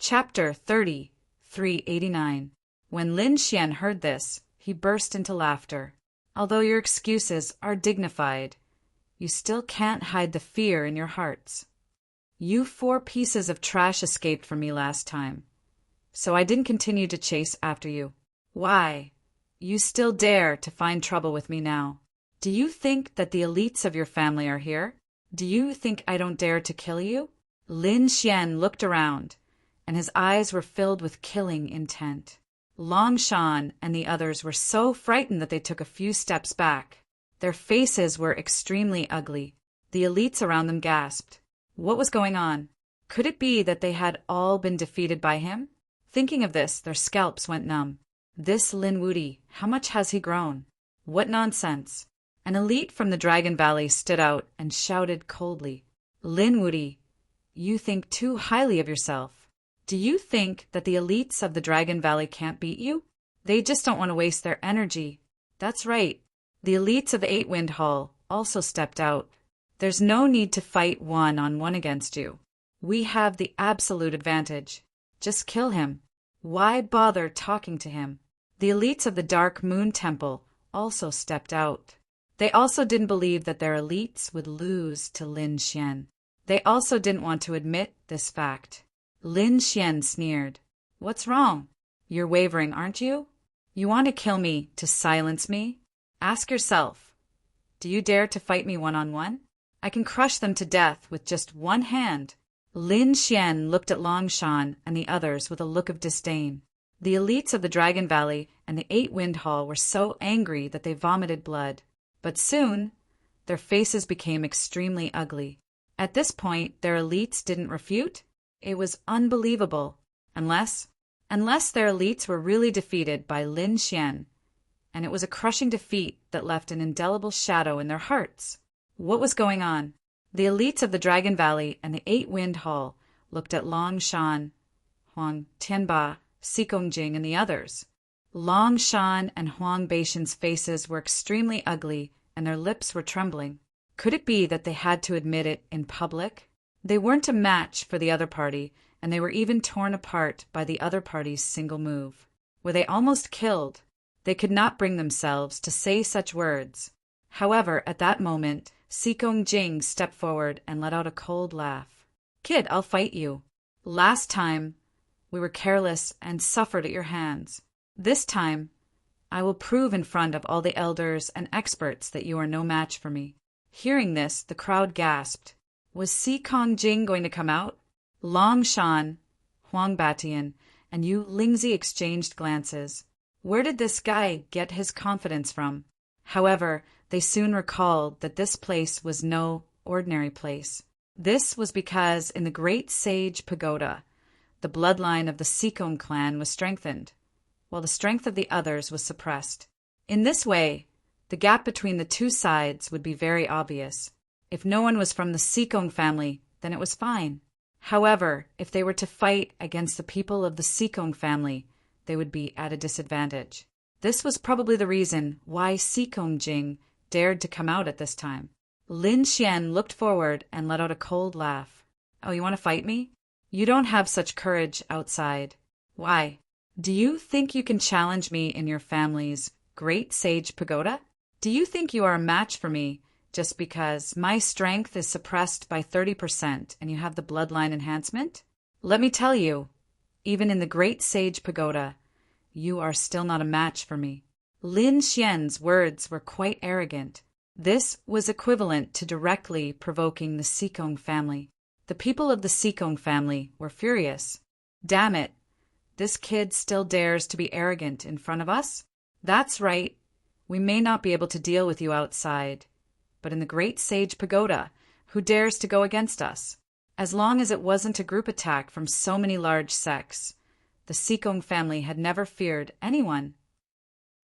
Chapter 30, 389. When Lin Xian heard this, he burst into laughter. Although your excuses are dignified, you still can't hide the fear in your hearts. You 4 pieces of trash escaped from me last time, so I didn't continue to chase after you. Why? You still dare to find trouble with me now. Do you think that the elites of your family are here? Do you think I don't dare to kill you? Lin Xian looked around, and his eyes were filled with killing intent. Long Shan and the others were so frightened that they took a few steps back. Their faces were extremely ugly. The elites around them gasped. What was going on? Could it be that they had all been defeated by him? Thinking of this, their scalps went numb. This Lin Wudi, how much has he grown? What nonsense! An elite from the Dragon Valley stood out and shouted coldly, Lin Wudi, you think too highly of yourself. Do you think that the elites of the Dragon Valley can't beat you? They just don't want to waste their energy. That's right. The elites of the 8-Wind Hall also stepped out. There's no need to fight one-on-one against you. We have the absolute advantage. Just kill him. Why bother talking to him? The elites of the Dark Moon Temple also stepped out. They also didn't believe that their elites would lose to Lin Xian. They also didn't want to admit this fact. Lin Xian sneered. What's wrong? You're wavering, aren't you? You want to kill me to silence me? Ask yourself, do you dare to fight me one-on-one? I can crush them to death with just one hand. Lin Xian looked at Long Shan and the others with a look of disdain. The elites of the Dragon Valley and the 8-Wind Hall were so angry that they vomited blood. But soon, their faces became extremely ugly. At this point, their elites didn't refute. It was unbelievable. Unless their elites were really defeated by Lin Xian, and it was a crushing defeat that left an indelible shadow in their hearts. What was going on? The elites of the Dragon Valley and the 8-Wind Hall looked at Long Shan, Huang Tianba, Xikong Jing, and the others. Long Shan and Huang Beishan's faces were extremely ugly, and their lips were trembling. Could it be that they had to admit it in public? They weren't a match for the other party, and they were even torn apart by the other party's single move. Were they almost killed? They could not bring themselves to say such words. However, at that moment, Xikong Jing stepped forward and let out a cold laugh. Kid, I'll fight you. Last time, we were careless and suffered at your hands. This time, I will prove in front of all the elders and experts that you are no match for me. Hearing this, the crowd gasped. Was Xikong Jing going to come out? Long Shan, Huang Batian, and Yu Lingzi exchanged glances. Where did this guy get his confidence from? However, they soon recalled that this place was no ordinary place. This was because in the Great Sage Pagoda, the bloodline of the Xikong clan was strengthened, while the strength of the others was suppressed. In this way, the gap between the two sides would be very obvious. If no one was from the Xikong family, then it was fine. However, if they were to fight against the people of the Xikong family, they would be at a disadvantage. This was probably the reason why Xikong Jing dared to come out at this time. Lin Xian looked forward and let out a cold laugh. Oh, you want to fight me? You don't have such courage outside. Why? Do you think you can challenge me in your family's Great Sage Pagoda? Do you think you are a match for me just because my strength is suppressed by 30% and you have the bloodline enhancement? Let me tell you, even in the Great Sage Pagoda, you are still not a match for me. Lin Xian's words were quite arrogant. This was equivalent to directly provoking the Xikong family. The people of the Xikong family were furious. Damn it, this kid still dares to be arrogant in front of us? That's right, we may not be able to deal with you outside, but in the Great Sage Pagoda, who dares to go against us? As long as it wasn't a group attack from so many large sects, the Xikong family had never feared anyone.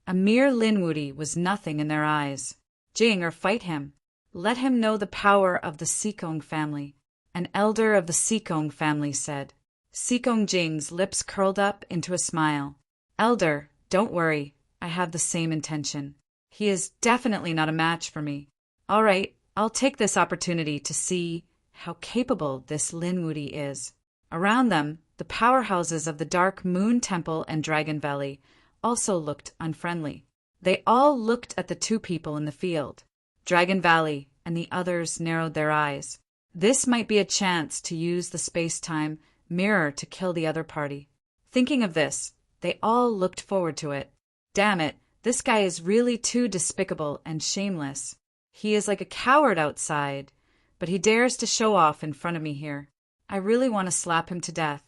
A mere Lin Wudi was nothing in their eyes. Jing, or fight him. Let him know the power of the Xikong family. An elder of the Xikong family said. Xikong Jing's lips curled up into a smile. Elder, don't worry, I have the same intention. He is definitely not a match for me. All right, I'll take this opportunity to see how capable this Lin Wudi is. Around them, The powerhouses of the Dark Moon Temple and Dragon Valley also looked unfriendly. They all looked at the two people in the field. Dragon Valley and the others narrowed their eyes. This might be a chance to use the space-time mirror to kill the other party. Thinking of this, they all looked forward to it. Damn it, this guy is really too despicable and shameless. He is like a coward outside, but he dares to show off in front of me here. I really want to slap him to death.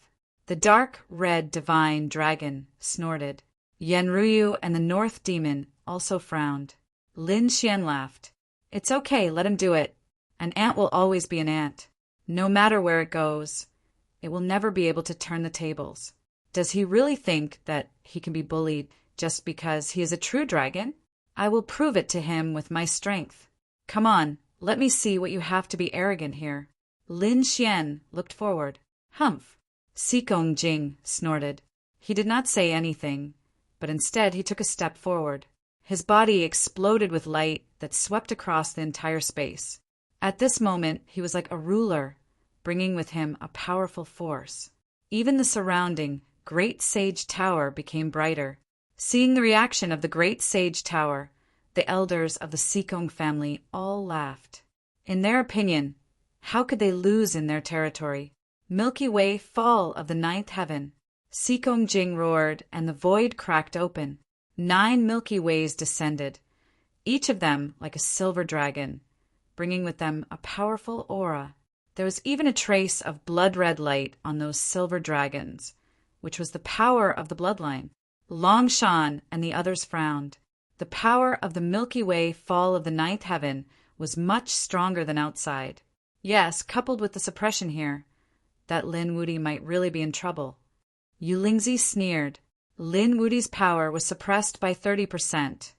The dark red divine dragon snorted. Yenryu and the North Demon also frowned. Lin Xian laughed. It's okay, let him do it. An ant will always be an ant. No matter where it goes, it will never be able to turn the tables. Does he really think that he can be bullied just because he is a true dragon? I will prove it to him with my strength. Come on, let me see what you have to be arrogant here. Lin Xian looked forward. Humph. Sikong Jing snorted. He did not say anything, but instead he took a step forward. His body exploded with light that swept across the entire space. At this moment, he was like a ruler, bringing with him a powerful force. Even the surrounding Great Sage Tower became brighter. Seeing the reaction of the Great Sage Tower, the elders of the Sikong family all laughed. In their opinion, how could they lose in their territory? Milky Way fall of the ninth heaven. Sikong Jing roared, and the void cracked open. 9 Milky Ways descended, each of them like a silver dragon, bringing with them a powerful aura. There was even a trace of blood-red light on those silver dragons, which was the power of the bloodline. Long Shan and the others frowned. The power of the Milky Way fall of the ninth heaven was much stronger than outside. Yes, coupled with the suppression here, that Lin Wudy might really be in trouble. Yu Lingzi sneered. Lin Wudi's power was suppressed by 30%,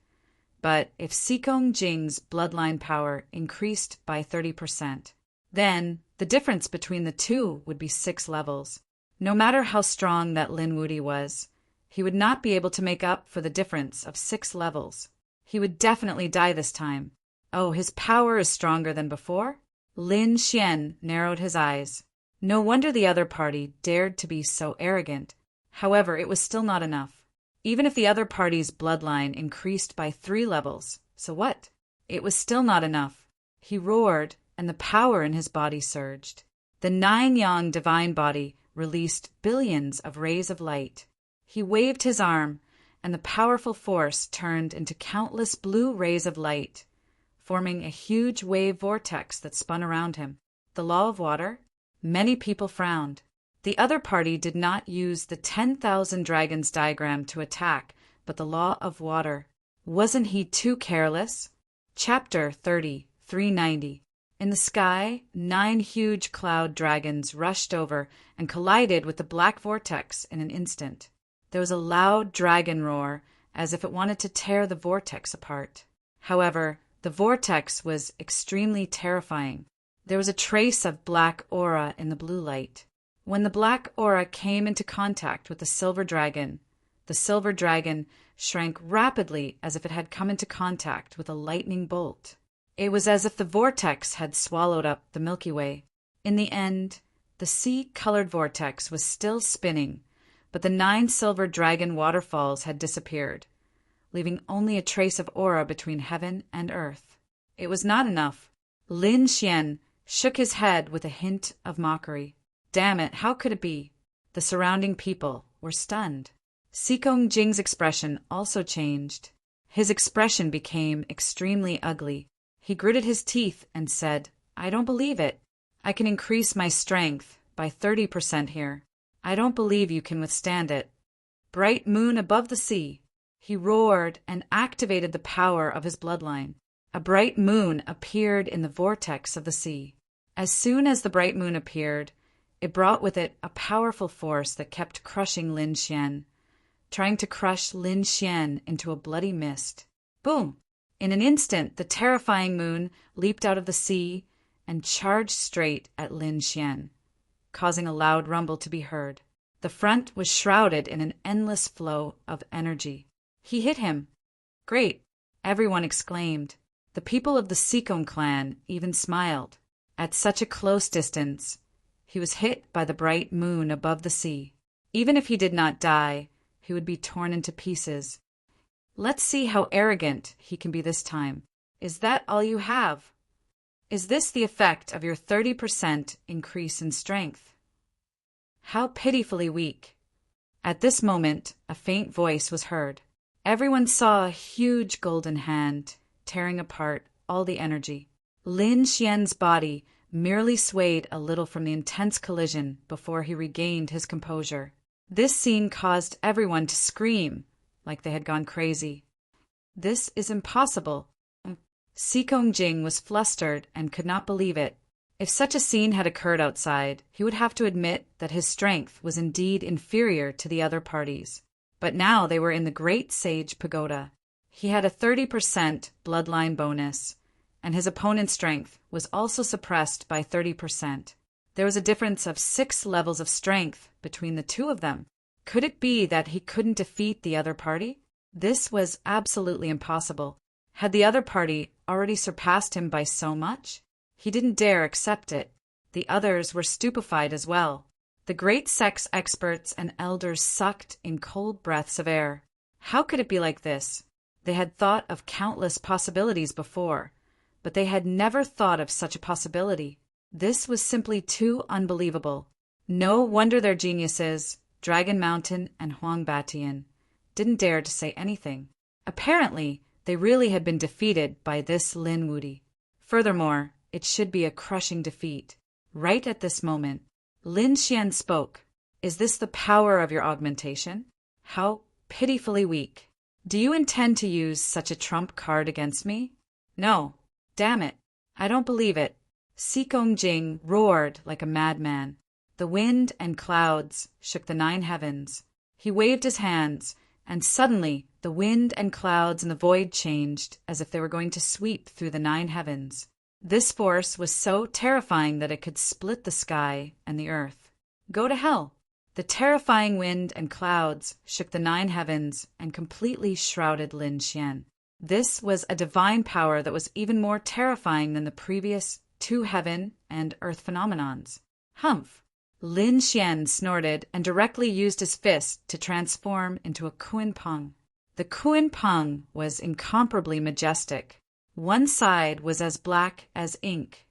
but if Sikong Jing's bloodline power increased by 30%, then the difference between the two would be 6 levels. No matter how strong that Lin Wudi was, he would not be able to make up for the difference of 6 levels. He would definitely die this time. Oh, his power is stronger than before? Lin Xian narrowed his eyes. No wonder the other party dared to be so arrogant. However, it was still not enough. Even if the other party's bloodline increased by 3 levels, so what? It was still not enough. He roared, and the power in his body surged. The 9-yang divine body released billions of rays of light. He waved his arm, and the powerful force turned into countless blue rays of light, forming a huge wave vortex that spun around him. The law of water? Many people frowned. The other party did not use the 10,000 dragons diagram to attack, but the law of water. Wasn't he too careless? Chapter 30, 390. In the sky, 9 huge cloud dragons rushed over and collided with the black vortex in an instant. There was a loud dragon roar, as if it wanted to tear the vortex apart. However, the vortex was extremely terrifying. There was a trace of black aura in the blue light. When the black aura came into contact with the silver dragon shrank rapidly as if it had come into contact with a lightning bolt. It was as if the vortex had swallowed up the Milky Way. In the end, the sea-colored vortex was still spinning, but the 9 silver dragon waterfalls had disappeared, leaving only a trace of aura between heaven and earth. It was not enough. Lin Xian shook his head with a hint of mockery. Damn it, how could it be? The surrounding people were stunned. Sikong Jing's expression also changed. His expression became extremely ugly. He gritted his teeth and said, I don't believe it. I can increase my strength by 30% here. I don't believe you can withstand it. Bright moon above the sea. He roared and activated the power of his bloodline. A bright moon appeared in the vortex of the sea. As soon as the bright moon appeared, it brought with it a powerful force that kept crushing Lin Xian, trying to crush Lin Xian into a bloody mist. Boom! In an instant, the terrifying moon leaped out of the sea and charged straight at Lin Xian, causing a loud rumble to be heard. The front was shrouded in an endless flow of energy. He hit him. Great! Everyone exclaimed. The people of the Sikong clan even smiled. At such a close distance, He was hit by the bright moon above the sea. Even if he did not die, he would be torn into pieces. Let's see how arrogant he can be this time. Is that all you have? Is this the effect of your 30% increase in strength? How pitifully weak. At this moment, a faint voice was heard. Everyone saw a huge golden hand tearing apart all the energy. Lin Xian's body merely swayed a little from the intense collision before he regained his composure. This scene caused everyone to scream like they had gone crazy. This is impossible. Xikong Jing was flustered and could not believe it. If such a scene had occurred outside, he would have to admit that his strength was indeed inferior to the other parties. But now they were in the Great Sage Pagoda. He had a 30% bloodline bonus, and his opponent's strength was also suppressed by 30%. There was a difference of 6 levels of strength between the two of them. Could it be that he couldn't defeat the other party? This was absolutely impossible. Had the other party already surpassed him by so much? He didn't dare accept it. The others were stupefied as well. The great sex experts and elders sucked in cold breaths of air. How could it be like this? They had thought of countless possibilities before, but they had never thought of such a possibility. This was simply too unbelievable. No wonder their geniuses, Dragon Mountain and Huang Batian, didn't dare to say anything. Apparently, they really had been defeated by this Lin Wudi. Furthermore, it should be a crushing defeat. Right at this moment, Lin Xian spoke. Is this the power of your augmentation? How pitifully weak. Do you intend to use such a trump card against me? No. Damn it. I don't believe it. Xikong Jing roared like a madman. The wind and clouds shook the 9 heavens. He waved his hands, and suddenly the wind and clouds and the void changed as if they were going to sweep through the 9 heavens. This force was so terrifying that it could split the sky and the earth. Go to hell! The terrifying wind and clouds shook the 9 heavens and completely shrouded Lin Xian. This was a divine power that was even more terrifying than the previous 2 heaven and earth phenomenons. Humph! Lin Xian snorted and directly used his fist to transform into a Kuan Peng. The Kuan Peng was incomparably majestic. One side was as black as ink,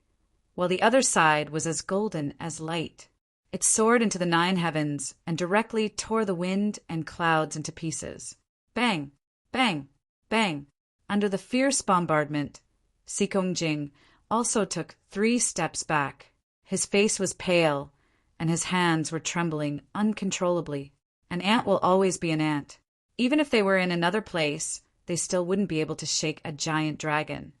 while the other side was as golden as light. It soared into the 9 heavens and directly tore the wind and clouds into pieces. Bang! Bang! Bang! Under the fierce bombardment, Xikong Jing also took 3 steps back. His face was pale, and his hands were trembling uncontrollably. An ant will always be an ant. Even if they were in another place, they still wouldn't be able to shake a giant dragon.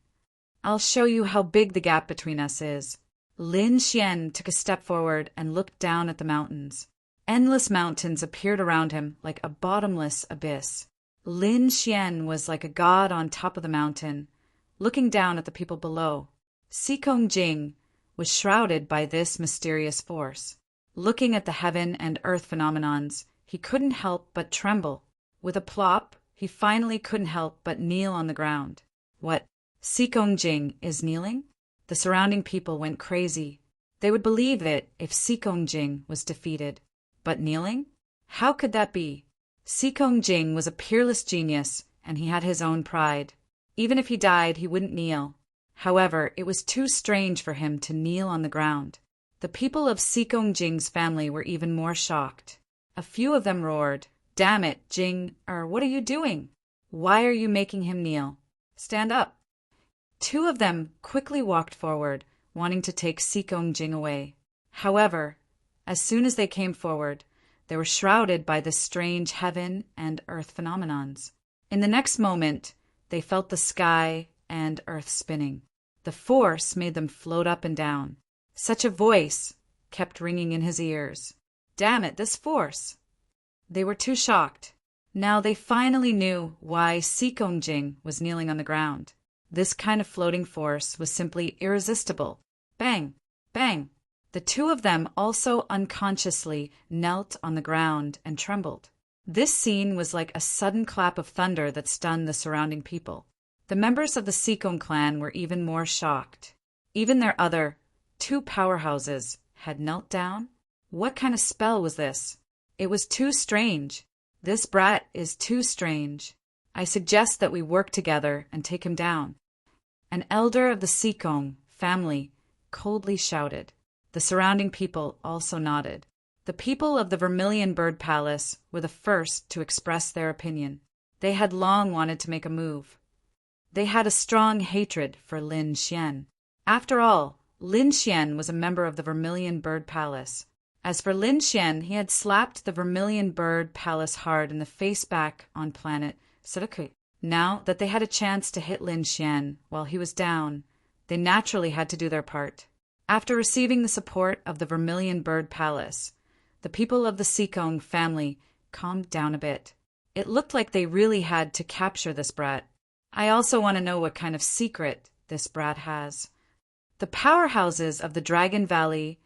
I'll show you how big the gap between us is. Lin Xian took a step forward and looked down at the mountains. Endless mountains appeared around him like a bottomless abyss. Lin Xian was like a god on top of the mountain, looking down at the people below. Xikong Jing was shrouded by this mysterious force. Looking at the heaven and earth phenomenons, he couldn't help but tremble. With a plop, he finally couldn't help but kneel on the ground. What? Xikong Jing is kneeling? The surrounding people went crazy. They would believe it if Xikong Jing was defeated. But kneeling? How could that be? Xikong Jing was a peerless genius, and he had his own pride. Even if he died, he wouldn't kneel. However, it was too strange for him to kneel on the ground. The people of Xikong Jing's family were even more shocked. A few of them roared, "Damn it, Jing, what are you doing? Why are you making him kneel? Stand up." 2 of them quickly walked forward, wanting to take Xikong Jing away. However, as soon as they came forward, they were shrouded by the strange heaven and earth phenomenons. In the next moment, they felt the sky and earth spinning. The force made them float up and down. Such a voice kept ringing in his ears. Damn it, this force! They were too shocked. Now they finally knew why Xikong Jing was kneeling on the ground. This kind of floating force was simply irresistible. Bang! Bang! The 2 of them also unconsciously knelt on the ground and trembled. This scene was like a sudden clap of thunder that stunned the surrounding people. The members of the Xikong clan were even more shocked. Even their other 2 powerhouses had knelt down? What kind of spell was this? It was too strange. This brat is too strange. I suggest that we work together and take him down. An elder of the Sikong family coldly shouted. The surrounding people also nodded. The people of the Vermilion Bird Palace were the first to express their opinion. They had long wanted to make a move. They had a strong hatred for Lin Xian. After all, Lin Xian was a member of the Vermilion Bird Palace. As for Lin Xian, he had slapped the Vermilion Bird Palace hard in the face back on planet Sudoku. Now that they had a chance to hit Lin Xian while he was down, they naturally had to do their part. After receiving the support of the Vermilion Bird Palace, the people of the Sikong family calmed down a bit. It looked like they really had to capture this brat. I also want to know what kind of secret this brat has. The powerhouses of the Dragon Valley,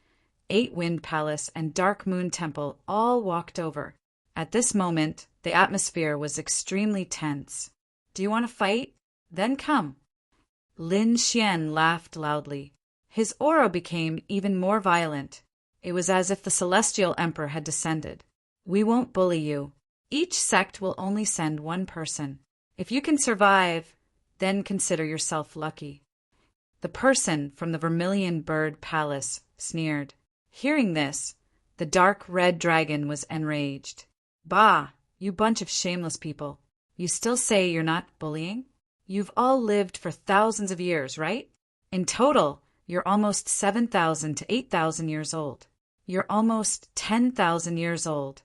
Eight Wind Palace, and Dark Moon Temple all walked over. At this moment, the atmosphere was extremely tense. Do you want to fight? Then come. Lin Xian laughed loudly. His aura became even more violent. It was as if the Celestial Emperor had descended. We won't bully you. Each sect will only send one person. If you can survive, then consider yourself lucky. The person from the Vermilion Bird Palace sneered. Hearing this, the dark red dragon was enraged. Bah, you bunch of shameless people. You still say you're not bullying? You've all lived for thousands of years, right? In total, you're almost 7,000 to 8,000 years old. You're almost 10,000 years old.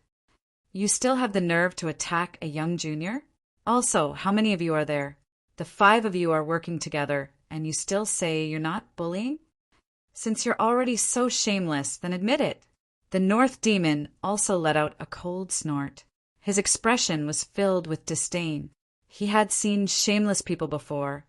You still have the nerve to attack a young junior? Also, how many of you are there? The 5 of you are working together, and you still say you're not bullying? Since you're already so shameless, then admit it. The North Demon also let out a cold snort. His expression was filled with disdain. He had seen shameless people before,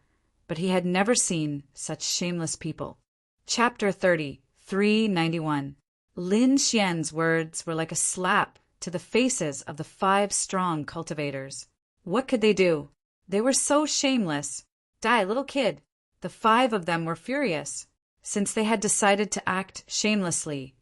but he had never seen such shameless people. Chapter 30, 391. Lin Xian's words were like a slap to the faces of the 5 strong cultivators. What could they do? They were so shameless. Die, little kid. The 5 of them were furious. Since they had decided to act shamelessly,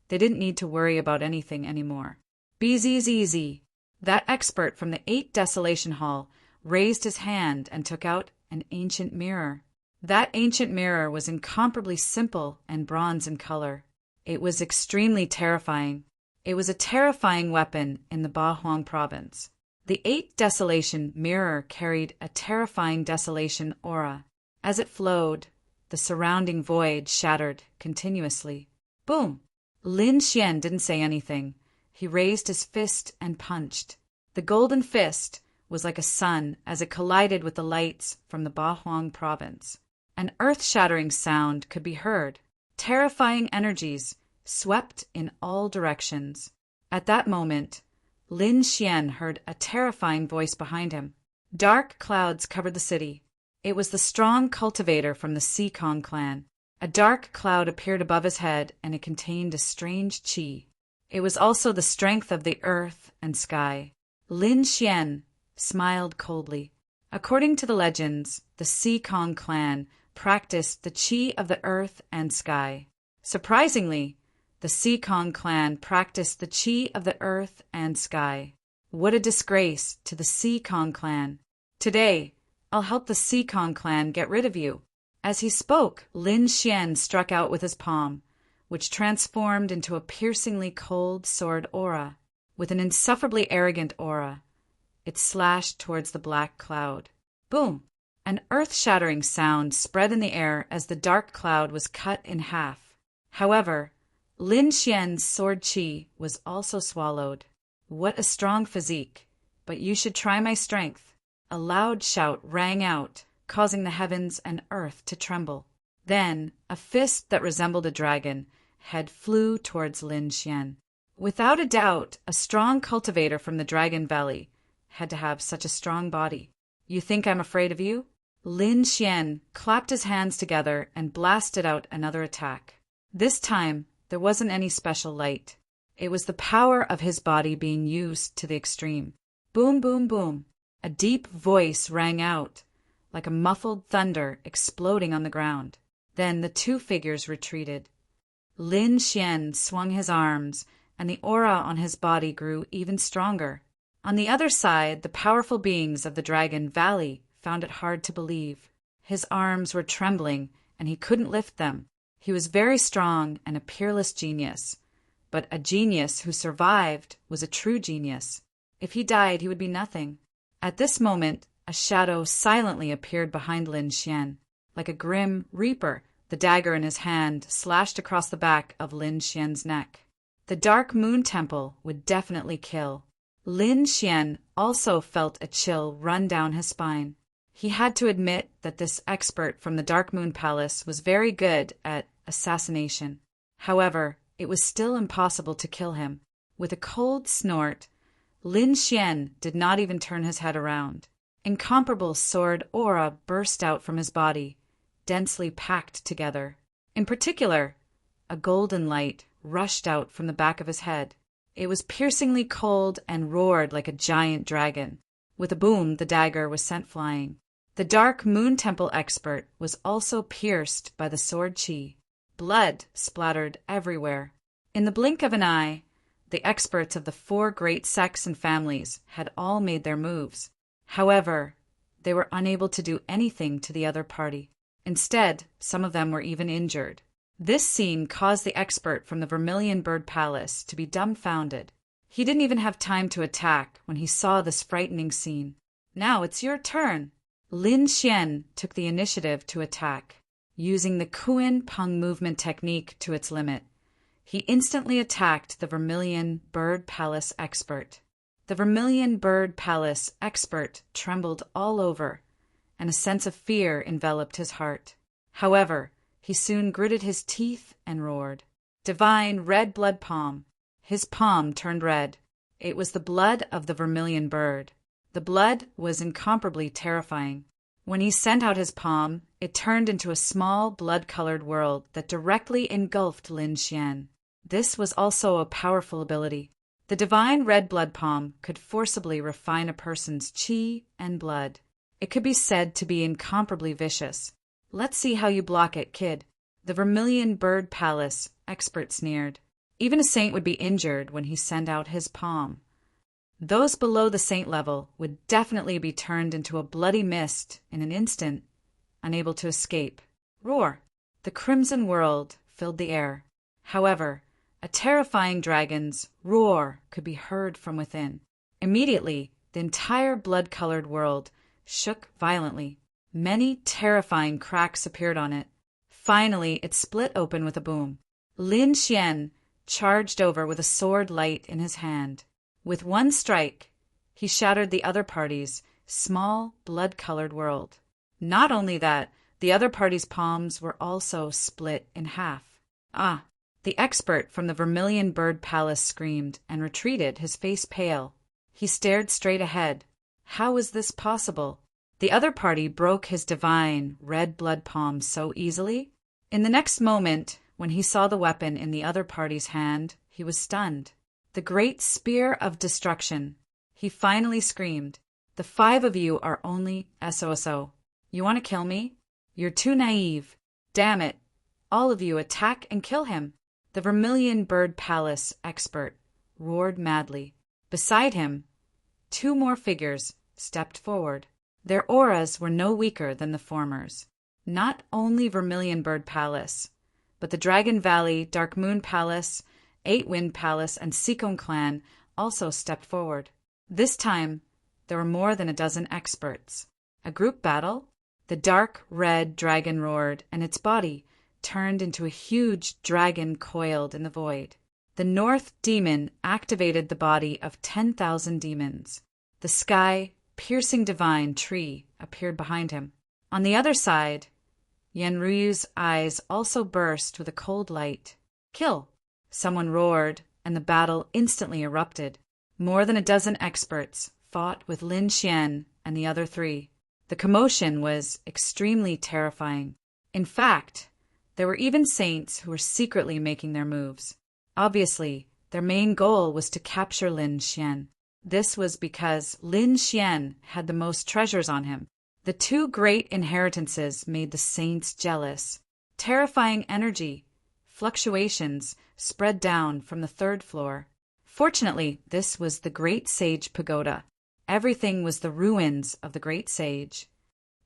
they didn't need to worry about anything anymore. Easy. That expert from the 8 Desolation Hall raised his hand and took out an ancient mirror. That ancient mirror was incomparably simple and bronze in color. It was extremely terrifying. It was a terrifying weapon in the Ba Huang province. The 8 Desolation mirror carried a terrifying desolation aura. As it flowed, the surrounding void shattered continuously. Boom! Lin Xian didn't say anything. He raised his fist and punched. The golden fist was like a sun as it collided with the lights from the Ba Huang province. An earth-shattering sound could be heard. Terrifying energies swept in all directions. At that moment, Lin Xian heard a terrifying voice behind him. Dark clouds covered the city. It was the strong cultivator from the Sikong clan. A dark cloud appeared above his head, and it contained a strange qi. It was also the strength of the earth and sky. Lin Xian smiled coldly. According to the legends, the Sikong clan practiced the qi of the earth and sky. Surprisingly, the Sikong clan practiced the qi of the earth and sky. What a disgrace to the Sikong clan. Today, I'll help the Sikong clan get rid of you. As he spoke, Lin Xian struck out with his palm, which transformed into a piercingly cold sword aura. With an insufferably arrogant aura, it slashed towards the black cloud. Boom! An earth-shattering sound spread in the air as the dark cloud was cut in half. However, Lin Xian's sword qi was also swallowed. What a strong physique! But you should try my strength. A loud shout rang out, causing the heavens and earth to tremble. Then, a fist that resembled a dragon head flew towards Lin Xian. Without a doubt, a strong cultivator from the Dragon Valley had to have such a strong body. You think I'm afraid of you? Lin Xian clapped his hands together and blasted out another attack. This time, there wasn't any special light. It was the power of his body being used to the extreme. Boom, boom, boom. A deep voice rang out, like a muffled thunder exploding on the ground. Then the 2 figures retreated. Lin Xian swung his arms, and the aura on his body grew even stronger. On the other side, the powerful beings of the Dragon Valley found it hard to believe. His arms were trembling, and he couldn't lift them. He was very strong and a peerless genius. But a genius who survived was a true genius. If he died, he would be nothing. At this moment, a shadow silently appeared behind Lin Xian. Like a grim reaper, the dagger in his hand slashed across the back of Lin Xian's neck. The Dark Moon Temple would definitely kill. Lin Xian also felt a chill run down his spine. He had to admit that this expert from the Dark Moon Palace was very good at assassination. However, it was still impossible to kill him. With a cold snort, Lin Xian did not even turn his head around. Incomparable sword aura burst out from his body, densely packed together. In particular, a golden light rushed out from the back of his head. It was piercingly cold and roared like a giant dragon. With a boom, the dagger was sent flying. The Dark Moon Temple expert was also pierced by the sword chi. Blood splattered everywhere. In the blink of an eye, the experts of the 4 great sects and families had all made their moves. However, they were unable to do anything to the other party. Instead, some of them were even injured. This scene caused the expert from the Vermilion Bird Palace to be dumbfounded. He didn't even have time to attack when he saw this frightening scene. Now it's your turn. Lin Xian took the initiative to attack. Using the Kuan Peng movement technique to its limit, he instantly attacked the Vermilion Bird Palace expert. The Vermilion Bird Palace expert trembled all over, and a sense of fear enveloped his heart. However, he soon gritted his teeth and roared. Divine red blood palm. His palm turned red. It was the blood of the vermilion bird. The blood was incomparably terrifying. When he sent out his palm, it turned into a small blood-colored world that directly engulfed Lin Xian. This was also a powerful ability. The divine red blood palm could forcibly refine a person's chi and blood. It could be said to be incomparably vicious. Let's see how you block it, kid. The Vermilion Bird Palace expert sneered. Even a saint would be injured when he sent out his palm. Those below the saint level would definitely be turned into a bloody mist in an instant, unable to escape. Roar! The crimson world filled the air. However, a terrifying dragon's roar could be heard from within. Immediately, the entire blood-colored world shook violently. Many terrifying cracks appeared on it. Finally, it split open with a boom. Lin Xian charged over with a sword light in his hand. With one strike, he shattered the other party's small, blood-colored world. Not only that, the other party's palms were also split in half. Ah! The expert from the Vermilion Bird Palace screamed and retreated, his face pale. He stared straight ahead. How was this possible? The other party broke his divine red blood palm so easily. In the next moment, when he saw the weapon in the other party's hand, he was stunned. The great spear of destruction. He finally screamed. The 5 of you are only SOSO. You want to kill me? You're too naive. Damn it. All of you attack and kill him. The Vermilion Bird Palace expert roared madly. Beside him, 2 more figures stepped forward. Their auras were no weaker than the former's. Not only Vermilion Bird Palace, but the Dragon Valley, Dark Moon Palace, 8 Wind Palace, and Seacombe clan also stepped forward. This time, there were more than a dozen experts. A group battle? The dark red dragon roared, and its body turned into a huge dragon coiled in the void. The North Demon activated the body of 10,000 demons. The sky-piercing divine tree appeared behind him. On the other side, Yanru's eyes also burst with a cold light. Kill! Someone roared, and the battle instantly erupted. More than a dozen experts fought with Lin Xian and the other 3. The commotion was extremely terrifying. In fact, there were even saints who were secretly making their moves. Obviously, their main goal was to capture Lin Xian. This was because Lin Xian had the most treasures on him. The 2 great inheritances made the saints jealous. Terrifying energy fluctuations spread down from the third floor. Fortunately, this was the Great Sage Pagoda. Everything was the ruins of the Great Sage.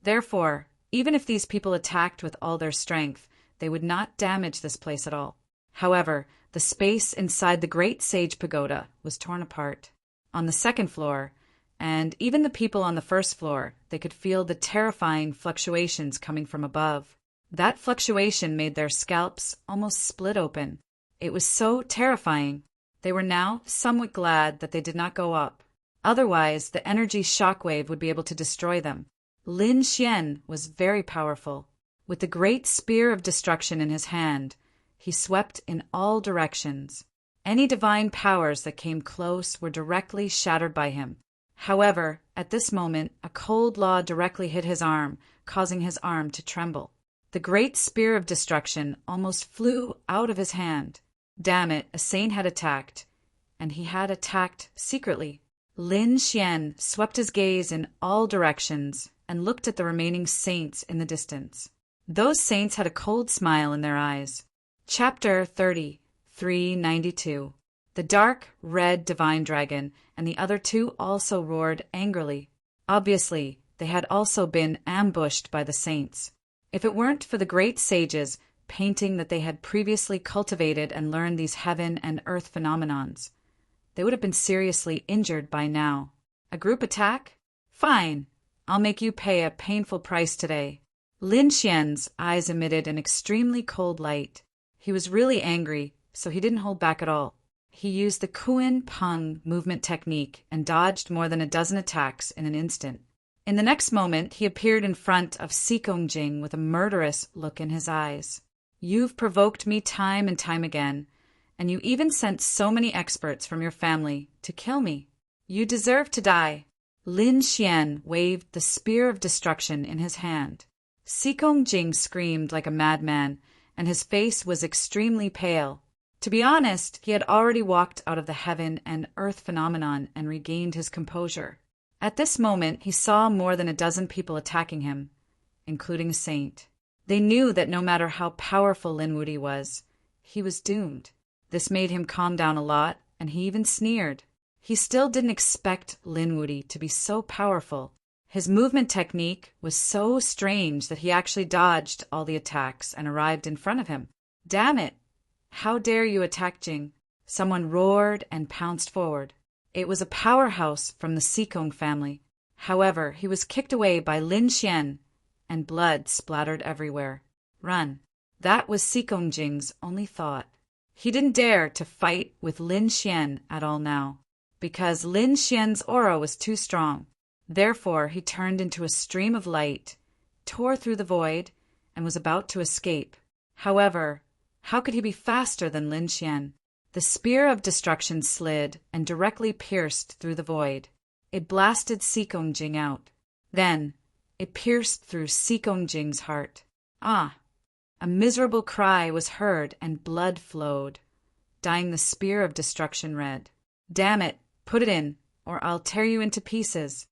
Therefore, even if these people attacked with all their strength, they would not damage this place at all. However, the space inside the Great Sage Pagoda was torn apart. On the second floor, and even the people on the first floor, they could feel the terrifying fluctuations coming from above. That fluctuation made their scalps almost split open. It was so terrifying. They were now somewhat glad that they did not go up. Otherwise, the energy shockwave would be able to destroy them. Lin Xian was very powerful. With the great spear of destruction in his hand, he swept in all directions. Any divine powers that came close were directly shattered by him. However, at this moment, a cold law directly hit his arm, causing his arm to tremble. The great spear of destruction almost flew out of his hand. Damn it, a saint had attacked, and he had attacked secretly. Lin Xian swept his gaze in all directions and looked at the remaining saints in the distance. Those saints had a cold smile in their eyes. Chapter 30, 392. The dark, red divine dragon and the other two also roared angrily. Obviously, they had also been ambushed by the saints. If it weren't for the great sages painting that they had previously cultivated and learned these heaven and earth phenomenons, they would have been seriously injured by now. A group attack? Fine. I'll make you pay a painful price today. Lin Xian's eyes emitted an extremely cold light. He was really angry, so he didn't hold back at all. He used the Kuan Peng movement technique and dodged more than a dozen attacks in an instant. In the next moment, he appeared in front of Xikong Jing with a murderous look in his eyes. You've provoked me time and time again, and you even sent so many experts from your family to kill me. You deserve to die. Lin Xian waved the spear of destruction in his hand. Xikong Jing screamed like a madman, and his face was extremely pale. To be honest, he had already walked out of the heaven and earth phenomenon and regained his composure. At this moment, he saw more than a dozen people attacking him, including a saint. They knew that no matter how powerful Lin Wuti was, he was doomed. This made him calm down a lot, and he even sneered. He still didn't expect Lin Wuti to be so powerful. His movement technique was so strange that he actually dodged all the attacks and arrived in front of him. Damn it! How dare you attack Jing? Someone roared and pounced forward. It was a powerhouse from the Xikong family. However, he was kicked away by Lin Xian, and blood splattered everywhere. Run. That was Xikong Jing's only thought. He didn't dare to fight with Lin Xian at all now, because Lin Xian's aura was too strong. Therefore, he turned into a stream of light, tore through the void, and was about to escape. However, how could he be faster than Lin Xian? The spear of destruction slid and directly pierced through the void. It blasted Xikong Jing out. Then, it pierced through Xikong Jing's heart. Ah! A miserable cry was heard and blood flowed, dyeing the spear of destruction red. Damn it! Put it in, or I'll tear you into pieces.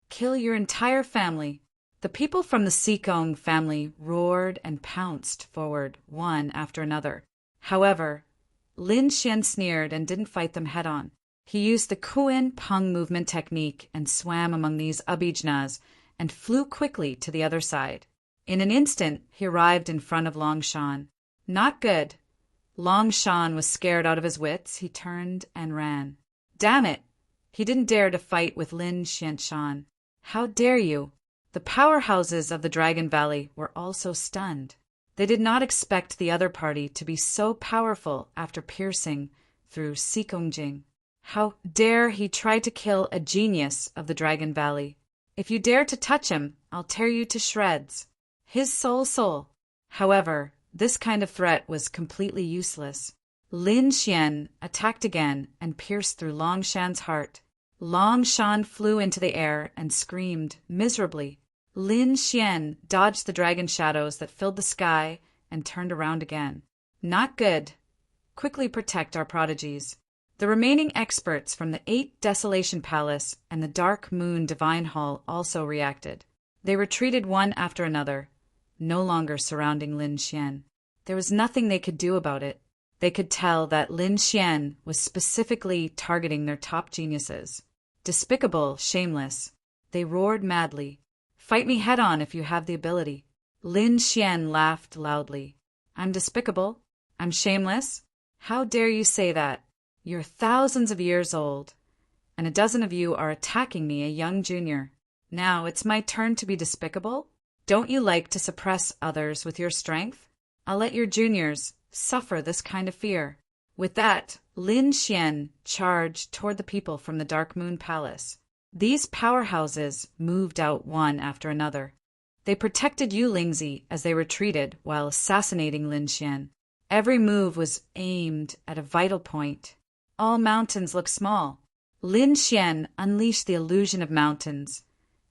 Kill your entire family. The people from the Xikong family roared and pounced forward, one after another. However, Lin Xian sneered and didn't fight them head-on. He used the Kuan Peng movement technique and swam among these abhijnas and flew quickly to the other side. In an instant, he arrived in front of Long Shan. Not good. Long Shan was scared out of his wits. He turned and ran. Damn it! He didn't dare to fight with Lin Xianshan. How dare you? The powerhouses of the Dragon Valley were also stunned. They did not expect the other party to be so powerful after piercing through Xikong Jing. How dare he try to kill a genius of the Dragon Valley? If you dare to touch him, I'll tear you to shreds. His soul. However, this kind of threat was completely useless. Lin Xian attacked again and pierced through Long Shan's heart. Long Shan flew into the air and screamed miserably. Lin Xian dodged the dragon shadows that filled the sky and turned around again. Not good. Quickly protect our prodigies. The remaining experts from the 8 Desolation Palace and the Dark Moon Divine Hall also reacted. They retreated one after another, no longer surrounding Lin Xian. There was nothing they could do about it. They could tell that Lin Xian was specifically targeting their top geniuses. Despicable, shameless. They roared madly. Fight me head on if you have the ability. Lin Xian laughed loudly. I'm despicable? I'm shameless? How dare you say that? You're thousands of years old, and a dozen of you are attacking me, a young junior. Now it's my turn to be despicable? Don't you like to suppress others with your strength? I'll let your juniors suffer this kind of fear. With that, Lin Xian charged toward the people from the Dark Moon Palace. These powerhouses moved out one after another. They protected Yu Lingzi as they retreated while assassinating Lin Xian. Every move was aimed at a vital point. All mountains looked small. Lin Xian unleashed the illusion of mountains,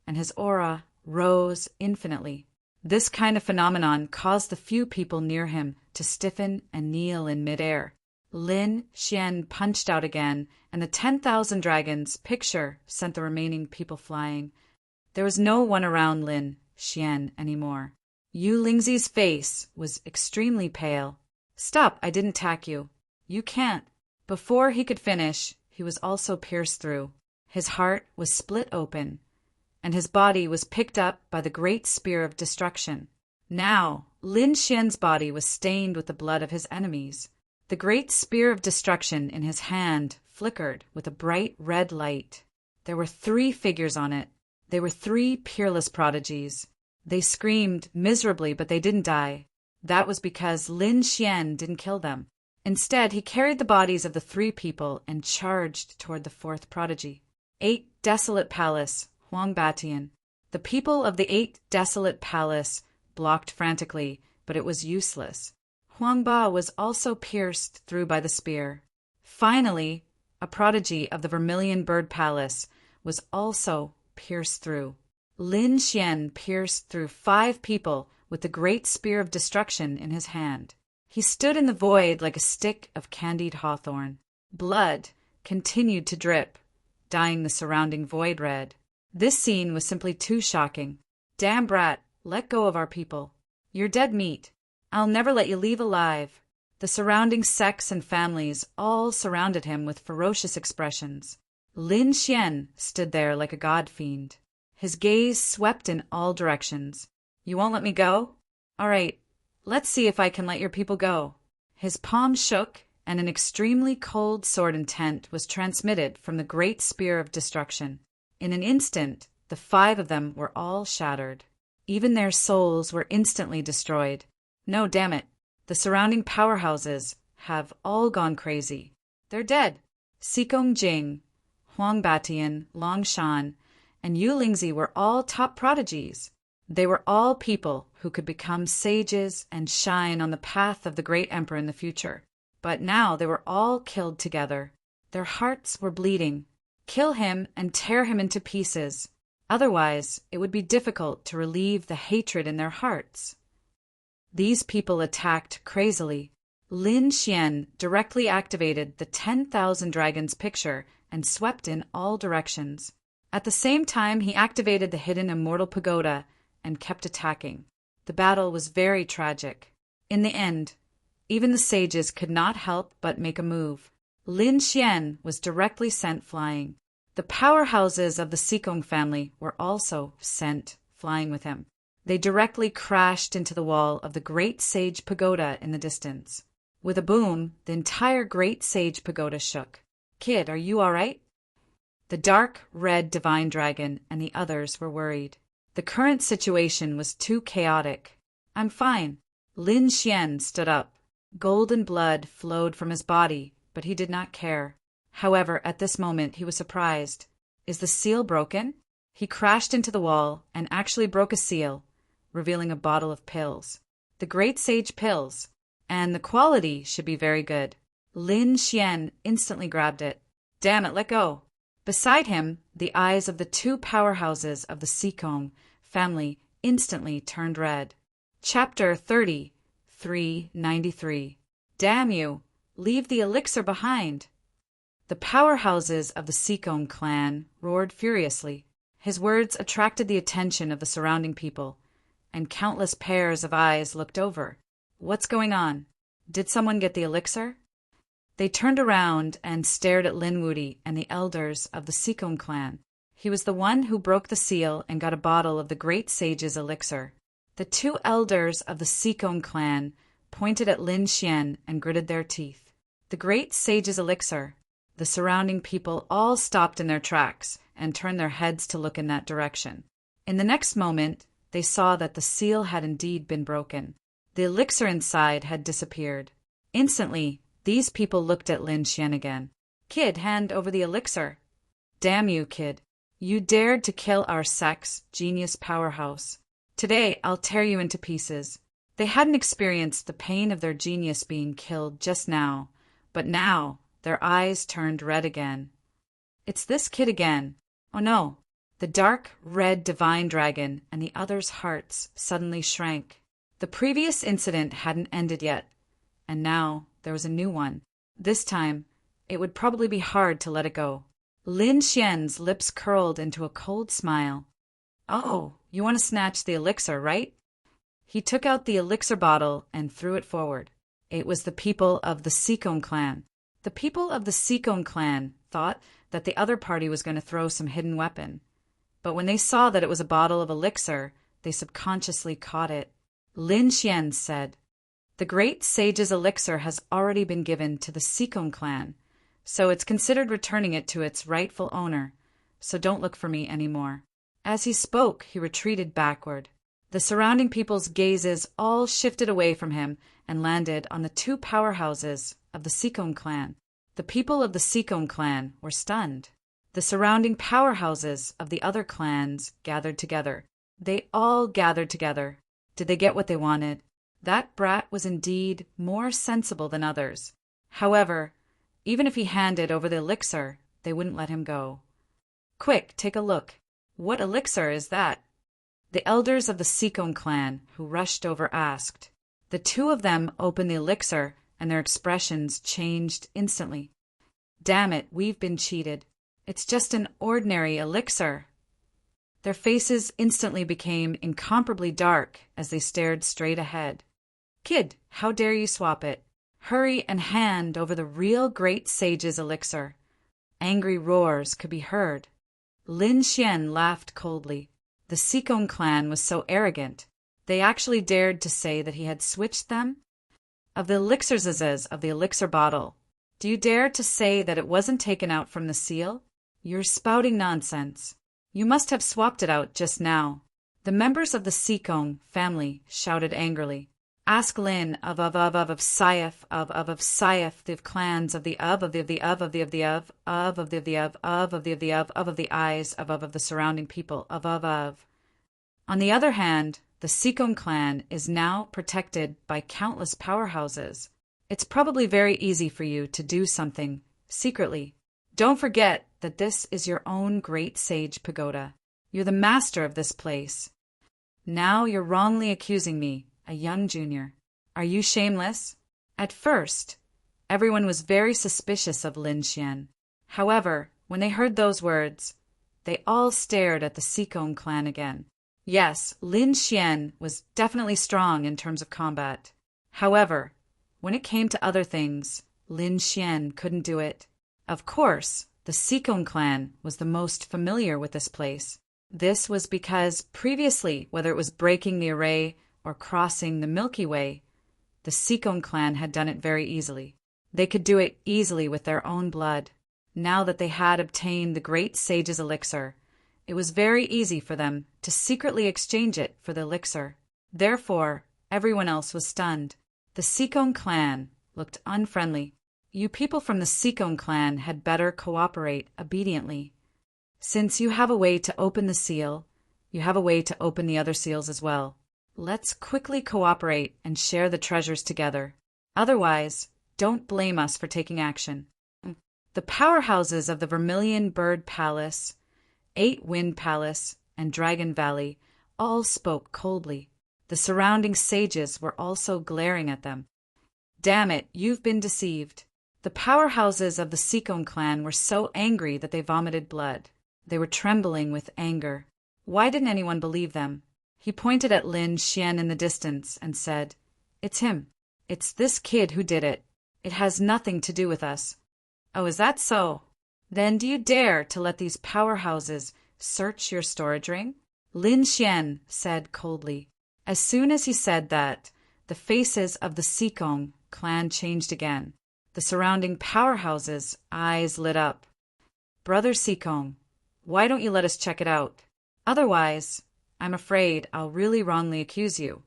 and his aura rose infinitely. This kind of phenomenon caused the few people near him to stiffen and kneel in midair. Lin Xian punched out again, and the 10,000 dragons picture sent the remaining people flying. There was no one around Lin Xian anymore. Yu Lingzi's face was extremely pale. Stop, I didn't attack you. You can't. Before he could finish, he was also pierced through. His heart was split open, and his body was picked up by the great spear of destruction. Now, Lin Xian's body was stained with the blood of his enemies. The great spear of destruction in his hand flickered with a bright red light. There were 3 figures on it. They were 3 peerless prodigies. They screamed miserably, but they didn't die. That was because Lin Xian didn't kill them. Instead, he carried the bodies of the 3 people and charged toward the 4th prodigy. 8 Desolate Palace, Huang Batian. The people of the 8 Desolate Palace blocked frantically, but it was useless. Huang Ba was also pierced through by the spear. Finally, a prodigy of the Vermilion Bird Palace was also pierced through. Lin Xian pierced through 5 people with the great spear of destruction in his hand. He stood in the void like a stick of candied hawthorn. Blood continued to drip, dyeing the surrounding void red. This scene was simply too shocking. Damn brat, let go of our people. You're dead meat. I'll never let you leave alive. The surrounding sects and families all surrounded him with ferocious expressions. Lin Xian stood there like a god fiend. His gaze swept in all directions. You won't let me go? All right, let's see if I can let your people go. His palm shook, and an extremely cold sword intent was transmitted from the great spear of destruction. In an instant, the 5 of them were all shattered. Even their souls were instantly destroyed. No, damn it. The surrounding powerhouses have all gone crazy. They're dead. Xikong Jing, Huang Batian, Long Shan, and Yu Lingzi were all top prodigies. They were all people who could become sages and shine on the path of the great emperor in the future. But now they were all killed together. Their hearts were bleeding. Kill him and tear him into pieces. Otherwise, it would be difficult to relieve the hatred in their hearts. These people attacked crazily. Lin Xian directly activated the 10,000 dragons picture and swept in all directions. At the same time, he activated the hidden immortal pagoda and kept attacking. The battle was very tragic. In the end, even the sages could not help but make a move. Lin Xian was directly sent flying. The powerhouses of the Xikong family were also sent flying with him. They directly crashed into the wall of the Great Sage Pagoda in the distance. With a boom, the entire Great Sage Pagoda shook. Kid, are you all right? The dark red divine dragon and the others were worried. The current situation was too chaotic. I'm fine. Lin Xian stood up. Golden blood flowed from his body, but he did not care. However, at this moment he was surprised. Is the seal broken? He crashed into the wall and actually broke a seal, revealing a bottle of pills. The Great Sage pills, and the quality should be very good. Lin Xian instantly grabbed it. Damn it, let go. Beside him, the eyes of the 2 powerhouses of the Xikong family instantly turned red. Chapter 30, 393. Damn you! Leave the elixir behind! The powerhouses of the Xikong clan roared furiously. His words attracted the attention of the surrounding people, and countless pairs of eyes looked over. What's going on? Did someone get the elixir? They turned around and stared at Linwoody and the elders of the Seacombe clan. He was the one who broke the seal and got a bottle of the great sage's elixir. The two elders of the Seacombe clan pointed at Lin Xian and gritted their teeth. The great sage's elixir. The surrounding people all stopped in their tracks and turned their heads to look in that direction. In the next moment, they saw that the seal had indeed been broken. The elixir inside had disappeared. Instantly, these people looked at Lin Xian again. Kid, hand over the elixir. Damn you, kid. You dared to kill our sex genius powerhouse. Today, I'll tear you into pieces. They hadn't experienced the pain of their genius being killed just now, but now their eyes turned red again. It's this kid again. Oh no. The dark, red divine dragon and the others' hearts suddenly shrank. The previous incident hadn't ended yet, and now there was a new one. This time, it would probably be hard to let it go. Lin Xian's lips curled into a cold smile. Oh, you want to snatch the elixir, right? He took out the elixir bottle and threw it forward. It was the people of the Seacombe clan. The people of the Seacombe clan thought that the other party was going to throw some hidden weapon. But when they saw that it was a bottle of elixir, they subconsciously caught it. Lin Xian said, "The great sage's elixir has already been given to the Seacombe clan, so it's considered returning it to its rightful owner, so don't look for me anymore." As he spoke, he retreated backward. The surrounding people's gazes all shifted away from him and landed on the two powerhouses of the Seacombe clan. The people of the Seacombe clan were stunned. The surrounding powerhouses of the other clans gathered together. They all gathered together. Did they get what they wanted? That brat was indeed more sensible than others. However, even if he handed over the elixir, they wouldn't let him go. Quick, take a look. What elixir is that? The elders of the Seacombe clan, who rushed over, asked. The two of them opened the elixir, and their expressions changed instantly. Damn it, we've been cheated. It's just an ordinary elixir. Their faces instantly became incomparably dark as they stared straight ahead. Kid, how dare you swap it? Hurry and hand over the real great sage's elixir. Angry roars could be heard. Lin Xian laughed coldly. The Seacombe clan was so arrogant. They actually dared to say that he had switched them? Of the elixirs of the elixir bottle, do you dare to say that it wasn't taken out from the seal? You're spouting nonsense. You must have swapped it out just now. The members of the Seacombe family shouted angrily. Ask Lin of Saif the clans of the eyes of the surrounding people of. On the other hand, the Seacombe clan is now protected by countless powerhouses. It's probably very easy for you to do something secretly. Don't forget that this is your own great sage pagoda. You're the master of this place. Now you're wrongly accusing me, a young junior. Are you shameless? At first, everyone was very suspicious of Lin Xian. However, when they heard those words, they all stared at the Seacombe clan again. Yes, Lin Xian was definitely strong in terms of combat. However, when it came to other things, Lin Xian couldn't do it. Of course, the Seacombe clan was the most familiar with this place. This was because previously, whether it was breaking the array or crossing the Milky Way, the Seacombe clan had done it very easily. They could do it easily with their own blood. Now that they had obtained the great sage's elixir, it was very easy for them to secretly exchange it for the elixir. Therefore, everyone else was stunned. The Seacombe clan looked unfriendly. You people from the Seacombe clan had better cooperate obediently. Since you have a way to open the seal, you have a way to open the other seals as well. Let's quickly cooperate and share the treasures together. Otherwise, don't blame us for taking action. The powerhouses of the Vermilion Bird Palace, Eight Wind Palace, and Dragon Valley all spoke coldly. The surrounding sages were also glaring at them. Damn it, you've been deceived. The powerhouses of the Seacombe clan were so angry that they vomited blood. They were trembling with anger. Why didn't anyone believe them? He pointed at Lin Xian in the distance and said, It's him. It's this kid who did it. It has nothing to do with us. Oh, is that so? Then do you dare to let these powerhouses search your storage ring? Lin Xian said coldly. As soon as he said that, the faces of the Sikong clan changed again. The surrounding powerhouses' eyes lit up. Brother Sikong, why don't you let us check it out? Otherwise, I'm afraid I'll really wrongly accuse you.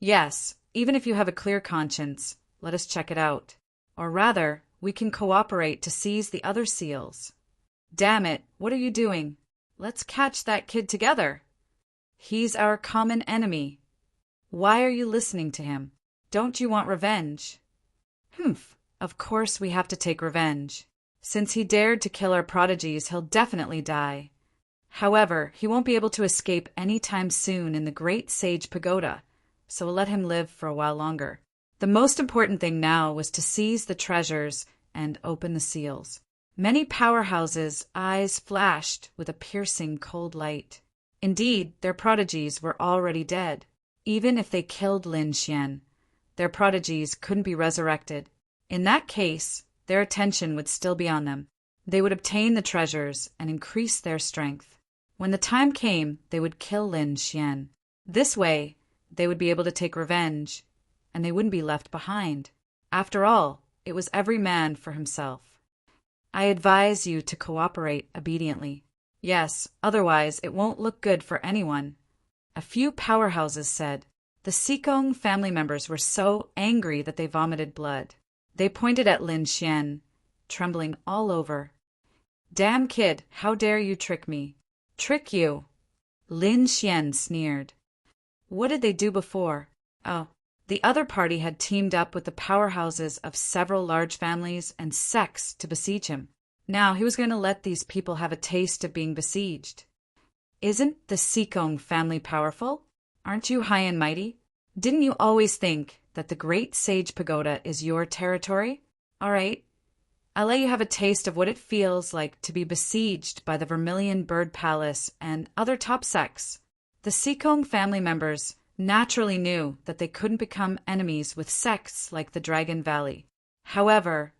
Yes, even if you have a clear conscience, let us check it out. Or rather, we can cooperate to seize the other seals. Damn it, what are you doing? Let's catch that kid together. He's our common enemy. Why are you listening to him? Don't you want revenge? Humph, of course we have to take revenge. Since he dared to kill our prodigies, he'll definitely die. However, he won't be able to escape any time soon in the Great Sage Pagoda, so we'll let him live for a while longer. The most important thing now was to seize the treasures and open the seals. Many powerhouses' eyes flashed with a piercing cold light. Indeed, their prodigies were already dead. Even if they killed Lin Xian, their prodigies couldn't be resurrected. In that case, their attention would still be on them. They would obtain the treasures and increase their strength. When the time came, they would kill Lin Xian. This way, they would be able to take revenge, and they wouldn't be left behind. After all, it was every man for himself. I advise you to cooperate obediently. Yes, otherwise it won't look good for anyone. A few powerhouses said. The Sikong family members were so angry that they vomited blood. They pointed at Lin Xian, trembling all over. Damn kid, how dare you trick me? Trick you? Lin Xian sneered. What did they do before? Oh, the other party had teamed up with the powerhouses of several large families and sects to besiege him. Now he was going to let these people have a taste of being besieged. Isn't the Sikong family powerful? Aren't you high and mighty? Didn't you always think that the Great Sage Pagoda is your territory? All right, I'll let you have a taste of what it feels like to be besieged by the Vermilion Bird Palace and other top sects. The Sikong family members naturally knew that they couldn't become enemies with sects like the Dragon Valley. However,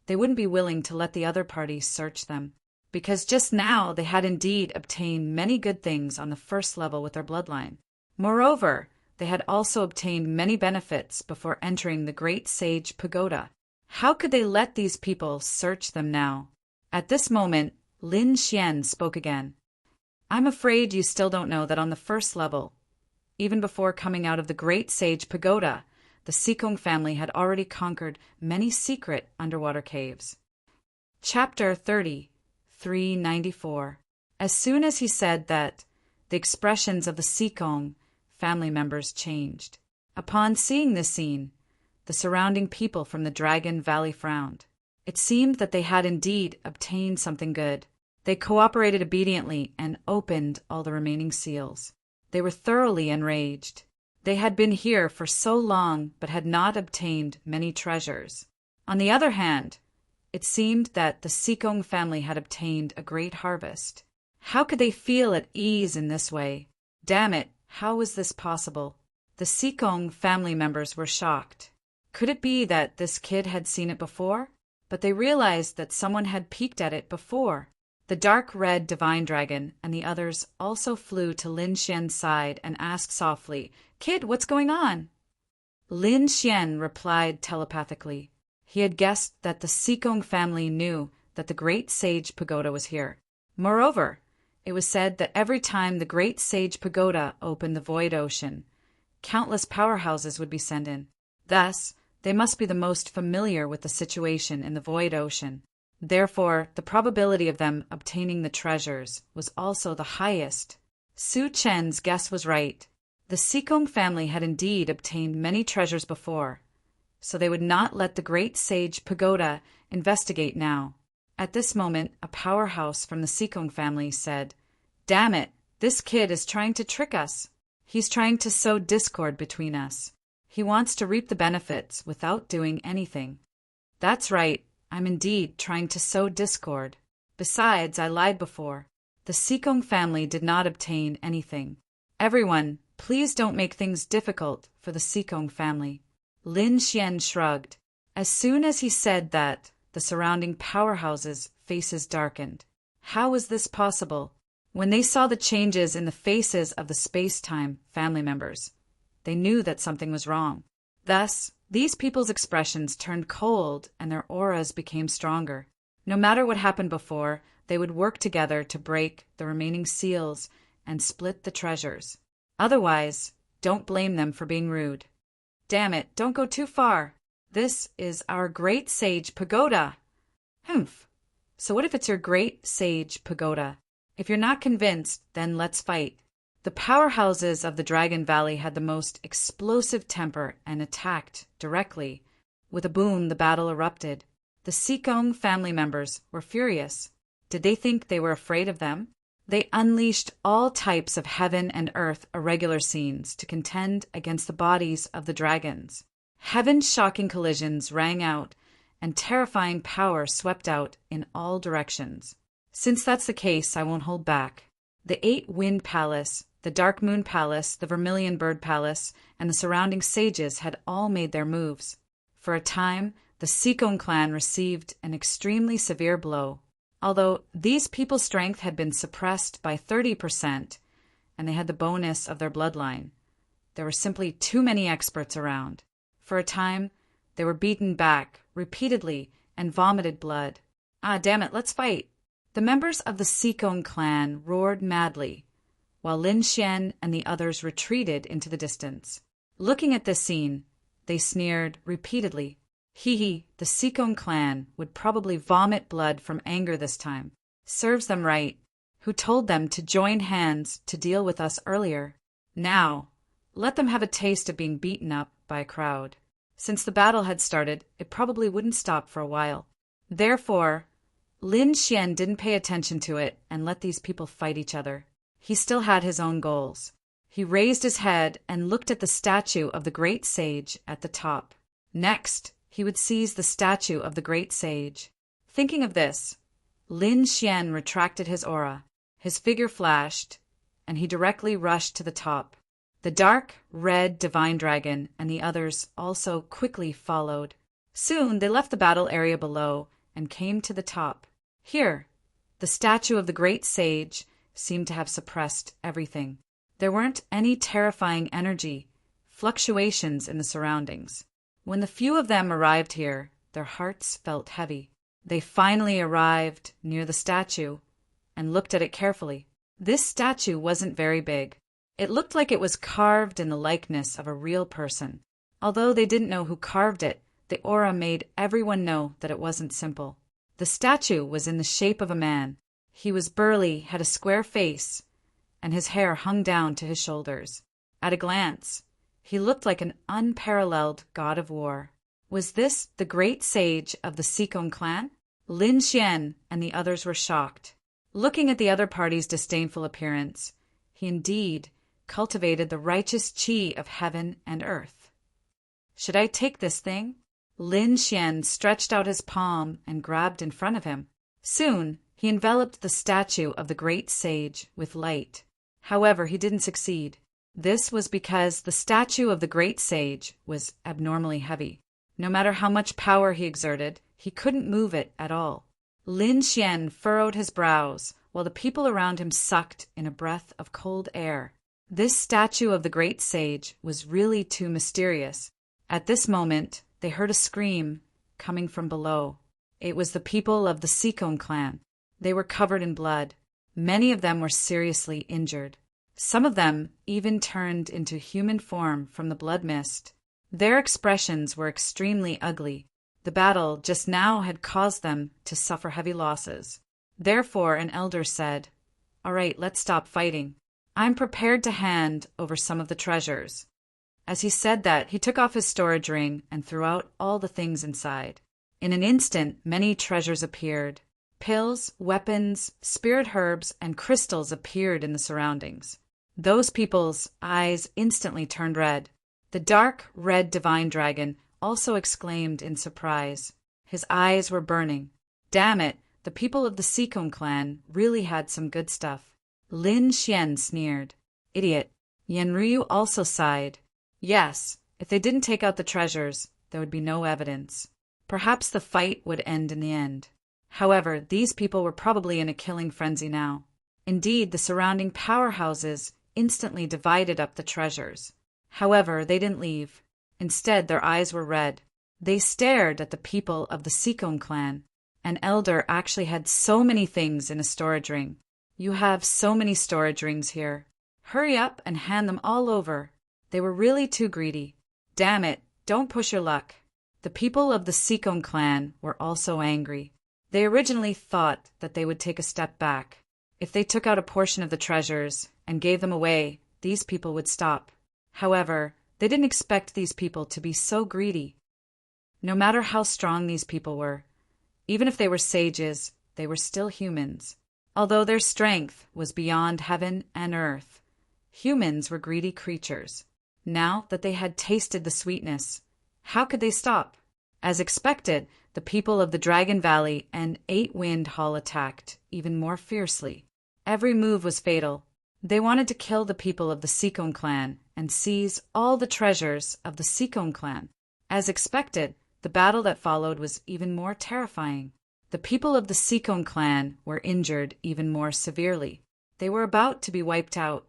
they wouldn't be willing to let the other party search them, because just now they had indeed obtained many good things on the first level with their bloodline. Moreover, they had also obtained many benefits before entering the Great Sage Pagoda. How could they let these people search them now? At this moment, Lin Xian spoke again. I'm afraid you still don't know that on the first level, even before coming out of the Great Sage Pagoda, the Sikong family had already conquered many secret underwater caves. Chapter 30, 394. As soon as he said that, the expressions of the Sikong family members changed. Upon seeing this scene, the surrounding people from the Dragon Valley frowned. It seemed that they had indeed obtained something good. They cooperated obediently and opened all the remaining seals. They were thoroughly enraged. They had been here for so long but had not obtained many treasures. On the other hand, it seemed that the Sikong family had obtained a great harvest. How could they feel at ease in this way? Damn it, how was this possible? The Sikong family members were shocked. Could it be that this kid had seen it before? But they realized that someone had peeked at it before. The dark red divine dragon and the others also flew to Lin Xian's side and asked softly, Kid, what's going on? Lin Xian replied telepathically. He had guessed that the Sikong family knew that the Great Sage Pagoda was here. Moreover, it was said that every time the Great Sage Pagoda opened the void ocean, countless powerhouses would be sent in. Thus, they must be the most familiar with the situation in the void ocean. Therefore, the probability of them obtaining the treasures was also the highest. Su Chen's guess was right. The Sikong family had indeed obtained many treasures before, so they would not let the Great Sage Pagoda investigate now. At this moment, a powerhouse from the Sikong family said, Damn it, this kid is trying to trick us. He's trying to sow discord between us. He wants to reap the benefits without doing anything. That's right, I'm indeed trying to sow discord. Besides, I lied before. The Sikong family did not obtain anything. Everyone, please don't make things difficult for the Sikong family. Lin Xian shrugged. As soon as he said that, the surrounding powerhouses' faces darkened. How was this possible? When they saw the changes in the faces of the space-time family members, they knew that something was wrong. Thus, these people's expressions turned cold and their auras became stronger. No matter what happened before, they would work together to break the remaining seals and split the treasures. Otherwise, don't blame them for being rude. Damn it, don't go too far. This is our Great Sage Pagoda. Humph. So what if it's your Great Sage Pagoda? If you're not convinced, then let's fight. The powerhouses of the Dragon Valley had the most explosive temper and attacked directly. With a boom, the battle erupted. The Sikong family members were furious. Did they think they were afraid of them? They unleashed all types of heaven and earth irregular scenes to contend against the bodies of the dragons. Heaven-shocking collisions rang out, and terrifying power swept out in all directions. Since that's the case, I won't hold back. The 8-Wind Palace, the Dark Moon Palace, the Vermilion Bird Palace, and the surrounding sages had all made their moves. For a time, the Sikong clan received an extremely severe blow. Although these people's strength had been suppressed by 30%, and they had the bonus of their bloodline, there were simply too many experts around. For a time, they were beaten back repeatedly and vomited blood. Ah, damn it, let's fight! The members of the Sikong clan roared madly, while Lin Xian and the others retreated into the distance. Looking at this scene, they sneered repeatedly. Hee, the Sikong clan would probably vomit blood from anger this time. Serves them right. Who told them to join hands to deal with us earlier? Now, let them have a taste of being beaten up by a crowd. Since the battle had started, it probably wouldn't stop for a while. Therefore, Lin Xian didn't pay attention to it and let these people fight each other. He still had his own goals. He raised his head and looked at the statue of the great sage at the top. Next, he would seize the statue of the great sage. Thinking of this, Lin Xian retracted his aura. His figure flashed, and he directly rushed to the top. The dark, red divine dragon and the others also quickly followed. Soon they left the battle area below and came to the top. Here, the statue of the great sage seemed to have suppressed everything. There weren't any terrifying energy, fluctuations in the surroundings. When the few of them arrived here, their hearts felt heavy. They finally arrived near the statue and looked at it carefully. This statue wasn't very big. It looked like it was carved in the likeness of a real person. Although they didn't know who carved it, the aura made everyone know that it wasn't simple. The statue was in the shape of a man. He was burly, had a square face, and his hair hung down to his shoulders. At a glance, he looked like an unparalleled god of war. Was this the great sage of the Sikong clan? Lin Xian and the others were shocked. Looking at the other party's disdainful appearance, he indeed cultivated the righteous qi of heaven and earth. Should I take this thing? Lin Xian stretched out his palm and grabbed in front of him. Soon, he enveloped the statue of the great sage with light. However, he didn't succeed. This was because the statue of the great sage was abnormally heavy. No matter how much power he exerted, he couldn't move it at all. Lin Xian furrowed his brows, while the people around him sucked in a breath of cold air. This statue of the great sage was really too mysterious. At this moment, they heard a scream coming from below. It was the people of the Sikong clan. They were covered in blood. Many of them were seriously injured. Some of them even turned into human form from the blood mist. Their expressions were extremely ugly. The battle just now had caused them to suffer heavy losses. Therefore, an elder said, "All right, let's stop fighting. I'm prepared to hand over some of the treasures." As he said that, he took off his storage ring and threw out all the things inside. In an instant, many treasures appeared. Pills, weapons, spirit herbs, and crystals appeared in the surroundings. Those people's eyes instantly turned red. The dark, red divine dragon also exclaimed in surprise. His eyes were burning. Damn it, the people of the Sikong clan really had some good stuff. Lin Xian sneered. Idiot. Yanryu also sighed. Yes, if they didn't take out the treasures, there would be no evidence. Perhaps the fight would end in the end. However, these people were probably in a killing frenzy now. Indeed, the surrounding powerhouses instantly divided up the treasures. However, they didn't leave. Instead, their eyes were red. They stared at the people of the Sikong clan. An elder actually had so many things in a storage ring. You have so many storage rings here. Hurry up and hand them all over. They were really too greedy. Damn it, don't push your luck. The people of the Sikong clan were also angry. They originally thought that they would take a step back. If they took out a portion of the treasures and gave them away, these people would stop. However, they didn't expect these people to be so greedy. No matter how strong these people were, even if they were sages, they were still humans. Although their strength was beyond heaven and earth, humans were greedy creatures. Now that they had tasted the sweetness, how could they stop? As expected, the people of the Dragon Valley and Eight Wind Hall attacked even more fiercely. Every move was fatal. They wanted to kill the people of the Sikong clan and seize all the treasures of the Sikong clan. As expected, the battle that followed was even more terrifying. The people of the Sikong clan were injured even more severely. They were about to be wiped out.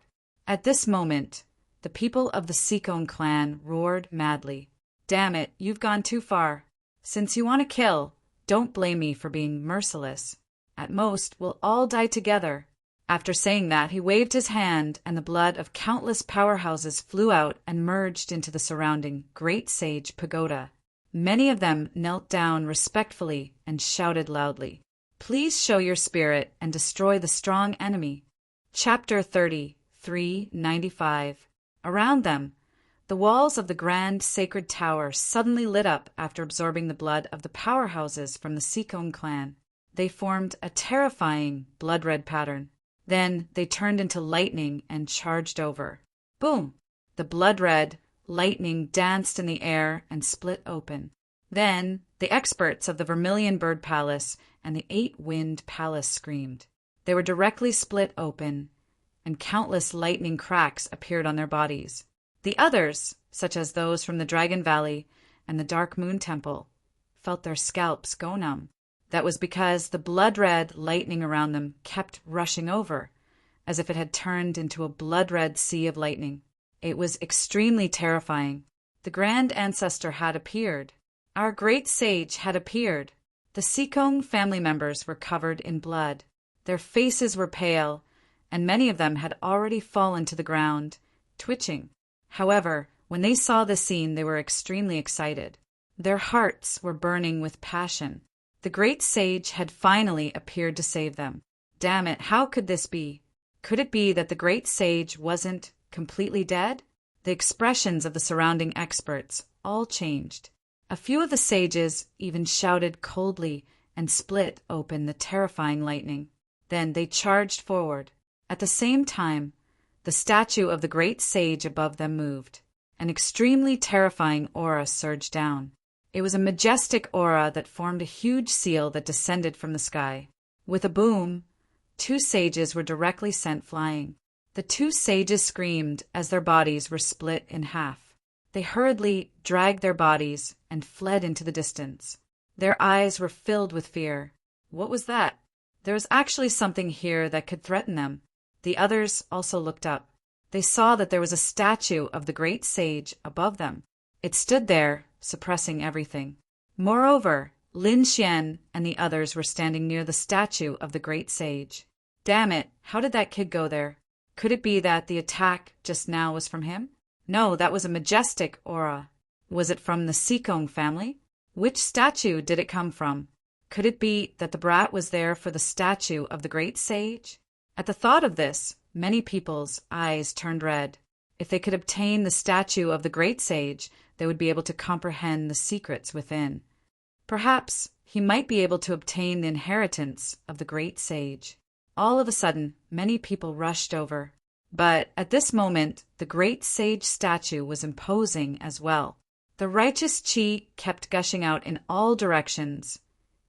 At this moment, the people of the Sikong clan roared madly. Damn it, you've gone too far. Since you want to kill, don't blame me for being merciless. At most, we'll all die together. After saying that, he waved his hand, and the blood of countless powerhouses flew out and merged into the surrounding Great Sage Pagoda. Many of them knelt down respectfully and shouted loudly, "Please show your spirit and destroy the strong enemy." Chapter 30, 395. Around them, the walls of the grand sacred tower suddenly lit up after absorbing the blood of the powerhouses from the Sikong clan. They formed a terrifying blood-red pattern. Then they turned into lightning and charged over. Boom! The blood-red lightning danced in the air and split open. Then the experts of the Vermilion Bird Palace and the Eight Wind Palace screamed. They were directly split open, and countless lightning cracks appeared on their bodies. The others, such as those from the Dragon Valley and the Dark Moon Temple, felt their scalps go numb. That was because the blood-red lightning around them kept rushing over, as if it had turned into a blood-red sea of lightning. It was extremely terrifying. The Grand Ancestor had appeared. Our great sage had appeared. The Sikong family members were covered in blood. Their faces were pale, and many of them had already fallen to the ground, twitching. However, when they saw the scene, they were extremely excited. Their hearts were burning with passion. The great sage had finally appeared to save them. Damn it, how could this be? Could it be that the great sage wasn't completely dead? The expressions of the surrounding experts all changed. A few of the sages even shouted coldly and split open the terrifying lightning. Then they charged forward. At the same time, the statue of the great sage above them moved. An extremely terrifying aura surged down. It was a majestic aura that formed a huge seal that descended from the sky. With a boom, 2 sages were directly sent flying. The 2 sages screamed as their bodies were split in half. They hurriedly dragged their bodies and fled into the distance. Their eyes were filled with fear. What was that? There was actually something here that could threaten them. The others also looked up. They saw that there was a statue of the great sage above them. It stood there, suppressing everything. Moreover, Lin Xian and the others were standing near the statue of the great sage. Damn it, how did that kid go there? Could it be that the attack just now was from him? No, that was a majestic aura. Was it from the Sikong family? Which statue did it come from? Could it be that the brat was there for the statue of the great sage? At the thought of this, many people's eyes turned red. If they could obtain the statue of the great sage, they would be able to comprehend the secrets within. Perhaps he might be able to obtain the inheritance of the great sage. All of a sudden, many people rushed over. But at this moment, the great sage statue was imposing as well. The righteous chi kept gushing out in all directions,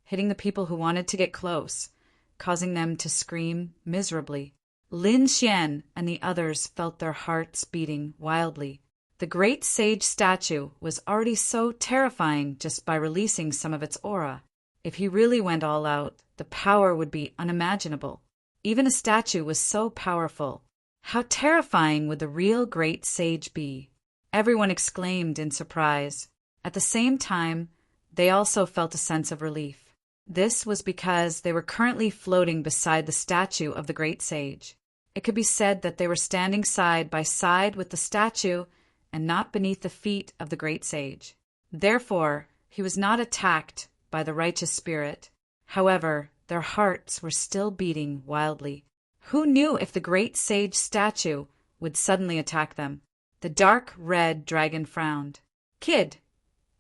hitting the people who wanted to get close, causing them to scream miserably. Lin Xian and the others felt their hearts beating wildly. The great sage statue was already so terrifying just by releasing some of its aura. If he really went all out, the power would be unimaginable. Even a statue was so powerful. How terrifying would the real great sage be? Everyone exclaimed in surprise. At the same time, they also felt a sense of relief. This was because they were currently floating beside the statue of the great sage. It could be said that they were standing side by side with the statue and not beneath the feet of the great sage. Therefore, he was not attacked by the righteous spirit. However, their hearts were still beating wildly. Who knew if the great sage statue would suddenly attack them? The dark red dragon frowned. "Kid,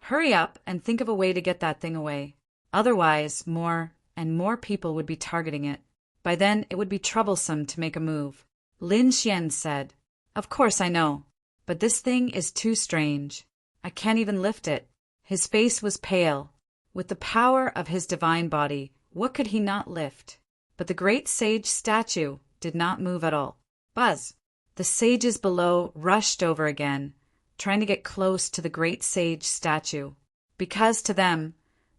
hurry up and think of a way to get that thing away. Otherwise, more and more people would be targeting it. By then, it would be troublesome to make a move." Lin Xian said, "Of course I know, but this thing is too strange. I can't even lift it." His face was pale. With the power of his divine body, what could he not lift? But the great sage statue did not move at all. Buzz! The sages below rushed over again, trying to get close to the great sage statue. Because to them,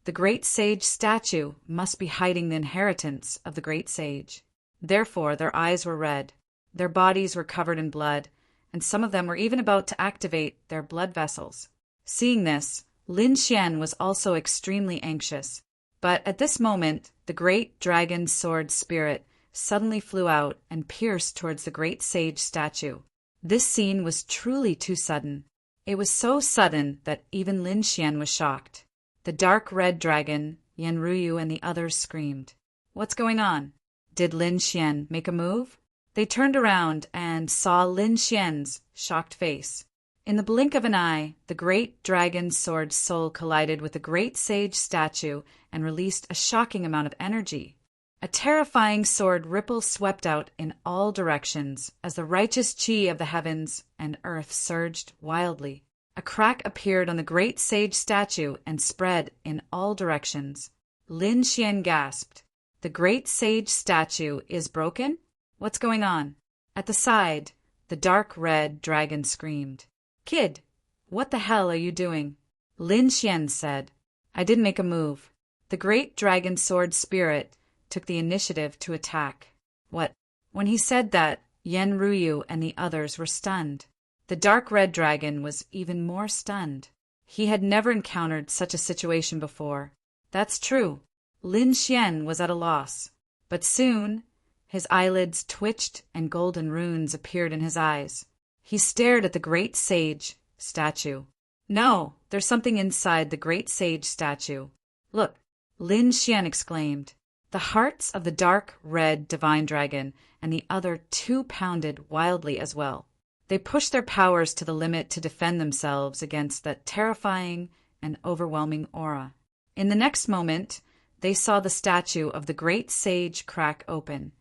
the great sage statue must be hiding the inheritance of the great sage. Therefore, their eyes were red, their bodies were covered in blood, and some of them were even about to activate their blood vessels. Seeing this, Lin Xian was also extremely anxious. But at this moment, the great dragon sword spirit suddenly flew out and pierced towards the great sage statue. This scene was truly too sudden. It was so sudden that even Lin Xian was shocked. The dark red dragon, Yanruyu, and the others screamed. "What's going on? Did Lin Xian make a move?" They turned around and saw Lin Xian's shocked face. In the blink of an eye, the great dragon sword soul collided with the great sage statue and released a shocking amount of energy. A terrifying sword ripple swept out in all directions as the righteous chi of the heavens and earth surged wildly. A crack appeared on the great sage statue and spread in all directions. Lin Xian gasped. "The great sage statue is broken? What's going on?" At the side, the dark red dragon screamed. "Kid, what the hell are you doing?" Lin Xian said, "I didn't make a move." The great dragon sword spirit took the initiative to attack. What? When he said that, Yanruyu and the others were stunned. The dark red dragon was even more stunned. He had never encountered such a situation before. That's true. Lin Xian was at a loss. But soon, his eyelids twitched and golden runes appeared in his eyes. He stared at the great sage statue. "No, there's something inside the great sage statue. Look," Lin Xian exclaimed. The hearts of the dark red divine dragon and the other two pounded wildly as well. They pushed their powers to the limit to defend themselves against that terrifying and overwhelming aura. In the next moment, they saw the statue of the great sage crack open,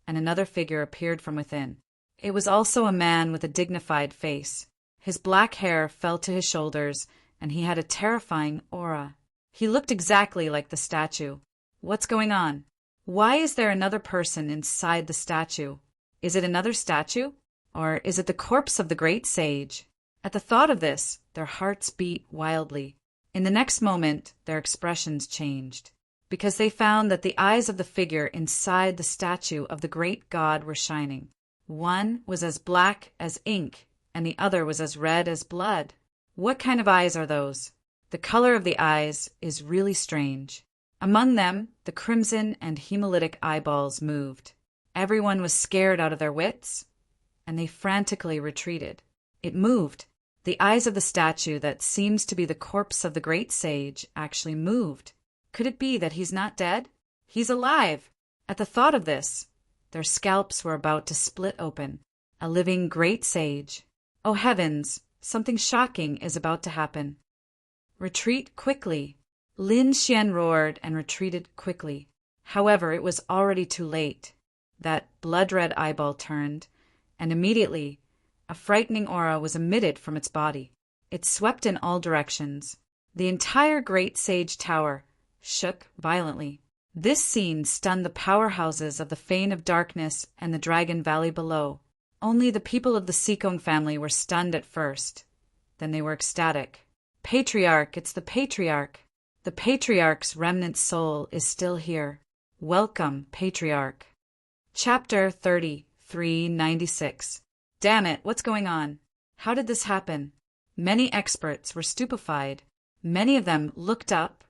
and another figure appeared from within. It was also a man with a dignified face. His black hair fell to his shoulders, and he had a terrifying aura. He looked exactly like the statue. What's going on? Why is there another person inside the statue? Is it another statue? Or is it the corpse of the great sage? At the thought of this, their hearts beat wildly. In the next moment, their expressions changed, because they found that the eyes of the figure inside the statue of the great god were shining. One was as black as ink, and the other was as red as blood. What kind of eyes are those? The color of the eyes is really strange. Among them, the crimson and hemolytic eyeballs moved. Everyone was scared out of their wits, and they frantically retreated. It moved. The eyes of the statue that seems to be the corpse of the great sage actually moved. Could it be that he's not dead? He's alive! At the thought of this, their scalps were about to split open. A living great sage. Oh heavens, something shocking is about to happen. Retreat quickly. Lin Xian roared and retreated quickly. However, it was already too late. That blood-red eyeball turned, and immediately a frightening aura was emitted from its body. It swept in all directions. The entire great sage tower shook violently. This scene stunned the powerhouses of the Fane of Darkness and the Dragon Valley below. Only the people of the Sikong family were stunned at first. then they were ecstatic. Patriarch, it's the Patriarch. The Patriarch's remnant soul is still here. Welcome, Patriarch. Chapter 3396. Damn it, what's going on? How did this happen? Many experts were stupefied. Many of them looked up,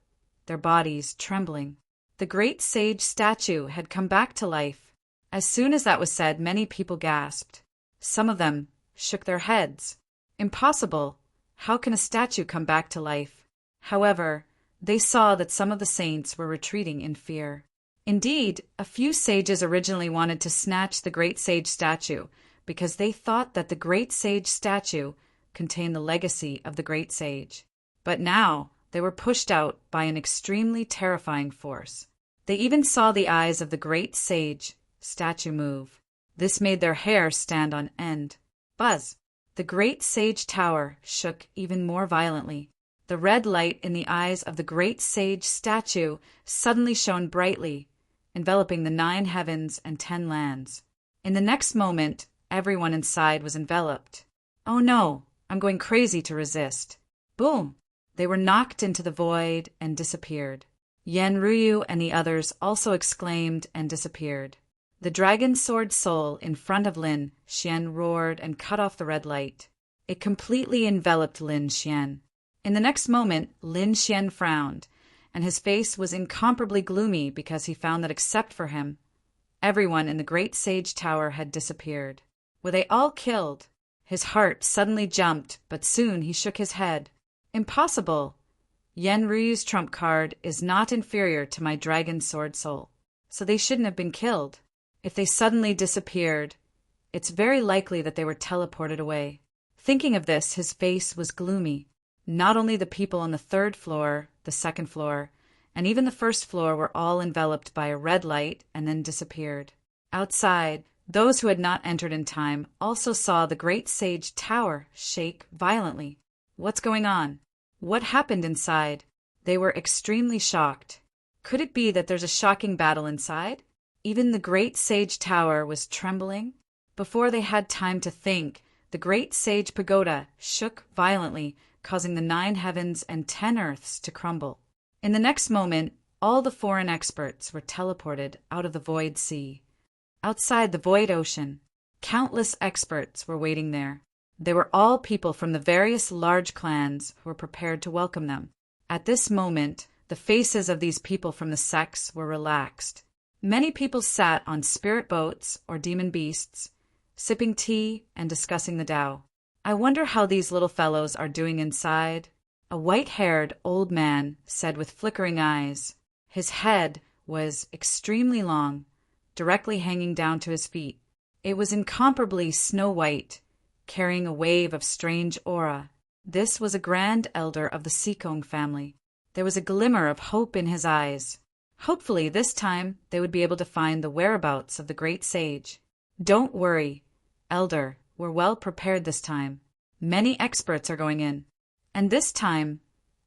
their bodies trembling. The great sage statue had come back to life. As soon as that was said, many people gasped. Some of them shook their heads. Impossible! How can a statue come back to life? However, they saw that some of the saints were retreating in fear. Indeed, a few sages originally wanted to snatch the great sage statue because they thought that the great sage statue contained the legacy of the great sage. But now they were pushed out by an extremely terrifying force. They even saw the eyes of the great sage statue move. This made their hair stand on end. Buzz! The great sage tower shook even more violently. The red light in the eyes of the great sage statue suddenly shone brightly, enveloping the 9 heavens and 10 lands. In the next moment, everyone inside was enveloped. Oh no, I'm going crazy to resist. Boom! They were knocked into the void and disappeared. Yenryu and the others also exclaimed and disappeared. The dragon sword soul in front of Lin Xian roared and cut off the red light. It completely enveloped Lin Xian. In the next moment, Lin Xian frowned, and his face was incomparably gloomy because he found that except for him, everyone in the great sage tower had disappeared. Were they all killed? His heart suddenly jumped, but soon he shook his head. Impossible! Yenryu's trump card is not inferior to my dragon sword soul, so they shouldn't have been killed. If they suddenly disappeared, it's very likely that they were teleported away. Thinking of this, his face was gloomy. Not only the people on the 3rd floor, the 2nd floor, and even the 1st floor were all enveloped by a red light and then disappeared. Outside, those who had not entered in time also saw the great sage tower shake violently. What's going on? What happened inside? They were extremely shocked. Could it be that there's a shocking battle inside? Even the great sage tower was trembling. Before they had time to think, the great sage pagoda shook violently, causing the 9 heavens and 10 earths to crumble. In the next moment, all the foreign experts were teleported out of the void sea. Outside the void ocean, countless experts were waiting there. They were all people from the various large clans who were prepared to welcome them. At this moment, the faces of these people from the sects were relaxed. Many people sat on spirit boats or demon beasts, sipping tea and discussing the Tao. I wonder how these little fellows are doing inside. A white-haired old man said with flickering eyes. His head was extremely long, directly hanging down to his feet. It was incomparably snow-white, carrying a wave of strange aura. This was a grand elder of the Sikong family. There was a glimmer of hope in his eyes. Hopefully this time they would be able to find the whereabouts of the great sage. Don't worry, elder, we're well prepared this time. Many experts are going in. And this time,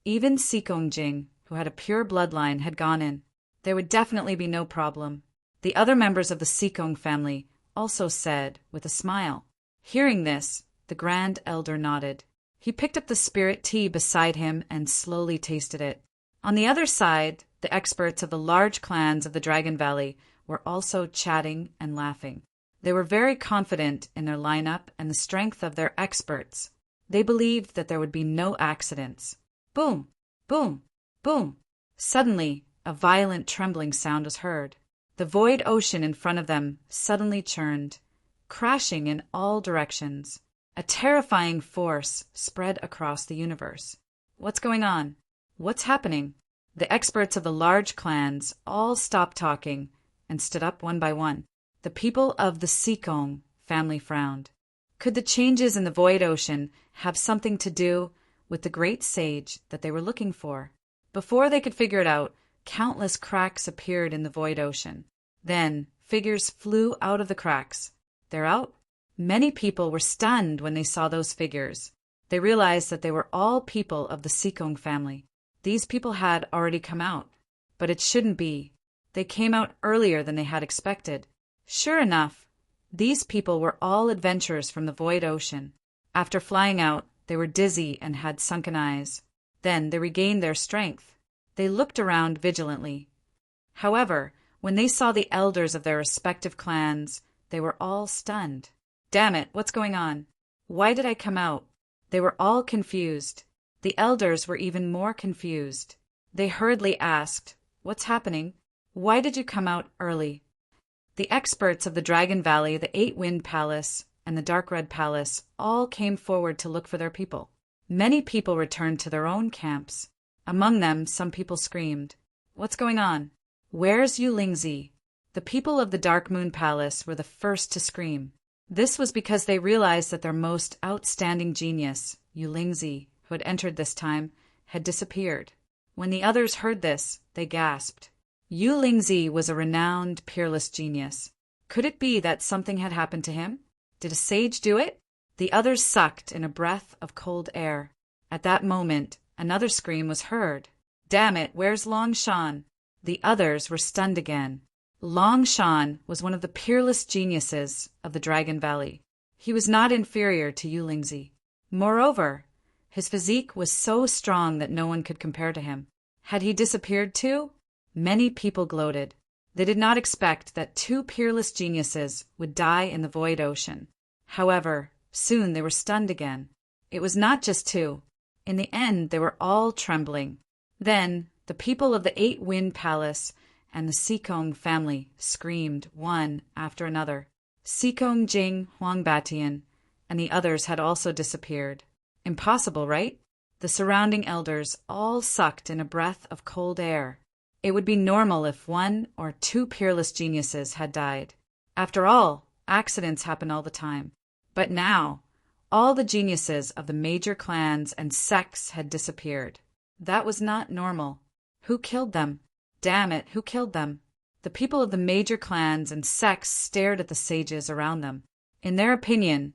even Sikong Jing, who had a pure bloodline, had gone in. There would definitely be no problem. The other members of the Sikong family also said with a smile. Hearing this, the grand elder nodded. He picked up the spirit tea beside him and slowly tasted it. On the other side, the experts of the large clans of the Dragon Valley were also chatting and laughing. They were very confident in their lineup and the strength of their experts. They believed that there would be no accidents. Boom! Boom! Boom! Suddenly, a violent trembling sound was heard. The void ocean in front of them suddenly churned, crashing in all directions. A terrifying force spread across the universe. What's going on? What's happening? The experts of the large clans all stopped talking and stood up one by one. The people of the Sikong family frowned. Could the changes in the void ocean have something to do with the great sage that they were looking for? Before they could figure it out, countless cracks appeared in the void ocean. Then figures flew out of the cracks. They're out? Many people were stunned when they saw those figures. They realized that they were all people of the Sikong family. These people had already come out. But it shouldn't be. They came out earlier than they had expected. Sure enough, these people were all adventurers from the void ocean. After flying out, They were dizzy and had sunken eyes. Then they regained their strength. They looked around vigilantly. However, when they saw the elders of their respective clans, they were all stunned. Damn it, what's going on? Why did I come out? They were all confused. The elders were even more confused. They hurriedly asked, "What's happening? Why did you come out early?" The experts of the Dragon Valley, the Eight-Wind Palace, and the Dark Red Palace all came forward to look for their people. Many people returned to their own camps. Among them, some people screamed, "What's going on? Where's Yu Lingzi?" The people of the Dark Moon Palace were the first to scream. This was because they realized that their most outstanding genius, Yu Lingzi, who had entered this time, had disappeared. When the others heard this, they gasped. Yu Lingzi was a renowned, peerless genius. Could it be that something had happened to him? Did a sage do it? The others sucked in a breath of cold air. At that moment, another scream was heard. "Damn it, where's Long Shan?" The others were stunned again. Long Shan was one of the peerless geniuses of the Dragon Valley. He was not inferior to Yu Lingzi. Moreover, his physique was so strong that no one could compare to him. Had he disappeared too? Many people gloated. They did not expect that two peerless geniuses would die in the void ocean. However, soon they were stunned again. It was not just two. In the end, they were all trembling. Then, the people of the Eight-Wind Palace and the Sikong family screamed one after another. Sikong Jing Huangbatian and the others had also disappeared. Impossible, right? The surrounding elders all sucked in a breath of cold air. It would be normal if one or two peerless geniuses had died. After all, accidents happen all the time. But now, all the geniuses of the major clans and sects had disappeared. That was not normal. Who killed them? Damn it, who killed them? The people of the major clans and sects stared at the sages around them. In their opinion,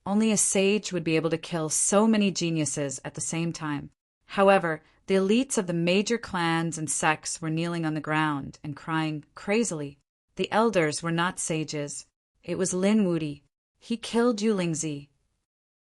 only a sage would be able to kill so many geniuses at the same time. However, the elites of the major clans and sects were kneeling on the ground and crying crazily. The elders were not sages. It was Lin Wudi. He killed Yu Lingzi.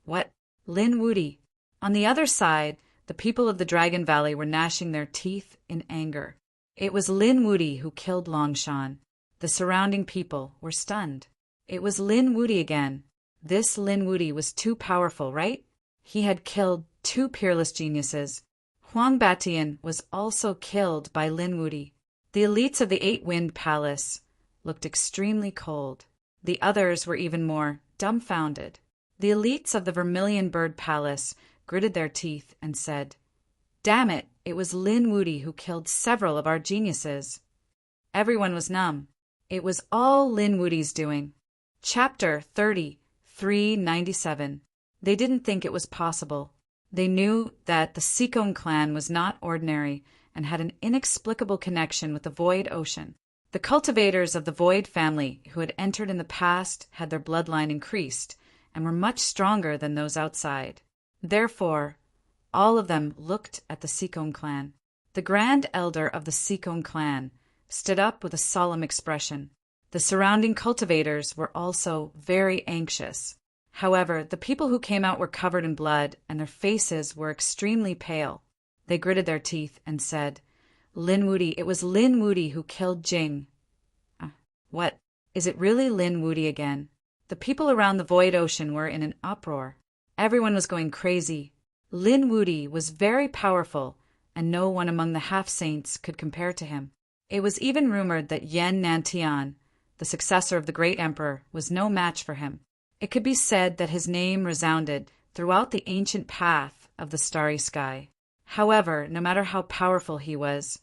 What? Lin Wudi? On the other side, the people of the Dragon Valley were gnashing their teeth in anger. It was Lin Wudi who killed Longshan. The surrounding people were stunned. It was Lin Wudi again. This Lin Wudi was too powerful, right? He had killed two peerless geniuses. Huang Batian was also killed by Lin Wudi. The elites of the Eight-Wind Palace looked extremely cold. The others were even more dumbfounded. The elites of the Vermilion Bird Palace gritted their teeth and said, "Damn it, it was Lin Wudi who killed several of our geniuses." Everyone was numb. It was all Lin Wudi's doing. Chapter 3397. They didn't think it was possible. They knew that the Sikong clan was not ordinary and had an inexplicable connection with the Void Ocean. The cultivators of the Void family who had entered in the past had their bloodline increased and were much stronger than those outside. Therefore, all of them looked at the Sikong clan. The Grand Elder of the Sikong clan stood up with a solemn expression. The surrounding cultivators were also very anxious. However, the people who came out were covered in blood, and their faces were extremely pale. They gritted their teeth and said, "Lin Wudi, it was Lin Wudi who killed Jing." What? Is it really Lin Wudi again? The people around the Void Ocean were in an uproar. Everyone was going crazy. Lin Wudi was very powerful, and no one among the half-saints could compare to him. It was even rumored that Yen Nantian, the successor of the great emperor, was no match for him. It could be said that his name resounded throughout the ancient path of the starry sky. However, no matter how powerful he was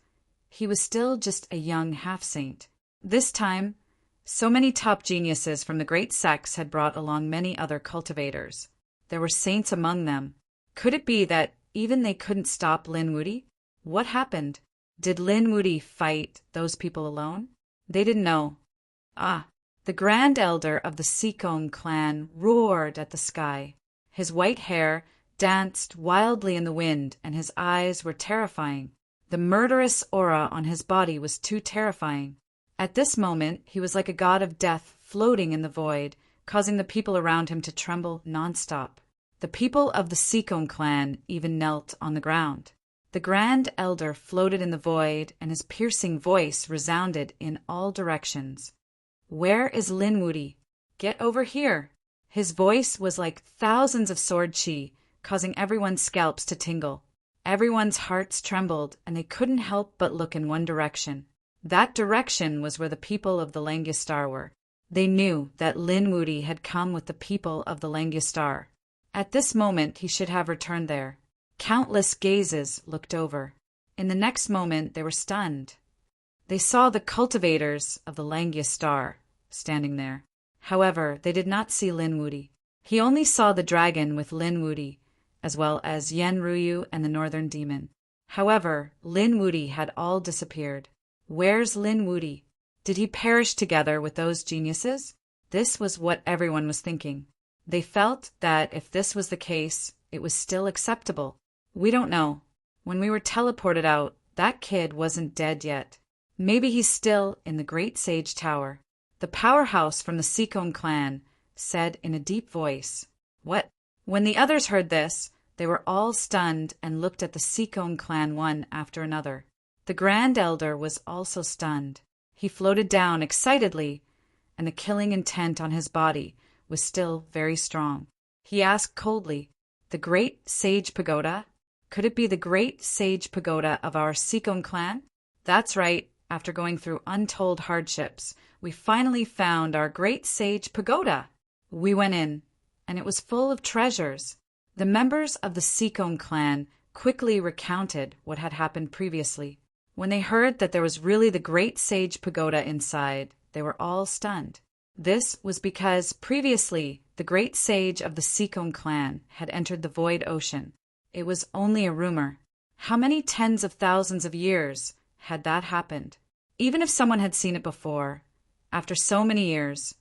still just a young half-saint. This time, so many top geniuses from the great sects had brought along many other cultivators. There were saints among them. Could it be that even they couldn't stop Lin Wudi? What happened? Did Lin Wudi fight those people alone? They didn't know. The Grand Elder of the Sikong clan roared at the sky. His white hair danced wildly in the wind, and his eyes were terrifying. The murderous aura on his body was too terrifying. At this moment, he was like a god of death floating in the void, causing the people around him to tremble nonstop. The people of the Seacombe clan even knelt on the ground. The Grand Elder floated in the void, and his piercing voice resounded in all directions. "Where is Linwoody? Get over here!" His voice was like thousands of sword chi, causing everyone's scalps to tingle. Everyone's hearts trembled, and they couldn't help but look in one direction. That direction was where the people of the Langistar were. They knew that Linwoody had come with the people of the Langistar. At this moment he should have returned there. Countless gazes looked over. In the next moment they were stunned. They saw the cultivators of the Langistar standing there. However, they did not see Linwoody. He only saw the dragon with Linwoody, as well as Yenryu and the Northern Demon. However, Linwoody had all disappeared. Where's Linwoody? Did he perish together with those geniuses? This was what everyone was thinking. They felt that if this was the case, it was still acceptable. We don't know. When we were teleported out, that kid wasn't dead yet. Maybe he's still in the Great Sage Tower. The powerhouse from the Seacombe clan said in a deep voice. What? When the others heard this, they were all stunned and looked at the Seacombe clan one after another. The Grand Elder was also stunned. He floated down excitedly, and the killing intent on his body was still very strong. He asked coldly, "The Great Sage Pagoda? Could it be the Great Sage Pagoda of our Seacombe clan?" That's right. After going through untold hardships, we finally found our Great Sage Pagoda. We went in, and it was full of treasures. The members of the Seacombe clan quickly recounted what had happened previously. When they heard that there was really the Great Sage Pagoda inside, they were all stunned. This was because previously the Great Sage of the Seacombe clan had entered the Void Ocean. It was only a rumor. How many tens of thousands of years had that happened? Even if someone had seen it before, after so many years,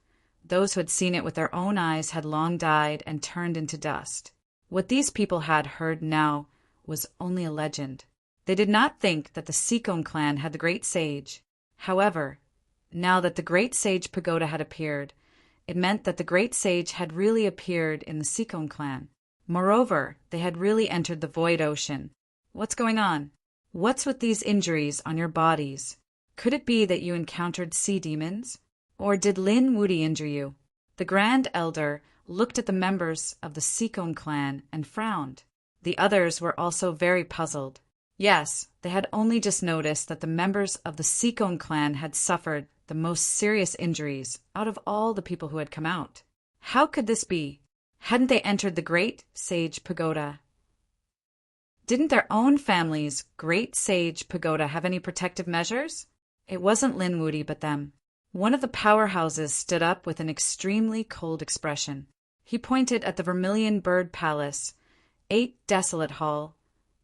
those who had seen it with their own eyes had long died and turned into dust. What these people had heard now was only a legend. They did not think that the Seacombe clan had the Great Sage. However, now that the Great Sage Pagoda had appeared, it meant that the Great Sage had really appeared in the Seacombe clan. Moreover, they had really entered the Void Ocean. What's going on? What's with these injuries on your bodies? Could it be that you encountered sea demons? Or did Linwoody injure you? The Grand Elder looked at the members of the Seacombe clan and frowned. The others were also very puzzled. Yes, they had only just noticed that the members of the Seacombe clan had suffered the most serious injuries out of all the people who had come out. How could this be? Hadn't they entered the Great Sage Pagoda? Didn't their own family's Great Sage Pagoda have any protective measures? It wasn't Linwoody but them. One of the powerhouses stood up with an extremely cold expression. He pointed at the Vermilion Bird Palace, 8 Desolate Hall,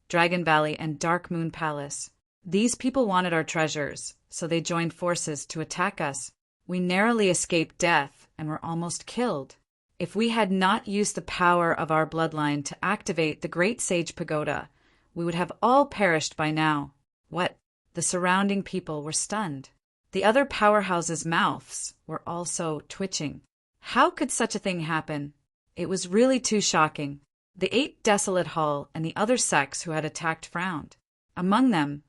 Dragon Valley, and Dark Moon Palace. These people wanted our treasures, so they joined forces to attack us. We narrowly escaped death and were almost killed. If we had not used the power of our bloodline to activate the Great Sage Pagoda, we would have all perished by now. What? The surrounding people were stunned. The other powerhouses' mouths were also twitching. How could such a thing happen? It was really too shocking. The 8 Desolate Hall and the other sects who had attacked frowned. Among them,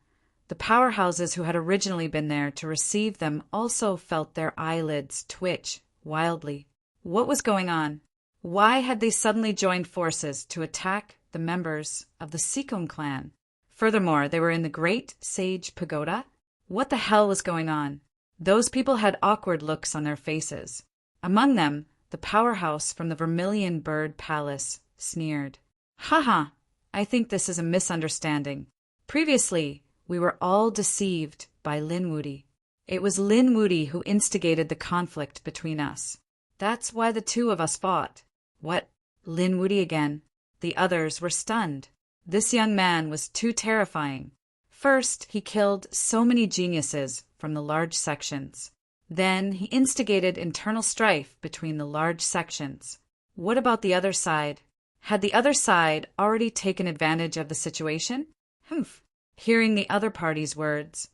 the powerhouses who had originally been there to receive them also felt their eyelids twitch wildly. What was going on? Why had they suddenly joined forces to attack the members of the Seacombe clan? Furthermore, they were in the Great Sage Pagoda? What the hell was going on? Those people had awkward looks on their faces. Among them, the powerhouse from the Vermilion Bird Palace sneered. "Haha, I think this is a misunderstanding. Previously, we were all deceived by Linwoody. It was Linwoody who instigated the conflict between us. That's why the two of us fought." What? Linwoody again? The others were stunned. This young man was too terrifying. First, he killed so many geniuses from the large sections. Then, he instigated internal strife between the large sections. What about the other side? Had the other side already taken advantage of the situation? Humph! Hearing the other party's words,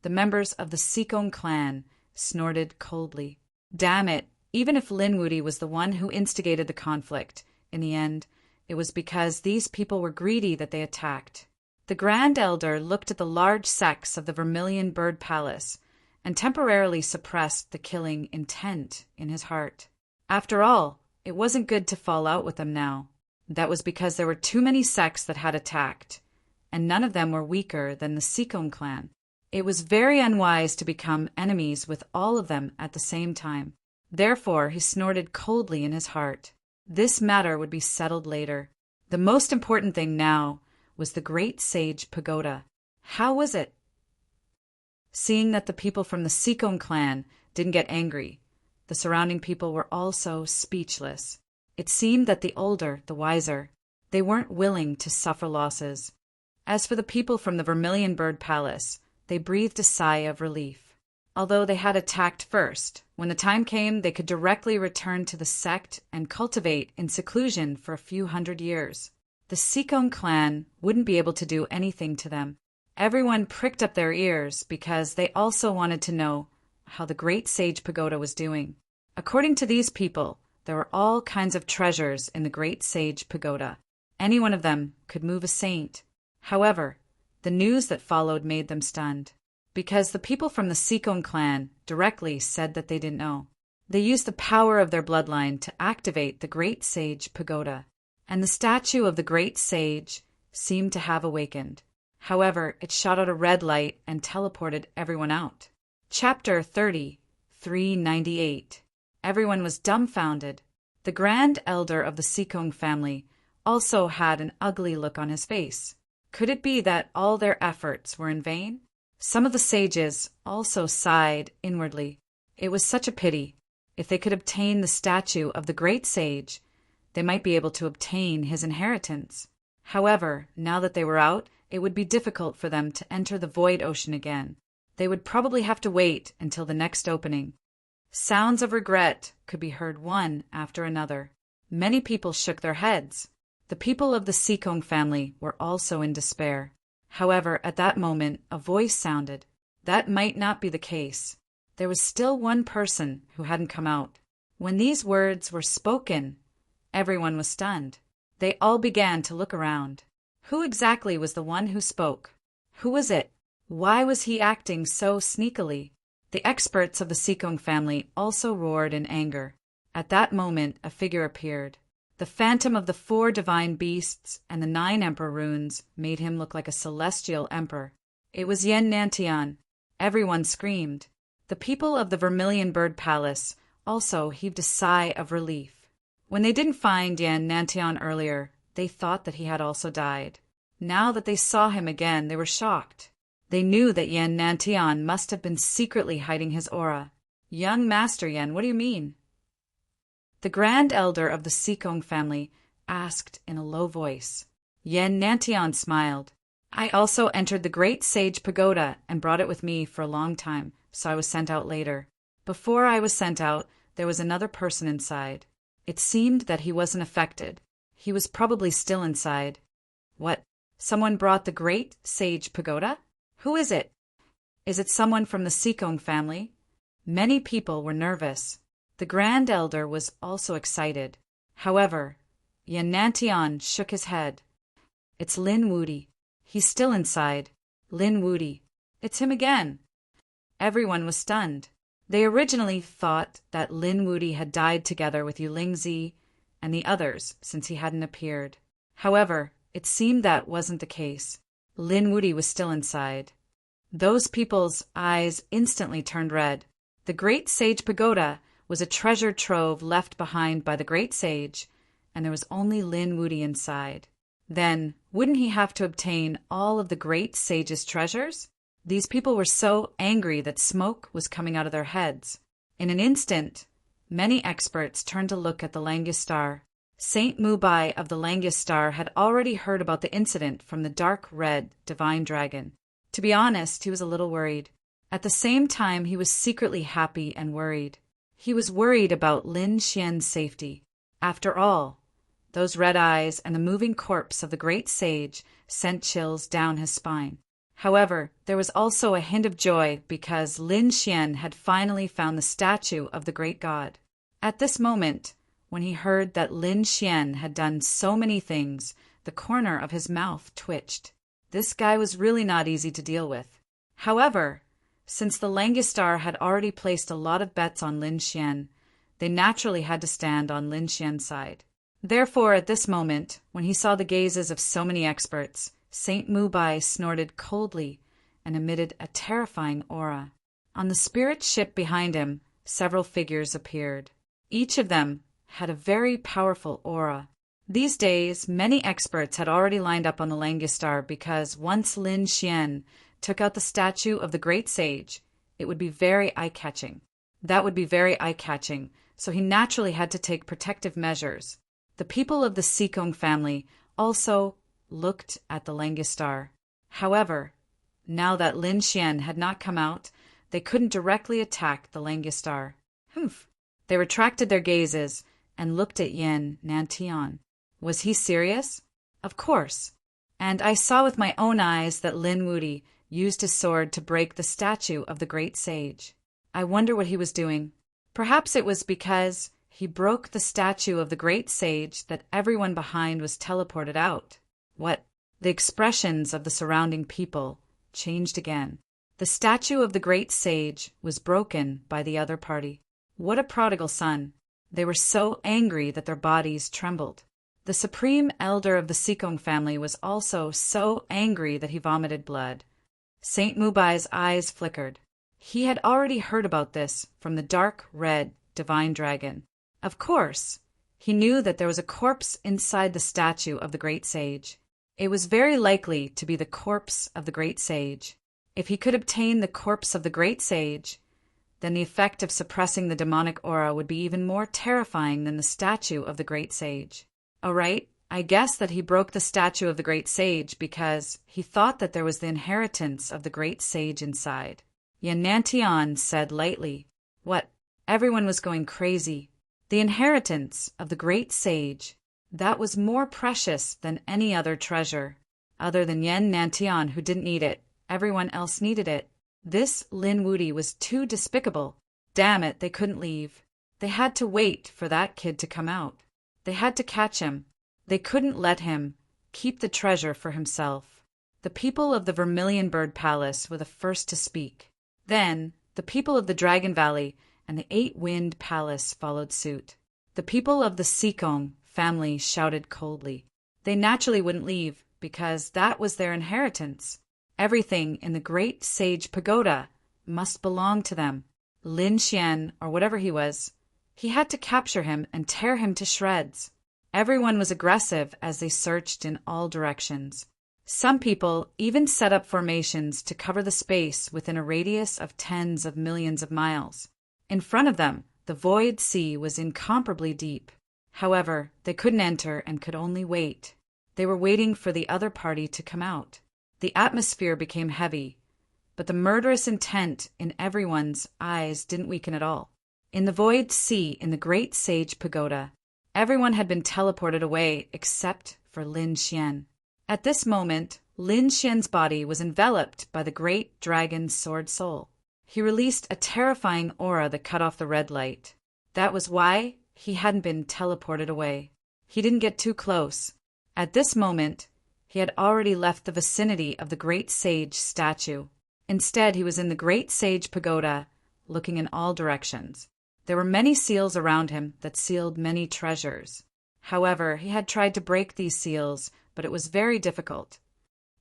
the members of the Seacombe clan snorted coldly. Damn it! Even if Linwoody was the one who instigated the conflict, in the end, it was because these people were greedy that they attacked. The Grand Elder looked at the large sects of the Vermilion Bird Palace and temporarily suppressed the killing intent in his heart. After all, it wasn't good to fall out with them now. That was because there were too many sects that had attacked, and none of them were weaker than the Sikong clan. It was very unwise to become enemies with all of them at the same time. Therefore, he snorted coldly in his heart. This matter would be settled later. The most important thing now was the great sage pagoda. How was it? Seeing that the people from the Sikong clan didn't get angry, the surrounding people were also speechless. It seemed that the older, the wiser, they weren't willing to suffer losses. As for the people from the Vermilion Bird Palace, they breathed a sigh of relief. Although they had attacked first, when the time came they could directly return to the sect and cultivate in seclusion for a few hundred years. The Sikong clan wouldn't be able to do anything to them. Everyone pricked up their ears because they also wanted to know how the Great Sage Pagoda was doing. According to these people, there were all kinds of treasures in the Great Sage Pagoda. Any one of them could move a saint. However, the news that followed made them stunned, because the people from the Sikong clan directly said that they didn't know. They used the power of their bloodline to activate the Great Sage Pagoda, and the statue of the Great Sage seemed to have awakened. However, it shot out a red light and teleported everyone out. Chapter 30, 398. Everyone was dumbfounded. The Grand Elder of the Sikong family also had an ugly look on his face. Could it be that all their efforts were in vain? Some of the sages also sighed inwardly. It was such a pity. If they could obtain the statue of the great sage, they might be able to obtain his inheritance. However, now that they were out, it would be difficult for them to enter the void ocean again. They would probably have to wait until the next opening. Sounds of regret could be heard one after another. Many people shook their heads. The people of the Sikong family were also in despair. However, at that moment, a voice sounded. That might not be the case. There was still one person who hadn't come out. When these words were spoken, everyone was stunned. They all began to look around. Who exactly was the one who spoke? Who was it? Why was he acting so sneakily? The experts of the Sikong family also roared in anger. At that moment, a figure appeared. The phantom of the 4 divine beasts and the 9 emperor runes made him look like a celestial emperor. It was Yen Nantian. Everyone screamed. The people of the Vermilion Bird Palace also heaved a sigh of relief. When they didn't find Yen Nantian earlier, they thought that he had also died. Now that they saw him again, they were shocked. They knew that Yen Nantian must have been secretly hiding his aura. Young Master Yen, what do you mean? The Grand Elder of the Sikong family asked in a low voice. Yen Nantian smiled. I also entered the Great Sage Pagoda and brought it with me for a long time, so I was sent out later. Before I was sent out, there was another person inside. It seemed that he wasn't affected. He was probably still inside. What? Someone brought the Great Sage Pagoda? Who is it? Is it someone from the Sikong family? Many people were nervous. The Grand Elder was also excited. However, Yen Nantian shook his head. It's Lin Wudi. He's still inside. Lin Wudi. It's him again. Everyone was stunned. They originally thought that Lin Wudi had died together with Yulingzi and the others since he hadn't appeared. However, it seemed that wasn't the case. Lin Wudi was still inside. Those people's eyes instantly turned red. The Great Sage Pagoda was a treasure trove left behind by the Great Sage, and there was only Lin Wudi inside. Then, wouldn't he have to obtain all of the Great Sage's treasures? These people were so angry that smoke was coming out of their heads. In an instant, many experts turned to look at the Langus Star. Saint Mubai of the Langus Star had already heard about the incident from the dark red divine dragon. To be honest, he was a little worried. At the same time, he was secretly happy and worried. He was worried about Lin Xian's safety. After all, those red eyes and the moving corpse of the great sage sent chills down his spine. However, there was also a hint of joy because Lin Xian had finally found the statue of the great god. At this moment, When he heard that Lin Xian had done so many things, the corner of his mouth twitched. This guy was really not easy to deal with. However, since the Langistar had already placed a lot of bets on Lin Xian, they naturally had to stand on Lin Xian's side. Therefore, at this moment, when he saw the gazes of so many experts, Saint Mubai snorted coldly and emitted a terrifying aura. On the spirit ship behind him, several figures appeared. Each of them had a very powerful aura. These days, many experts had already lined up on the Langistar because once Lin Xian took out the statue of the great sage, it would be very eye-catching. That would be very eye-catching, so he naturally had to take protective measures. The people of the Sikong family also looked at the Langistar. However, now that Lin Xian had not come out, they couldn't directly attack the Langistar. Humph! They retracted their gazes and looked at Yin Nantian. Was he serious? Of course. And I saw with my own eyes that Lin Wudi used his sword to break the statue of the great sage. I wonder what he was doing. Perhaps it was because he broke the statue of the great sage that everyone behind was teleported out. What? The expressions of the surrounding people changed again. The statue of the great sage was broken by the other party. What a prodigal son! They were so angry that their bodies trembled. The supreme elder of the Sikong family was also so angry that he vomited blood. Saint Mubai's eyes flickered. He had already heard about this from the dark red divine dragon. Of course, he knew that there was a corpse inside the statue of the great sage. It was very likely to be the corpse of the great sage. If he could obtain the corpse of the great sage, then the effect of suppressing the demonic aura would be even more terrifying than the statue of the great sage. All right, I guess that he broke the statue of the great sage because he thought that there was the inheritance of the great sage inside. Yan Nantian said lightly. What? Everyone was going crazy. The inheritance of the great sage, that was more precious than any other treasure. Other than Yan Nantian, who didn't need it, everyone else needed it. This Lin Wudi was too despicable. Damn it, they couldn't leave. They had to wait for that kid to come out. They had to catch him. They couldn't let him keep the treasure for himself. The people of the Vermilion Bird Palace were the first to speak. Then, the people of the Dragon Valley and the Eight-Wind Palace followed suit. The people of the Sikong family shouted coldly. They naturally wouldn't leave because that was their inheritance. Everything in the great sage pagoda must belong to them. Lin Xian, or whatever he was, he had to capture him and tear him to shreds. Everyone was aggressive as they searched in all directions. Some people even set up formations to cover the space within a radius of tens of millions of miles. In front of them, the void sea was incomparably deep. However, they couldn't enter and could only wait. They were waiting for the other party to come out. The atmosphere became heavy, but the murderous intent in everyone's eyes didn't weaken at all. In the void sea in the great sage pagoda, everyone had been teleported away except for Lin Xian. At this moment, Lin Xian's body was enveloped by the great dragon sword soul. He released a terrifying aura that cut off the red light. That was why he hadn't been teleported away. He didn't get too close. At this moment, he had already left the vicinity of the great sage statue. Instead, he was in the great sage pagoda, looking in all directions. There were many seals around him that sealed many treasures. However, he had tried to break these seals, but it was very difficult.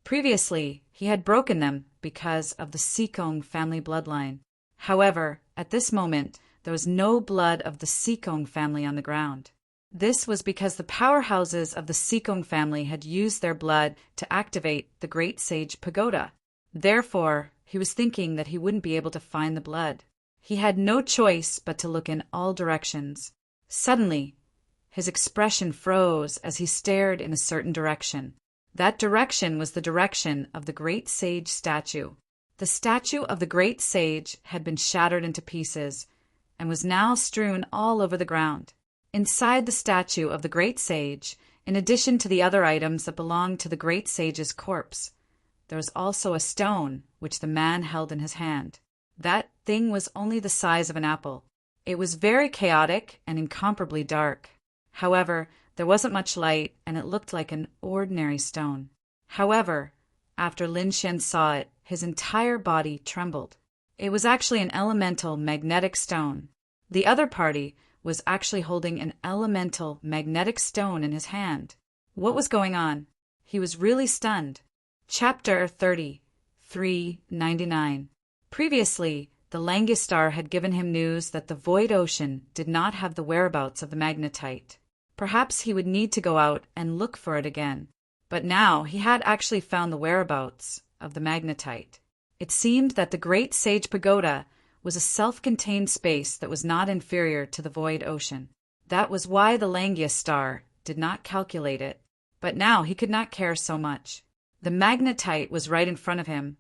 Previously, he had broken them because of the Sikong family bloodline. However, at this moment, there was no blood of the Sikong family on the ground. This was because the powerhouses of the Sikong family had used their blood to activate the Great Sage Pagoda. Therefore, he was thinking that he wouldn't be able to find the blood. He had no choice but to look in all directions. Suddenly, his expression froze as he stared in a certain direction. That direction was the direction of the Great Sage statue. The statue of the Great Sage had been shattered into pieces and was now strewn all over the ground. Inside the statue of the Great Sage, in addition to the other items that belonged to the Great Sage's corpse, there was also a stone which the man held in his hand. That thing was only the size of an apple. It was very chaotic and incomparably dark. However, there wasn't much light, and it looked like an ordinary stone. However, after Lin Xian saw it, his entire body trembled. It was actually an elemental magnetic stone. The other party was actually holding an elemental magnetic stone in his hand. What was going on? He was really stunned. Chapter 30, 399. Previously, the Langistar had given him news that the Void Ocean did not have the whereabouts of the magnetite. Perhaps he would need to go out and look for it again. But now he had actually found the whereabouts of the magnetite. It seemed that the Great Sage Pagoda was a self-contained space that was not inferior to the Void Ocean. That was why the Langistar did not calculate it. But now he could not care so much. The magnetite was right in front of him,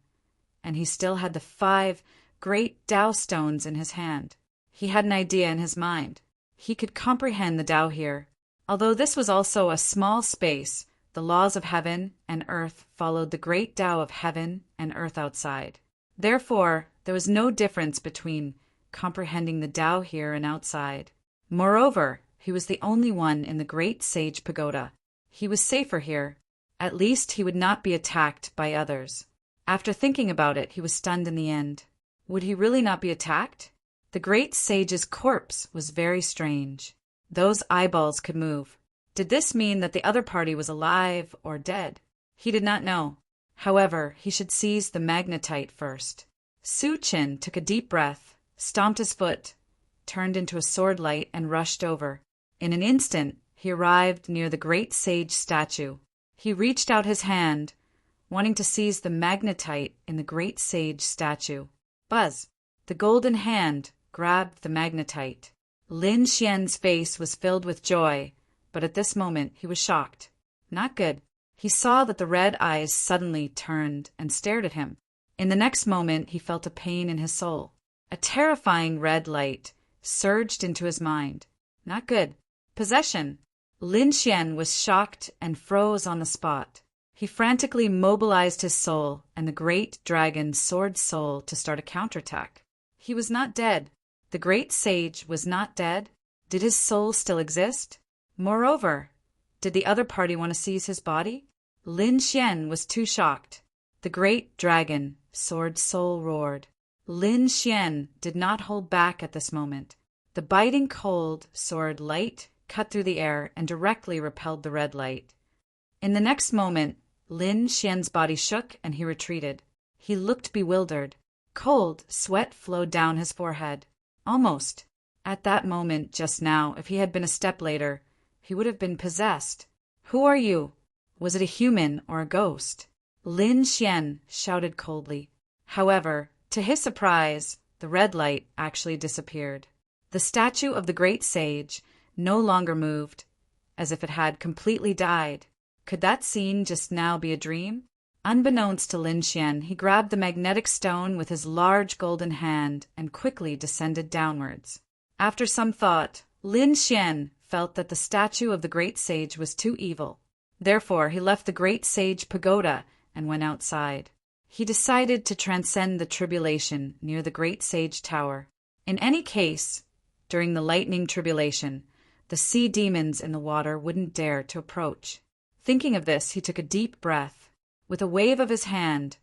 and he still had the 5 great Tao stones in his hand. He had an idea in his mind. He could comprehend the Tao here. Although this was also a small space, the laws of heaven and earth followed the great Tao of heaven and earth outside. Therefore, there was no difference between comprehending the Tao here and outside. Moreover, he was the only one in the Great Sage Pagoda. He was safer here. At least he would not be attacked by others. After thinking about it, he was stunned in the end. Would he really not be attacked? The Great Sage's corpse was very strange. Those eyeballs could move. Did this mean that the other party was alive or dead? He did not know. However, he should seize the magnetite first. Su Qin took a deep breath, stomped his foot, turned into a sword light, and rushed over. In an instant, he arrived near the Great Sage statue. He reached out his hand, wanting to seize the magnetite in the Great Sage statue. Buzz! The golden hand grabbed the magnetite. Lin Xian's face was filled with joy, but at this moment he was shocked. Not good. He saw that the red eyes suddenly turned and stared at him. In the next moment he felt a pain in his soul. A terrifying red light surged into his mind. Not good. Possession. Lin Xian was shocked and froze on the spot. He frantically mobilized his soul and the great dragon Sword Soul to start a counterattack. He was not dead. The great sage was not dead. Did his soul still exist? Moreover, did the other party want to seize his body? Lin Xian was too shocked. The great dragon Sword Soul roared. Lin Xian did not hold back at this moment. The biting cold sword light cut through the air and directly repelled the red light. In the next moment, Lin Xian's body shook and he retreated. He looked bewildered. Cold sweat flowed down his forehead. Almost. At that moment just now, if he had been a step later, he would have been possessed. Who are you? Was it a human or a ghost? Lin Xian shouted coldly. However, to his surprise, the red light actually disappeared. The statue of the great sage no longer moved, as if it had completely died. Could that scene just now be a dream? Unbeknownst to Lin Xian, he grabbed the magnetic stone with his large golden hand and quickly descended downwards. After some thought, Lin Xian felt that the statue of the great sage was too evil. Therefore, he left the Great Sage Pagoda and went outside. He decided to transcend the tribulation near the Great Sage Tower. In any case, during the lightning tribulation, the sea demons in the water wouldn't dare to approach. Thinking of this, he took a deep breath. With a wave of his hand,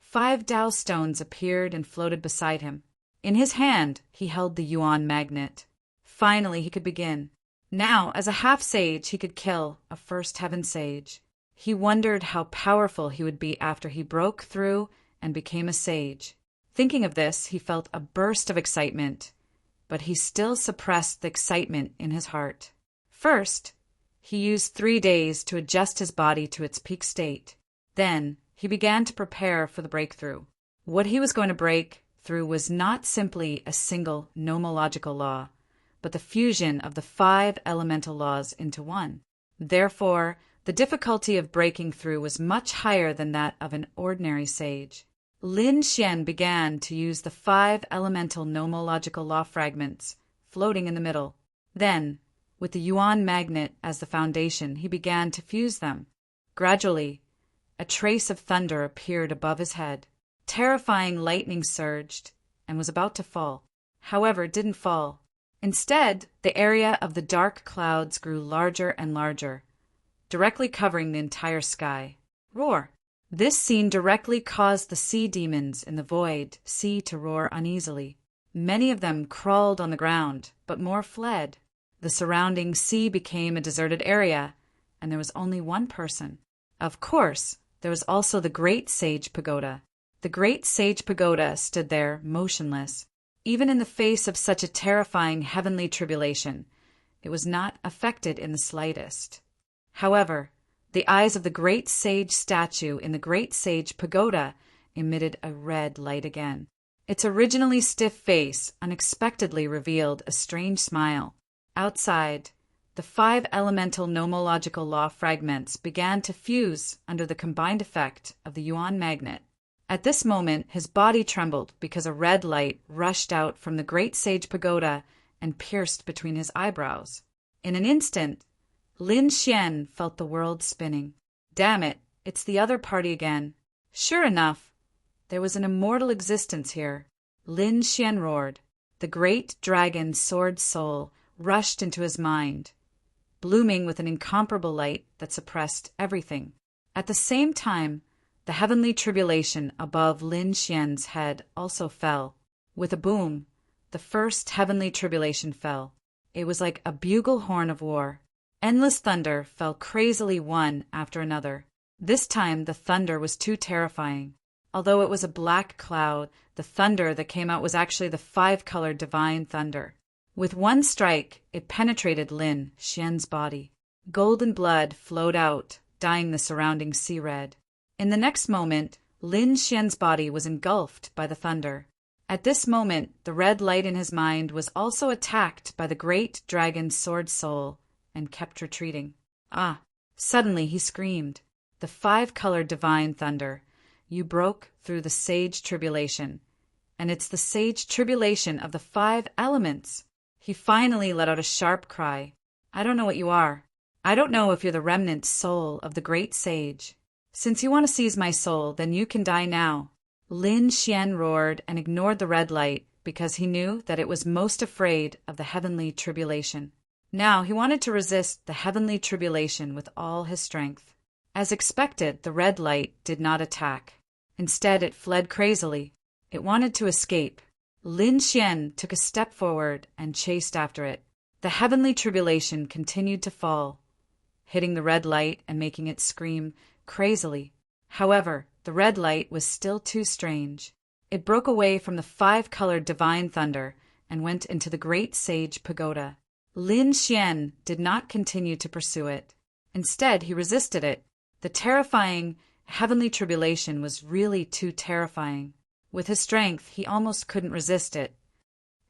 5 Tao stones appeared and floated beside him. In his hand, he held the Yuan magnet. Finally, he could begin. Now, as a half-sage, he could kill a first heaven sage. He wondered how powerful he would be after he broke through and became a sage. Thinking of this, he felt a burst of excitement, but he still suppressed the excitement in his heart. First, he used 3 days to adjust his body to its peak state. Then, he began to prepare for the breakthrough. What he was going to break through was not simply a single nomological law, but the fusion of the 5 elemental laws into one. Therefore, the difficulty of breaking through was much higher than that of an ordinary sage. Lin Xian began to use the 5 elemental nomological law fragments floating in the middle. Then, with the Yuan magnet as the foundation, he began to fuse them. Gradually, a trace of thunder appeared above his head. Terrifying lightning surged and was about to fall. However, it didn't fall. Instead, the area of the dark clouds grew larger and larger, directly covering the entire sky. Roar! This scene directly caused the sea demons in the void sea to roar uneasily. Many of them crawled on the ground, but more fled. The surrounding sea became a deserted area, and there was only one person. Of course, there was also the Great Sage Pagoda. The Great Sage Pagoda stood there, motionless. Even in the face of such a terrifying heavenly tribulation, it was not affected in the slightest. However, the eyes of the Great Sage statue in the Great Sage Pagoda emitted a red light again. Its originally stiff face unexpectedly revealed a strange smile. Outside, the 5 elemental nomological law fragments began to fuse under the combined effect of the Yuan magnet. At this moment, his body trembled because a red light rushed out from the Great Sage Pagoda and pierced between his eyebrows. In an instant, Lin Xian felt the world spinning. Damn it, it's the other party again. Sure enough, there was an immortal existence here. Lin Xian roared. The great dragon sword soul rushed into his mind, blooming with an incomparable light that suppressed everything. At the same time, the heavenly tribulation above Lin Xian's head also fell. With a boom, the first heavenly tribulation fell. It was like a bugle horn of war. Endless thunder fell crazily one after another. This time the thunder was too terrifying. Although it was a black cloud, the thunder that came out was actually the 5-colored divine thunder. With one strike, it penetrated Lin Xian's body. Golden blood flowed out, dyeing the surrounding sea red. In the next moment, Lin Xian's body was engulfed by the thunder. At this moment, the red light in his mind was also attacked by the great dragon sword soul and kept retreating. Ah! Suddenly he screamed. The 5-colored divine thunder. You broke through the sage tribulation. And it's the sage tribulation of the 5 elements. He finally let out a sharp cry. I don't know what you are. I don't know if you're the remnant soul of the great sage. Since you want to seize my soul, then you can die now. Lin Xian roared and ignored the red light because he knew that it was most afraid of the heavenly tribulation. Now he wanted to resist the heavenly tribulation with all his strength. As expected, the red light did not attack. Instead, it fled crazily. It wanted to escape. Lin Xian took a step forward and chased after it. The heavenly tribulation continued to fall, hitting the red light and making it scream crazily. However, the red light was still too strange. It broke away from the 5-colored divine thunder and went into the Great Sage Pagoda. Lin Xian did not continue to pursue it. Instead, he resisted it. The terrifying heavenly tribulation was really too terrifying. With his strength, he almost couldn't resist it.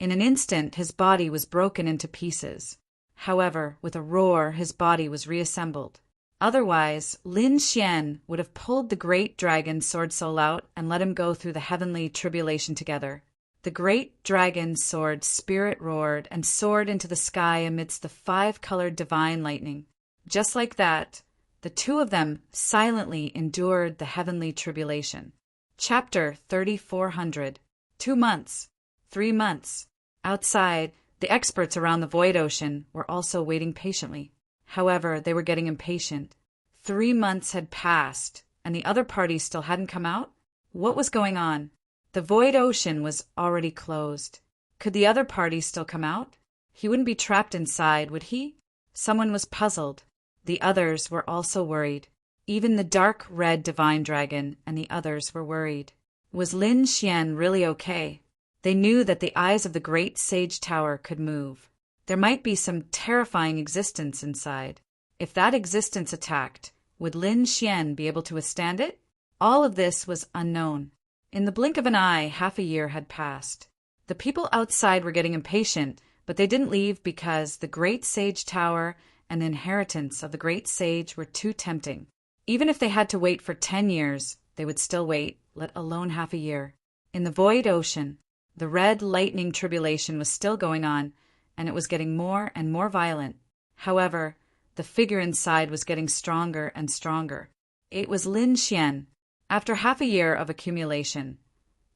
In an instant, his body was broken into pieces. However, with a roar, his body was reassembled. Otherwise, Lin Xian would have pulled the great dragon sword soul out and let him go through the heavenly tribulation together. The great dragon sword spirit roared and soared into the sky amidst the 5-colored divine lightning. Just like that, the 2 of them silently endured the heavenly tribulation. Chapter 3400. 2 months. 3 months. Outside, the experts around the void ocean were also waiting patiently. However, they were getting impatient. 3 months had passed, and the other party still hadn't come out? What was going on? The void ocean was already closed. Could the other party still come out? He wouldn't be trapped inside, would he? Someone was puzzled. The others were also worried. Even the dark red divine dragon and the others were worried. Was Lin Xian really okay? They knew that the eyes of the great sage tower could move. There might be some terrifying existence inside. If that existence attacked, would Lin Xian be able to withstand it? All of this was unknown. In the blink of an eye, half a year had passed. The people outside were getting impatient, but they didn't leave because the great sage tower and the inheritance of the great sage were too tempting. Even if they had to wait for 10 years, they would still wait, let alone half a year. In the void ocean, the red lightning tribulation was still going on, and it was getting more and more violent. However, the figure inside was getting stronger and stronger. It was Lin Xian. After half a year of accumulation,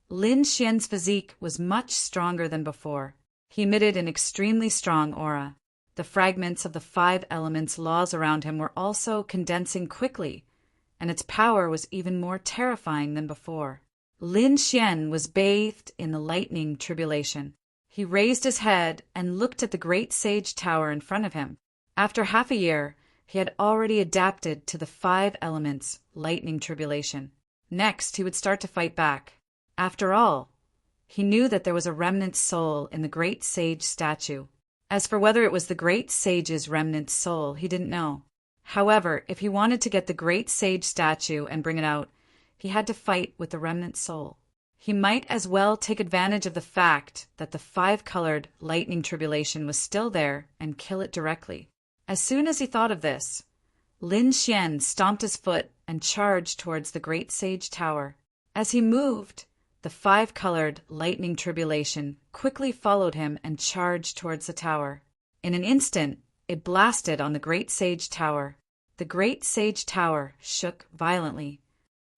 Lin Xian's physique was much stronger than before. He emitted an extremely strong aura. The fragments of the 5 elements laws around him were also condensing quickly, and its power was even more terrifying than before. Lin Xian was bathed in the lightning tribulation. He raised his head and looked at the great sage tower in front of him. After half a year, he had already adapted to the 5 elements lightning tribulation. Next, he would start to fight back. After all, he knew that there was a remnant soul in the great sage statue. As for whether it was the great sage's remnant soul, he didn't know. However, if he wanted to get the great sage statue and bring it out, he had to fight with the remnant soul. He might as well take advantage of the fact that the 5-colored lightning tribulation was still there and kill it directly. As soon as he thought of this, Lin Xian stomped his foot and charged towards the great sage tower. As he moved, the 5-colored lightning tribulation quickly followed him and charged towards the tower. In an instant, it blasted on the great sage tower. The great sage tower shook violently.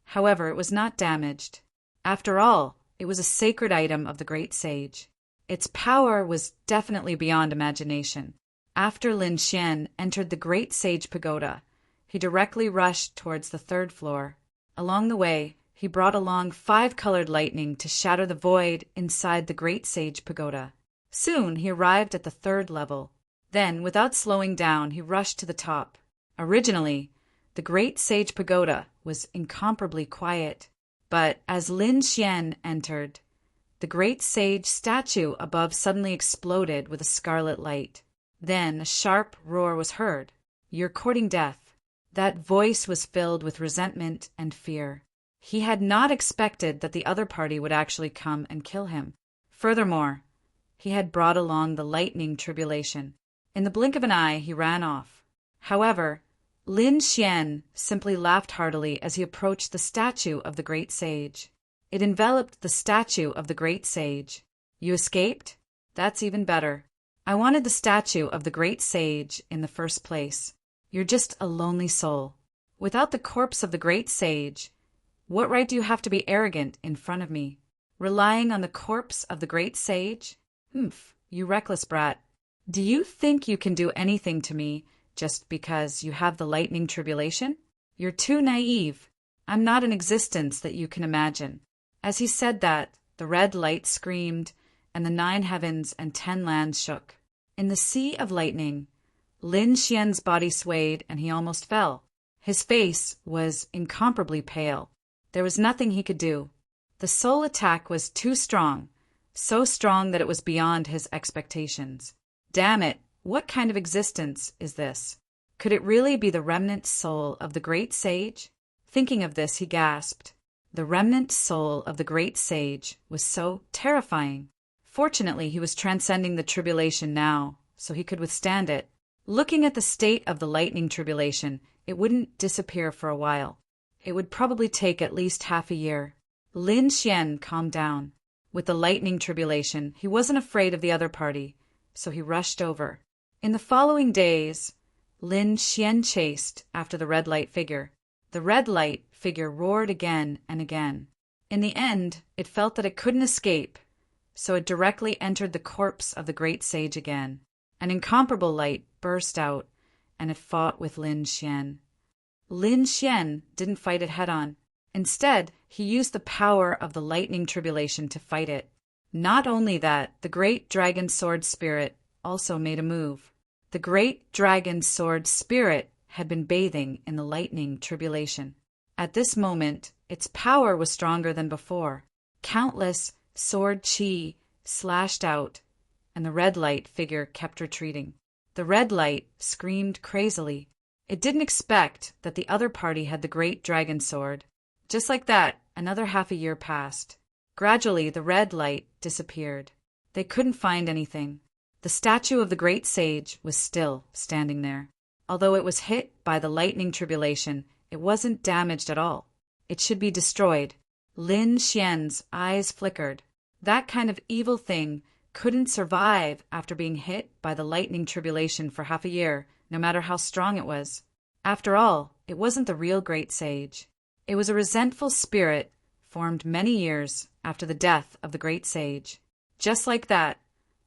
However, it was not damaged. After all, it was a sacred item of the great sage. Its power was definitely beyond imagination. After Lin Xian entered the great sage pagoda, he directly rushed towards the 3rd floor. Along the way, he brought along 5-colored lightning to shatter the void inside the great sage pagoda. Soon he arrived at the 3rd level. Then, without slowing down, he rushed to the top. Originally, the great sage pagoda was incomparably quiet. But as Lin Xian entered, the great sage statue above suddenly exploded with a scarlet light. Then a sharp roar was heard. "You're courting death." That voice was filled with resentment and fear. He had not expected that the other party would actually come and kill him. Furthermore, he had brought along the lightning tribulation. In the blink of an eye, he ran off. However, Lin Xian simply laughed heartily as he approached the statue of the great sage. It enveloped the statue of the great sage. "You escaped? That's even better. I wanted the statue of the great sage in the first place. You're just a lonely soul. Without the corpse of the great sage, what right do you have to be arrogant in front of me? Relying on the corpse of the great sage? Humph, you reckless brat. Do you think you can do anything to me just because you have the lightning tribulation? You're too naive. I'm not an existence that you can imagine." As he said that, the red light screamed, and the 9 heavens and 10 lands shook. In the sea of lightning, Lin Xian's body swayed and he almost fell. His face was incomparably pale. There was nothing he could do. The soul attack was too strong, so strong that it was beyond his expectations. Damn it, what kind of existence is this? Could it really be the remnant soul of the great sage? Thinking of this, he gasped. The remnant soul of the great sage was so terrifying. Fortunately, he was transcending the tribulation now, so he could withstand it. Looking at the state of the lightning tribulation, it wouldn't disappear for a while. It would probably take at least half a year. Lin Xian calmed down. With the lightning tribulation, he wasn't afraid of the other party, so he rushed over. In the following days, Lin Xian chased after the red light figure. The red light figure roared again and again. In the end, it felt that it couldn't escape, so it directly entered the corpse of the great sage again. An incomparable light burst out, and it fought with Lin Xian. Lin Xian didn't fight it head-on. Instead, he used the power of the lightning tribulation to fight it. Not only that, the great dragon sword spirit also made a move. The great dragon sword spirit had been bathing in the lightning tribulation. At this moment, its power was stronger than before. Countless sword chi slashed out, and the red light figure kept retreating. The red light screamed crazily. It didn't expect that the other party had the great dragon sword. Just like that, another half a year passed. Gradually, the red light disappeared. They couldn't find anything. The statue of the great sage was still standing there. Although it was hit by the lightning tribulation, it wasn't damaged at all. It should be destroyed. Lin Xian's eyes flickered. That kind of evil thing couldn't survive after being hit by the lightning tribulation for half a year, no matter how strong it was. After all, it wasn't the real great sage. It was a resentful spirit formed many years after the death of the great sage. Just like that,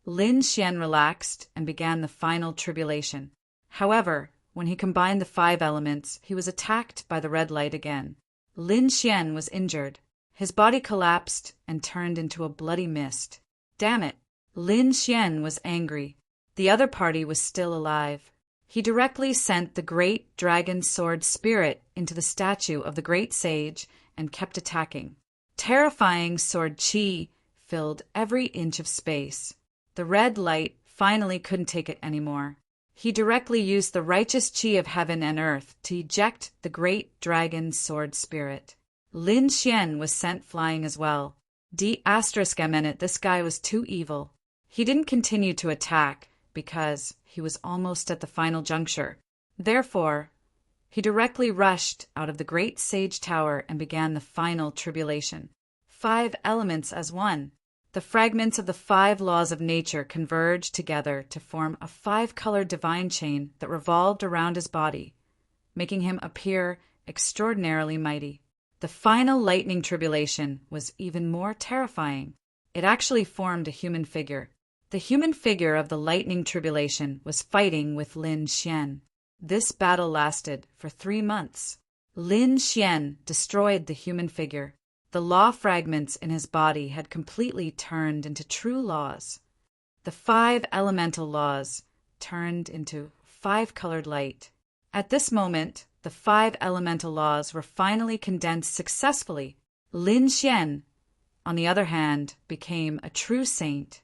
Lin Xian relaxed and began the final tribulation. However, when he combined the 5 elements, he was attacked by the red light again. Lin Xian was injured. His body collapsed and turned into a bloody mist. Damn it! Lin Xian was angry. The other party was still alive. He directly sent the great dragon sword spirit into the statue of the great sage and kept attacking. Terrifying sword chi filled every inch of space. The red light finally couldn't take it anymore. He directly used the righteous chi of heaven and earth to eject the great dragon sword spirit. Lin Xian was sent flying as well. This guy was too evil. He didn't continue to attack because he was almost at the final juncture. Therefore, he directly rushed out of the great sage tower and began the final tribulation. 5 elements as one. The fragments of the 5 laws of nature converged together to form a 5-colored divine chain that revolved around his body, making him appear extraordinarily mighty. The final lightning tribulation was even more terrifying. It actually formed a human figure. The human figure of the lightning tribulation was fighting with Lin Xian. This battle lasted for 3 months. Lin Xian destroyed the human figure. The law fragments in his body had completely turned into true laws. The 5 elemental laws turned into 5-colored light. At this moment, the 5 elemental laws were finally condensed successfully. Lin Xian, on the other hand, became a true saint.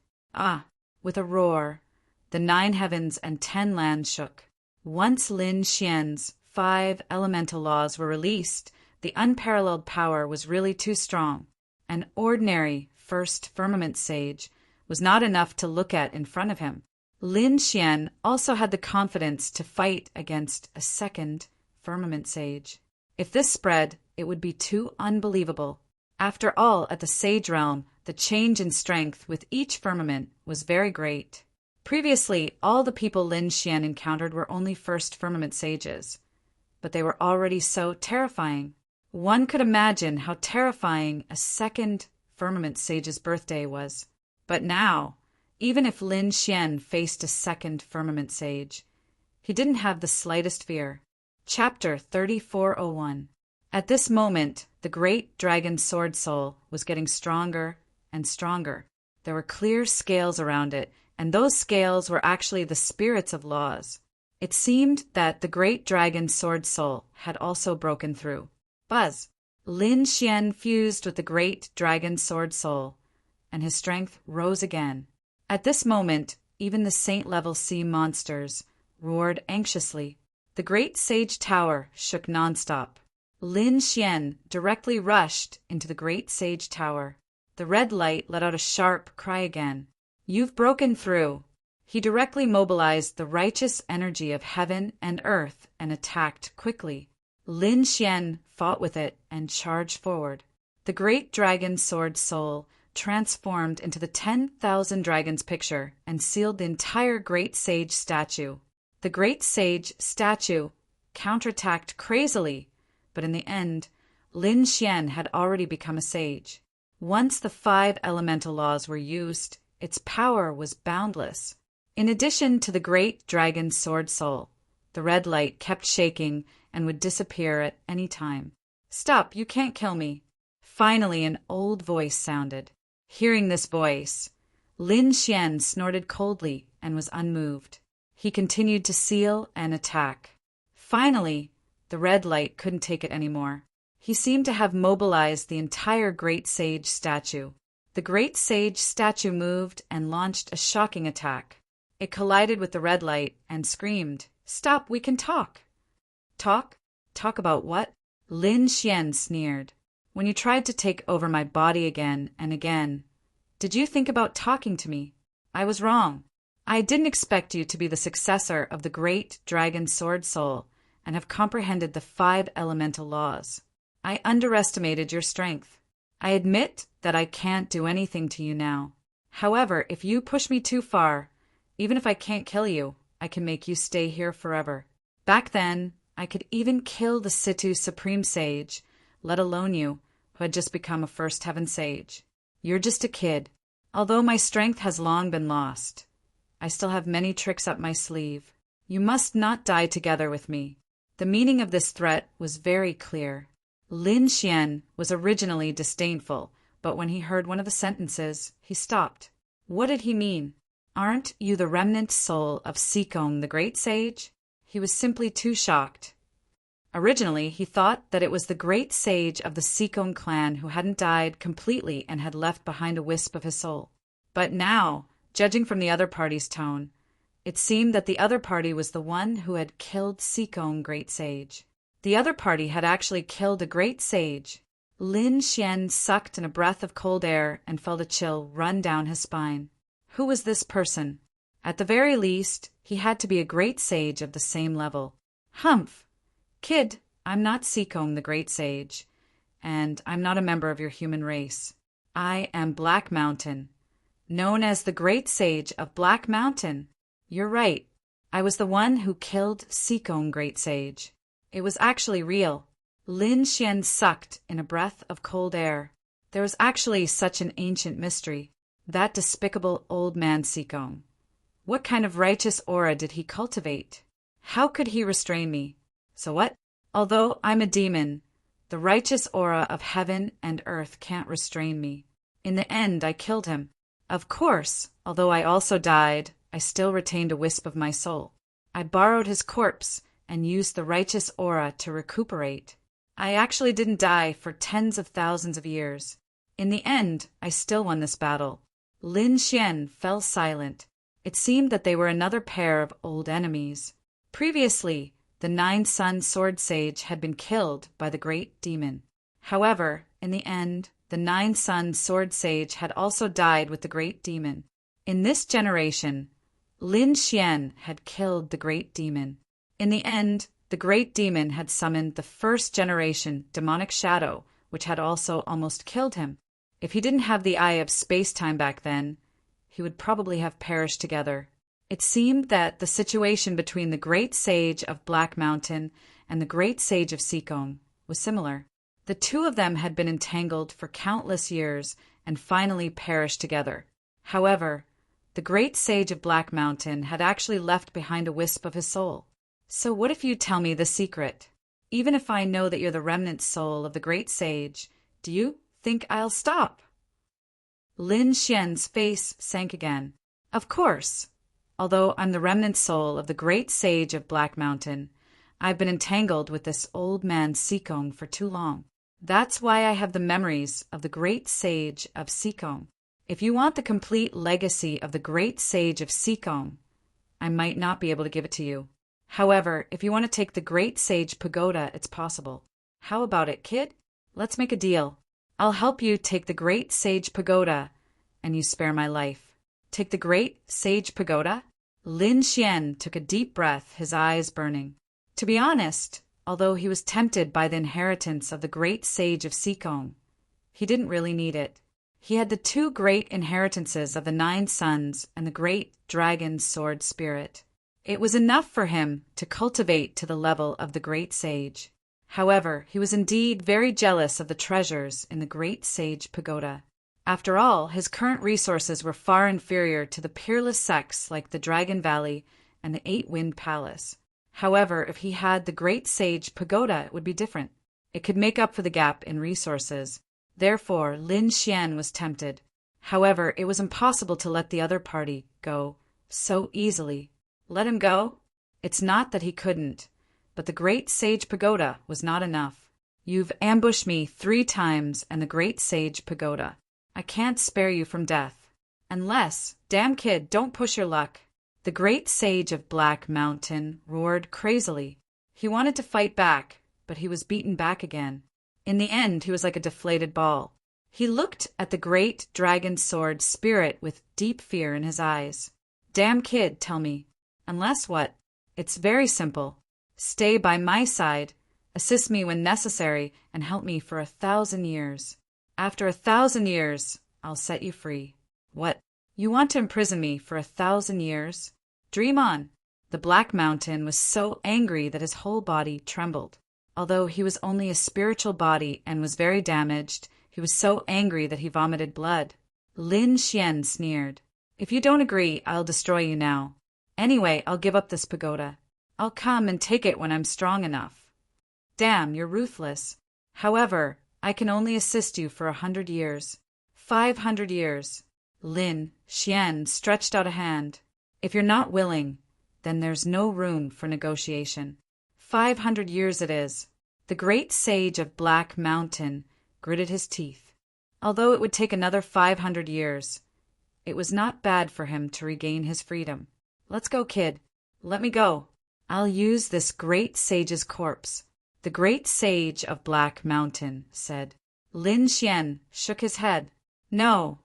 With a roar, the 9 heavens and 10 lands shook. Once Lin Xian's 5 elemental laws were released, the unparalleled power was really too strong. An ordinary first firmament sage was not enough to look at in front of him. Lin Xian also had the confidence to fight against a second firmament sage. If this spread, it would be too unbelievable. After all, at the sage realm, the change in strength with each firmament was very great. Previously, all the people Lin Xian encountered were only first firmament sages, but they were already so terrifying. One could imagine how terrifying a second firmament sage's birthday was. But now, even if Lin Xian faced a second firmament sage, he didn't have the slightest fear. Chapter 3401. At this moment, the great dragon sword soul was getting stronger and stronger. There were clear scales around it, and those scales were actually the spirits of laws. It seemed that the great dragon sword soul had also broken through. Buzz! Lin Xian fused with the great dragon sword soul, and his strength rose again. At this moment, even the saint-level sea monsters roared anxiously. The great sage tower shook nonstop. Lin Xian directly rushed into the great sage tower. The red light let out a sharp cry again. You've broken through. He directly mobilized the righteous energy of heaven and earth and attacked quickly. Lin Xian fought with it and charged forward. The great dragon sword soul transformed into the 10,000 dragons picture and sealed the entire great sage statue. The great sage statue counterattacked crazily, but in the end, Lin Xian had already become a sage. Once the 5 elemental laws were used, its power was boundless. In addition to the great dragon sword soul, the red light kept shaking and would disappear at any time. Stop, you can't kill me. Finally, an old voice sounded. Hearing this voice, Lin Xian snorted coldly and was unmoved. He continued to seal and attack. Finally, the red light couldn't take it anymore. He seemed to have mobilized the entire great sage statue. The great sage statue moved and launched a shocking attack. It collided with the red light and screamed, "Stop, we can talk." Talk? Talk about what? Lin Xian sneered. When you tried to take over my body again and again, did you think about talking to me? I was wrong. I didn't expect you to be the successor of the great dragon sword soul and have comprehended the 5 elemental laws. I underestimated your strength. I admit that I can't do anything to you now. However, if you push me too far, even if I can't kill you, I can make you stay here forever. Back then, I could even kill the Situ Supreme Sage, let alone you, who had just become a First Heaven Sage. You're just a kid. Although my strength has long been lost, I still have many tricks up my sleeve. You must not die together with me." The meaning of this threat was very clear. Lin Xian was originally disdainful, but when he heard one of the sentences, he stopped. What did he mean? Aren't you the remnant soul of Sikong the great sage? He was simply too shocked. Originally, he thought that it was the great sage of the Sikong clan who hadn't died completely and had left behind a wisp of his soul. But now, judging from the other party's tone, it seemed that the other party was the one who had killed Sikong great sage. The other party had actually killed a great sage. Lin Xian sucked in a breath of cold air and felt a chill run down his spine. Who was this person? At the very least, he had to be a great sage of the same level. Humph! Kid, I'm not Sikong the great sage, and I'm not a member of your human race. I am Black Mountain, known as the great sage of Black Mountain. You're right. I was the one who killed Sikong great sage. It was actually real. Lin Xian sucked in a breath of cold air. There was actually such an ancient mystery. That despicable old man Sikong. What kind of righteous aura did he cultivate? How could he restrain me? So what? Although I'm a demon, the righteous aura of heaven and earth can't restrain me. In the end, I killed him. Of course, although I also died, I still retained a wisp of my soul. I borrowed his corpse and used the righteous aura to recuperate. I actually didn't die for tens of thousands of years. In the end, I still won this battle. Lin Xian fell silent. It seemed that they were another pair of old enemies. Previously, the Nine-Sun Sword Sage had been killed by the great demon. However, in the end, the Nine-Sun Sword Sage had also died with the great demon. In this generation, Lin Xian had killed the great demon. In the end, the great demon had summoned the first generation demonic shadow, which had also almost killed him. If he didn't have the eye of space-time back then, he would probably have perished together. It seemed that the situation between the great sage of Black Mountain and the great sage of Sikong was similar. The two of them had been entangled for countless years and finally perished together. However, the great sage of Black Mountain had actually left behind a wisp of his soul. So what if you tell me the secret? Even if I know that you're the remnant soul of the great sage, do you think I'll stop? Lin Xian's face sank again. Of course. Although I'm the remnant soul of the great sage of Black Mountain, I've been entangled with this old man Sikong for too long. That's why I have the memories of the great sage of Sikong. If you want the complete legacy of the great sage of Sikong, I might not be able to give it to you. However, if you want to take the great sage pagoda, it's possible. How about it, kid? Let's make a deal. I'll help you take the great sage pagoda, and you spare my life. Take the great sage pagoda? Lin Xian took a deep breath, his eyes burning. To be honest, although he was tempted by the inheritance of the great sage of Sikong, he didn't really need it. He had the two great inheritances of the 9 sons and the great dragon sword spirit. It was enough for him to cultivate to the level of the great sage. However, he was indeed very jealous of the treasures in the great sage pagoda. After all, his current resources were far inferior to the peerless sects like the Dragon Valley and the 8-Wind Palace. However, if he had the great sage pagoda, it would be different. It could make up for the gap in resources. Therefore, Lin Xian was tempted. However, it was impossible to let the other party go so easily. Let him go? It's not that he couldn't, but the great sage pagoda was not enough. You've ambushed me 3 times and the great sage pagoda. I can't spare you from death. Unless, damn kid, don't push your luck. The great sage of Black Mountain roared crazily. He wanted to fight back, but he was beaten back again. In the end, he was like a deflated ball. He looked at the great dragon sword spirit with deep fear in his eyes. Damn kid, tell me. Unless what? It's very simple. Stay by my side, assist me when necessary, and help me for 1,000 years. After 1,000 years, I'll set you free. What? You want to imprison me for 1,000 years? Dream on. The Black Mountain was so angry that his whole body trembled. Although he was only a spiritual body and was very damaged, he was so angry that he vomited blood. Lin Xian sneered. If you don't agree, I'll destroy you now. Anyway, I'll give up this pagoda. I'll come and take it when I'm strong enough. Damn, you're ruthless. However, I can only assist you for 100 years. 500 years. Lin Xian stretched out a hand. If you're not willing, then there's no room for negotiation. 500 years it is. The great sage of Black Mountain gritted his teeth. Although it would take another 500 years, it was not bad for him to regain his freedom. Let's go, kid. Let me go. I'll use this great sage's corpse. The great sage of Black Mountain said. Lin Xian shook his head. No,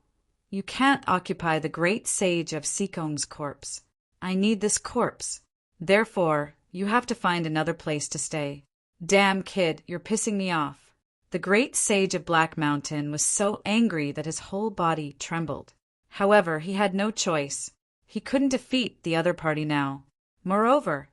you can't occupy the great sage of Sikong's corpse. I need this corpse. Therefore, you have to find another place to stay. Damn, kid, you're pissing me off. The great sage of Black Mountain was so angry that his whole body trembled. However, he had no choice. He couldn't defeat the other party now. Moreover,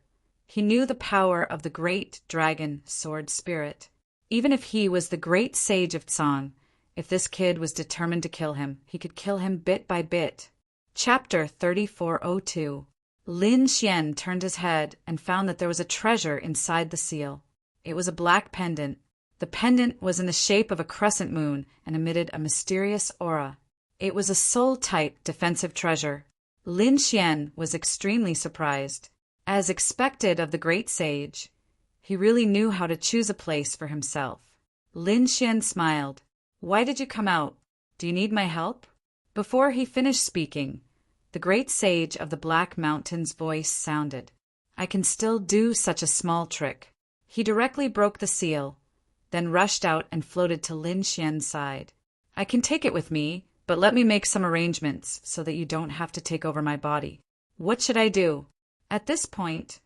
he knew the power of the great dragon sword spirit. Even if he was the great sage of Tsang, if this kid was determined to kill him, he could kill him bit by bit. Chapter 3402. Lin Xian turned his head and found that there was a treasure inside the seal. It was a black pendant. The pendant was in the shape of a crescent moon and emitted a mysterious aura. It was a soul-type defensive treasure. Lin Xian was extremely surprised. As expected of the great sage, he really knew how to choose a place for himself. Lin Xian smiled. Why did you come out? Do you need my help? Before he finished speaking, the great sage of the Black Mountain's voice sounded. I can still do such a small trick. He directly broke the seal, then rushed out and floated to Lin Xian's side. I can take it with me, but let me make some arrangements so that you don't have to take over my body. What should I do? At this point,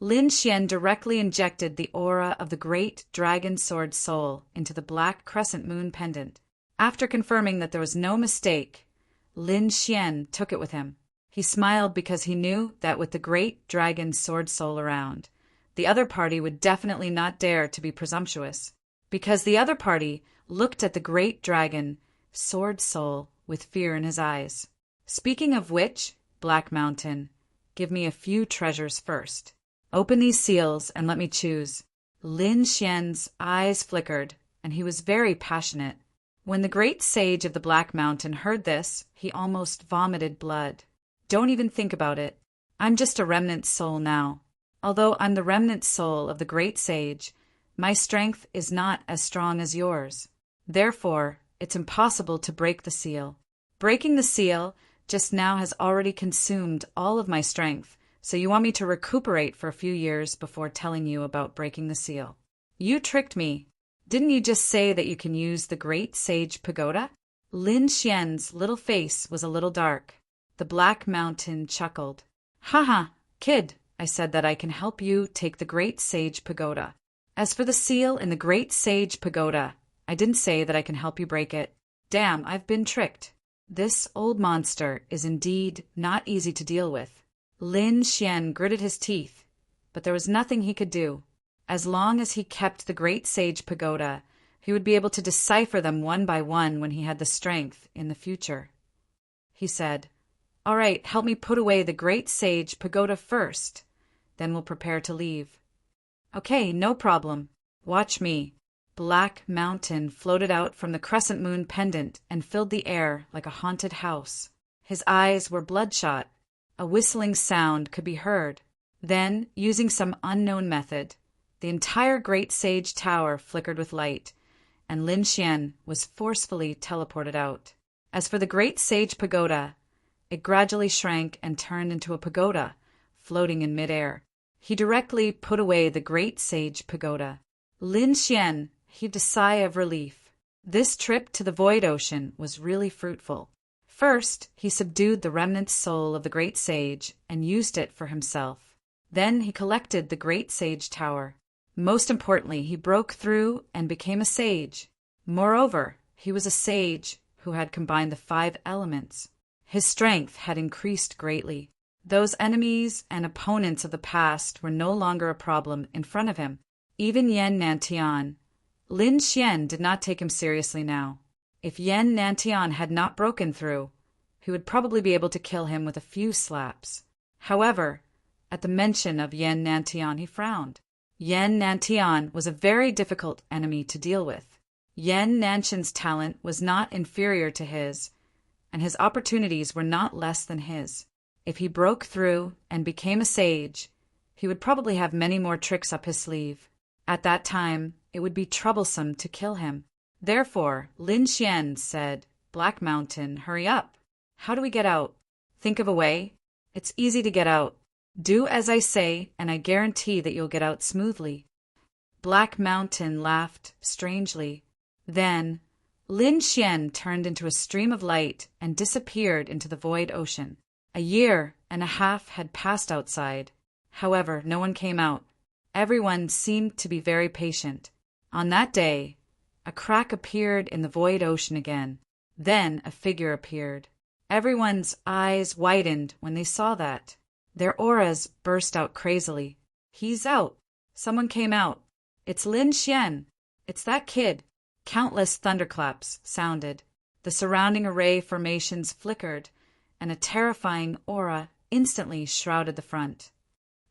Lin Xian directly injected the aura of the great dragon sword soul into the black crescent moon pendant. After confirming that there was no mistake, Lin Xian took it with him. He smiled because he knew that with the great dragon sword soul around, the other party would definitely not dare to be presumptuous, because the other party looked at the great dragon sword soul with fear in his eyes. Speaking of which, Black Mountain, give me a few treasures first. Open these seals and let me choose. Lin Xian's eyes flickered, and he was very passionate. When the great sage of the Black Mountain heard this, he almost vomited blood. Don't even think about it. I'm just a remnant soul now. Although I'm the remnant soul of the great sage, my strength is not as strong as yours. Therefore, it's impossible to break the seal. Breaking the seal just now has already consumed all of my strength, so you want me to recuperate for a few years before telling you about breaking the seal. You tricked me. Didn't you just say that you can use the great sage pagoda? Lin Xian's little face was a little dark. The Black Mountain chuckled. Haha, kid, I said that I can help you take the great sage pagoda. As for the seal in the great sage pagoda, I didn't say that I can help you break it. Damn, I've been tricked. This old monster is indeed not easy to deal with. Lin Xian gritted his teeth, but there was nothing he could do. As long as he kept the great sage pagoda, he would be able to decipher them one by one when he had the strength in the future. He said, All right, help me put away the great sage pagoda first. Then we'll prepare to leave. Okay, no problem. Watch me. Black Mountain floated out from the crescent moon pendant and filled the air like a haunted house. His eyes were bloodshot. A whistling sound could be heard. Then, using some unknown method, the entire great sage tower flickered with light, and Lin Xian was forcefully teleported out. As for the great sage pagoda, it gradually shrank and turned into a pagoda, floating in midair. He directly put away the great sage pagoda. Lin Xian heaved a sigh of relief. This trip to the void ocean was really fruitful. First, he subdued the remnant soul of the great sage and used it for himself. Then he collected the great sage tower. Most importantly, he broke through and became a sage. Moreover, he was a sage who had combined the 5 elements. His strength had increased greatly. Those enemies and opponents of the past were no longer a problem in front of him. Even Yan Nantian, Lin Xian did not take him seriously now. If Yen Nantian had not broken through, he would probably be able to kill him with a few slaps. However, at the mention of Yen Nantian, he frowned. Yen Nantian was a very difficult enemy to deal with. Yen Nantian's talent was not inferior to his, and his opportunities were not less than his. If he broke through and became a sage, he would probably have many more tricks up his sleeve. At that time, it would be troublesome to kill him. Therefore, Lin Xian said, "Black Mountain, hurry up. How do we get out? Think of a way. It's easy to get out. Do as I say, and I guarantee that you'll get out smoothly." Black Mountain laughed strangely. Then, Lin Xian turned into a stream of light and disappeared into the void ocean. 1.5 years had passed outside. However, no one came out. Everyone seemed to be very patient. On that day, a crack appeared in the void ocean again. Then a figure appeared. Everyone's eyes widened when they saw that. Their auras burst out crazily. "He's out. Someone came out. It's Lin Xian. It's that kid." Countless thunderclaps sounded. The surrounding array formations flickered, and a terrifying aura instantly shrouded the front.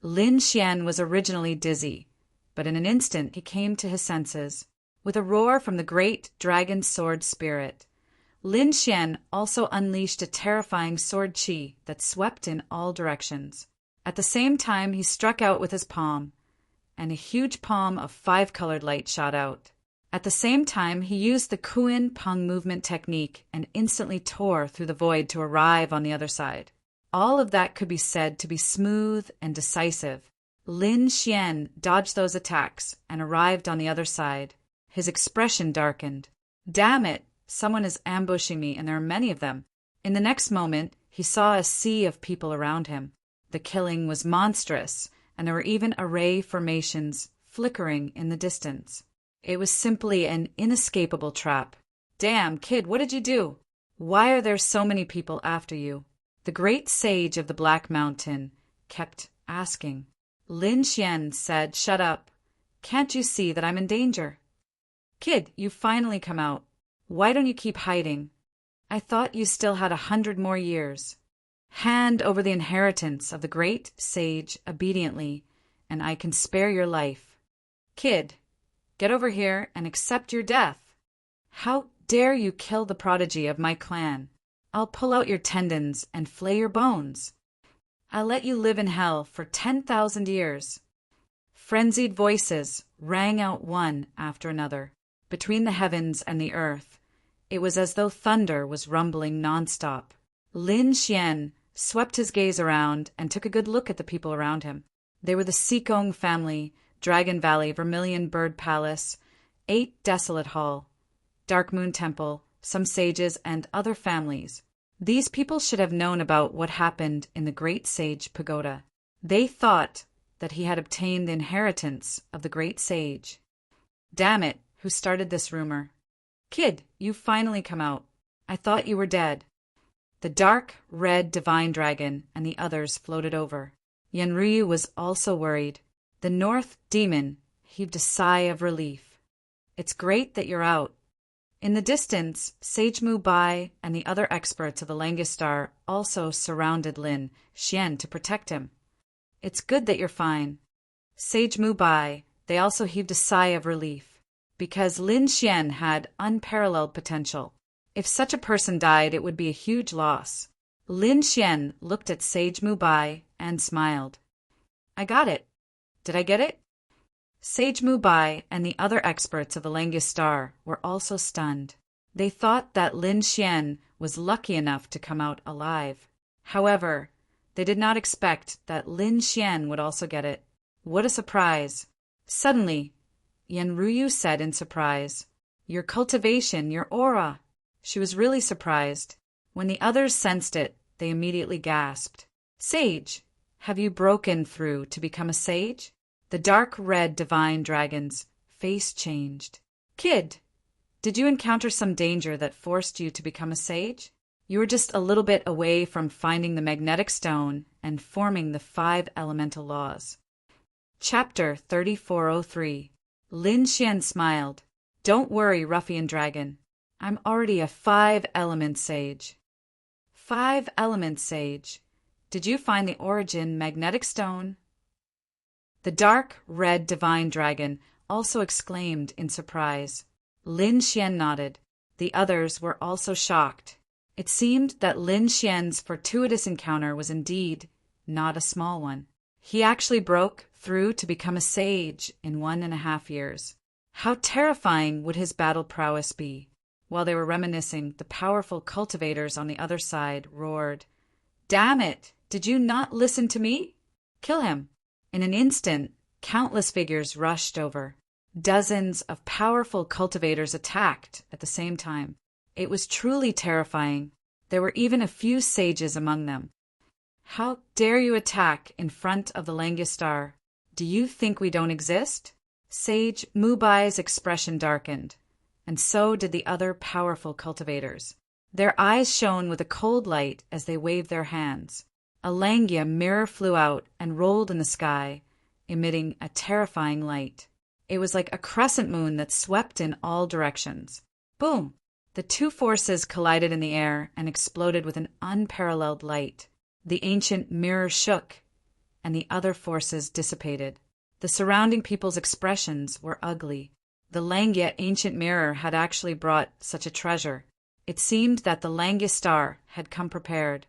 Lin Xian was originally dizzy, but in an instant he came to his senses. With a roar from the great dragon sword spirit, Lin Xian also unleashed a terrifying sword chi that swept in all directions. At the same time, he struck out with his palm, and a huge palm of 5-colored light shot out. At the same time, he used the Kuin Peng movement technique and instantly tore through the void to arrive on the other side. All of that could be said to be smooth and decisive. Lin Xian dodged those attacks and arrived on the other side. His expression darkened. "Damn it! Someone is ambushing me, and there are many of them." In the next moment, he saw a sea of people around him. The killing was monstrous, and there were even array formations flickering in the distance. It was simply an inescapable trap. "Damn, kid, what did you do? Why are there so many people after you?" The great sage of the Black Mountain kept asking. Lin Xian said, "Shut up. Can't you see that I'm in danger?" "Kid, you finally come out. Why don't you keep hiding? I thought you still had 100 more years. Hand over the inheritance of the great sage obediently, and I can spare your life. Kid, get over here and accept your death. How dare you kill the prodigy of my clan? I'll pull out your tendons and flay your bones. I'll let you live in hell for 10,000 years. Frenzied voices rang out one after another. Between the heavens and the earth, it was as though thunder was rumbling nonstop. Lin Xian swept his gaze around and took a good look at the people around him. They were the Sikong family, Dragon Valley, Vermilion Bird Palace, 8 Desolate Hall, Dark Moon Temple, some sages, and other families. These people should have known about what happened in the Great Sage Pagoda. They thought that he had obtained the inheritance of the Great Sage. "Damn it, who started this rumor? Kid, you finally come out. I thought you were dead." The dark, red divine dragon and the others floated over. Yanryu was also worried. The North Demon heaved a sigh of relief. "It's great that you're out." In the distance, Sage Mu Bai and the other experts of the Langistar also surrounded Lin Xian to protect him. "It's good that you're fine." Sage Mu Bai, they also heaved a sigh of relief, because Lin Xian had unparalleled potential. If such a person died, it would be a huge loss. Lin Xian looked at Sage Mu Bai and smiled. "I got it. Did I get it?" Sage Mu Bai and the other experts of the Langistar were also stunned. They thought that Lin Xian was lucky enough to come out alive. However, they did not expect that Lin Xian would also get it. What a surprise! Suddenly, Yanryu said in surprise, "Your cultivation, your aura." She was really surprised. When the others sensed it, they immediately gasped. "Sage, have you broken through to become a sage?" The dark red divine dragon's face changed. "Kid, did you encounter some danger that forced you to become a sage? You were just a little bit away from finding the magnetic stone and forming the 5 elemental laws." Chapter 3403. Lin Xian smiled. "Don't worry, ruffian dragon. I'm already a 5-element sage. 5-element sage. Did you find the origin magnetic stone? The dark red divine dragon also exclaimed in surprise. Lin Xian nodded. The others were also shocked. It seemed that Lin Xian's fortuitous encounter was indeed not a small one. He actually broke through to become a sage in 1.5 years. How terrifying would his battle prowess be? While they were reminiscing, the powerful cultivators on the other side roared, "Damn it! Did you not listen to me? Kill him!" In an instant, countless figures rushed over. Dozens of powerful cultivators attacked at the same time. It was truly terrifying. There were even a few sages among them. "How dare you attack in front of the Langistar? Do you think we don't exist?" Sage Mubai's expression darkened, and so did the other powerful cultivators. Their eyes shone with a cold light as they waved their hands. A Langia mirror flew out and rolled in the sky, emitting a terrifying light. It was like a crescent moon that swept in all directions. Boom! The two forces collided in the air and exploded with an unparalleled light. The ancient mirror shook, and the other forces dissipated. The surrounding people's expressions were ugly. The Langia ancient mirror had actually brought such a treasure. It seemed that the Langistar had come prepared.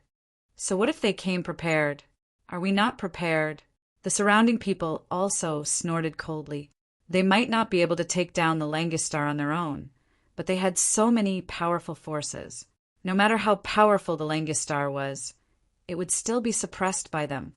So what if they came prepared? Are we not prepared? The surrounding people also snorted coldly. They might not be able to take down the Langistar on their own, but they had so many powerful forces. No matter how powerful the Langistar was, it would still be suppressed by them.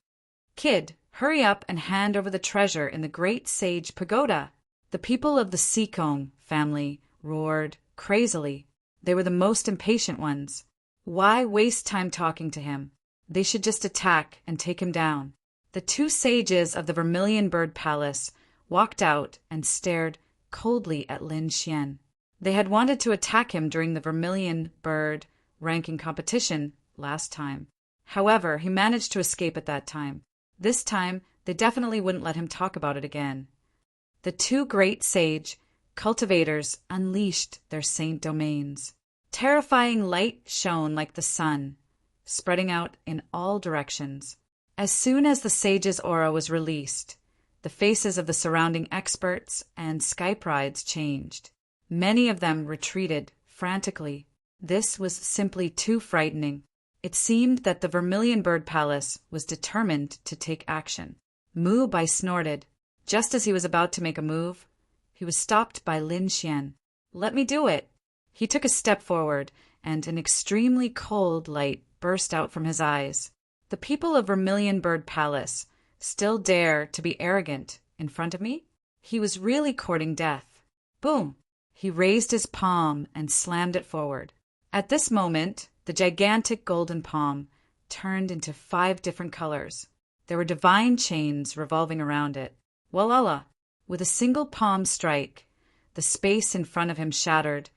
"Kid, hurry up and hand over the treasure in the Great Sage Pagoda!" The people of the Sikong family roared crazily. They were the most impatient ones. Why waste time talking to him? They should just attack and take him down. The two sages of the Vermilion Bird Palace walked out and stared coldly at Lin Xian. They had wanted to attack him during the Vermilion Bird ranking competition last time. However, he managed to escape at that time. This time, they definitely wouldn't let him talk about it again. The two great sage cultivators unleashed their saint domains. Terrifying light shone like the sun, spreading out in all directions. As soon as the sage's aura was released, the faces of the surrounding experts and Skyprides changed. Many of them retreated frantically. This was simply too frightening. It seemed that the Vermilion Bird Palace was determined to take action. Mu Bai snorted. Just as he was about to make a move, he was stopped by Lin Xian. "Let me do it." He took a step forward, and an extremely cold light burst out from his eyes. The people of Vermilion Bird Palace still dare to be arrogant in front of me? He was really courting death. Boom! He raised his palm and slammed it forward. At this moment, the gigantic golden palm turned into 5 different colors. There were divine chains revolving around it. Walala! With a single palm strike, the space in front of him shattered,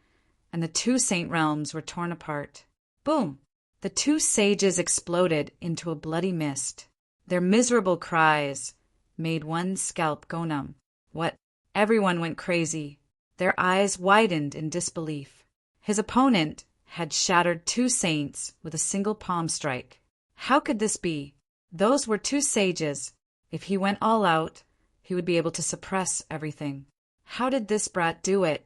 and the 2 saint realms were torn apart. Boom! The 2 sages exploded into a bloody mist. Their miserable cries made one's scalp go numb. What? Everyone went crazy. Their eyes widened in disbelief. His opponent had shattered 2 saints with a single palm strike. How could this be? Those were 2 sages. If he went all out, he would be able to suppress everything. How did this brat do it?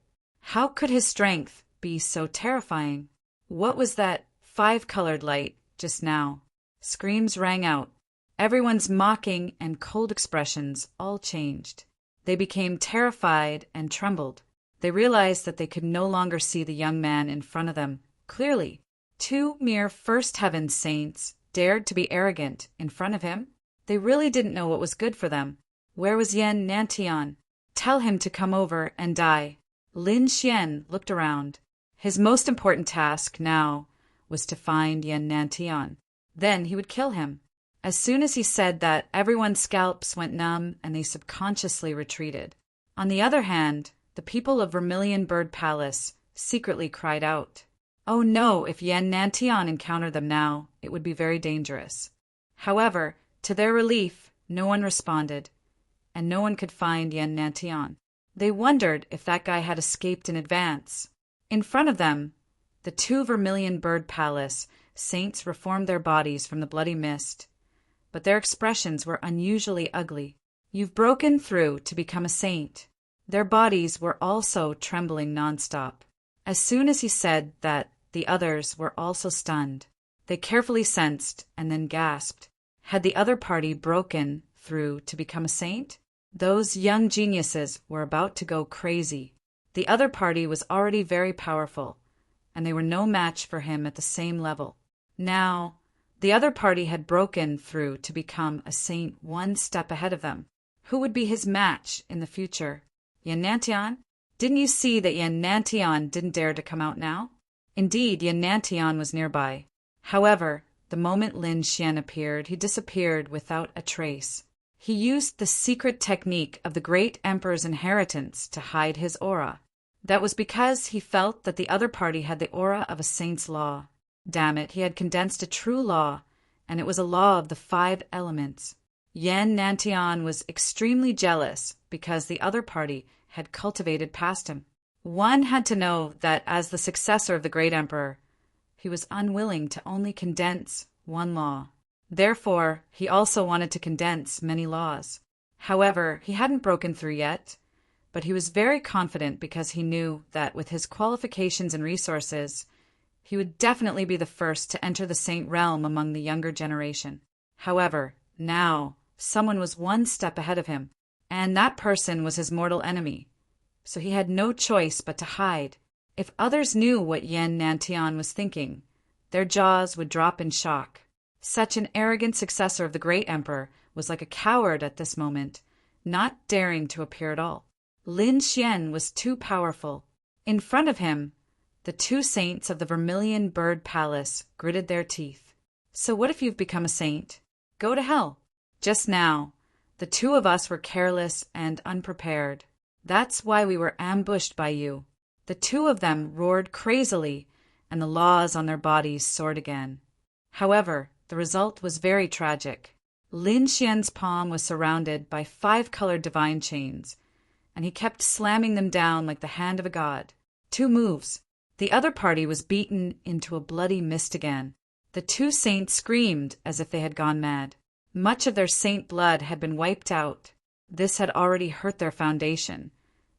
How could his strength be so terrifying? What was that 5-colored light just now? Screams rang out. Everyone's mocking and cold expressions all changed. They became terrified and trembled. They realized that they could no longer see the young man in front of them clearly. 2 mere First Heaven saints dared to be arrogant in front of him? They really didn't know what was good for them. Where was Yan Nantian? Tell him to come over and die. Lin Xian looked around. His most important task now was to find Yan Nantian. Then he would kill him. As soon as he said that, everyone's scalps went numb and they subconsciously retreated. On the other hand, the people of Vermilion Bird Palace secretly cried out. Oh no, if Yan Nantian encountered them now, it would be very dangerous. However, to their relief, no one responded, and no one could find Yan Nantian. They wondered if that guy had escaped in advance. In front of them, the 2 Vermilion Bird Palace saints reformed their bodies from the bloody mist, but their expressions were unusually ugly. You've broken through to become a saint. Their bodies were also trembling nonstop. As soon as he said that, the others were also stunned. They carefully sensed and then gasped. Had the other party broken through to become a saint? Those young geniuses were about to go crazy. The other party was already very powerful, and they were no match for him at the same level. Now, the other party had broken through to become a saint one step ahead of them. Who would be his match in the future? Yanantian? Didn't you see that Yanantian didn't dare to come out now? Indeed, Yanantian was nearby. However, the moment Lin Xian appeared, he disappeared without a trace. He used the secret technique of the great emperor's inheritance to hide his aura. That was because he felt that the other party had the aura of a saint's law. Damn it, he had condensed a true law, and it was a law of the 5 elements. Yanantian was extremely jealous because the other party had cultivated past him. One had to know that as the successor of the great emperor, he was unwilling to only condense one law. Therefore, he also wanted to condense many laws. However, he hadn't broken through yet, but he was very confident because he knew that with his qualifications and resources, he would definitely be the first to enter the saint realm among the younger generation. However, now, someone was one step ahead of him, and that person was his mortal enemy. So he had no choice but to hide. If others knew what Yanantian was thinking, their jaws would drop in shock. Such an arrogant successor of the great emperor was like a coward at this moment, not daring to appear at all. Lin Xian was too powerful. In front of him, the 2 saints of the Vermilion Bird Palace gritted their teeth. So what if you've become a saint? Go to hell. Just now, the 2 of us were careless and unprepared. That's why we were ambushed by you. The 2 of them roared crazily, and the laws on their bodies soared again. However, the result was very tragic. Lin Xian's palm was surrounded by 5-colored divine chains, and he kept slamming them down like the hand of a god. 2 moves. The other party was beaten into a bloody mist again. The 2 saints screamed as if they had gone mad. Much of their saint blood had been wiped out. This had already hurt their foundation,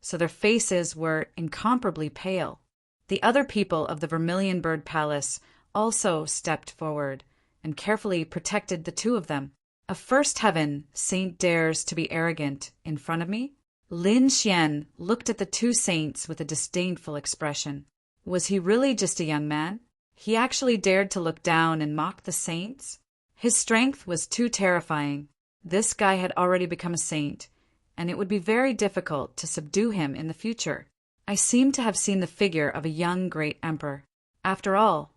so their faces were incomparably pale. The other people of the Vermilion Bird Palace also stepped forward and carefully protected the 2 of them. A first heaven saint dares to be arrogant in front of me? Lin Xian looked at the 2 saints with a disdainful expression. Was he really just a young man? He actually dared to look down and mock the saints? His strength was too terrifying. This guy had already become a saint, and it would be very difficult to subdue him in the future. I seem to have seen the figure of a young great emperor. After all,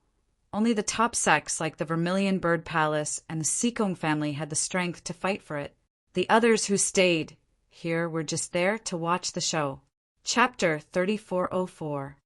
only the top sects like the Vermilion Bird Palace and the Sikong family had the strength to fight for it. The others who stayed here were just there to watch the show. Chapter 3404.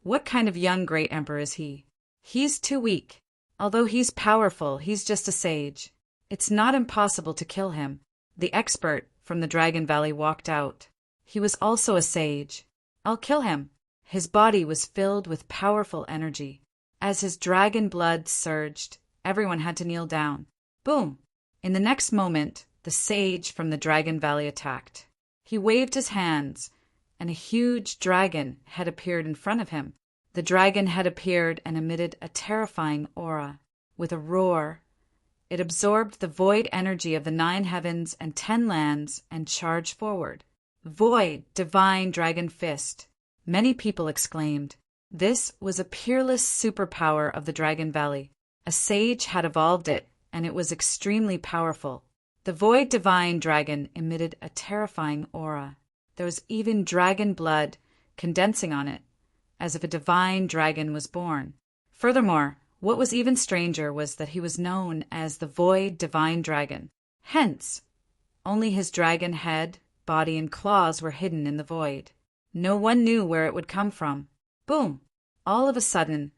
What kind of young great emperor is he? He's too weak. Although he's powerful, he's just a sage. It's not impossible to kill him. The expert from the Dragon Valley walked out. He was also a sage. I'll kill him. His body was filled with powerful energy. As his dragon blood surged, everyone had to kneel down. Boom! In the next moment, the sage from the Dragon Valley attacked. He waved his hands, and a huge dragon had appeared in front of him. The dragon had appeared and emitted a terrifying aura. With a roar, it absorbed the void energy of the 9 heavens and 10 lands and charged forward. Void, divine dragon fist. Many people exclaimed. This was a peerless superpower of the Dragon Valley. A sage had evolved it, and it was extremely powerful. The void divine dragon emitted a terrifying aura. There was even dragon blood condensing on it, as if a divine dragon was born. Furthermore, what was even stranger was that he was known as the Void Divine Dragon. Hence, only his dragon head, body, and claws were hidden in the void. No one knew where it would come from. Boom! All of a sudden,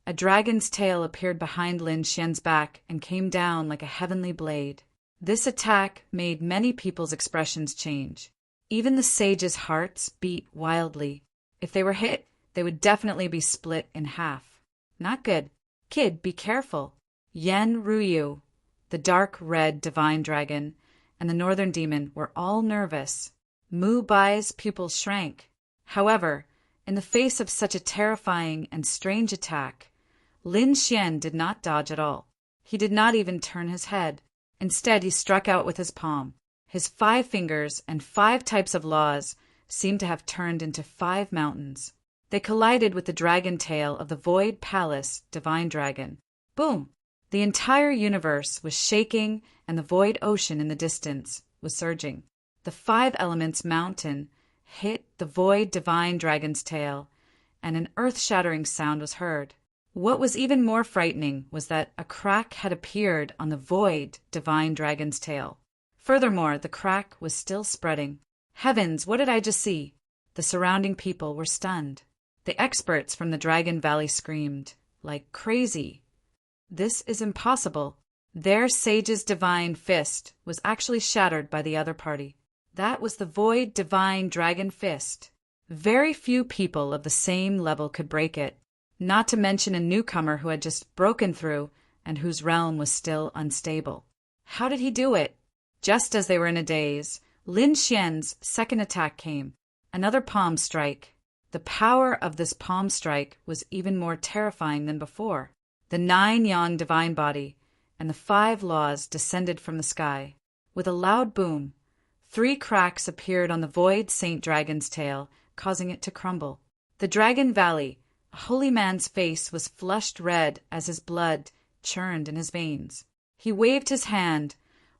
a dragon's tail appeared behind Lin Xian's back and came down like a heavenly blade. This attack made many people's expressions change. Even the sages' hearts beat wildly. If they were hit, they would definitely be split in half. Not good. Kid, be careful. Yen Ruyu, the dark red divine dragon, and the northern demon were all nervous. Mu Bai's pupils shrank. However, in the face of such a terrifying and strange attack, Lin Xian did not dodge at all. He did not even turn his head. Instead, he struck out with his palm. His 5 fingers and 5 types of laws seemed to have turned into 5 mountains. They collided with the dragon tail of the Void Palace divine dragon. Boom! The entire universe was shaking, and the void ocean in the distance was surging. The 5 elements mountain hit the void divine dragon's tail, and an earth-shattering sound was heard. What was even more frightening was that a crack had appeared on the void divine dragon's tail. Furthermore, the crack was still spreading. Heavens, what did I just see? The surrounding people were stunned. The experts from the Dragon Valley screamed, like crazy. This is impossible. Their sage's divine fist was actually shattered by the other party. That was the void divine dragon fist. Very few people of the same level could break it, not to mention a newcomer who had just broken through and whose realm was still unstable. How did he do it? Just as they were in a daze, Lin Xian's second attack came, another palm strike. The power of this palm strike was even more terrifying than before. The 9 yang divine body and the 5 laws descended from the sky. With a loud boom, 3 cracks appeared on the void Saint Dragon's tail, causing it to crumble. The Dragon Valley, a holy man's face was flushed red as his blood churned in his veins. He waved his hand,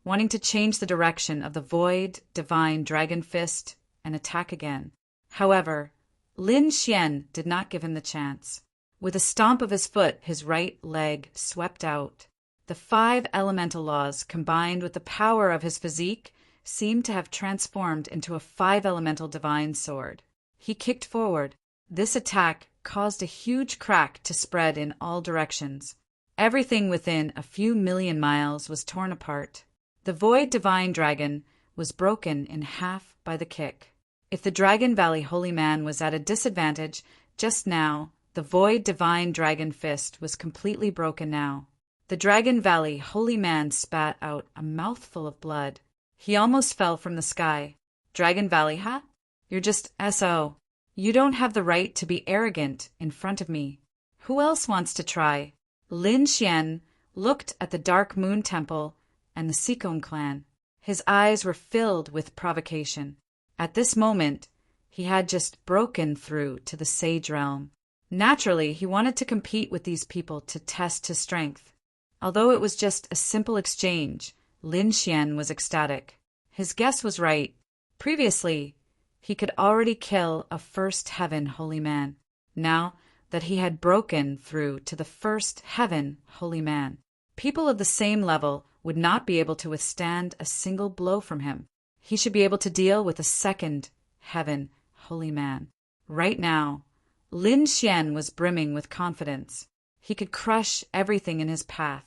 wanting to change the direction of the void divine dragon fist and attack again. However, Lin Xian did not give him the chance. With a stomp of his foot, his right leg swept out. The 5 elemental laws, combined with the power of his physique, seemed to have transformed into a 5 elemental divine sword. He kicked forward. This attack caused a huge crack to spread in all directions. Everything within a few million miles was torn apart. The void divine dragon was broken in half by the kick. If the Dragon Valley holy man was at a disadvantage just now, the void divine dragon fist was completely broken now. The Dragon Valley holy man spat out a mouthful of blood. He almost fell from the sky. Dragon Valley, huh? You're just SO. You don't have the right to be arrogant in front of me. Who else wants to try? Lin Xian looked at the Dark Moon Temple and the Sikong clan. His eyes were filled with provocation. At this moment, he had just broken through to the Sage Realm. Naturally, he wanted to compete with these people to test his strength. Although it was just a simple exchange, Lin Xian was ecstatic. His guess was right. Previously, he could already kill a first heaven holy man. Now that he had broken through to the first heaven holy man, people of the same level would not be able to withstand a single blow from him. He should be able to deal with a second heaven holy man. Right now, Lin Xian was brimming with confidence. He could crush everything in his path.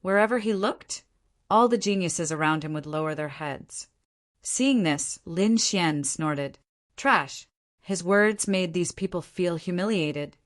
Wherever he looked, all the geniuses around him would lower their heads. Seeing this, Lin Xian snorted. Trash. His words made these people feel humiliated,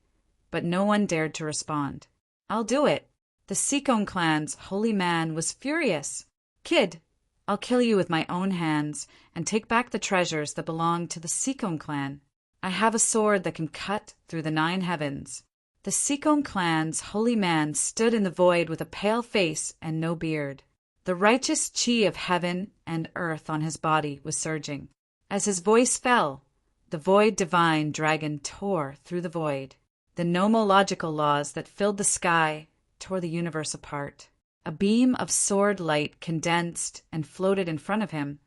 but no one dared to respond. I'll do it. The Sikong clan's holy man was furious. Kid, I'll kill you with my own hands and take back the treasures that belong to the Sikong clan. I have a sword that can cut through the 9 heavens. The Sikong clan's holy man stood in the void with a pale face and no beard. The righteous chi of heaven and earth on his body was surging. As his voice fell, the void divine dragon tore through the void. The nomological laws that filled the sky tore the universe apart. A beam of sword light condensed and floated in front of him,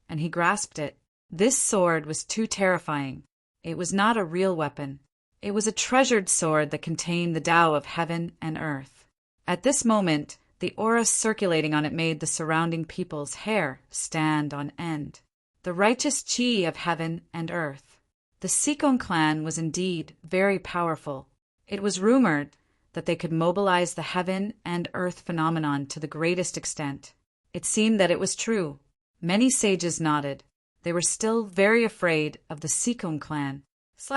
and he grasped it. This sword was too terrifying. It was not a real weapon. It was a treasured sword that contained the Tao of heaven and earth. At this moment, the aura circulating on it made the surrounding people's hair stand on end. The righteous chi of heaven and earth. The Sikong clan was indeed very powerful. It was rumored that they could mobilize the heaven and earth phenomenon to the greatest extent. It seemed that it was true. Many sages nodded. They were still very afraid of the Sikong clan. /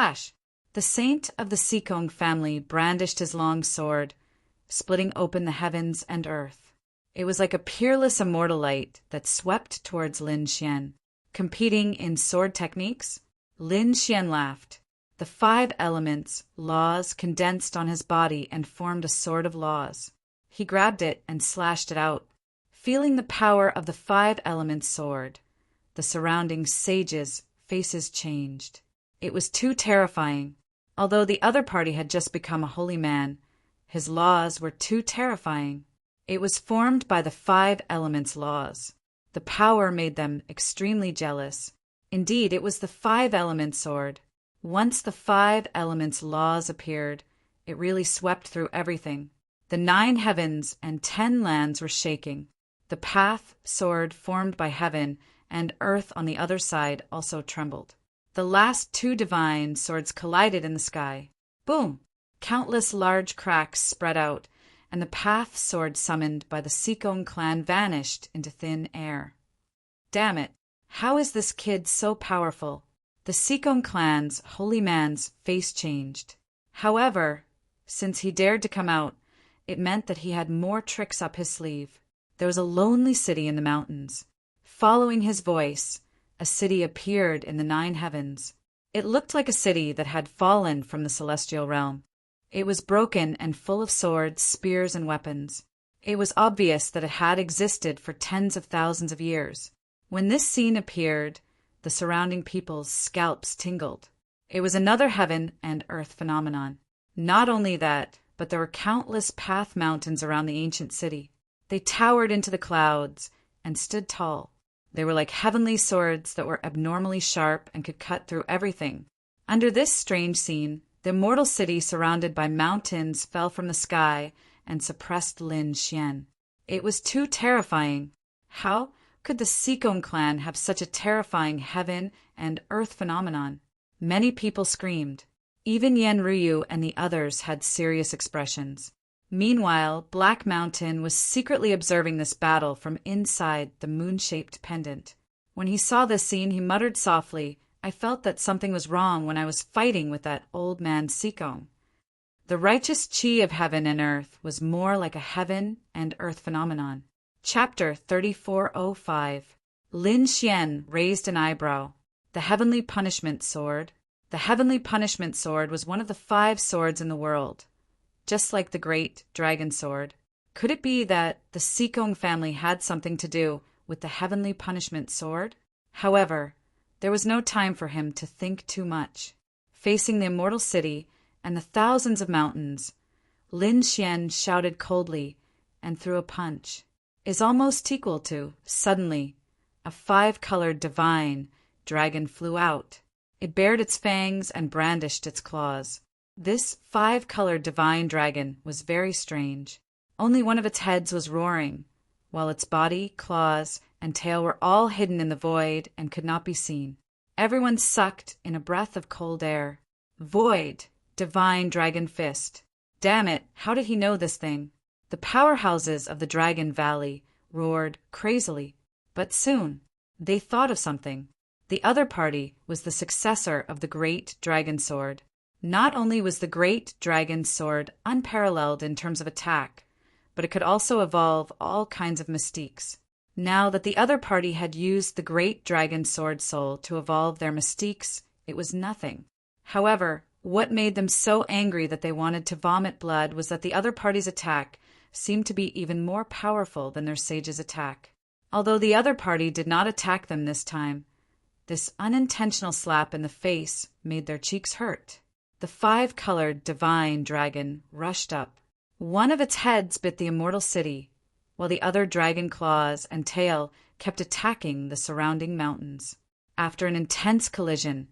The The saint of the Sikong family brandished his long sword, splitting open the heavens and earth. It was like a peerless immortal light that swept towards Lin Xian. Competing in sword techniques, Lin Xian laughed. The 5 elements, laws, condensed on his body and formed a sword of laws. He grabbed it and slashed it out. Feeling the power of the 5 elements sword, the surrounding sages' faces changed. It was too terrifying. Although the other party had just become a holy man, his laws were too terrifying. It was formed by the 5 elements laws. The power made them extremely jealous. Indeed, it was the 5 elements sword. Once the 5 elements laws appeared, it really swept through everything. The 9 heavens and 10 lands were shaking. The path sword formed by heaven and earth on the other side also trembled. The last 2 divine swords collided in the sky. Boom! Countless large cracks spread out, and the path sword summoned by the Sikong clan vanished into thin air. Damn it! How is this kid so powerful? The Sikong clan's holy man's face changed. However, since he dared to come out, it meant that he had more tricks up his sleeve. There was a lonely city in the mountains. Following his voice, a city appeared in the 9 heavens. It looked like a city that had fallen from the celestial realm. It was broken and full of swords, spears, and weapons. It was obvious that it had existed for tens of thousands of years. When this scene appeared, the surrounding people's scalps tingled. It was another heaven and earth phenomenon. Not only that, but there were countless path mountains around the ancient city. They towered into the clouds and stood tall. They were like heavenly swords that were abnormally sharp and could cut through everything. Under this strange scene, the immortal city surrounded by mountains fell from the sky and suppressed Lin Xian. It was too terrifying. How could the Sikong clan have such a terrifying heaven and earth phenomenon? Many people screamed. Even Yen Ryu and the others had serious expressions. Meanwhile, Black Mountain was secretly observing this battle from inside the moon-shaped pendant. When he saw this scene, he muttered softly, "I felt that something was wrong when I was fighting with that old man Sikong." The righteous chi of heaven and earth was more like a heaven and earth phenomenon. Chapter 3405. Lin Xian raised an eyebrow. The Heavenly Punishment Sword. The Heavenly Punishment Sword was one of the 5 swords in the world, just like the Great Dragon Sword. Could it be that the Sikong family had something to do with the Heavenly Punishment Sword? However, there was no time for him to think too much. Facing the immortal city and the thousands of mountains, Lin Xian shouted coldly and threw a punch. Is almost equal to, suddenly, a 5-colored divine dragon flew out. It bared its fangs and brandished its claws. This 5-colored divine dragon was very strange. Only one of its heads was roaring, while its body, claws, and tail were all hidden in the void and could not be seen. Everyone sucked in a breath of cold air. Void, divine dragon fist. Damn it, how did he know this thing? The powerhouses of the Dragon Valley roared crazily, but soon they thought of something. The other party was the successor of the Great Dragon Sword. Not only was the Great Dragon Sword unparalleled in terms of attack, but it could also evolve all kinds of mystiques. Now that the other party had used the Great Dragon Sword soul to evolve their mystiques, it was nothing. However, what made them so angry that they wanted to vomit blood was that the other party's attack seemed to be even more powerful than their sage's attack. Although the other party did not attack them this time, this unintentional slap in the face made their cheeks hurt. The 5-colored divine dragon rushed up. One of its heads bit the immortal city, while the other dragon claws and tail kept attacking the surrounding mountains. After an intense collision,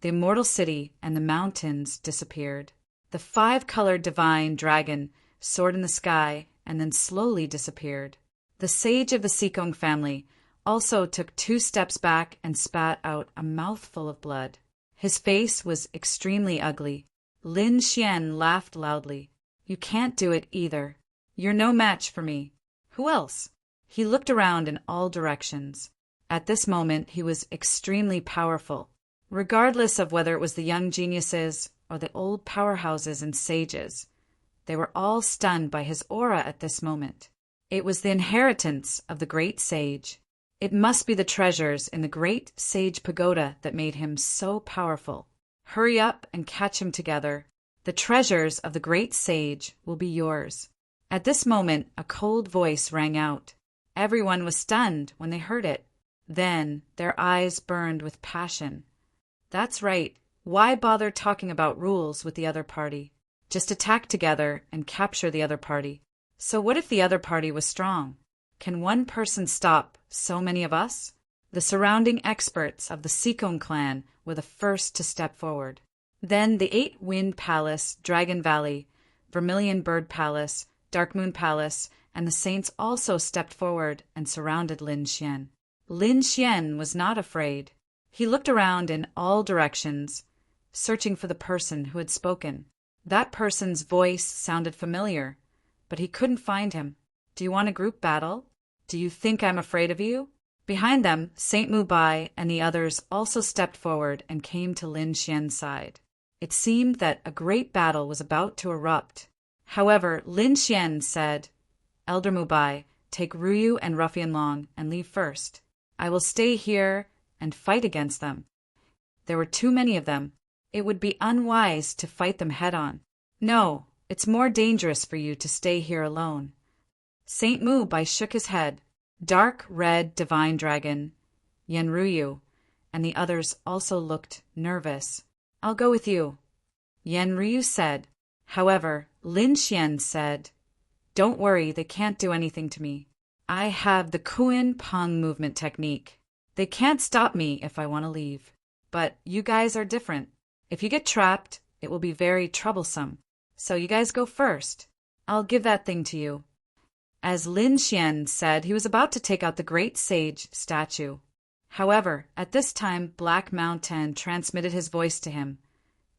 the immortal city and the mountains disappeared. The 5-colored divine dragon soared in the sky and then slowly disappeared. The sage of the Sikong family also took 2 steps back and spat out a mouthful of blood. His face was extremely ugly. Lin Xian laughed loudly. "You can't do it either. You're no match for me. Who else?" He looked around in all directions. At this moment he was extremely powerful. Regardless of whether it was the young geniuses or the old powerhouses and sages, they were all stunned by his aura at this moment. It was the inheritance of the great sage. It must be the treasures in the great sage pagoda that made him so powerful. Hurry up and catch him together. The treasures of the great sage will be yours. At this moment, a cold voice rang out. Everyone was stunned when they heard it. Then their eyes burned with passion. That's right. Why bother talking about rules with the other party? Just attack together and capture the other party. So what if the other party was strong? Can one person stop so many of us? The surrounding experts of the Seekong clan were the first to step forward. Then the 8-Wind Palace, Dragon Valley, Vermilion Bird Palace, Dark Moon Palace, and the Saints also stepped forward and surrounded Lin Xian. Lin Xian was not afraid. He looked around in all directions, searching for the person who had spoken. That person's voice sounded familiar, but he couldn't find him. Do you want a group battle? Do you think I'm afraid of you? Behind them, Saint Mubai and the others also stepped forward and came to Lin Xian's side. It seemed that a great battle was about to erupt. However, Lin Xian said, Elder Mubai, take Ruyu and Ruffian Long and leave first. I will stay here and fight against them. There were too many of them. It would be unwise to fight them head-on. No, it's more dangerous for you to stay here alone. Saint Mubai shook his head. Dark Red Divine Dragon, Yenryu, and the others also looked nervous. I'll go with you, Yenryu said. However, Lin Xian said, Don't worry, they can't do anything to me. I have the Kuan Pong movement technique. They can't stop me if I want to leave. But you guys are different. If you get trapped, it will be very troublesome. So you guys go first. I'll give that thing to you. As Lin Xian said, he was about to take out the great sage statue. However, at this time, Black Mountain transmitted his voice to him.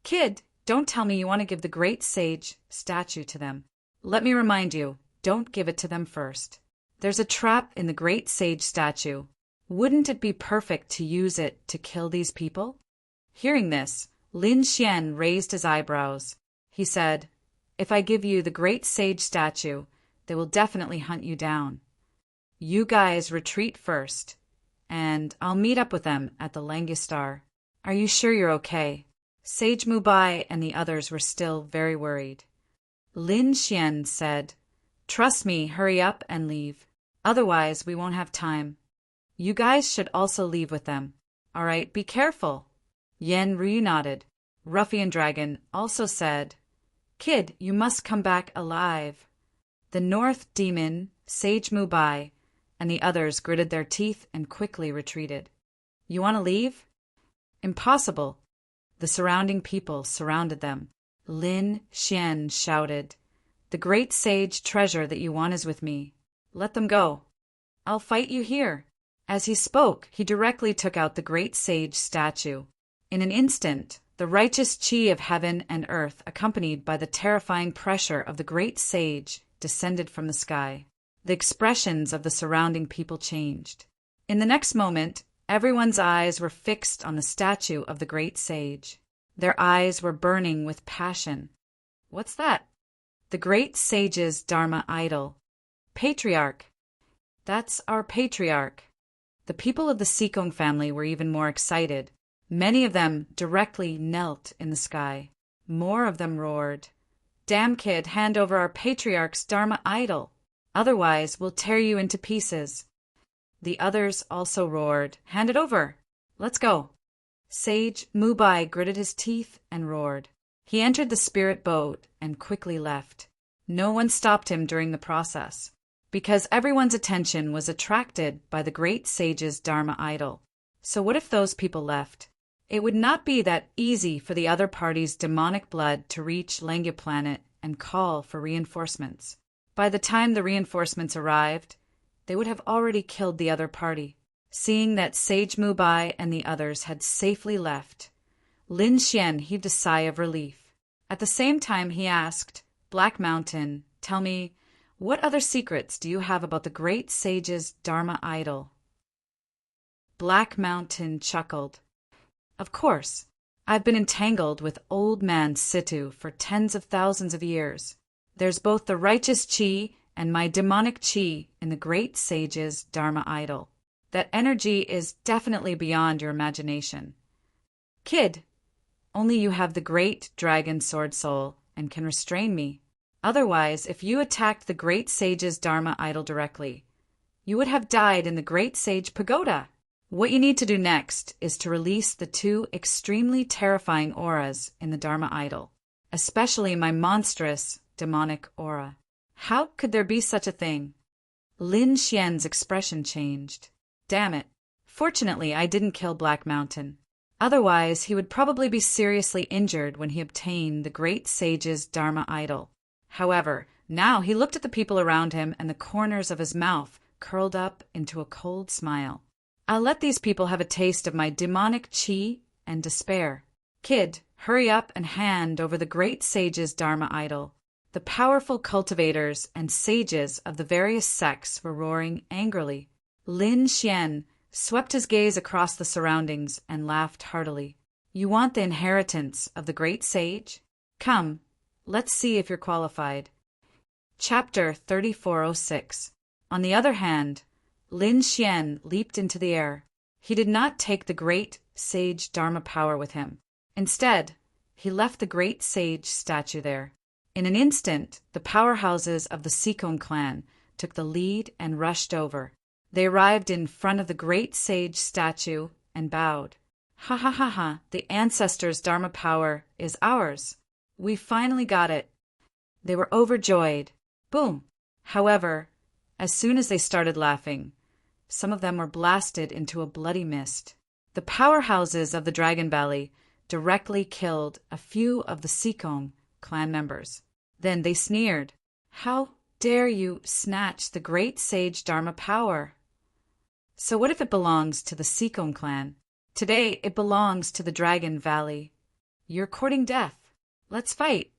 Kid, don't tell me you want to give the great sage statue to them. Let me remind you, don't give it to them first. There's a trap in the great sage statue. Wouldn't it be perfect to use it to kill these people? Hearing this, Lin Xian raised his eyebrows. He said, If I give you the great sage statue, they will definitely hunt you down. You guys retreat first, and I'll meet up with them at the Langistar. Are you sure you're okay? Sage Mubai and the others were still very worried. Lin Xian said, Trust me, hurry up and leave. Otherwise, we won't have time. You guys should also leave with them. All right, be careful. Yenryu nodded. Ruffian Dragon also said, Kid, you must come back alive. The North Demon, Sage Mubai, and the others gritted their teeth and quickly retreated. You want to leave? Impossible. The surrounding people surrounded them. Lin Xian shouted, The great sage treasure that you want is with me. Let them go. I'll fight you here. As he spoke, he directly took out the great sage statue. In an instant, the righteous chi of heaven and earth, accompanied by the terrifying pressure of the great sage, descended from the sky. The expressions of the surrounding people changed. In the next moment, everyone's eyes were fixed on the statue of the great sage. Their eyes were burning with passion. What's that? The great sage's Dharma idol. Patriarch. That's our patriarch. The people of the Seekong family were even more excited. Many of them directly knelt in the sky. More of them roared, Damn kid, hand over our patriarch's Dharma idol. Otherwise, we'll tear you into pieces. The others also roared, Hand it over. Let's go. Sage Mubai gritted his teeth and roared. He entered the spirit boat and quickly left. No one stopped him during the process, because everyone's attention was attracted by the great sage's Dharma idol. So what if those people left? It would not be that easy for the other party's demonic blood to reach Lengya planet and call for reinforcements. By the time the reinforcements arrived, they would have already killed the other party. Seeing that Sage Mubai and the others had safely left, Lin Xian heaved a sigh of relief. At the same time, he asked, Black Mountain, tell me, what other secrets do you have about the great sage's Dharma idol? Black Mountain chuckled. Of course, I've been entangled with Old Man Situ for tens of thousands of years. There's both the righteous chi and my demonic chi in the great sage's Dharma idol. That energy is definitely beyond your imagination. Kid, only you have the great dragon sword soul and can restrain me. Otherwise, if you attacked the great sage's Dharma idol directly, you would have died in the great sage pagoda. What you need to do next is to release the two extremely terrifying auras in the Dharma idol, especially my monstrous demonic aura. How could there be such a thing? Lin Xian's expression changed. Damn it. Fortunately, I didn't kill Black Mountain. Otherwise, he would probably be seriously injured when he obtained the great sage's Dharma idol. However, now he looked at the people around him and the corners of his mouth curled up into a cold smile. I'll let these people have a taste of my demonic chi and despair. Kid, hurry up and hand over the great sage's Dharma idol. The powerful cultivators and sages of the various sects were roaring angrily. Lin Xian swept his gaze across the surroundings and laughed heartily. You want the inheritance of the great sage? Come, let's see if you're qualified. Chapter 3406. On the other hand, Lin Xian leaped into the air. He did not take the great sage Dharma power with him. Instead, he left the great sage statue there. In an instant, the powerhouses of the Sikong clan took the lead and rushed over. They arrived in front of the great sage statue and bowed. Ha ha ha ha, the ancestors' Dharma power is ours. We finally got it. They were overjoyed. Boom! However, as soon as they started laughing, some of them were blasted into a bloody mist. The powerhouses of the Dragon Valley directly killed a few of the Sikong clan members. Then they sneered. How dare you snatch the great sage Dharma power? So what if it belongs to the Sikong clan? Today it belongs to the Dragon Valley. You're courting death. Let's fight.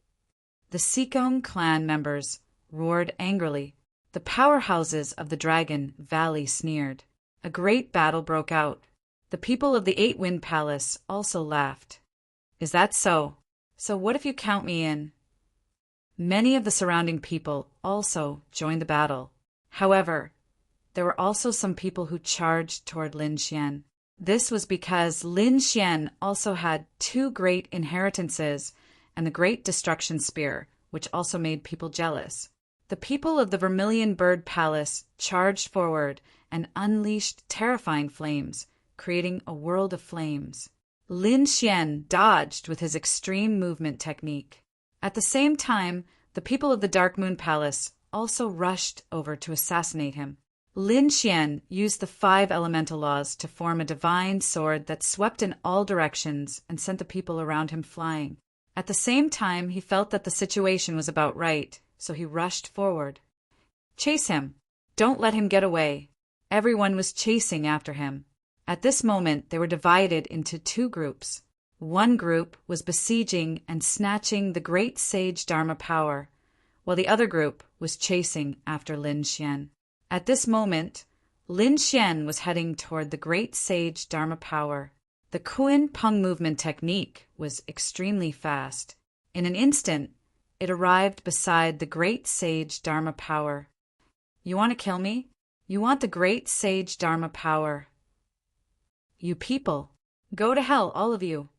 The Sikong clan members roared angrily. The powerhouses of the Dragon Valley sneered. A great battle broke out. The people of the Eight-Wind Palace also laughed. Is that so? So what if you count me in? Many of the surrounding people also joined the battle. However, there were also some people who charged toward Lin Xian. This was because Lin Xian also had two great inheritances and the Great Destruction Spear, which also made people jealous. The people of the Vermilion Bird Palace charged forward and unleashed terrifying flames, creating a world of flames. Lin Xian dodged with his extreme movement technique. At the same time, the people of the Dark Moon Palace also rushed over to assassinate him. Lin Xian used the 5 elemental laws to form a divine sword that swept in all directions and sent the people around him flying. At the same time, he felt that the situation was about right, so he rushed forward. Chase him. Don't let him get away. Everyone was chasing after him. At this moment, they were divided into 2 groups. One group was besieging and snatching the great sage Dharma power, while the other group was chasing after Lin Xian. At this moment, Lin Xian was heading toward the great sage Dharma power. The Kuan Peng movement technique was extremely fast. In an instant, it arrived beside the great sage Dharma power. You want to kill me? You want the great sage Dharma power. You people, go to hell, all of you.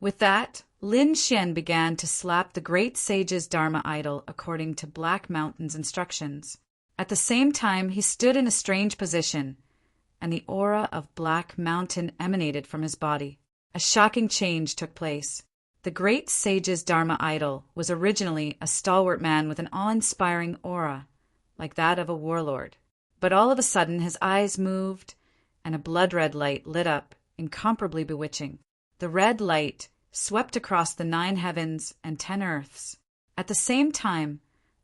With that, Lin Xian began to slap the great sage's Dharma idol according to Black Mountain's instructions. At the same time, he stood in a strange position, and the aura of Black Mountain emanated from his body. A shocking change took place. The great sage's Dharma idol was originally a stalwart man with an awe-inspiring aura, like that of a warlord. But all of a sudden his eyes moved, and a blood-red light lit up, incomparably bewitching. The red light swept across the 9 heavens and 10 earths. At the same time,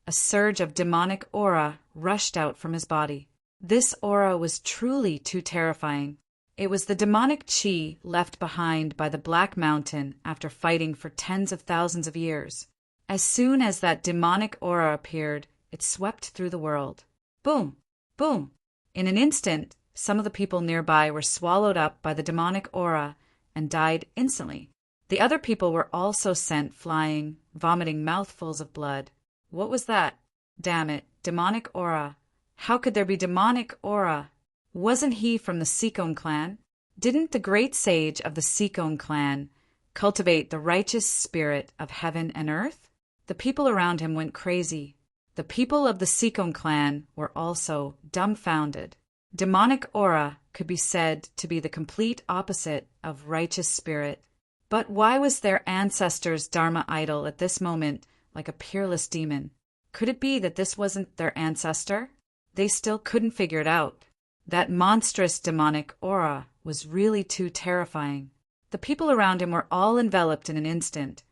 a surge of demonic aura rushed out from his body. This aura was truly too terrifying. It was the demonic chi left behind by the Black Mountain after fighting for tens of thousands of years. As soon as that demonic aura appeared, it swept through the world. Boom! Boom! In an instant, some of the people nearby were swallowed up by the demonic aura, and died instantly. The other people were also sent flying, vomiting mouthfuls of blood. What was that? Damn it, demonic aura. How could there be demonic aura? Wasn't he from the Sikon clan? Didn't the great sage of the Sikon clan cultivate the righteous spirit of heaven and earth? The people around him went crazy. The people of the Sikon clan were also dumbfounded. Demonic aura could be said to be the complete opposite of righteous spirit. But why was their ancestors' Dharma idol at this moment like a peerless demon? Could it be that this wasn't their ancestor? They still couldn't figure it out. That monstrous demonic aura was really too terrifying. The people around him were all enveloped in an instant,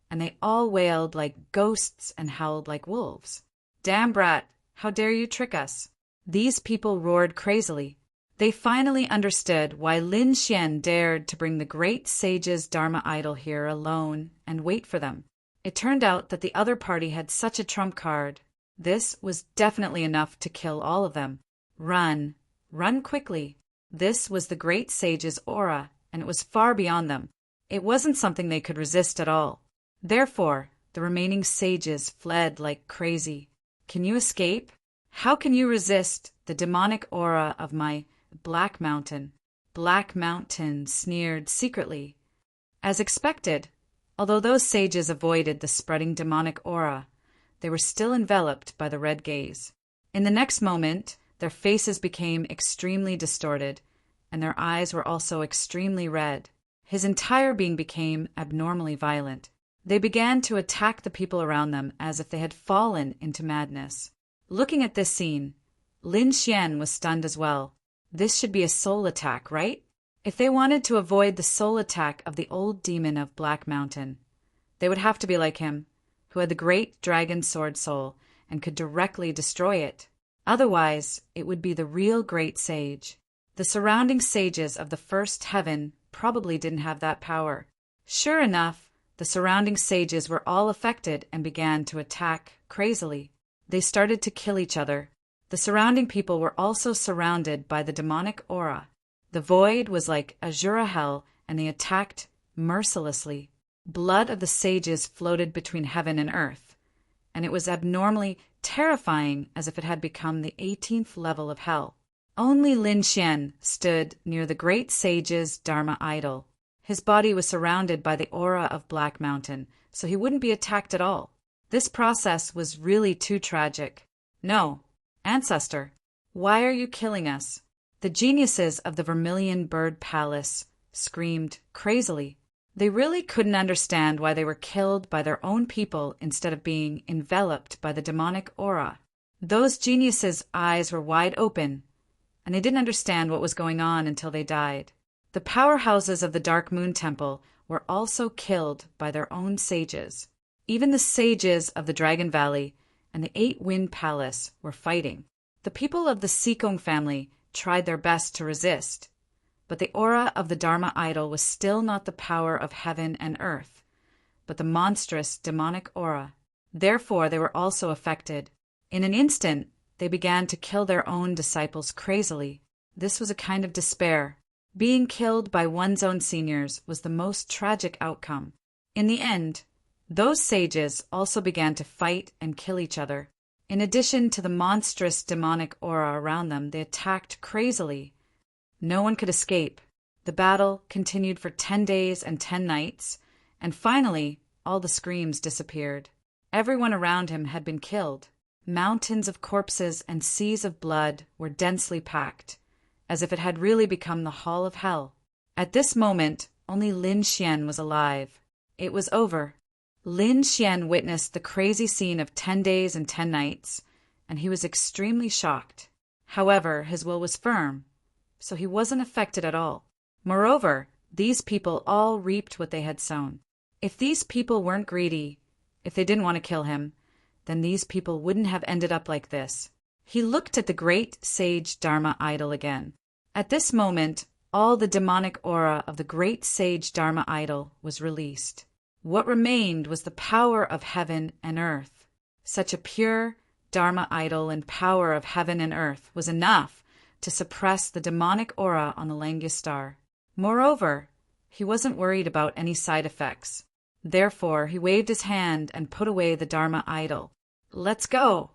and they all wailed like ghosts and howled like wolves. Damn brat, how dare you trick us? These people roared crazily. They finally understood why Lin Xian dared to bring the great sage's Dharma idol here alone and wait for them. It turned out that the other party had such a trump card. This was definitely enough to kill all of them. Run. Run quickly. This was the great sage's aura, and it was far beyond them. It wasn't something they could resist at all. Therefore, the remaining sages fled like crazy. Can you escape? How can you resist the demonic aura of my Black Mountain? Black Mountain sneered secretly. As expected, although those sages avoided the spreading demonic aura, they were still enveloped by the red gaze. In the next moment, their faces became extremely distorted, and their eyes were also extremely red. His entire being became abnormally violent. They began to attack the people around them as if they had fallen into madness. Looking at this scene, Lin Xian was stunned as well. This should be a soul attack, right? If they wanted to avoid the soul attack of the old demon of Black Mountain, they would have to be like him, who had the great dragon sword soul and could directly destroy it. Otherwise, it would be the real great sage. The surrounding sages of the first heaven probably didn't have that power. Sure enough, the surrounding sages were all affected and began to attack crazily. They started to kill each other. The surrounding people were also surrounded by the demonic aura. The void was like azure hell, and they attacked mercilessly. Blood of the sages floated between heaven and earth, and it was abnormally terrifying, as if it had become the 18th level of hell. Only Lin Xian stood near the great sage's Dharma idol. His body was surrounded by the aura of Black Mountain, so he wouldn't be attacked at all. This process was really too tragic. No, ancestor, why are you killing us? The geniuses of the Vermilion Bird Palace screamed crazily. They really couldn't understand why they were killed by their own people instead of being enveloped by the demonic aura. Those geniuses' eyes were wide open, and they didn't understand what was going on until they died. The powerhouses of the Dark Moon Temple were also killed by their own sages. Even the sages of the Dragon Valley and the Eight Wind Palace were fighting. The people of the Sikong family tried their best to resist, but the aura of the Dharma idol was still not the power of heaven and earth, but the monstrous demonic aura. Therefore, they were also affected. In an instant, they began to kill their own disciples crazily. This was a kind of despair. Being killed by one's own seniors was the most tragic outcome. In the end, those sages also began to fight and kill each other. In addition to the monstrous demonic aura around them, they attacked crazily. No one could escape. The battle continued for 10 days and 10 nights, and finally, all the screams disappeared. Everyone around him had been killed. Mountains of corpses and seas of blood were densely packed, as if it had really become the Hall of Hell. At this moment, only Lin Xian was alive. It was over. Lin Xian witnessed the crazy scene of 10 days and 10 nights, and he was extremely shocked. However, his will was firm, so he wasn't affected at all. Moreover, these people all reaped what they had sown. If these people weren't greedy, if they didn't want to kill him, then these people wouldn't have ended up like this. He looked at the great sage Dharma idol again. At this moment, all the demonic aura of the great sage Dharma idol was released. What remained was the power of heaven and earth. Such a pure Dharma idol and power of heaven and earth was enough to suppress the demonic aura on the Langus star. Moreover, He wasn't worried about any side effects. Therefore, he waved his hand and put away the Dharma idol. "Let's go,"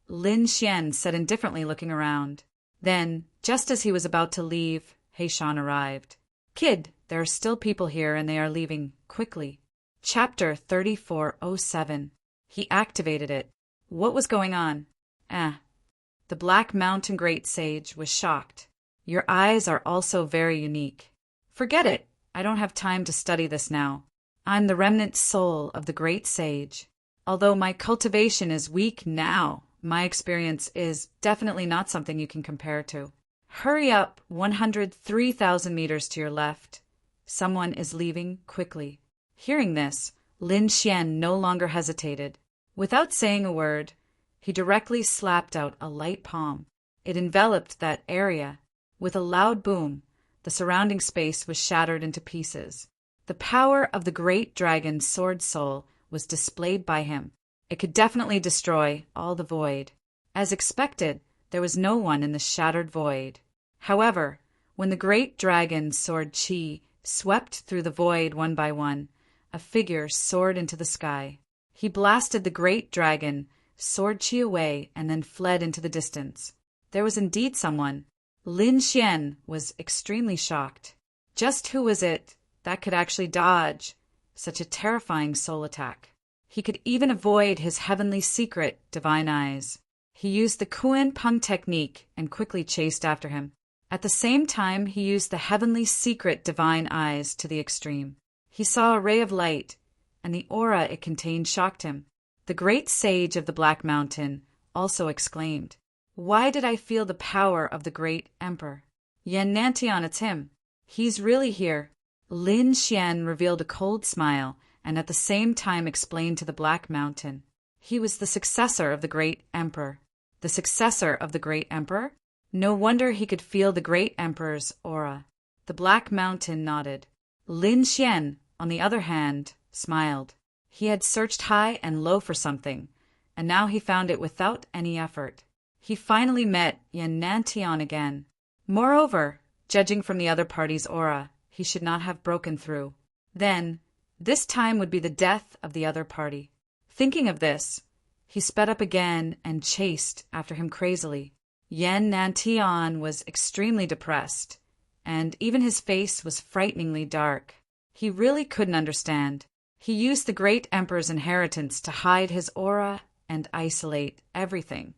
Lin Xian said indifferently, looking around. Then, just as he was about to leave, Heishan arrived. "Kid, there are still people here and they are leaving quickly." Chapter 3407. He activated it. What was going on? The Black Mountain Great Sage was shocked. "Your eyes are also very unique." "Forget it. I don't have time to study this now. I'm the remnant soul of the Great Sage. Although my cultivation is weak now, my experience is definitely not something you can compare to. Hurry up 103,000 meters to your left. Someone is leaving quickly." Hearing this, Lin Xian no longer hesitated. Without saying a word, he directly slapped out a light palm. It enveloped that area. With a loud boom, the surrounding space was shattered into pieces. The power of the great dragon Sword Soul was displayed by him. It could definitely destroy all the void. As expected, there was no one in the shattered void. However, when the great dragon Sword Chi swept through the void one by one, a figure soared into the sky. He blasted the great dragon Sword Chi away and then fled into the distance. There was indeed someone. Lin Xian was extremely shocked. Just who was it that could actually dodge such a terrifying soul attack? He could even avoid his heavenly secret, Divine Eyes. He used the Kuan Peng technique and quickly chased after him. At the same time, he used the heavenly secret Divine Eyes to the extreme. He saw a ray of light, and the aura it contained shocked him. The great sage of the Black Mountain also exclaimed, "Why did I feel the power of the great emperor? Yan Nantian, it's him. He's really here." Lin Xian revealed a cold smile and at the same time explained to the Black Mountain. He was the successor of the great emperor. The successor of the great emperor? No wonder he could feel the great emperor's aura. The Black Mountain nodded. Lin Xian, on the other hand, smiled. He had searched high and low for something, and now he found it without any effort. He finally met Yan Nantian again. Moreover, judging from the other party's aura, he should not have broken through. Then, this time would be the death of the other party. Thinking of this, he sped up again and chased after him crazily. Yan Nantian was extremely depressed, and even his face was frighteningly dark. He really couldn't understand. He used the great emperor's inheritance to hide his aura and isolate everything.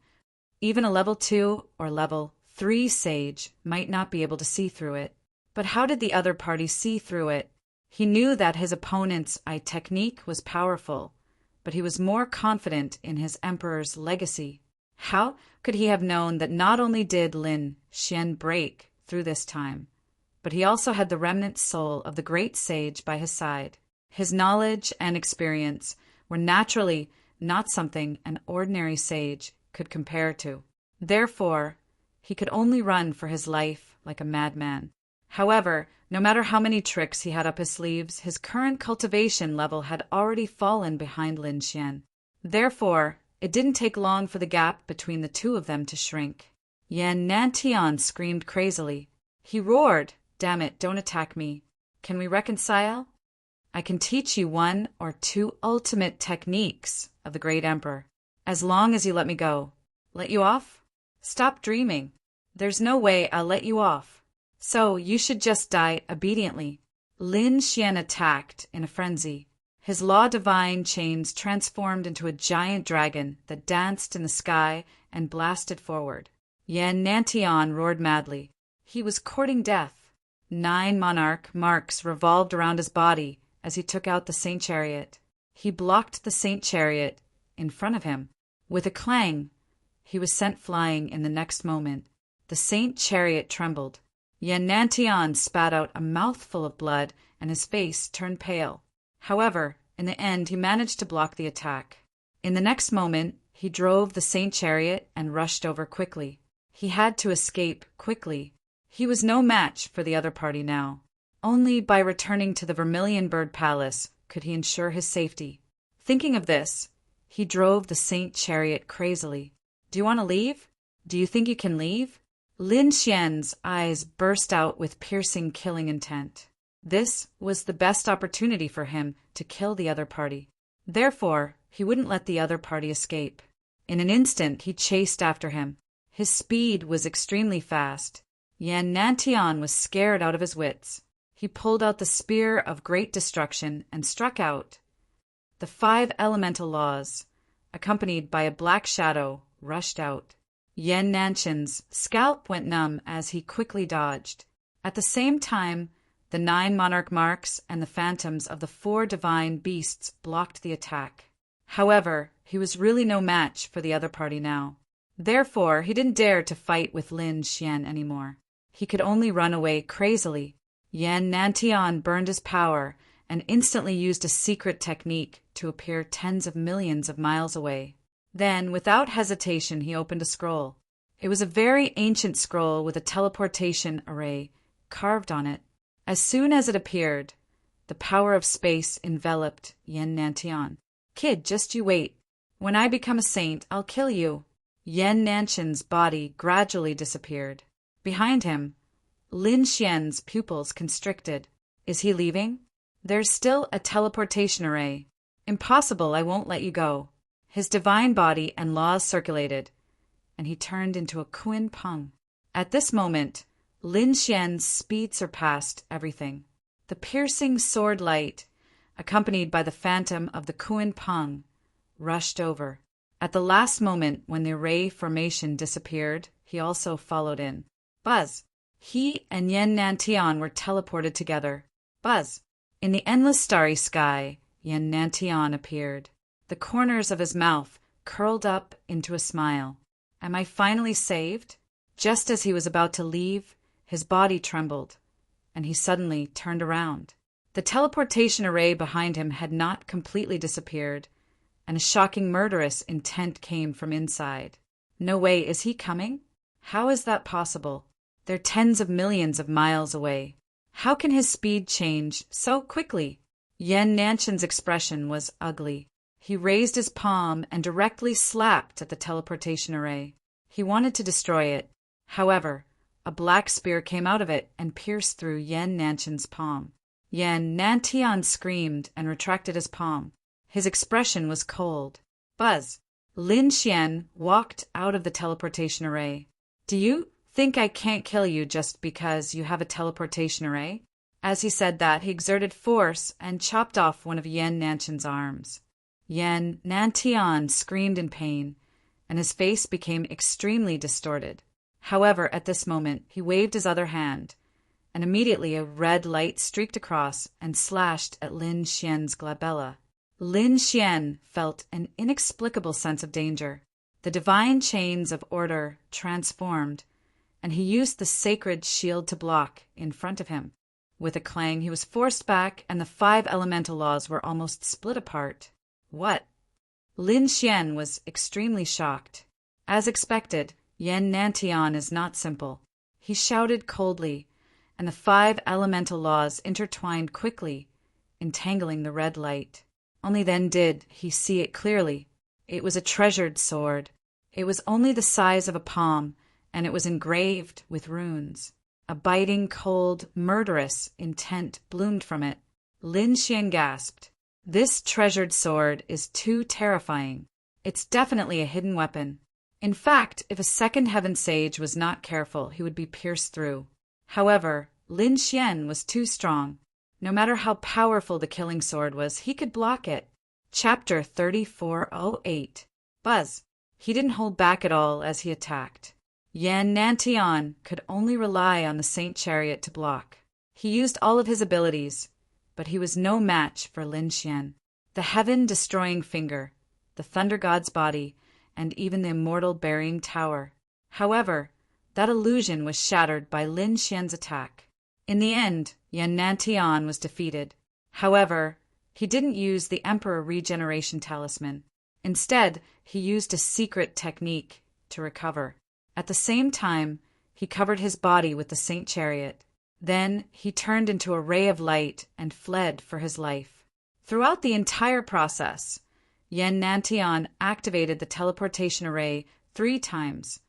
Even a level 2 or level 3 sage might not be able to see through it. But how did the other party see through it? He knew that his opponent's eye technique was powerful, but he was more confident in his emperor's legacy. How could he have known that not only did Lin Xian break through this time, but he also had the remnant soul of the great sage by his side? His knowledge and experience were naturally not something an ordinary sage could compare to. Therefore, he could only run for his life like a madman. However, no matter how many tricks he had up his sleeves, his current cultivation level had already fallen behind Lin Xian. Therefore, it didn't take long for the gap between the two of them to shrink. Yan Nantian screamed crazily. He roared, "Damn it, don't attack me. Can we reconcile? I can teach you 1 or 2 ultimate techniques of the great emperor, as long as you let me go." "Let you off? Stop dreaming. There's no way I'll let you off. So you should just die obediently." Lin Xian attacked in a frenzy. His law divine chains transformed into a giant dragon that danced in the sky and blasted forward. Yan Nantian roared madly. He was courting death. 9 monarch marks revolved around his body as he took out the Saint Chariot. He blocked the Saint Chariot in front of him. With a clang, he was sent flying in the next moment. The Saint Chariot trembled. Yan Nantian spat out a mouthful of blood and his face turned pale. However, in the end he managed to block the attack. In the next moment, he drove the Saint Chariot and rushed over quickly. He had to escape quickly. He was no match for the other party now. Only by returning to the Vermilion Bird Palace could he ensure his safety. Thinking of this, he drove the Saint Chariot crazily. "Do you want to leave? Do you think you can leave?" Lin Xian's eyes burst out with piercing, killing intent. This was the best opportunity for him to kill the other party. Therefore, he wouldn't let the other party escape. In an instant, he chased after him. His speed was extremely fast. Yan Nantian was scared out of his wits. He pulled out the spear of great destruction and struck out. The 5 elemental laws, accompanied by a black shadow, rushed out. Yan Nanshan's scalp went numb as he quickly dodged. At the same time, the 9 monarch marks and the phantoms of the 4 divine beasts blocked the attack. However, he was really no match for the other party now. Therefore, he didn't dare to fight with Lin Xian anymore. He could only run away crazily. Yan Nantian burned his power and instantly used a secret technique to appear tens of millions of miles away. Then, without hesitation, he opened a scroll. It was a very ancient scroll with a teleportation array carved on it. As soon as it appeared, the power of space enveloped Yan Nantian. "Kid, just you wait. When I become a saint, I'll kill you." Yan Nanshan's body gradually disappeared. Behind him, Lin Xian's pupils constricted. Is he leaving? There's still a teleportation array. Impossible, I won't let you go. His divine body and laws circulated, and he turned into a Kuan Peng. At this moment, Lin Xian's speed surpassed everything. The piercing sword light, accompanied by the phantom of the Kuan Peng, rushed over. At the last moment, when the array formation disappeared, he also followed in. Buzz! He and Yan Nantian were teleported together. Buzz! In the endless starry sky, Yan Nantian appeared. The corners of his mouth curled up into a smile. Am I finally saved? Just as he was about to leave, his body trembled, and he suddenly turned around. The teleportation array behind him had not completely disappeared, and a shocking murderous intent came from inside. No way, is he coming? How is that possible? They're tens of millions of miles away. How can his speed change so quickly? Yan Nanshan's expression was ugly. He raised his palm and directly slapped at the teleportation array. He wanted to destroy it. However, a black spear came out of it and pierced through Yan Nanshan's palm. Yan Nantian screamed and retracted his palm. His expression was cold. Buzz! Lin Xian walked out of the teleportation array. Do you think I can't kill you just because you have a teleportation array? As he said that, he exerted force and chopped off one of Yan Nanshan's arms. Yan Nantian screamed in pain, and his face became extremely distorted. However, at this moment, he waved his other hand, and immediately a red light streaked across and slashed at Lin Xian's glabella. Lin Xian felt an inexplicable sense of danger. The divine chains of order transformed, and he used the sacred shield to block in front of him. With a clang, he was forced back, and the 5 elemental laws were almost split apart. What? Lin Xian was extremely shocked. As expected, Yan Nantian is not simple. He shouted coldly, and the 5 elemental laws intertwined quickly, entangling the red light. Only then did he see it clearly. It was a treasured sword. It was only the size of a palm, and it was engraved with runes. A biting, cold, murderous intent bloomed from it. Lin Xian gasped. This treasured sword is too terrifying. It's definitely a hidden weapon. In fact, if a second heaven sage was not careful, he would be pierced through. However, Lin Xian was too strong. No matter how powerful the killing sword was, he could block it. Chapter 3408. Buzz. He didn't hold back at all as he attacked. Yan Nantian could only rely on the Saint Chariot to block. He used all of his abilities, but he was no match for Lin Xian. The heaven-destroying finger, the thunder god's body, and even the immortal burying tower. However, that illusion was shattered by Lin Xian's attack. In the end, Yan Nantian was defeated. However, he didn't use the Emperor Regeneration Talisman. Instead, he used a secret technique to recover. At the same time, he covered his body with the Saint Chariot. Then he turned into a ray of light and fled for his life. Throughout the entire process, Yan Nantian activated the teleportation array 3 times,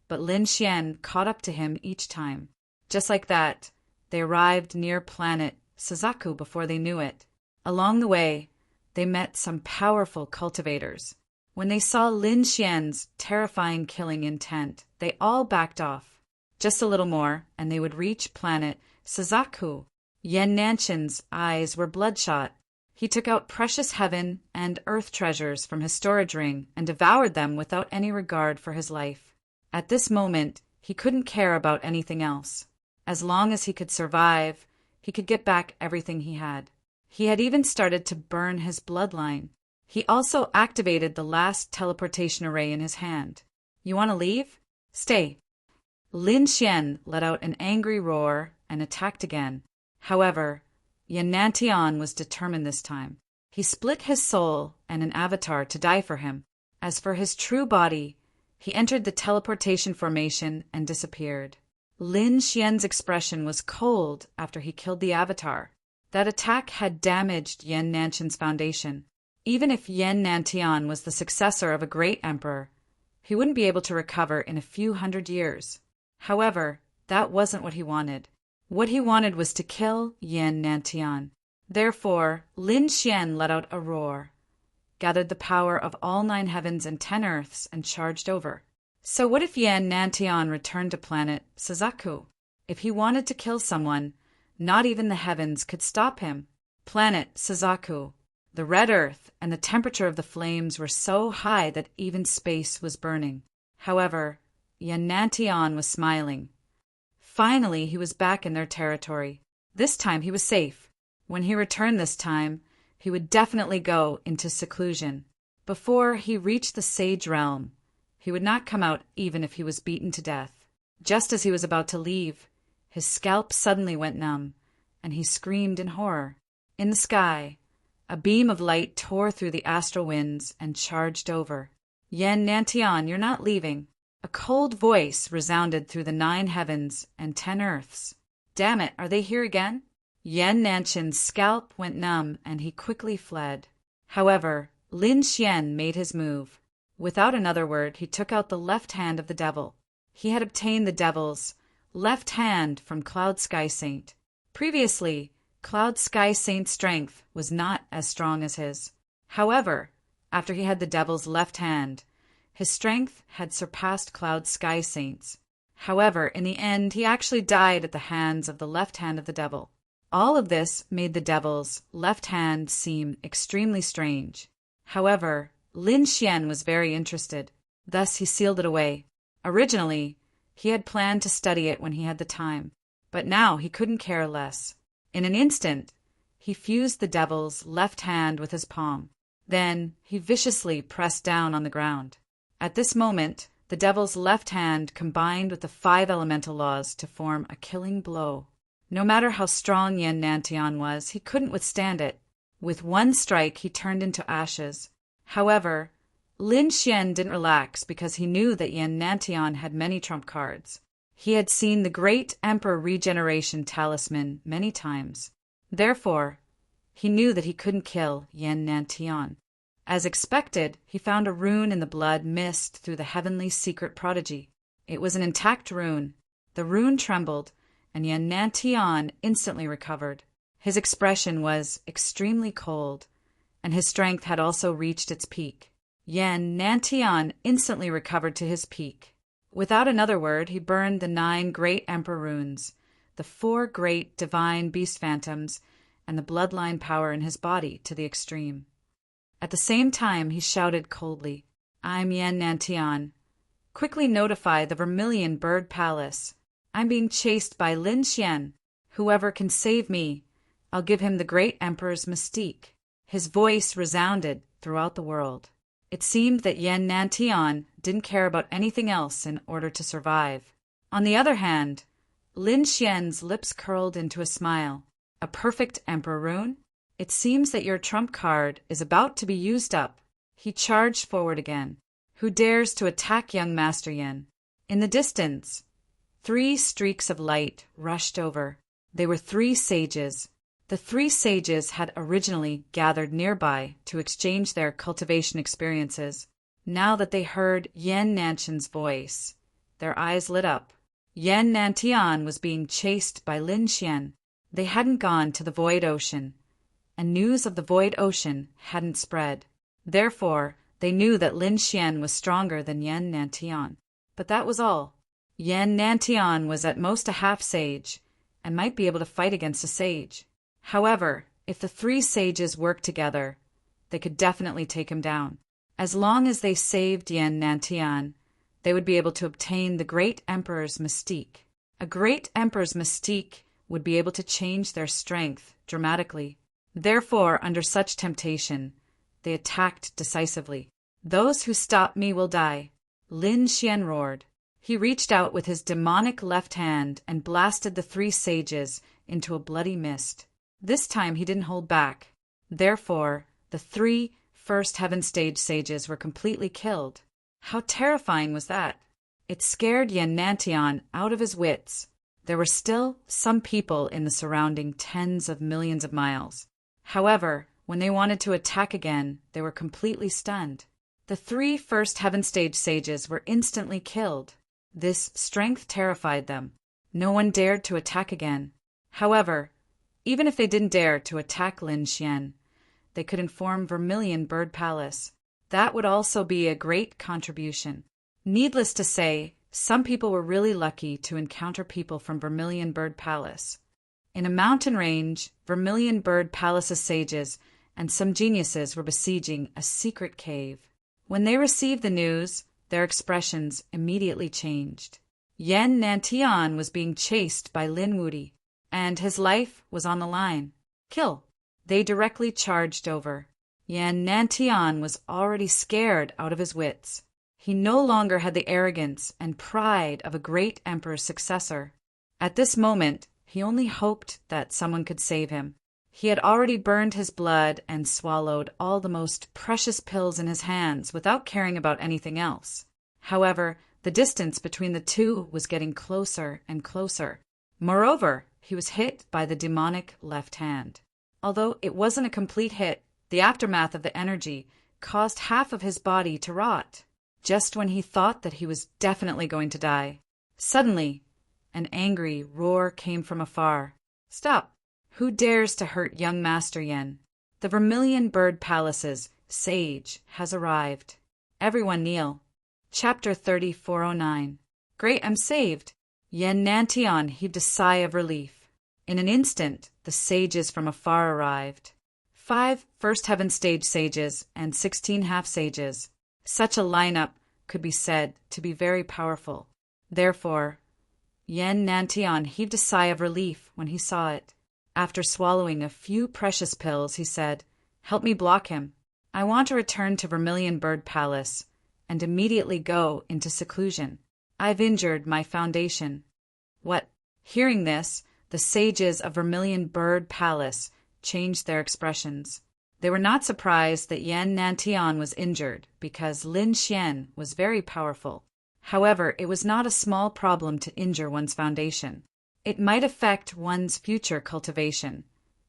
but Lin Xian caught up to him each time. Just like that, they arrived near planet Suzaku before they knew it. Along the way, they met some powerful cultivators. When they saw Lin Xian's terrifying killing intent, they all backed off. Just a little more, and they would reach planet Suzaku. Yan Nanshan's eyes were bloodshot. He took out precious heaven and earth treasures from his storage ring and devoured them without any regard for his life. At this moment, he couldn't care about anything else. As long as he could survive, he could get back everything he had. He had even started to burn his bloodline. He also activated the last teleportation array in his hand. You want to leave? Stay. Lin Xian let out an angry roar and attacked again. However, Yan Nantian was determined this time. He split his soul and an avatar to die for him. As for his true body, he entered the teleportation formation and disappeared. Lin Xian's expression was cold after he killed the avatar. That attack had damaged Yan Nanshan's foundation. Even if Yan Nantian was the successor of a great emperor, he wouldn't be able to recover in a few hundred years. However, that wasn't what he wanted. What he wanted was to kill Yan Nantian. Therefore, Lin Xian let out a roar, gathered the power of all 9 heavens and 10 earths, and charged over. So what if Yan Nantian returned to planet Suzaku? If he wanted to kill someone, not even the heavens could stop him. Planet Suzaku. The red earth and the temperature of the flames were so high that even space was burning. However, Yan Nantian was smiling. Finally, he was back in their territory. This time he was safe. When he returned this time, he would definitely go into seclusion. Before he reached the sage realm, he would not come out even if he was beaten to death. Just as he was about to leave, his scalp suddenly went numb, and he screamed in horror. In the sky, a beam of light tore through the astral winds and charged over. Yan Nantian, you're not leaving. A cold voice resounded through the 9 heavens and 10 earths. Damn it, are they here again? Yan Nanshan's scalp went numb and he quickly fled. However, Lin Xian made his move. Without another word, he took out the left hand of the devil. He had obtained the devil's left hand from Cloud Sky Saint. Previously, Cloud Sky Saint's strength was not as strong as his. However, after he had the devil's left hand, his strength had surpassed Cloud Sky Saint's. However, in the end, he actually died at the hands of the left hand of the devil. All of this made the devil's left hand seem extremely strange. However, Lin Xian was very interested. Thus, he sealed it away. Originally, he had planned to study it when he had the time, but now he couldn't care less. In an instant, he fused the devil's left hand with his palm. Then, he viciously pressed down on the ground. At this moment, the devil's left hand combined with the 5 elemental laws to form a killing blow. No matter how strong Yan Nantian was, he couldn't withstand it. With one strike, he turned into ashes. However, Lin Xian didn't relax because he knew that Yan Nantian had many trump cards. He had seen the Great Emperor Regeneration Talisman many times. Therefore, he knew that he couldn't kill Yan Nantian. As expected, he found a rune in the blood mist through the heavenly secret prodigy. It was an intact rune. The rune trembled, and Yan Nantian instantly recovered. His expression was extremely cold, and his strength had also reached its peak. Yan Nantian instantly recovered to his peak. Without another word, he burned the 9 great emperor runes, the 4 great divine beast phantoms, and the bloodline power in his body to the extreme. At the same time, he shouted coldly, "I'm Yan Nantian. Quickly notify the Vermilion Bird Palace. I'm being chased by Lin Xian. Whoever can save me, I'll give him the great emperor's mystique." His voice resounded throughout the world. It seemed that Yan Nantian didn't care about anything else in order to survive. On the other hand, Lin Xian's lips curled into a smile. A perfect emperor rune? It seems that your trump card is about to be used up. He charged forward again. Who dares to attack young Master Yan? In the distance, 3 streaks of light rushed over. They were 3 sages. The 3 sages had originally gathered nearby to exchange their cultivation experiences. Now that they heard Yan Nanshan's voice, their eyes lit up. Yan Nantian was being chased by Lin Xian. They hadn't gone to the void ocean, and news of the void ocean hadn't spread. Therefore, they knew that Lin Xian was stronger than Yan Nantian. But that was all. Yan Nantian was at most a half-sage, and might be able to fight against a sage. However, if the three sages worked together, they could definitely take him down. As long as they saved Yan Nantian, they would be able to obtain the Great Emperor's mystique. A Great Emperor's mystique would be able to change their strength dramatically. Therefore, under such temptation, they attacked decisively. "Those who stop me will die," Lin Xian roared. He reached out with his demonic left hand and blasted the three sages into a bloody mist. This time he didn't hold back. Therefore, the three first heaven stage sages were completely killed. How terrifying was that? It scared Yan Nantian out of his wits. There were still some people in the surrounding tens of millions of miles. However, when they wanted to attack again, they were completely stunned. The three first heaven stage sages were instantly killed. This strength terrified them. No one dared to attack again. However, even if they didn't dare to attack Lin Xian, they could inform Vermilion Bird Palace. That would also be a great contribution. Needless to say, some people were really lucky to encounter people from Vermilion Bird Palace. In a mountain range, Vermilion Bird Palace's sages and some geniuses were besieging a secret cave. When they received the news, their expressions immediately changed. Yan Nantian was being chased by Lin Wudi, and his life was on the line. Kill! They directly charged over. Yan Nantian was already scared out of his wits. He no longer had the arrogance and pride of a great emperor's successor. At this moment, he only hoped that someone could save him. He had already burned his blood and swallowed all the most precious pills in his hands without caring about anything else. However, the distance between the two was getting closer and closer. Moreover, he was hit by the demonic left hand. Although it wasn't a complete hit, the aftermath of the energy caused half of his body to rot, just when he thought that he was definitely going to die. Suddenly, an angry roar came from afar. "Stop! Who dares to hurt young Master Yen? The Vermilion Bird Palace's sage has arrived. Everyone kneel." Chapter 3409. Great, I'm saved! Yan Nantian heaved a sigh of relief. In an instant, the sages from afar arrived. 5 first heaven stage sages and 16 half-sages. Such a lineup could be said to be very powerful. Therefore, Yan Nantian heaved a sigh of relief when he saw it. After swallowing a few precious pills, he said, "Help me block him. I want to return to Vermilion Bird Palace and immediately go into seclusion. I've injured my foundation." What? Hearing this, the sages of Vermilion Bird Palace changed their expressions. They were not surprised that Yan Nantian was injured because Lin Xian was very powerful. However, it was not a small problem to injure one's foundation. It might affect one's future cultivation,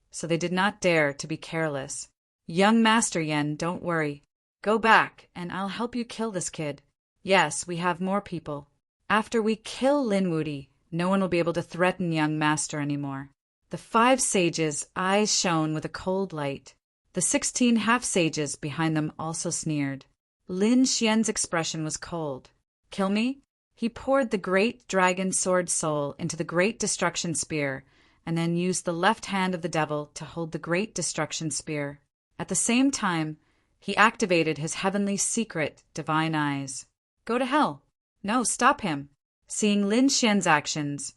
so they did not dare to be careless. "Young Master Yen, don't worry. Go back, and I'll help you kill this kid. Yes, we have more people. After we kill Lin Wudi, no one will be able to threaten young Master anymore." The 5 sages' eyes shone with a cold light. The 16 half-sages behind them also sneered. Lin Xian's expression was cold. "Kill me?" He poured the great dragon sword soul into the great destruction spear, and then used the left hand of the devil to hold the great destruction spear. At the same time, he activated his heavenly secret divine eyes. "Go to hell! No, stop him!" Seeing Lin Xian's actions,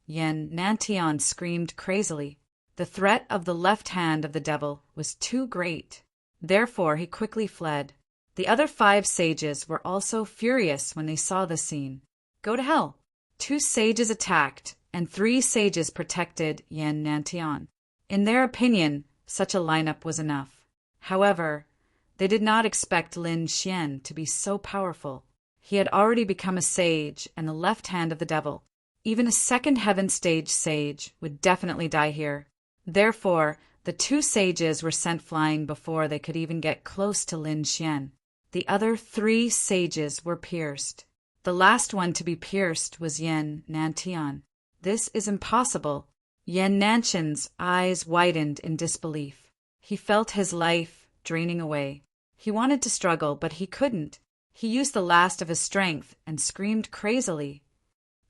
Yan Nantian screamed crazily. The threat of the left hand of the devil was too great. Therefore, he quickly fled. The other 5 sages were also furious when they saw the scene. "Go to hell!" 2 sages attacked, and 3 sages protected Yan Nantian. In their opinion, such a lineup was enough. However, they did not expect Lin Xian to be so powerful. He had already become a sage and the left hand of the devil. Even a second heaven stage sage would definitely die here. Therefore, the 2 sages were sent flying before they could even get close to Lin Xian. The other 3 sages were pierced. The last one to be pierced was Yan Nantian. "This is impossible. Yan Nanshan's eyes widened in disbelief. He felt his life draining away. He wanted to struggle, but he couldn't. He used the last of his strength and screamed crazily.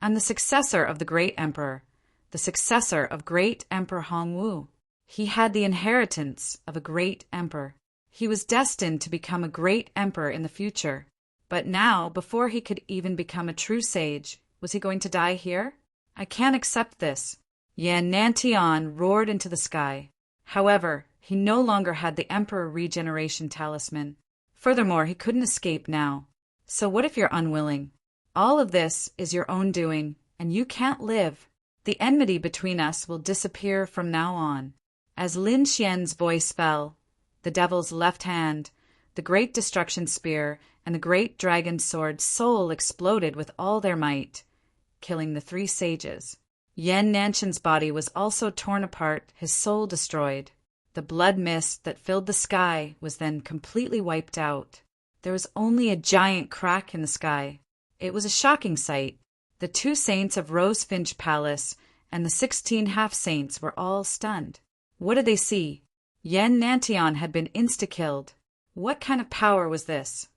"I'm the successor of the great emperor, the successor of great Emperor Hongwu." He had the inheritance of a great emperor. He was destined to become a great emperor in the future. But now, before he could even become a true sage, was he going to die here? "I can't accept this." Yan Nantian roared into the sky. However, he no longer had the Emperor Regeneration Talisman. Furthermore, he couldn't escape now. So what if you're unwilling? All of this is your own doing, and you can't live. The enmity between us will disappear from now on. As Lin Xian's voice fell, the devil's left hand, the great destruction spear, and the great dragon sword soul exploded with all their might, killing the 3 sages. Yan Nanshan's body was also torn apart, his soul destroyed. The blood mist that filled the sky was then completely wiped out. There was only a giant crack in the sky. It was a shocking sight. The 2 saints of Rosefinch Palace and the 16 half-saints were all stunned. What did they see? Yan Nantian had been insta-killed. What kind of power was this?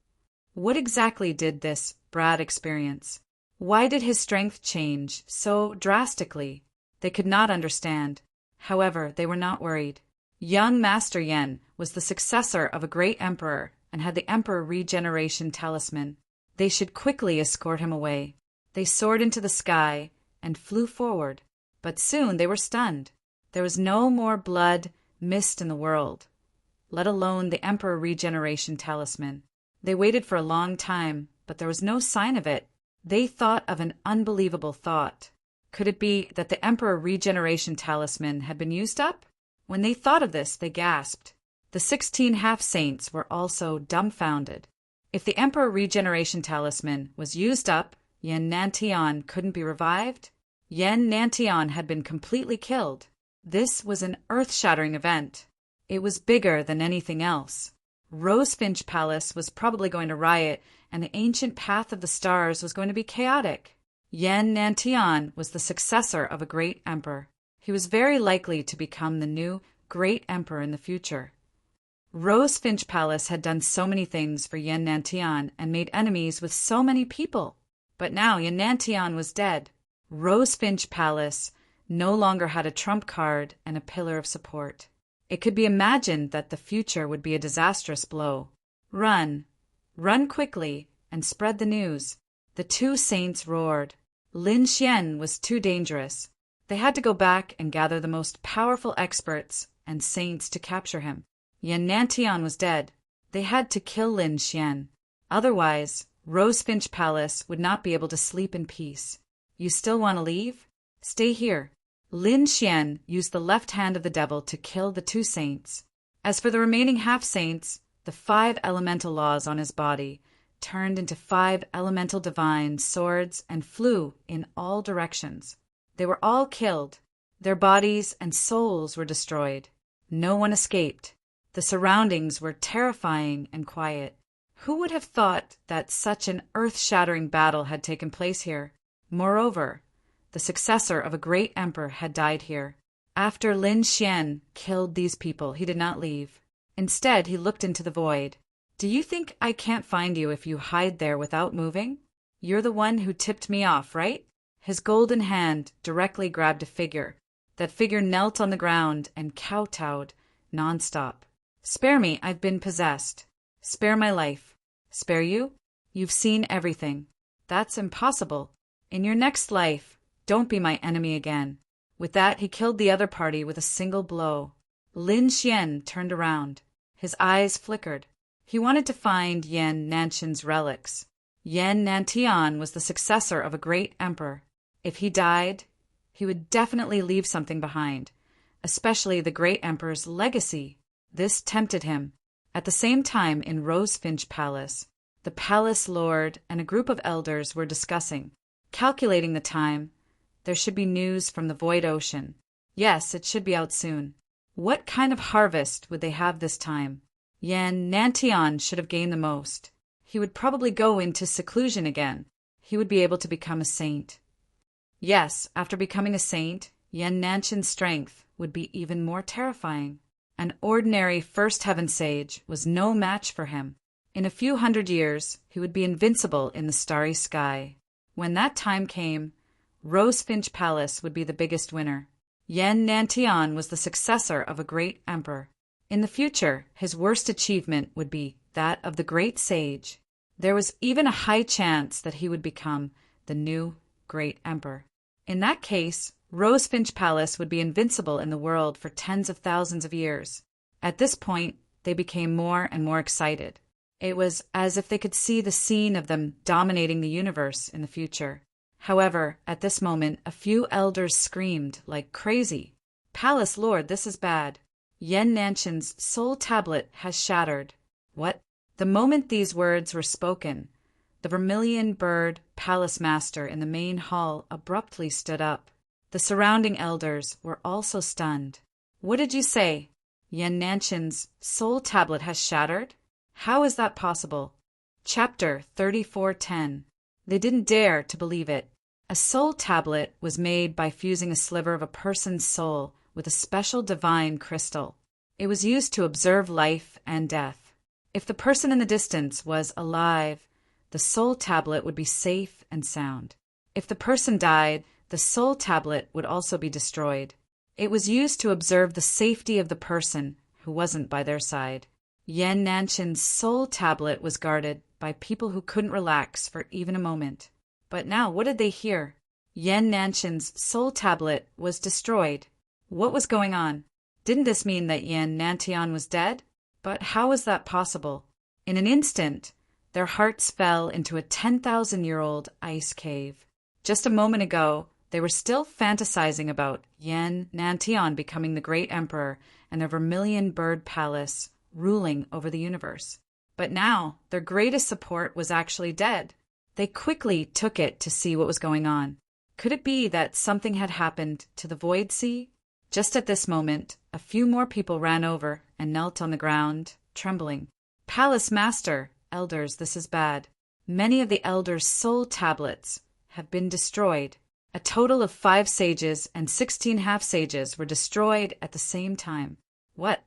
What exactly did this Brad experience? Why did his strength change so drastically? They could not understand. However, they were not worried. Young Master Yan was the successor of a great emperor and had the Emperor Regeneration Talisman. They should quickly escort him away. They soared into the sky and flew forward, but soon they were stunned. There was no more blood, mist in the world, let alone the Emperor Regeneration Talisman. They waited for a long time, but there was no sign of it. They thought of an unbelievable thought. Could it be that the Emperor Regeneration Talisman had been used up? When they thought of this, they gasped. The 16 half-saints were also dumbfounded. If the Emperor Regeneration Talisman was used up, Yan Nantian couldn't be revived? Yan Nantian had been completely killed. This was an earth-shattering event. It was bigger than anything else. Rosefinch Palace was probably going to riot, and the ancient path of the stars was going to be chaotic. Yan Nantian was the successor of a great emperor. He was very likely to become the new great emperor in the future. Rosefinch Palace had done so many things for Yan Nantian and made enemies with so many people. But now Yan Nantian was dead. Rosefinch Palace no longer had a trump card and a pillar of support. It could be imagined that the future would be a disastrous blow. Run! Run quickly and spread the news. The 2 saints roared. Lin Xian was too dangerous. They had to go back and gather the most powerful experts and saints to capture him. Yan Nantian was dead. They had to kill Lin Xian. Otherwise, Rosefinch Palace would not be able to sleep in peace. You still want to leave? Stay here. Lin Xian used the left hand of the devil to kill the 2 saints. As for the remaining half-saints, the 5 elemental laws on his body turned into 5 elemental divine swords and flew in all directions. They were all killed. Their bodies and souls were destroyed. No one escaped. The surroundings were terrifying and quiet. Who would have thought that such an earth-shattering battle had taken place here? Moreover, the successor of a great emperor had died here. After Lin Xian killed these people, he did not leave. Instead, he looked into the void. "Do you think I can't find you if you hide there without moving? You're the one who tipped me off, right?" His golden hand directly grabbed a figure. That figure knelt on the ground and kowtowed nonstop. "Spare me, I've been possessed. Spare my life." "Spare you? You've seen everything." "That's impossible. In your next life, don't be my enemy again." With that, he killed the other party with a single blow. Lin Xian turned around. His eyes flickered. He wanted to find Yan Nanshan's relics. Yan Nantian was the successor of a great emperor. If he died, he would definitely leave something behind, especially the great emperor's legacy. This tempted him. At the same time, in Rosefinch Palace, the palace lord and a group of elders were discussing. Calculating the time, there should be news from the void ocean. Yes, it should be out soon. What kind of harvest would they have this time? Yan Nantian should have gained the most. He would probably go into seclusion again. He would be able to become a saint. Yes, after becoming a saint, Yan Nanshan's strength would be even more terrifying. An ordinary first heaven sage was no match for him. In a few hundred years, he would be invincible in the starry sky. When that time came, Rosefinch Palace would be the biggest winner. Yan Nantian was the successor of a great emperor. In the future, his worst achievement would be that of the great sage. There was even a high chance that he would become the new great emperor. In that case, Rosefinch Palace would be invincible in the world for tens of thousands of years. At this point, they became more and more excited. It was as if they could see the scene of them dominating the universe in the future. However, at this moment, a few elders screamed like crazy. "Palace Lord, this is bad. Yan Nanshan's soul tablet has shattered." What? The moment these words were spoken, the vermilion bird palace master in the main hall abruptly stood up. The surrounding elders were also stunned. "What did you say? Yan Nanshan's soul tablet has shattered? How is that possible?" Chapter 34:10. They didn't dare to believe it. A soul tablet was made by fusing a sliver of a person's soul with a special divine crystal. It was used to observe life and death. If the person in the distance was alive, the soul tablet would be safe and sound. If the person died, the soul tablet would also be destroyed. It was used to observe the safety of the person who wasn't by their side. Yan Nanshan's soul tablet was guarded by people who couldn't relax for even a moment. But now, what did they hear? Yan Nanshan's soul tablet was destroyed. What was going on? Didn't this mean that Yan Nantian was dead? But how was that possible? In an instant, their hearts fell into a 10,000-year-old ice cave. Just a moment ago, they were still fantasizing about Yan Nantian becoming the great emperor and their vermilion bird palace ruling over the universe. But now, their greatest support was actually dead. They quickly took it to see what was going on. Could it be that something had happened to the Void Sea? Just at this moment, a few more people ran over and knelt on the ground, trembling. "Palace Master, elders, this is bad. Many of the elders' soul tablets have been destroyed. A total of 5 sages and 16 half-sages were destroyed at the same time." What?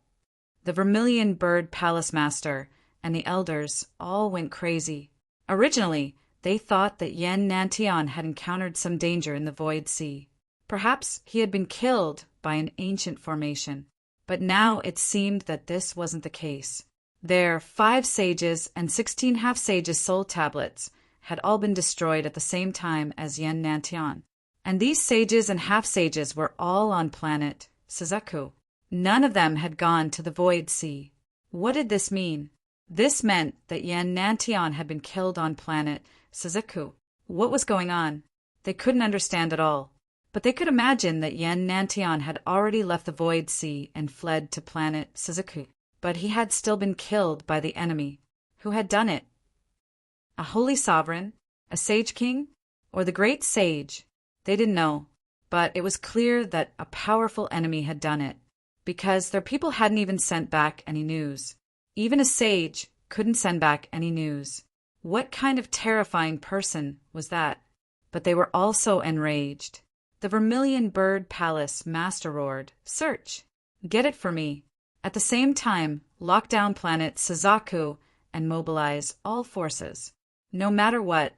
The vermilion bird palace master and the elders all went crazy. Originally, they thought that Yan Nantian had encountered some danger in the Void Sea. Perhaps he had been killed by an ancient formation. But now it seemed that this wasn't the case. Their 5 sages and 16 half-sages soul tablets had all been destroyed at the same time as Yan Nantian. And these sages and half-sages were all on planet Suzaku. None of them had gone to the Void Sea. What did this mean? This meant that Yan Nantian had been killed on planet Suzaku. What was going on? They couldn't understand at all. But they could imagine that Yan Nantian had already left the Void Sea and fled to planet Suzaku. But he had still been killed by the enemy. Who had done it? A holy sovereign? A sage king? Or the great sage? They didn't know. But it was clear that a powerful enemy had done it, because their people hadn't even sent back any news. Even a sage couldn't send back any news. What kind of terrifying person was that? But they were also enraged. The vermilion bird palace master roared, "Search! Get it for me! At the same time, lock down planet Suzaku and mobilize all forces. No matter what,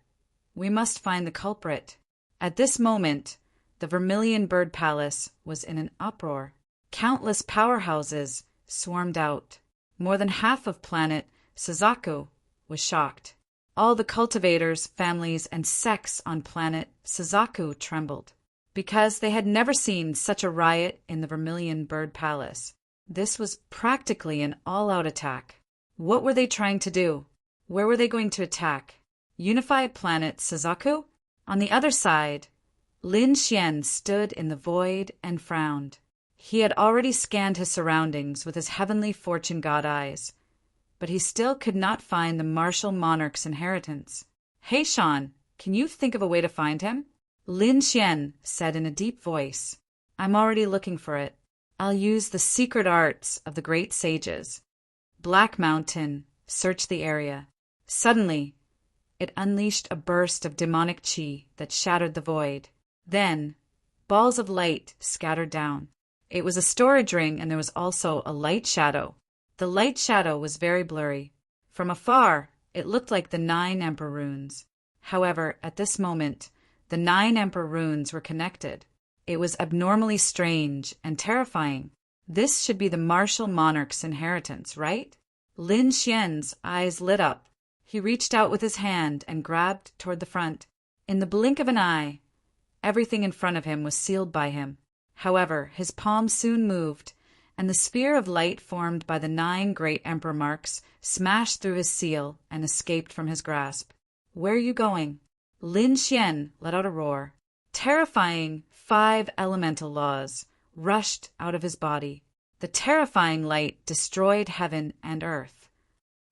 we must find the culprit." At this moment, the vermilion bird palace was in an uproar. Countless powerhouses swarmed out. More than half of planet Suzaku was shocked. All the cultivators, families, and sects on planet Suzaku trembled, because they had never seen such a riot in the vermilion bird palace. This was practically an all-out attack. What were they trying to do? Where were they going to attack? Unify planet Suzaku? On the other side, Lin Xian stood in the void and frowned. He had already scanned his surroundings with his heavenly fortune god eyes, but he still could not find the martial monarch's inheritance. "Hey, Shan, can you think of a way to find him?" Lin Xian said in a deep voice. "I'm already looking for it. I'll use the secret arts of the great sages." Black Mountain searched the area. Suddenly, it unleashed a burst of demonic chi that shattered the void. Then, balls of light scattered down. It was a storage ring, and there was also a light shadow. The light shadow was very blurry. From afar, it looked like the 9 Emperor runes. However, at this moment, the 9 Emperor runes were connected. It was abnormally strange and terrifying. This should be the martial monarch's inheritance, right? Lin Xian's eyes lit up. He reached out with his hand and grabbed toward the front. In the blink of an eye, everything in front of him was sealed by him. However, his palm soon moved, and the sphere of light formed by the 9 great emperor marks smashed through his seal and escaped from his grasp. "Where are you going?" Lin Xian let out a roar. Terrifying 5 elemental laws rushed out of his body. The terrifying light destroyed heaven and earth.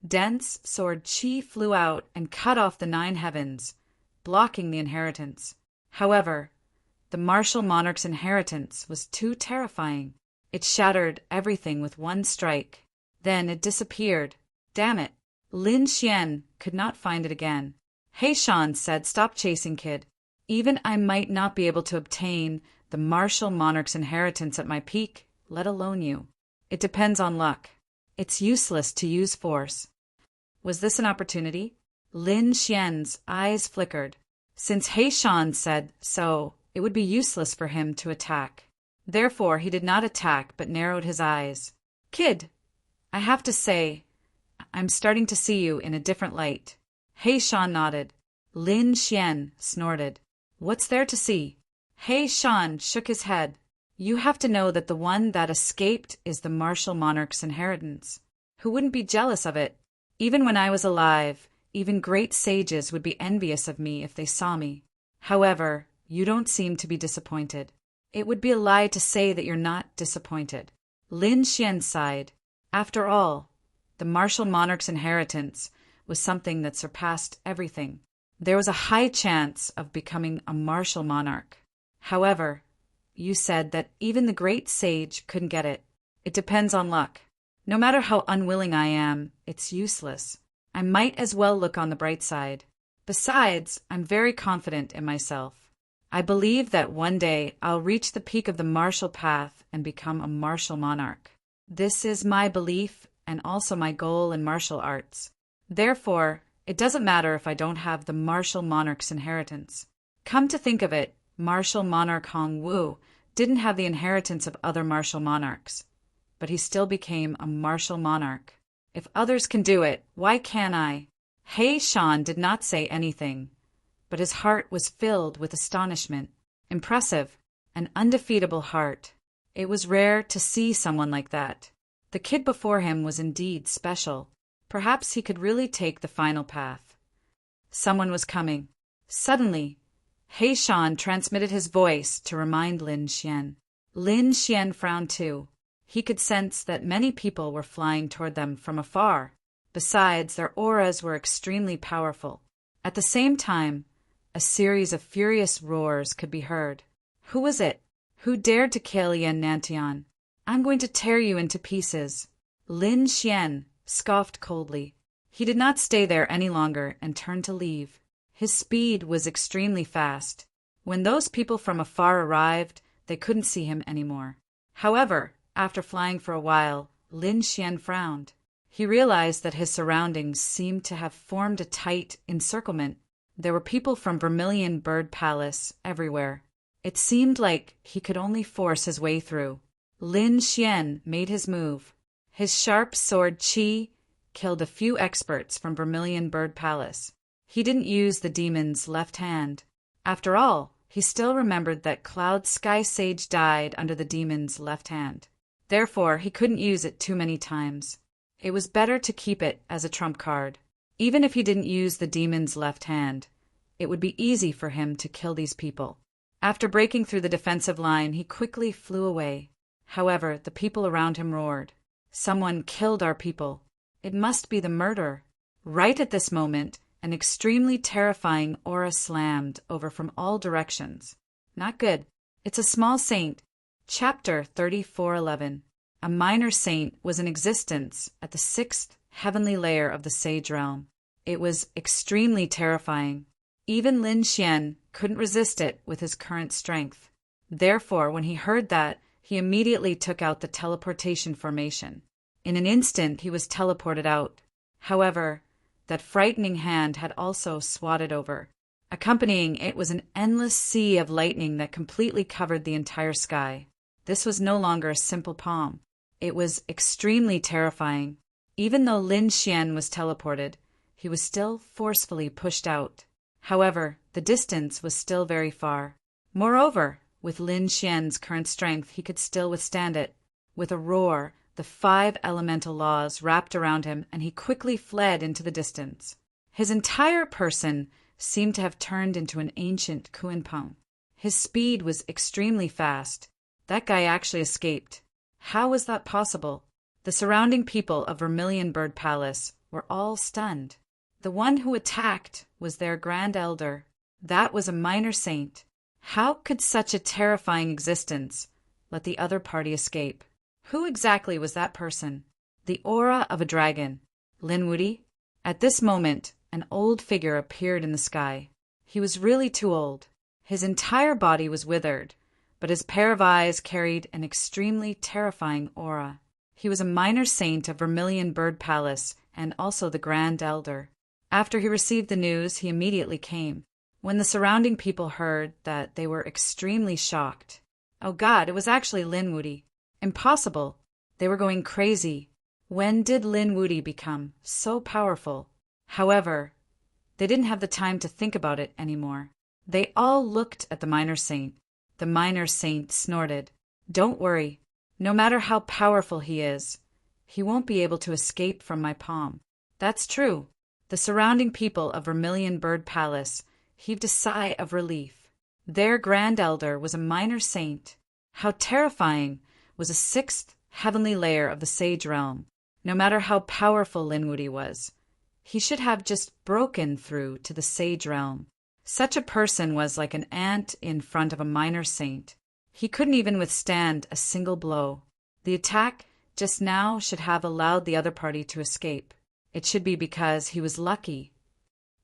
Dense sword qi flew out and cut off the 9 heavens, blocking the inheritance. However, the martial monarch's inheritance was too terrifying. It shattered everything with one strike. Then it disappeared. Damn it! Lin Xian could not find it again. He Shan said, "Stop chasing, kid. Even I might not be able to obtain the martial monarch's inheritance at my peak, let alone you. It depends on luck. It's useless to use force." Was this an opportunity? Lin Xian's eyes flickered. Since He Shan said so, it would be useless for him to attack. Therefore, he did not attack but narrowed his eyes. "Kid, I have to say, I'm starting to see you in a different light." He Shan nodded. Lin Xian snorted. "What's there to see?" He Shan shook his head. "You have to know that the one that escaped is the martial monarch's inheritance. Who wouldn't be jealous of it? Even when I was alive, even great sages would be envious of me if they saw me. However, you don't seem to be disappointed. It would be a lie to say that you're not disappointed." Lin Xian sighed. After all, the martial monarch's inheritance was something that surpassed everything. There was a high chance of becoming a martial monarch. However, you said that even the great sage couldn't get it. It depends on luck. No matter how unwilling I am, it's useless. I might as well look on the bright side. Besides, I'm very confident in myself. I believe that one day I'll reach the peak of the martial path and become a martial monarch. This is my belief and also my goal in martial arts. Therefore, it doesn't matter if I don't have the martial monarch's inheritance. Come to think of it, martial monarch Hong Wu didn't have the inheritance of other martial monarchs, but he still became a martial monarch. If others can do it, why can't I? He Shan did not say anything, but his heart was filled with astonishment. Impressive, an undefeatable heart. It was rare to see someone like that. The kid before him was indeed special. Perhaps he could really take the final path. Someone was coming. Suddenly, He Shan transmitted his voice to remind Lin Xian. Lin Xian frowned too. He could sense that many people were flying toward them from afar. Besides, their auras were extremely powerful. At the same time, a series of furious roars could be heard. Who was it? Who dared to kill Yan Nantian? I'm going to tear you into pieces. Lin Xian scoffed coldly. He did not stay there any longer and turned to leave. His speed was extremely fast. When those people from afar arrived, they couldn't see him anymore. However, after flying for a while, Lin Xian frowned. He realized that his surroundings seemed to have formed a tight encirclement. There were people from Vermilion Bird Palace everywhere. It seemed like he could only force his way through. Lin Xian made his move. His sharp sword Qi killed a few experts from Vermilion Bird Palace. He didn't use the demon's left hand. After all, he still remembered that Cloud Sky Sage died under the demon's left hand. Therefore, he couldn't use it too many times. It was better to keep it as a trump card. Even if he didn't use the demon's left hand, it would be easy for him to kill these people. After breaking through the defensive line, he quickly flew away. However, the people around him roared. Someone killed our people. It must be the murderer. Right at this moment, an extremely terrifying aura slammed over from all directions. Not good. It's a small saint. Chapter 3411. A minor saint was in existence at the 6th heavenly layer of the Sage Realm. It was extremely terrifying. Even Lin Xian couldn't resist it with his current strength. Therefore, when he heard that, he immediately took out the teleportation formation. In an instant, he was teleported out. However, that frightening hand had also swatted over. Accompanying it was an endless sea of lightning that completely covered the entire sky. This was no longer a simple palm. It was extremely terrifying. Even though Lin Xian was teleported, he was still forcefully pushed out. However, the distance was still very far. Moreover, with Lin Xian's current strength, he could still withstand it. With a roar, the 5 elemental laws wrapped around him, and he quickly fled into the distance. His entire person seemed to have turned into an ancient Kuanpeng. His speed was extremely fast. That guy actually escaped. How was that possible? The surrounding people of Vermilion Bird Palace were all stunned. The one who attacked was their Grand Elder. That was a minor saint. How could such a terrifying existence let the other party escape? Who exactly was that person? The aura of a dragon. Lin Wuti? At this moment, an old figure appeared in the sky. He was really too old. His entire body was withered, but his pair of eyes carried an extremely terrifying aura. He was a minor saint of Vermilion Bird Palace and also the Grand Elder. After he received the news, he immediately came. When the surrounding people heard that, they were extremely shocked. Oh God, it was actually Lin Wuti. Impossible. They were going crazy. When did Lin Wuti become so powerful? However, they didn't have the time to think about it anymore. They all looked at the minor saint. The minor saint snorted. Don't worry. No matter how powerful he is, he won't be able to escape from my palm. That's true. The surrounding people of Vermilion Bird Palace heaved a sigh of relief. Their Grand Elder was a minor saint. How terrifying was a 6th heavenly layer of the Sage Realm. No matter how powerful Lin Wuti was, he should have just broken through to the Sage Realm. Such a person was like an ant in front of a minor saint. He couldn't even withstand a single blow. The attack just now should have allowed the other party to escape. It should be because he was lucky.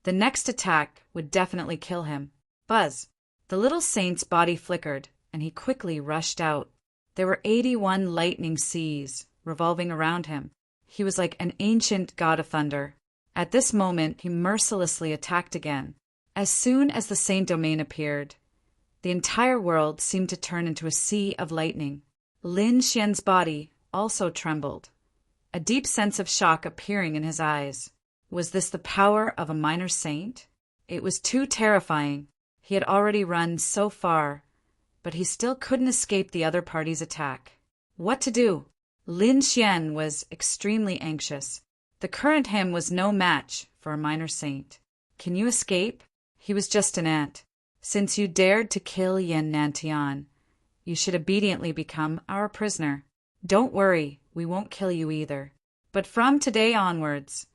The next attack would definitely kill him. Buzz! The little saint's body flickered, and he quickly rushed out. There were 81 lightning seas revolving around him. He was like an ancient god of thunder. At this moment, he mercilessly attacked again. As soon as the saint domain appeared, the entire world seemed to turn into a sea of lightning. Lin Xian's body also trembled, a deep sense of shock appearing in his eyes. Was this the power of a minor saint? It was too terrifying. He had already run so far, but he still couldn't escape the other party's attack. What to do? Lin Xian was extremely anxious. The current him was no match for a minor saint. Can you escape? He was just an ant. Since you dared to kill Yin Nantian, you should obediently become our prisoner. Don't worry, we won't kill you either. But from today onwards,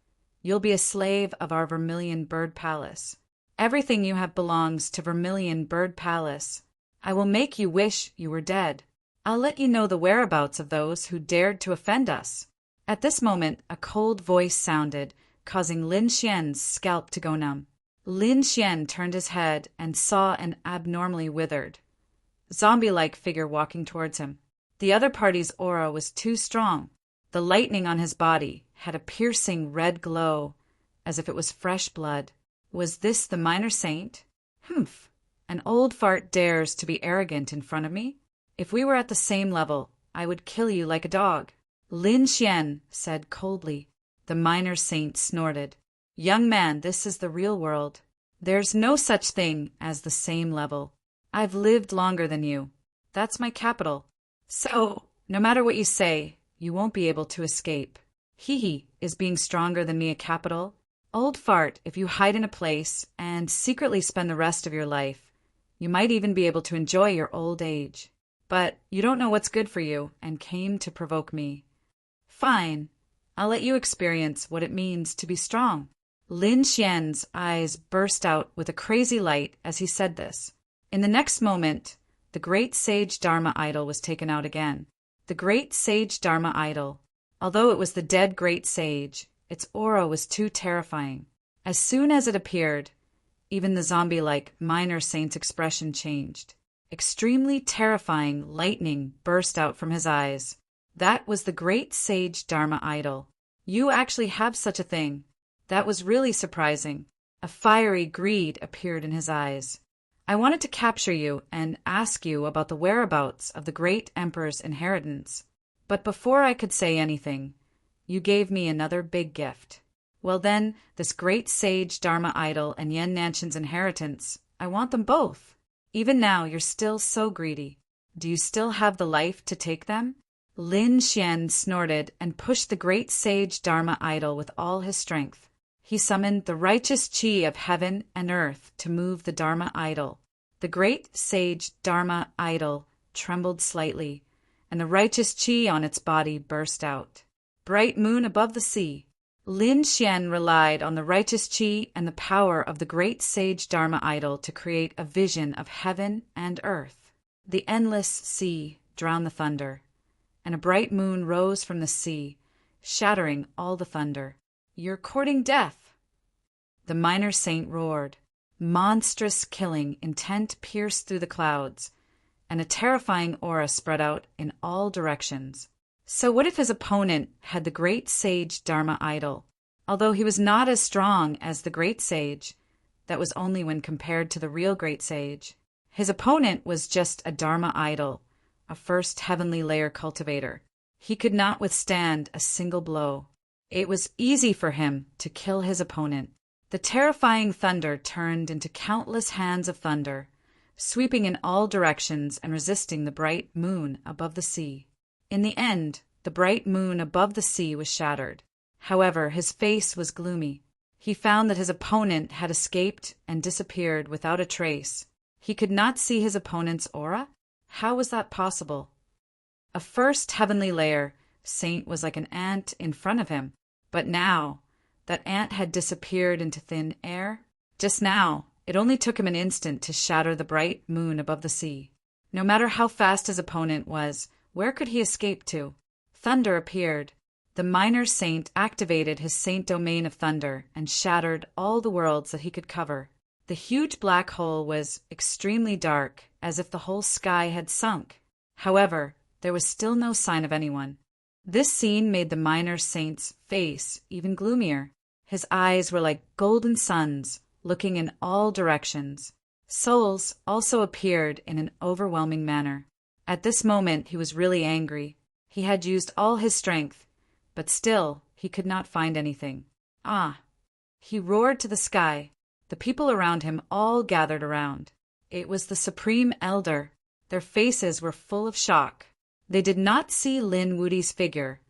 you'll be a slave of our Vermilion Bird Palace. Everything you have belongs to Vermilion Bird Palace. I will make you wish you were dead. I'll let you know the whereabouts of those who dared to offend us. At this moment, a cold voice sounded, causing Lin Xian's scalp to go numb. Lin Xian turned his head and saw an abnormally withered, zombie-like figure walking towards him. The other party's aura was too strong. The lightning on his body had a piercing red glow, as if it was fresh blood. Was this the minor saint? Humph! An old fart dares to be arrogant in front of me? If we were at the same level, I would kill you like a dog. Lin Xian said coldly. The minor saint snorted. Young man, this is the real world. There's no such thing as the same level. I've lived longer than you. That's my capital. So, no matter what you say, you won't be able to escape. Hee, is being stronger than me a capital? Old fart, if you hide in a place and secretly spend the rest of your life, you might even be able to enjoy your old age. But you don't know what's good for you and came to provoke me. Fine, I'll let you experience what it means to be strong. Lin Xian's eyes burst out with a crazy light as he said this. In the next moment, the great sage Dharma idol was taken out again. The great sage Dharma idol. Although it was the dead great sage, its aura was too terrifying. As soon as it appeared, even the zombie-like minor saint's expression changed. Extremely terrifying lightning burst out from his eyes. That was the great sage Dharma idol. You actually have such a thing. That was really surprising. A fiery greed appeared in his eyes. I wanted to capture you and ask you about the whereabouts of the great emperor's inheritance. But before I could say anything, you gave me another big gift. Well then, this great sage Dharma idol and Yen Nanshan's inheritance, I want them both. Even now, you're still so greedy. Do you still have the life to take them? Lin Xian snorted and pushed the great sage Dharma idol with all his strength. He summoned the righteous chi of heaven and earth to move the Dharma idol. The great sage Dharma idol trembled slightly, and the righteous chi on its body burst out. Bright moon above the sea. Lin Xian relied on the righteous chi and the power of the great sage Dharma idol to create a vision of heaven and earth. The endless sea drowned the thunder, and a bright moon rose from the sea, shattering all the thunder. You're courting death! The minor saint roared. Monstrous killing intent pierced through the clouds, and a terrifying aura spread out in all directions. So what if his opponent had the great sage Dharma idol? Although he was not as strong as the great sage, that was only when compared to the real great sage. His opponent was just a Dharma idol, a first heavenly layer cultivator. He could not withstand a single blow. It was easy for him to kill his opponent. The terrifying thunder turned into countless hands of thunder, sweeping in all directions and resisting the bright moon above the sea. In the end, the bright moon above the sea was shattered. However, his face was gloomy. He found that his opponent had escaped and disappeared without a trace. He could not see his opponent's aura? How was that possible? A first heavenly layer saint was like an ant in front of him, but now that ant had disappeared into thin air. Just now, it only took him an instant to shatter the bright moon above the sea. No matter how fast his opponent was, where could he escape to? Thunder appeared. The minor saint activated his saint domain of thunder and shattered all the worlds that he could cover. The huge black hole was extremely dark, as if the whole sky had sunk. However, there was still no sign of anyone. This scene made the minor saint's face even gloomier. His eyes were like golden suns, looking in all directions. Souls also appeared in an overwhelming manner. At this moment he was really angry. He had used all his strength, but still he could not find anything. Ah! He roared to the sky. The people around him all gathered around. It was the Supreme Elder. Their faces were full of shock. They did not see Lin Wudi's figure,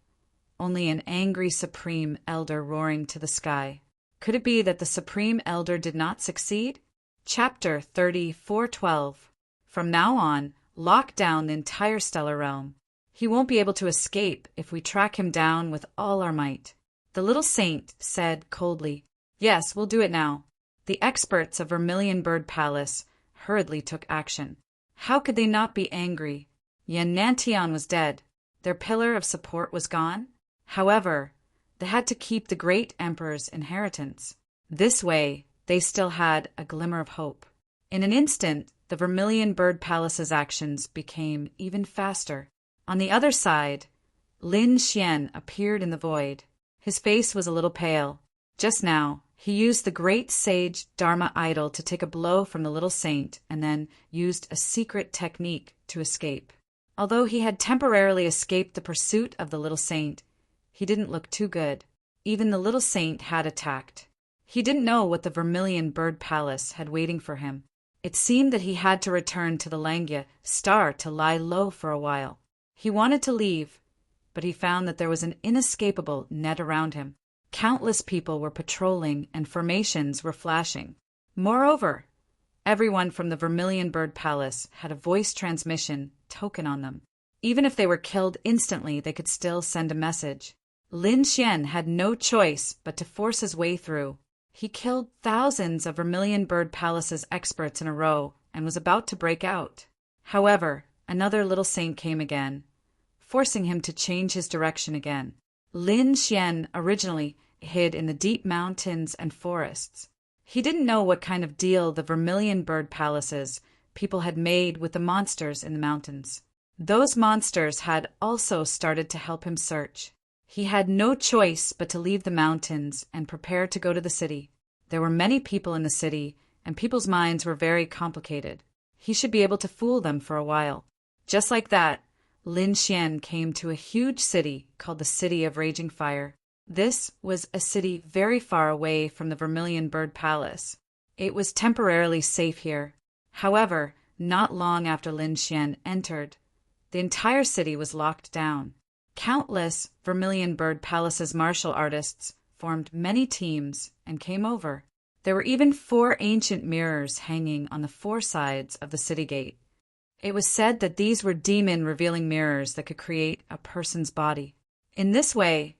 only an angry Supreme Elder roaring to the sky. Could it be that the Supreme Elder did not succeed? Chapter 34:12. From now on, lock down the entire stellar realm. He won't be able to escape if we track him down with all our might. The little saint said coldly, "Yes, we'll do it now." The experts of Vermilion Bird Palace hurriedly took action. How could they not be angry? Yen Nantian was dead. Their pillar of support was gone. However, they had to keep the great emperor's inheritance. This way, they still had a glimmer of hope. In an instant, the Vermilion Bird Palace's actions became even faster. On the other side, Lin Xian appeared in the void. His face was a little pale. Just now, he used the great sage Dharma idol to take a blow from the little saint and then used a secret technique to escape. Although he had temporarily escaped the pursuit of the little saint, he didn't look too good. Even the little saint had attacked. He didn't know what the Vermilion Bird Palace had waiting for him. It seemed that he had to return to the Langya star to lie low for a while. He wanted to leave, but he found that there was an inescapable net around him. Countless people were patrolling and formations were flashing. Moreover, everyone from the Vermilion Bird Palace had a voice transmission token on them. Even if they were killed instantly, they could still send a message. Lin Xian had no choice but to force his way through. He killed thousands of Vermilion Bird Palace's experts in a row and was about to break out. However, another little saint came again, forcing him to change his direction again. Lin Xian originally hid in the deep mountains and forests. He didn't know what kind of deal the Vermilion Bird Palace's people had made with the monsters in the mountains. Those monsters had also started to help him search. He had no choice but to leave the mountains and prepare to go to the city. There were many people in the city, and people's minds were very complicated. He should be able to fool them for a while. Just like that, Lin Xian came to a huge city called the City of Raging Fire. This was a city very far away from the Vermilion Bird Palace. It was temporarily safe here. However, not long after Lin Xian entered, the entire city was locked down. Countless Vermilion Bird Palace's martial artists formed many teams and came over. There were even 4 ancient mirrors hanging on the 4 sides of the city gate. It was said that these were demon-revealing mirrors that could create a person's body. In this way,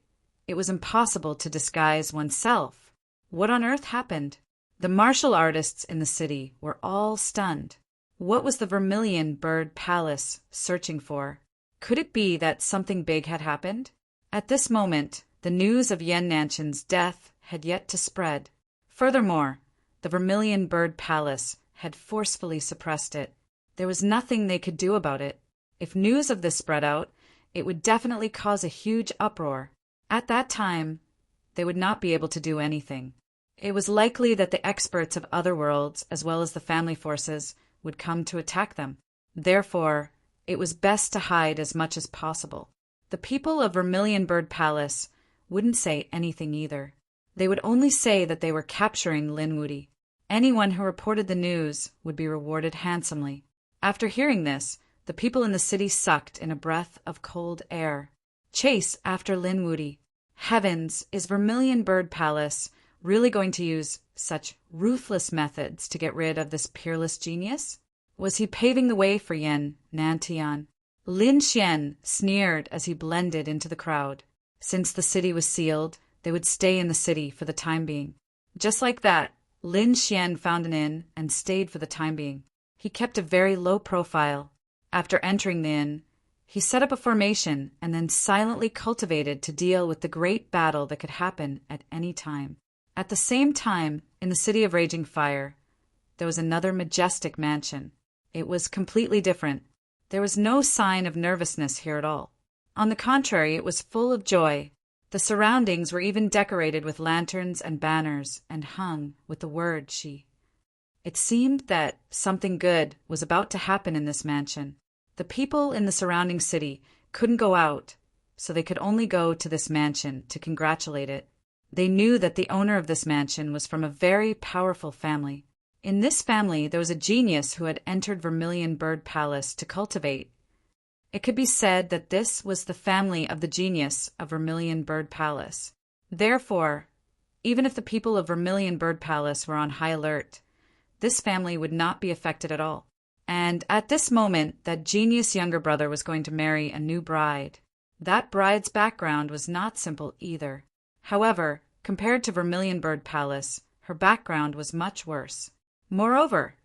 it was impossible to disguise oneself. What on earth happened? The martial artists in the city were all stunned. What was the Vermilion Bird Palace searching for? Could it be that something big had happened? At this moment, the news of Yan Nanshan's death had yet to spread. Furthermore, the Vermilion Bird Palace had forcefully suppressed it. There was nothing they could do about it. If news of this spread out, it would definitely cause a huge uproar. At that time, they would not be able to do anything. It was likely that the experts of other worlds, as well as the family forces, would come to attack them. Therefore, it was best to hide as much as possible. The people of Vermilion Bird Palace wouldn't say anything either. They would only say that they were capturing Lin Wudi. Anyone who reported the news would be rewarded handsomely. After hearing this, the people in the city sucked in a breath of cold air. Chase after Lin Wudi. Heavens, is Vermilion Bird Palace really going to use such ruthless methods to get rid of this peerless genius? Was he paving the way for Yan Nantian? Lin Xian sneered as he blended into the crowd. Since the city was sealed, they would stay in the city for the time being. Just like that, Lin Xian found an inn and stayed for the time being. He kept a very low profile. After entering the inn, he set up a formation and then silently cultivated to deal with the great battle that could happen at any time. At the same time, in the City of Raging Fire, there was another majestic mansion. It was completely different. There was no sign of nervousness here at all. On the contrary, it was full of joy. The surroundings were even decorated with lanterns and banners and hung with the word "She." It seemed that something good was about to happen in this mansion. The people in the surrounding city couldn't go out, so they could only go to this mansion to congratulate it. They knew that the owner of this mansion was from a very powerful family. In this family, there was a genius who had entered Vermilion Bird Palace to cultivate. It could be said that this was the family of the genius of Vermilion Bird Palace. Therefore, even if the people of Vermilion Bird Palace were on high alert, this family would not be affected at all. And at this moment, that genius younger brother was going to marry a new bride. That bride's background was not simple either. However, compared to Vermilion Bird Palace, her background was much worse. Moreover,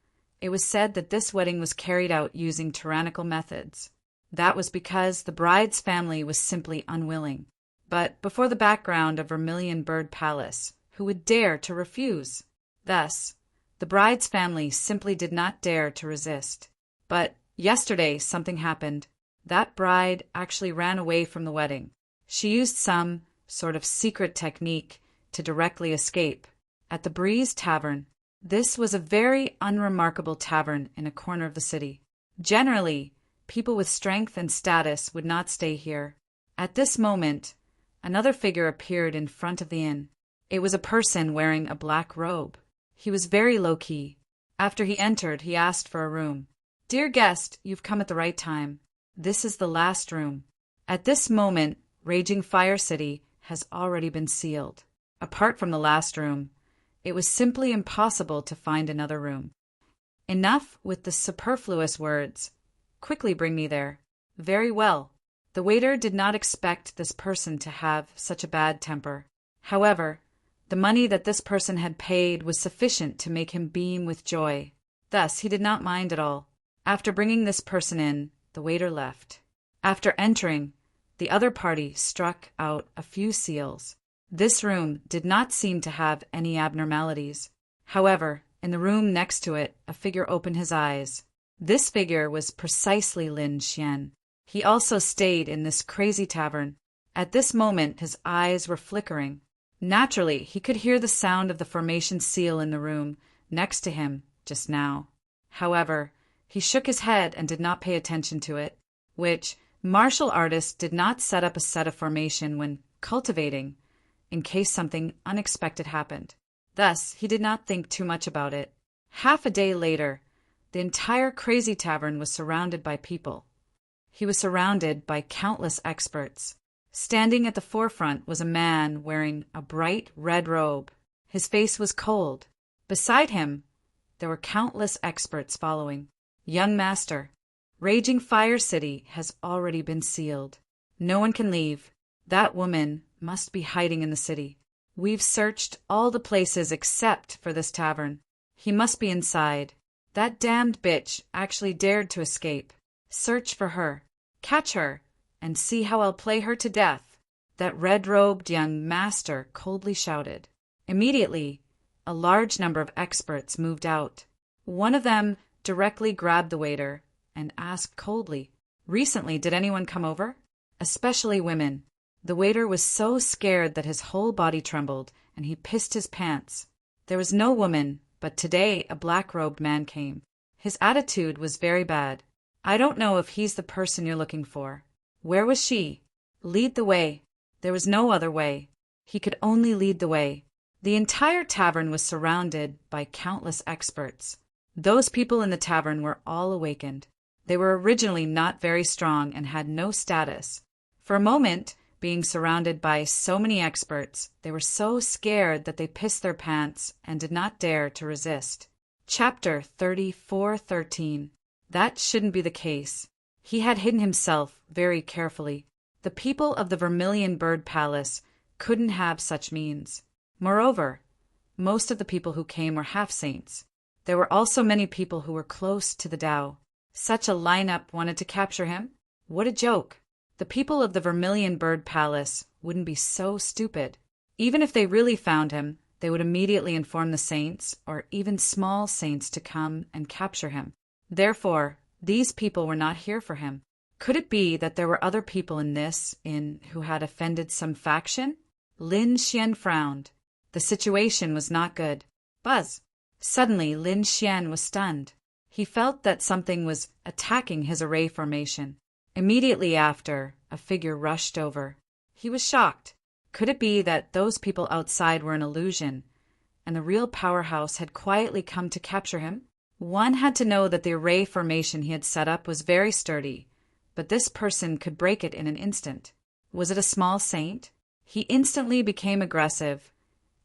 it was said that this wedding was carried out using tyrannical methods. That was because the bride's family was simply unwilling. But before the background of Vermilion Bird Palace, who would dare to refuse? Thus, the bride's family simply did not dare to resist. But yesterday something happened. That bride actually ran away from the wedding. She used some sort of secret technique to directly escape. At the Breeze Tavern. This was a very unremarkable tavern in a corner of the city. Generally, people with strength and status would not stay here. At this moment, another figure appeared in front of the inn. It was a person wearing a black robe. He was very low-key. After he entered, he asked for a room. "Dear guest, you've come at the right time. This is the last room." At this moment, Raging Fire City has already been sealed. Apart from the last room, it was simply impossible to find another room. Enough with the superfluous words. Quickly bring me there. Very well. The waiter did not expect this person to have such a bad temper. However, the money that this person had paid was sufficient to make him beam with joy. Thus, he did not mind at all. After bringing this person in, the waiter left. After entering, the other party struck out a few seals. This room did not seem to have any abnormalities. However, in the room next to it, a figure opened his eyes. This figure was precisely Lin Xian. He also stayed in this crazy tavern. At this moment his eyes were flickering. Naturally, he could hear the sound of the formation seal in the room next to him just now. However, he shook his head and did not pay attention to it, which martial artists did not set up a set of formation when cultivating, in case something unexpected happened. Thus, he did not think too much about it. Half a day later, the entire crazy tavern was surrounded by people. He was surrounded by countless experts. Standing at the forefront was a man wearing a bright red robe. His face was cold. Beside him, there were countless experts following. Young Master, Raging Fire City has already been sealed. No one can leave. That woman must be hiding in the city. We've searched all the places except for this tavern. He must be inside. That damned bitch actually dared to escape. Search for her. Catch her. And see how I'll play her to death. That red-robed young master coldly shouted. Immediately, a large number of experts moved out. One of them directly grabbed the waiter and asked coldly, "Recently, did anyone come over?" Especially women. The waiter was so scared that his whole body trembled, and he pissed his pants. There was no woman, but today a black-robed man came. His attitude was very bad. "I don't know if he's the person you're looking for." Where was she? Lead the way. There was no other way. He could only lead the way. The entire tavern was surrounded by countless experts. Those people in the tavern were all awakened. They were originally not very strong and had no status. For a moment, being surrounded by so many experts, they were so scared that they pissed their pants and did not dare to resist. Chapter 34:13. That shouldn't be the case. He had hidden himself very carefully. The people of the Vermilion Bird Palace couldn't have such means. Moreover, most of the people who came were half-saints. There were also many people who were close to the Tao. Such a lineup wanted to capture him? What a joke! The people of the Vermilion Bird Palace wouldn't be so stupid. Even if they really found him, they would immediately inform the saints, or even small saints, to come and capture him. Therefore, these people were not here for him. Could it be that there were other people in this inn who had offended some faction? Lin Xian frowned. The situation was not good. Buzz! Suddenly, Lin Xian was stunned. He felt that something was attacking his array formation. Immediately after, a figure rushed over. He was shocked. Could it be that those people outside were an illusion, and the real powerhouse had quietly come to capture him? One had to know that the array formation he had set up was very sturdy, but this person could break it in an instant. Was it a small saint? He instantly became aggressive,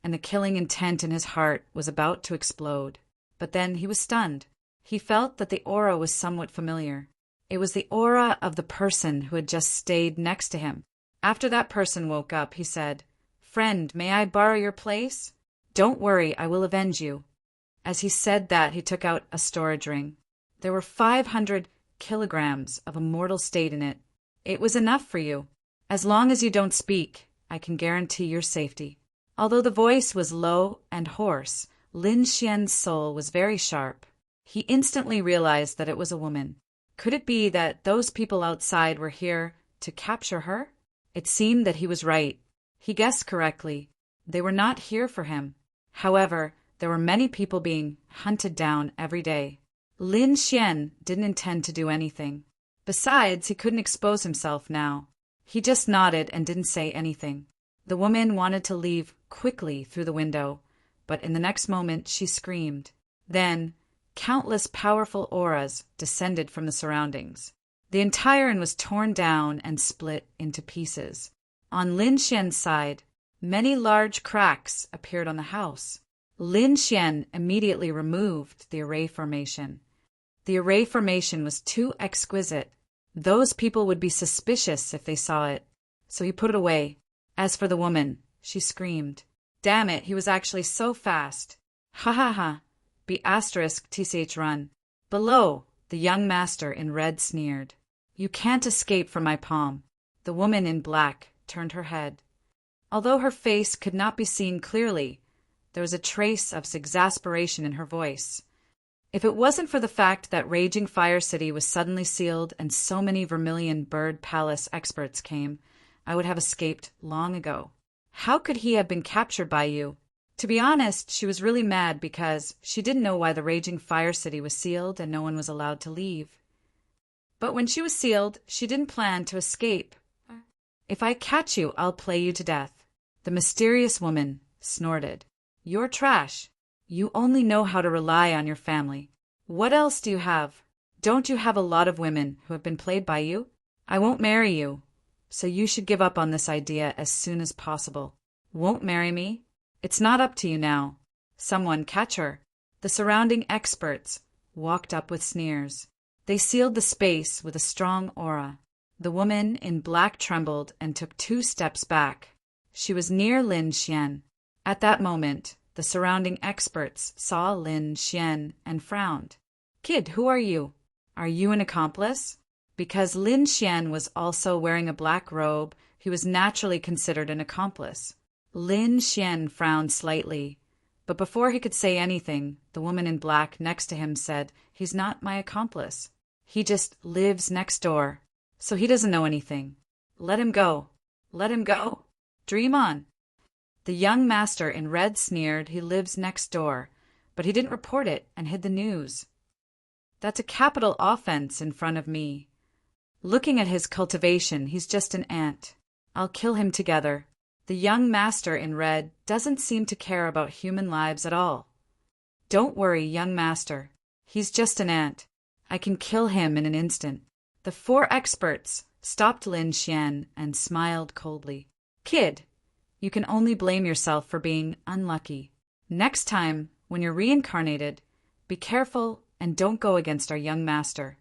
and the killing intent in his heart was about to explode. But then he was stunned. He felt that the aura was somewhat familiar. It was the aura of the person who had just stayed next to him. After that person woke up, he said, "Friend, may I borrow your place? Don't worry, I will avenge you." As he said that, he took out a storage ring. There were 500 kilograms of immortal state in it. "It was enough for you. As long as you don't speak, I can guarantee your safety." Although the voice was low and hoarse, Lin Xian's soul was very sharp. He instantly realized that it was a woman. Could it be that those people outside were here to capture her? It seemed that he was right. He guessed correctly. They were not here for him. However, there were many people being hunted down every day. Lin Xian didn't intend to do anything. Besides, he couldn't expose himself now. He just nodded and didn't say anything. The woman wanted to leave quickly through the window, but in the next moment she screamed. Then, countless powerful auras descended from the surroundings. The entire inn was torn down and split into pieces. On Lin Xian's side, many large cracks appeared on the house. Lin Xian immediately removed the array formation. The array formation was too exquisite. Those people would be suspicious if they saw it, so he put it away. As for the woman, she screamed. Damn it, he was actually so fast. Ha ha ha. B***tch run. Below, the young master in red sneered. You can't escape from my palm. The woman in black turned her head. Although her face could not be seen clearly, there was a trace of exasperation in her voice. If it wasn't for the fact that Raging Fire City was suddenly sealed and so many Vermilion Bird Palace experts came, I would have escaped long ago. How could he have been captured by you? To be honest, she was really mad because she didn't know why the Raging Fire City was sealed and no one was allowed to leave. But when she was sealed, she didn't plan to escape. If I catch you, I'll play you to death. The mysterious woman snorted. You're trash. You only know how to rely on your family. What else do you have? Don't you have a lot of women who have been played by you? I won't marry you, so you should give up on this idea as soon as possible. Won't marry me? It's not up to you now. Someone catch her. The surrounding experts walked up with sneers. They sealed the space with a strong aura. The woman in black trembled and took 2 steps back. She was near Lin Xian. At that moment, the surrounding experts saw Lin Xian and frowned. Kid, who are you? Are you an accomplice? Because Lin Xian was also wearing a black robe, he was naturally considered an accomplice. Lin Xian frowned slightly, but before he could say anything, the woman in black next to him said, He's not my accomplice. He just lives next door, so he doesn't know anything. Let him go. Let him go. Dream on. The young master in red sneered, He lives next door, but he didn't report it and hid the news. That's a capital offense in front of me. Looking at his cultivation, he's just an ant. I'll kill him together. The young master in red doesn't seem to care about human lives at all. Don't worry, young master. He's just an ant. I can kill him in an instant. The 4 experts stopped Lin Xian and smiled coldly. Kid, you can only blame yourself for being unlucky. Next time, when you're reincarnated, be careful and don't go against our young master.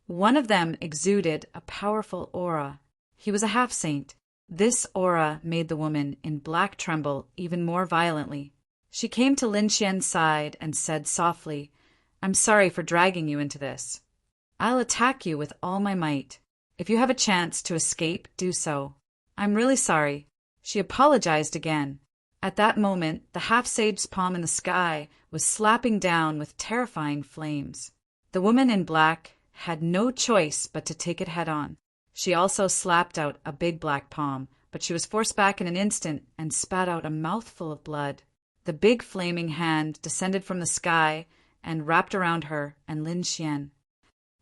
One of them exuded a powerful aura. He was a half-saint. This aura made the woman in black tremble even more violently. She came to Lin Xian's side and said softly, I'm sorry for dragging you into this. I'll attack you with all my might. If you have a chance to escape, do so. I'm really sorry. She apologized again. At that moment, the half-sage's palm in the sky was slapping down with terrifying flames. The woman in black had no choice but to take it head-on. She also slapped out a big black palm, but she was forced back in an instant and spat out a mouthful of blood. The big flaming hand descended from the sky and wrapped around her and Lin Xian.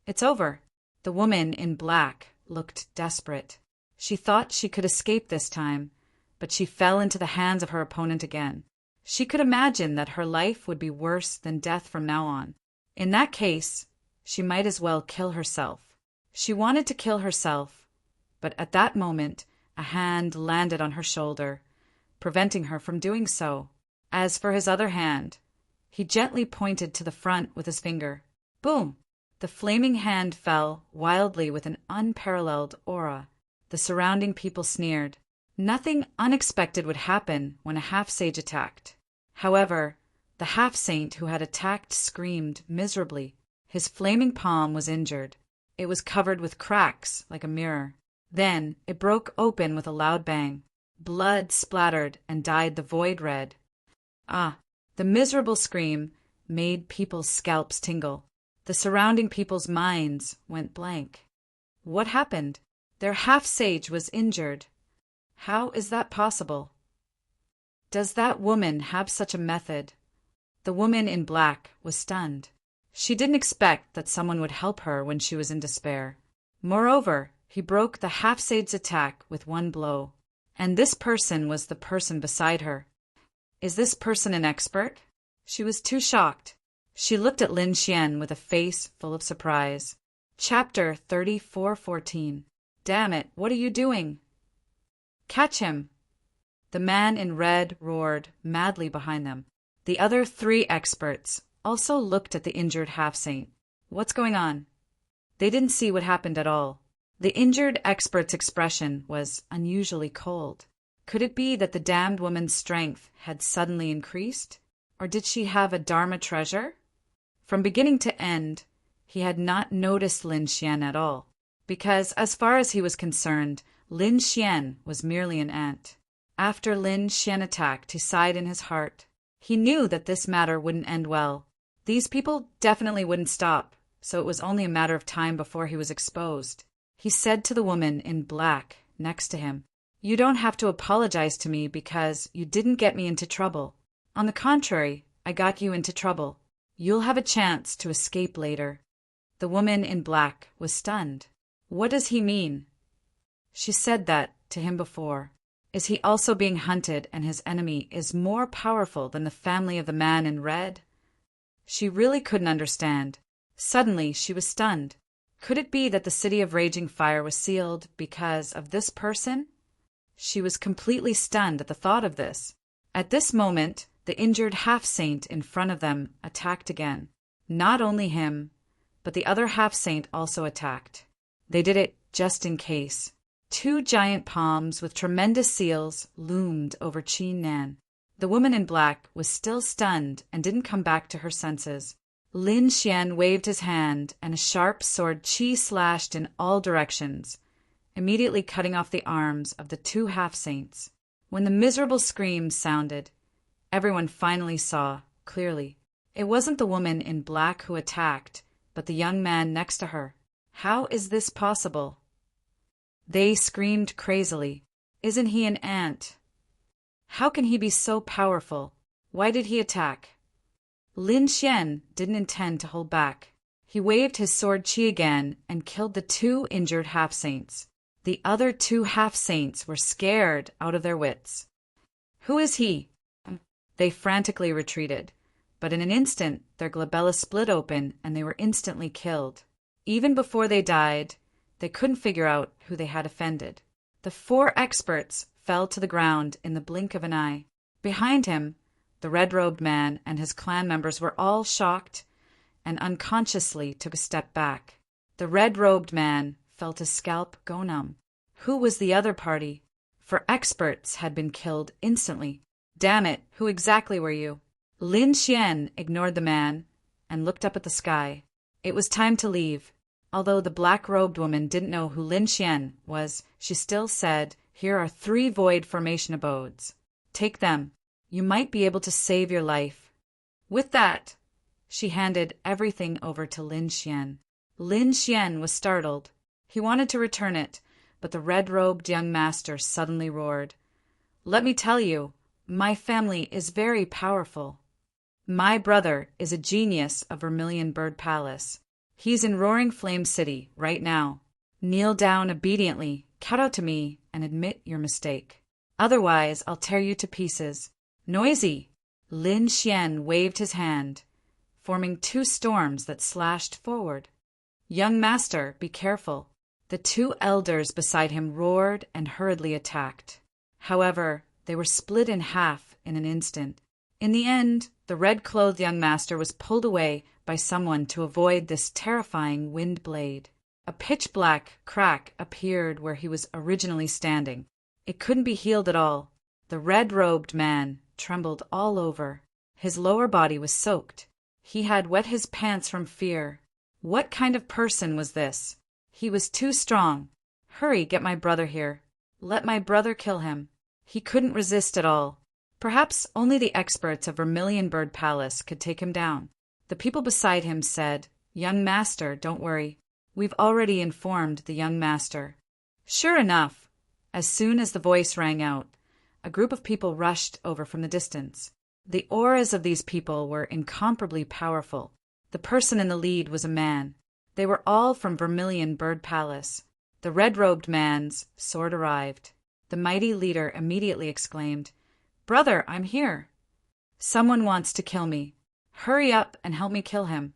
It's over. The woman in black looked desperate. She thought she could escape this time, but she fell into the hands of her opponent again. She could imagine that her life would be worse than death from now on. In that case, she might as well kill herself. She wanted to kill herself, but at that moment, a hand landed on her shoulder, preventing her from doing so. As for his other hand, he gently pointed to the front with his finger. Boom! The flaming hand fell wildly with an unparalleled aura. The surrounding people sneered. Nothing unexpected would happen when a half-sage attacked. However, the half-saint who had attacked screamed miserably. His flaming palm was injured. It was covered with cracks like a mirror. Then it broke open with a loud bang. Blood splattered and dyed the void red. Ah, the miserable scream made people's scalps tingle. The surrounding people's minds went blank. What happened? Their half-sage was injured. How is that possible? Does that woman have such a method? The woman in black was stunned. She didn't expect that someone would help her when she was in despair. Moreover, he broke the half-sage's attack with one blow. And this person was the person beside her. Is this person an expert? She was too shocked. She looked at Lin Xian with a face full of surprise. Chapter 34:14. Damn it, what are you doing? Catch him! The man in red roared madly behind them. The other 3 experts also looked at the injured half-saint. What's going on? They didn't see what happened at all. The injured expert's expression was unusually cold. Could it be that the damned woman's strength had suddenly increased? Or did she have a Dharma treasure? From beginning to end, he had not noticed Lin Xian at all, because as far as he was concerned, Lin Xian was merely an ant. After Lin Xian attacked, he sighed in his heart. He knew that this matter wouldn't end well. These people definitely wouldn't stop, so it was only a matter of time before he was exposed. He said to the woman in black next to him, "You don't have to apologize to me because you didn't get me into trouble. On the contrary, I got you into trouble. You'll have a chance to escape later." The woman in black was stunned. What does he mean? She said that to him before. Is he also being hunted and his enemy is more powerful than the family of the man in red? She really couldn't understand. Suddenly she was stunned. Could it be that the city of raging fire was sealed because of this person? She was completely stunned at the thought of this. At this moment, the injured half-saint in front of them attacked again. Not only him, but the other half-saint also attacked. They did it just in case. 2 giant palms with tremendous seals loomed over Chin Nan. The woman in black was still stunned and didn't come back to her senses. Lin Xian waved his hand, and a sharp sword chi slashed in all directions, immediately cutting off the arms of the 2 half-saints. When the miserable screams sounded, everyone finally saw clearly. It wasn't the woman in black who attacked, but the young man next to her. How is this possible? They screamed crazily. Isn't he an ant? How can he be so powerful? Why did he attack? Lin Xian didn't intend to hold back. He waved his sword chi again and killed the 2 injured half-saints. The other 2 half-saints were scared out of their wits. Who is he? They frantically retreated, but in an instant their glabella split open and they were instantly killed. Even before they died, they couldn't figure out who they had offended. The 4 experts fell to the ground in the blink of an eye. Behind him, the red-robed man and his clan members were all shocked and unconsciously took a step back. The red-robed man felt his scalp go numb. Who was the other party? For experts had been killed instantly. Damn it, who exactly were you? Lin Xian ignored the man and looked up at the sky. It was time to leave. Although the black-robed woman didn't know who Lin Xian was, she still said, "Here are 3 void formation abodes. Take them. You might be able to save your life." With that, she handed everything over to Lin Xian. Lin Xian was startled. He wanted to return it, but the red-robed young master suddenly roared, "Let me tell you, my family is very powerful. My brother is a genius of Vermilion Bird Palace. He's in Roaring Flame City right now. Kneel down obediently, kowtow to me, and admit your mistake. Otherwise, I'll tear you to pieces. Noisy!" Lin Xian waved his hand, forming 2 storms that slashed forward. "Young master, be careful." The 2 elders beside him roared and hurriedly attacked. However, they were split in half in an instant. In the end, the red-clothed young master was pulled away by someone to avoid this terrifying wind blade. A pitch-black crack appeared where he was originally standing. It couldn't be healed at all. The red-robed man trembled all over. His lower body was soaked. He had wet his pants from fear. What kind of person was this? He was too strong. Hurry, get my brother here. Let my brother kill him. He couldn't resist at all. Perhaps only the experts of Vermilion Bird Palace could take him down. The people beside him said, "Young master, don't worry. We've already informed the young master." Sure enough, as soon as the voice rang out, a group of people rushed over from the distance. The auras of these people were incomparably powerful. The person in the lead was a man. They were all from Vermilion Bird Palace. The red-robed man's sword arrived. The mighty leader immediately exclaimed, "Brother, I'm here. Someone wants to kill me. Hurry up and help me kill him."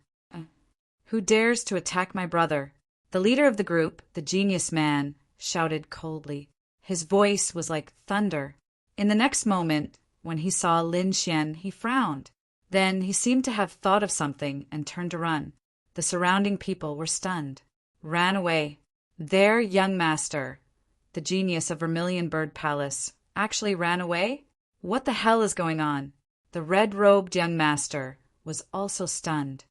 "Who dares to attack my brother?" The leader of the group, the genius man, shouted coldly. His voice was like thunder. In the next moment, when he saw Lin Xian, he frowned. Then he seemed to have thought of something and turned to run. The surrounding people were stunned. Ran away. Their young master, the genius of Vermilion Bird Palace, actually ran away? What the hell is going on? The red-robed young master was also stunned.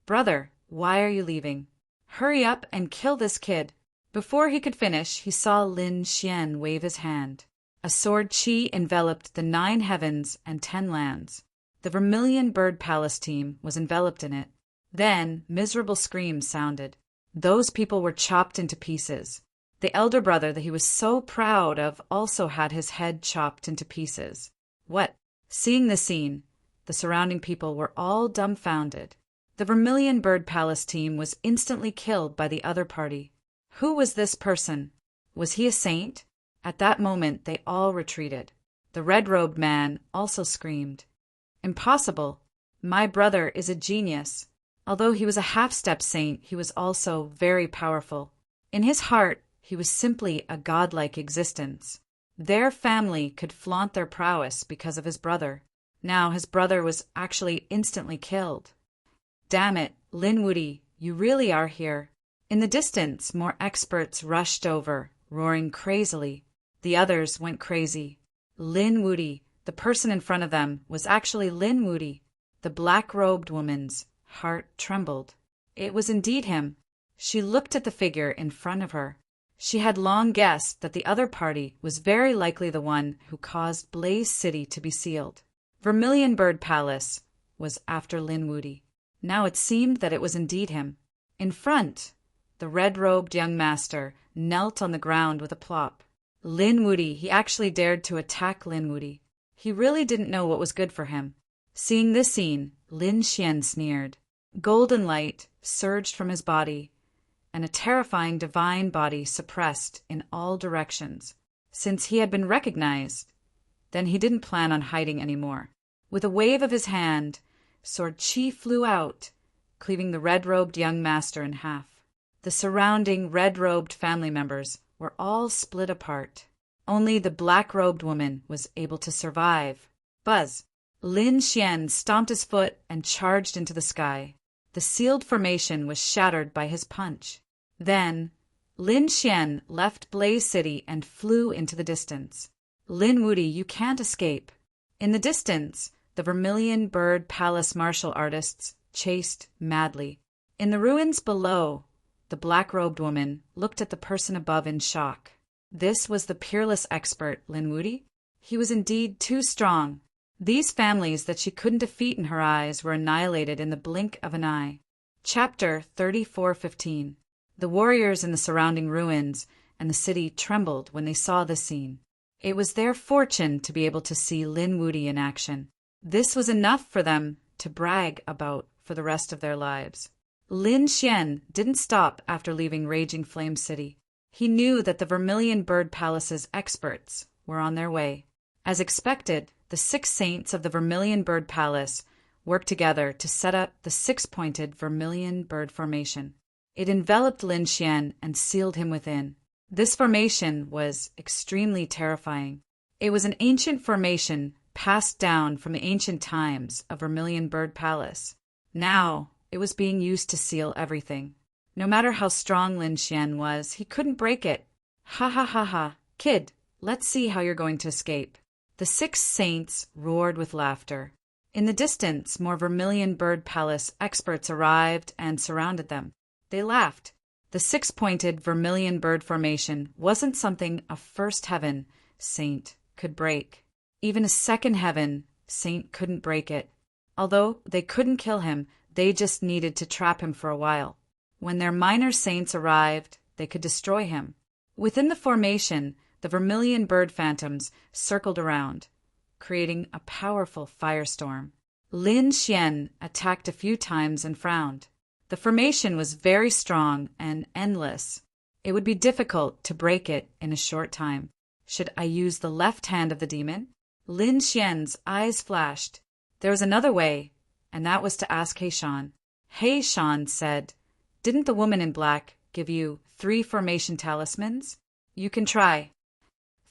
"Brother, why are you leaving? Hurry up and kill this kid." Before he could finish, he saw Lin Xian wave his hand. A sword chi enveloped the 9 heavens and 10 lands. The Vermilion Bird Palace team was enveloped in it. Then miserable screams sounded. Those people were chopped into pieces. The elder brother that he was so proud of also had his head chopped into pieces. What? Seeing the scene, the surrounding people were all dumbfounded. The Vermilion Bird Palace team was instantly killed by the other party. Who was this person? Was he a saint? At that moment they all retreated. The red-robed man also screamed. Impossible! My brother is a genius. Although he was a half-step saint, he was also very powerful. In his heart, he was simply a godlike existence. Their family could flaunt their prowess because of his brother. Now his brother was actually instantly killed. Damn it, Linwoody, you really are here. In the distance, more experts rushed over, roaring crazily. The others went crazy. Linwoody, the person in front of them, was actually Linwoody. The black-robed woman's heart trembled. It was indeed him. She looked at the figure in front of her. She had long guessed that the other party was very likely the one who caused Blaze City to be sealed. Vermilion Bird Palace was after Linwoody. Now it seemed that it was indeed him. In front, the red-robed young master knelt on the ground with a plop. Linwoody, he actually dared to attack Linwoody. He really didn't know what was good for him. Seeing this scene, Lin Xian sneered. Golden light surged from his body, and a terrifying divine body suppressed in all directions. Since he had been recognized, then he didn't plan on hiding anymore. With a wave of his hand, Sword Chi flew out, cleaving the red-robed young master in half. The surrounding red-robed family members were all split apart. Only the black-robed woman was able to survive. Buzz! Lin Xian stomped his foot and charged into the sky. The sealed formation was shattered by his punch. Then, Lin Xian left Blaze City and flew into the distance. Linwoody, you can't escape. In the distance, the Vermilion Bird Palace martial artists chased madly. In the ruins below, the black-robed woman looked at the person above in shock. This was the peerless expert, Linwoody. He was indeed too strong. These families that she couldn't defeat in her eyes were annihilated in the blink of an eye. Chapter 34:15. The warriors in the surrounding ruins and the city trembled when they saw this scene. It was their fortune to be able to see Linwoody in action. This was enough for them to brag about for the rest of their lives. Lin Xian didn't stop after leaving Raging Flame City. He knew that the Vermilion Bird Palace's experts were on their way. As expected, the 6 saints of the Vermilion Bird Palace worked together to set up the 6-pointed Vermilion Bird Formation. It enveloped Lin Xian and sealed him within. This formation was extremely terrifying. It was an ancient formation passed down from the ancient times of Vermilion Bird Palace. Now, it was being used to seal everything. No matter how strong Lin Xian was, he couldn't break it. Ha ha ha ha. Kid, let's see how you're going to escape. The 6 saints roared with laughter. In the distance, more Vermilion Bird Palace experts arrived and surrounded them. They laughed. The 6-pointed Vermilion Bird Formation wasn't something a first heaven saint could break. Even a second heaven saint couldn't break it. Although they couldn't kill him, they just needed to trap him for a while. When their minor saints arrived, they could destroy him. Within the formation, the Vermilion Bird Phantoms circled around, creating a powerful firestorm. Lin Xian attacked a few times and frowned. The formation was very strong and endless. It would be difficult to break it in a short time. Should I use the left hand of the demon? Lin Xian's eyes flashed. There was another way, and that was to ask Heishan. Heishan said, "Didn't the woman in black give you 3 formation talismans? You can try."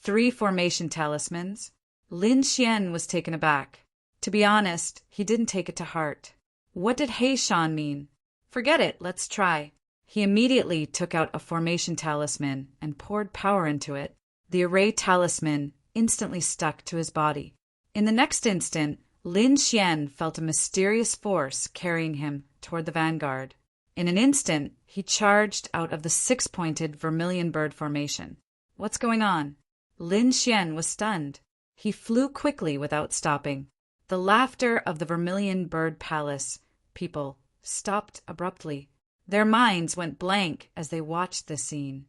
3 formation talismans? Lin Xian was taken aback. To be honest, he didn't take it to heart. What did Heishan mean? Forget it, let's try. He immediately took out a formation talisman and poured power into it. The array talisman instantly stuck to his body. In the next instant, Lin Xian felt a mysterious force carrying him toward the vanguard. In an instant, he charged out of the 6-pointed Vermilion Bird Formation. What's going on? Lin Xian was stunned. He flew quickly without stopping. The laughter of the Vermilion Bird Palace people stopped abruptly. Their minds went blank as they watched this scene.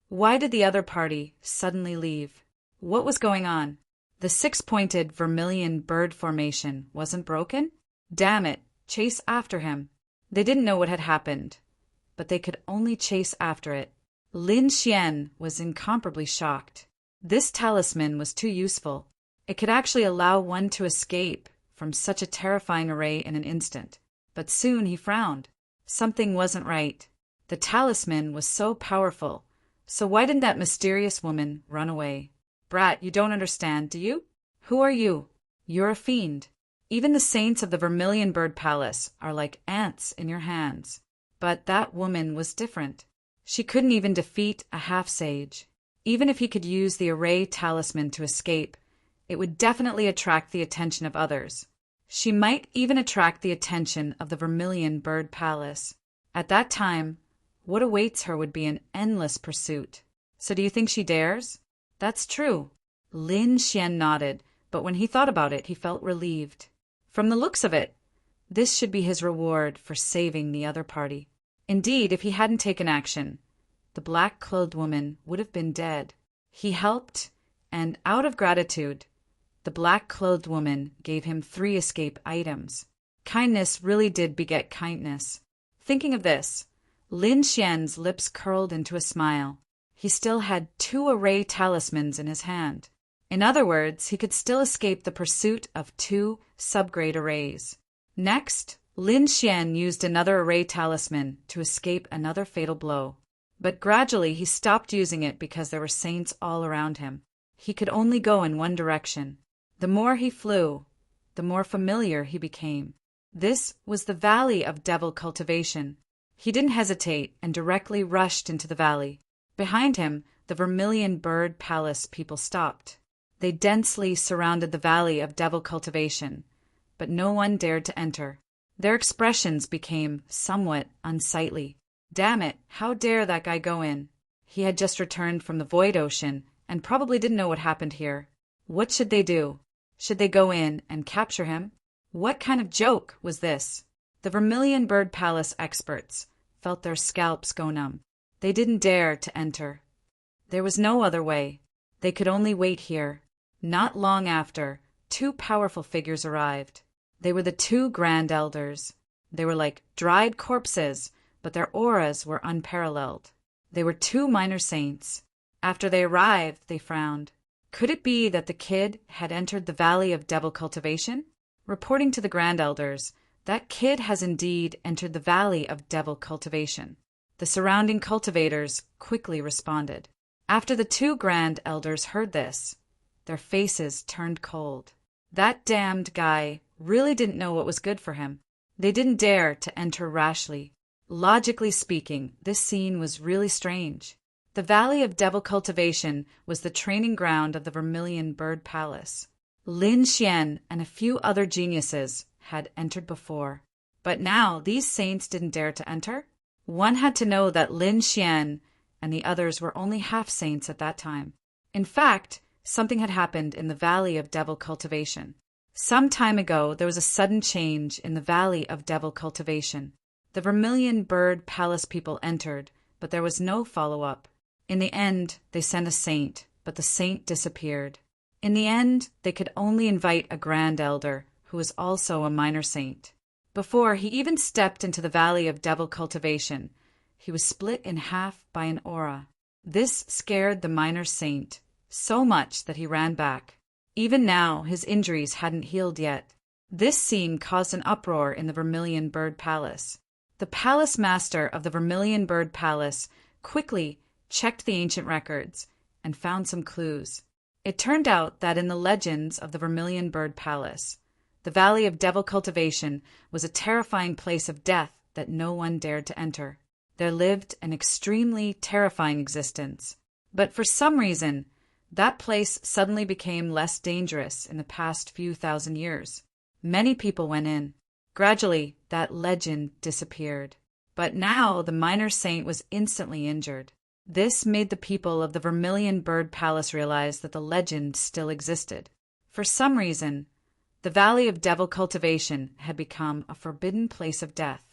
Why did the other party suddenly leave? What was going on? The six-pointed vermilion bird formation wasn't broken? Damn it, chase after him. They didn't know what had happened, but they could only chase after it. Lin Xian was incomparably shocked. This talisman was too useful. It could actually allow one to escape from such a terrifying array in an instant. But soon he frowned. Something wasn't right. The talisman was so powerful. So why didn't that mysterious woman run away? Brat, you don't understand, do you? Who are you? You're a fiend. Even the saints of the Vermilion Bird Palace are like ants in your hands. But that woman was different. She couldn't even defeat a half-sage. Even if he could use the array talisman to escape, it would definitely attract the attention of others. She might even attract the attention of the Vermilion Bird Palace. At that time, what awaits her would be an endless pursuit. So do you think she dares? That's true. Lin Xian nodded, but when he thought about it, he felt relieved. From the looks of it, this should be his reward for saving the other party. Indeed, if he hadn't taken action, the black-clothed woman would have been dead. He helped, and out of gratitude, the black-clothed woman gave him 3 escape items. Kindness really did beget kindness. Thinking of this, Lin Xian's lips curled into a smile. He still had 2 array talismans in his hand. In other words, he could still escape the pursuit of 2 subgrade arrays. Next, Lin Xian used another array talisman to escape another fatal blow. But gradually he stopped using it because there were saints all around him. He could only go in one direction. The more he flew, the more familiar he became. This was the Valley of Devil Cultivation. He didn't hesitate and directly rushed into the valley. Behind him, the Vermilion Bird Palace people stopped. They densely surrounded the Valley of Devil Cultivation, but no one dared to enter. Their expressions became somewhat unsightly. Damn it, how dare that guy go in? He had just returned from the Void Ocean and probably didn't know what happened here. What should they do? Should they go in and capture him? What kind of joke was this? The Vermilion Bird Palace experts felt their scalps go numb. They didn't dare to enter. There was no other way. They could only wait here. Not long after, 2 powerful figures arrived. They were the 2 Grand Elders. They were like dried corpses, but their auras were unparalleled. They were 2 minor saints. After they arrived, they frowned. Could it be that the kid had entered the Valley of Devil Cultivation? Reporting to the Grand Elders, that kid has indeed entered the Valley of Devil Cultivation. The surrounding cultivators quickly responded. After the 2 Grand Elders heard this, their faces turned cold. That damned guy really didn't know what was good for him. They didn't dare to enter rashly. Logically speaking, this scene was really strange. The Valley of Devil Cultivation was the training ground of the Vermilion Bird Palace. Lin Xian and a few other geniuses had entered before. But now these saints didn't dare to enter. One had to know that Lin Xian and the others were only half-saints at that time. In fact, something had happened in the Valley of Devil Cultivation. Some time ago, there was a sudden change in the Valley of Devil Cultivation. The Vermilion Bird Palace people entered, but there was no follow-up. In the end, they sent a saint, but the saint disappeared. In the end, they could only invite a Grand Elder, who was also a minor saint. Before he even stepped into the Valley of Devil Cultivation, he was split in half by an aura. This scared the minor saint so much that he ran back. Even now, his injuries hadn't healed yet. This scene caused an uproar in the Vermilion Bird Palace. The palace master of the Vermilion Bird Palace quickly checked the ancient records and found some clues. It turned out that in the legends of the Vermilion Bird Palace, the Valley of Devil Cultivation was a terrifying place of death that no one dared to enter. There lived an extremely terrifying existence. But for some reason, that place suddenly became less dangerous in the past few thousand years. Many people went in. Gradually, that legend disappeared. But now the minor saint was instantly injured. This made the people of the Vermilion Bird Palace realize that the legend still existed. For some reason, The Valley of Devil Cultivation had become a forbidden place of death.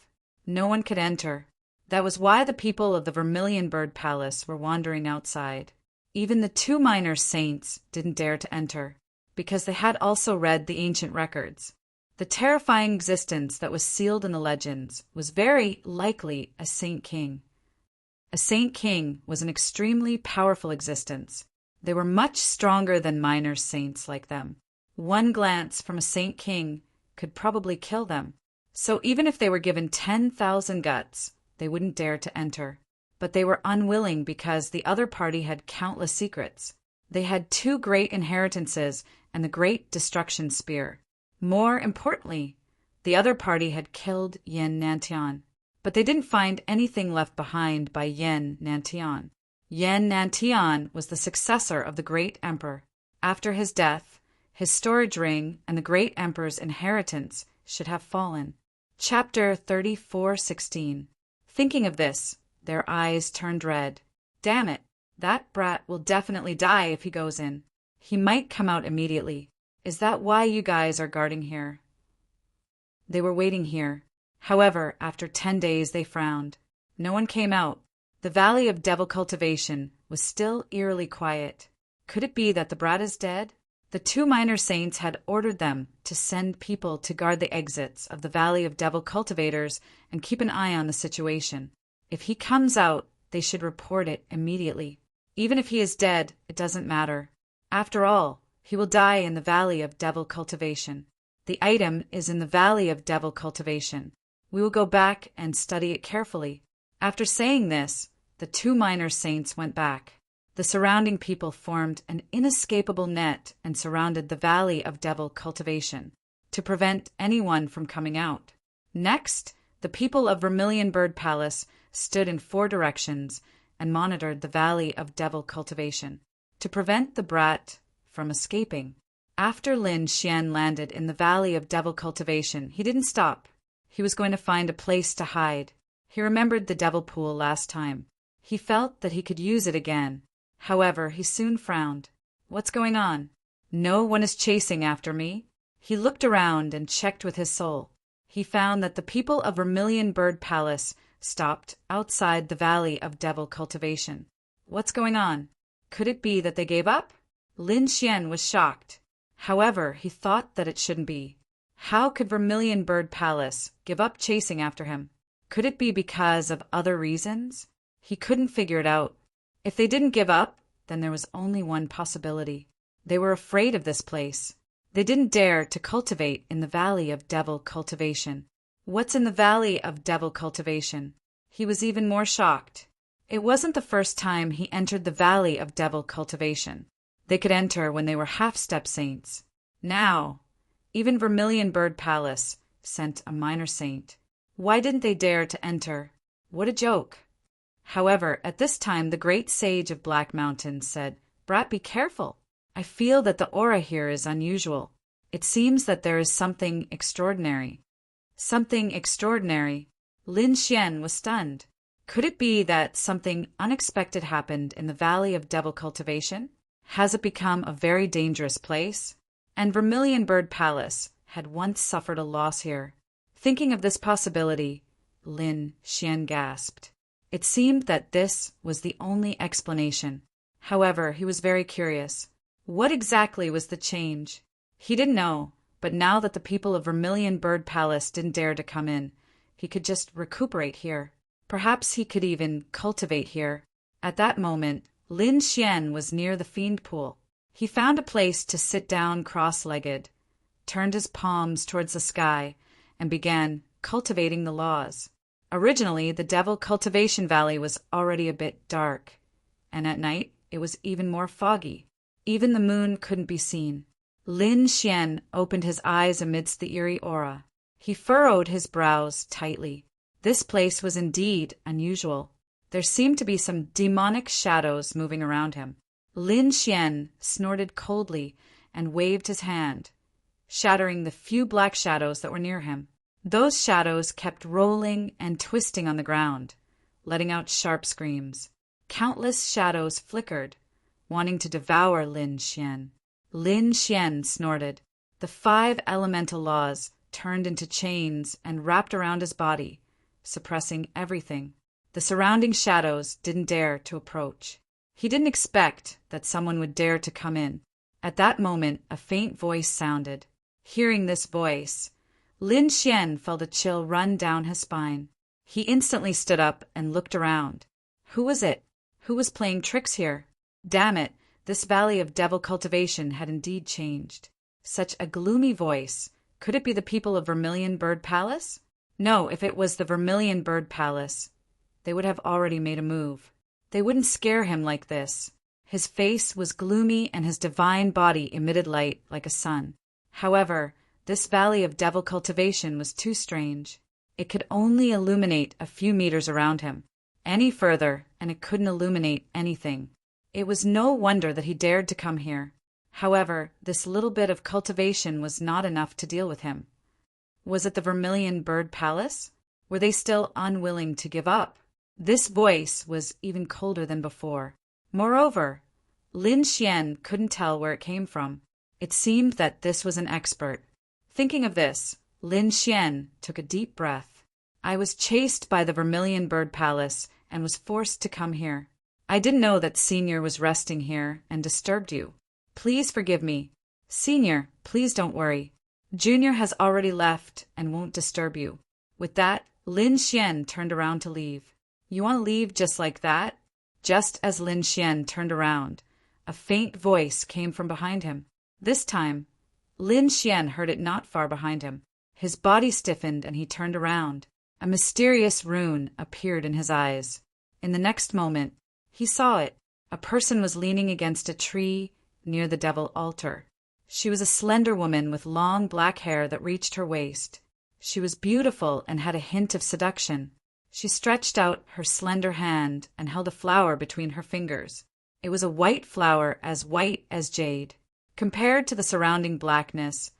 No one could enter. That was why the people of the Vermilion Bird Palace were wandering outside. Even the 2 minor saints didn't dare to enter, because they had also read the ancient records. The terrifying existence that was sealed in the legends was very likely a Saint King. A Saint King was an extremely powerful existence. They were much stronger than minor saints like them. One glance from a Saint King could probably kill them. So even if they were given 10,000 guts, they wouldn't dare to enter. But they were unwilling because the other party had countless secrets. They had 2 great inheritances and the Great Destruction Spear. More importantly, the other party had killed Yin Nantian. But they didn't find anything left behind by Yin Nantian. Yin Nantian was the successor of the Great Emperor. After his death, his storage ring and the Great Emperor's inheritance should have fallen. Chapter 34:16. Thinking of this, their eyes turned red. Damn it, that brat will definitely die if he goes in. He might come out immediately. Is that why you guys are guarding here? They were waiting here. However, after 10 days they frowned. No one came out. The Valley of Devil Cultivation was still eerily quiet. Could it be that the brat is dead? The 2 minor saints had ordered them to send people to guard the exits of the Valley of Devil Cultivators and keep an eye on the situation. If he comes out, they should report it immediately. Even if he is dead, it doesn't matter. After all, he will die in the Valley of Devil Cultivation. The item is in the Valley of Devil Cultivation. We will go back and study it carefully. After saying this, the 2 minor saints went back. The surrounding people formed an inescapable net and surrounded the Valley of Devil Cultivation to prevent anyone from coming out. Next, the people of Vermilion Bird Palace stood in 4 directions and monitored the Valley of Devil Cultivation to prevent the brat from escaping. After Lin Xian landed in the Valley of Devil Cultivation, he didn't stop. He was going to find a place to hide. He remembered the devil pool last time. He felt that he could use it again. However, he soon frowned. What's going on? No one is chasing after me? He looked around and checked with his soul. He found that the people of Vermilion Bird Palace stopped outside the Valley of Devil Cultivation. What's going on? Could it be that they gave up? Lin Xian was shocked. However, he thought that it shouldn't be. How could Vermilion Bird Palace give up chasing after him? Could it be because of other reasons? He couldn't figure it out. If they didn't give up, then there was only one possibility. They were afraid of this place. They didn't dare to cultivate in the Valley of Devil Cultivation. What's in the Valley of Devil Cultivation? He was even more shocked. It wasn't the first time he entered the Valley of Devil Cultivation. They could enter when they were half-step saints. Now, even Vermilion Bird Palace sent a minor saint. Why didn't they dare to enter? What a joke. However, at this time the great sage of Black Mountain said, "Brat, be careful. I feel that the aura here is unusual. It seems that there is something extraordinary." Something extraordinary? Lin Xian was stunned. Could it be that something unexpected happened in the Valley of Devil Cultivation? Has it become a very dangerous place? And Vermilion Bird Palace had once suffered a loss here. Thinking of this possibility, Lin Xian gasped. It seemed that this was the only explanation. However, he was very curious. What exactly was the change? He didn't know, but now that the people of Vermilion Bird Palace didn't dare to come in, he could just recuperate here. Perhaps he could even cultivate here. At that moment, Lin Xian was near the fiend pool. He found a place to sit down cross-legged, turned his palms towards the sky, and began cultivating the laws. Originally, the Devil Cultivation Valley was already a bit dark, and at night it was even more foggy. Even the moon couldn't be seen. Lin Xian opened his eyes amidst the eerie aura. He furrowed his brows tightly. This place was indeed unusual. There seemed to be some demonic shadows moving around him. Lin Xian snorted coldly and waved his hand, shattering the few black shadows that were near him. Those shadows kept rolling and twisting on the ground, letting out sharp screams. Countless shadows flickered, wanting to devour Lin Xian. Lin Xian snorted. The 5 elemental laws turned into chains and wrapped around his body, suppressing everything. The surrounding shadows didn't dare to approach. He didn't expect that someone would dare to come in. At that moment, a faint voice sounded. Hearing this voice, Lin Xian felt a chill run down his spine. He instantly stood up and looked around. Who was it? Who was playing tricks here? Damn it, this valley of devil cultivation had indeed changed. Such a gloomy voice. Could it be the people of Vermilion Bird Palace? No, if it was the Vermilion Bird Palace, they would have already made a move. They wouldn't scare him like this. His face was gloomy and his divine body emitted light like a sun. However, this valley of devil cultivation was too strange. It could only illuminate a few meters around him. Any further, and it couldn't illuminate anything. It was no wonder that he dared to come here. However, this little bit of cultivation was not enough to deal with him. Was it the Vermilion Bird Palace? Were they still unwilling to give up? This voice was even colder than before. Moreover, Lin Xian couldn't tell where it came from. It seemed that this was an expert. Thinking of this, Lin Xian took a deep breath. I was chased by the Vermilion Bird Palace and was forced to come here. I didn't know that Senior was resting here and disturbed you. Please forgive me. Senior, please don't worry. Junior has already left and won't disturb you. With that, Lin Xian turned around to leave. You want to leave just like that? Just as Lin Xian turned around, a faint voice came from behind him. This time, Lin Xian heard it not far behind him. His body stiffened and he turned around. A mysterious rune appeared in his eyes. In the next moment, he saw it. A person was leaning against a tree near the devil altar. She was a slender woman with long black hair that reached her waist. She was beautiful and had a hint of seduction. She stretched out her slender hand and held a flower between her fingers. It was a white flower as white as jade. Compared to the surrounding blackness,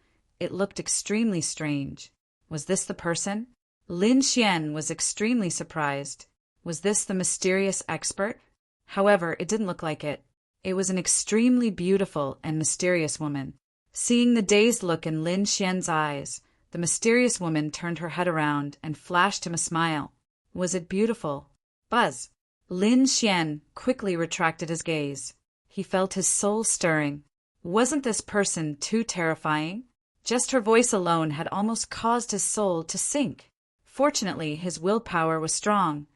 it looked extremely strange. Was this the person? Lin Xian was extremely surprised. Was this the mysterious expert? However, it didn't look like it. It was an extremely beautiful and mysterious woman. Seeing the dazed look in Lin Xian's eyes, the mysterious woman turned her head around and flashed him a smile. Was it beautiful? Buzz. Lin Xian quickly retracted his gaze. He felt his soul stirring. Wasn't this person too terrifying? Just her voice alone had almost caused his soul to sink. Fortunately, his willpower was strong,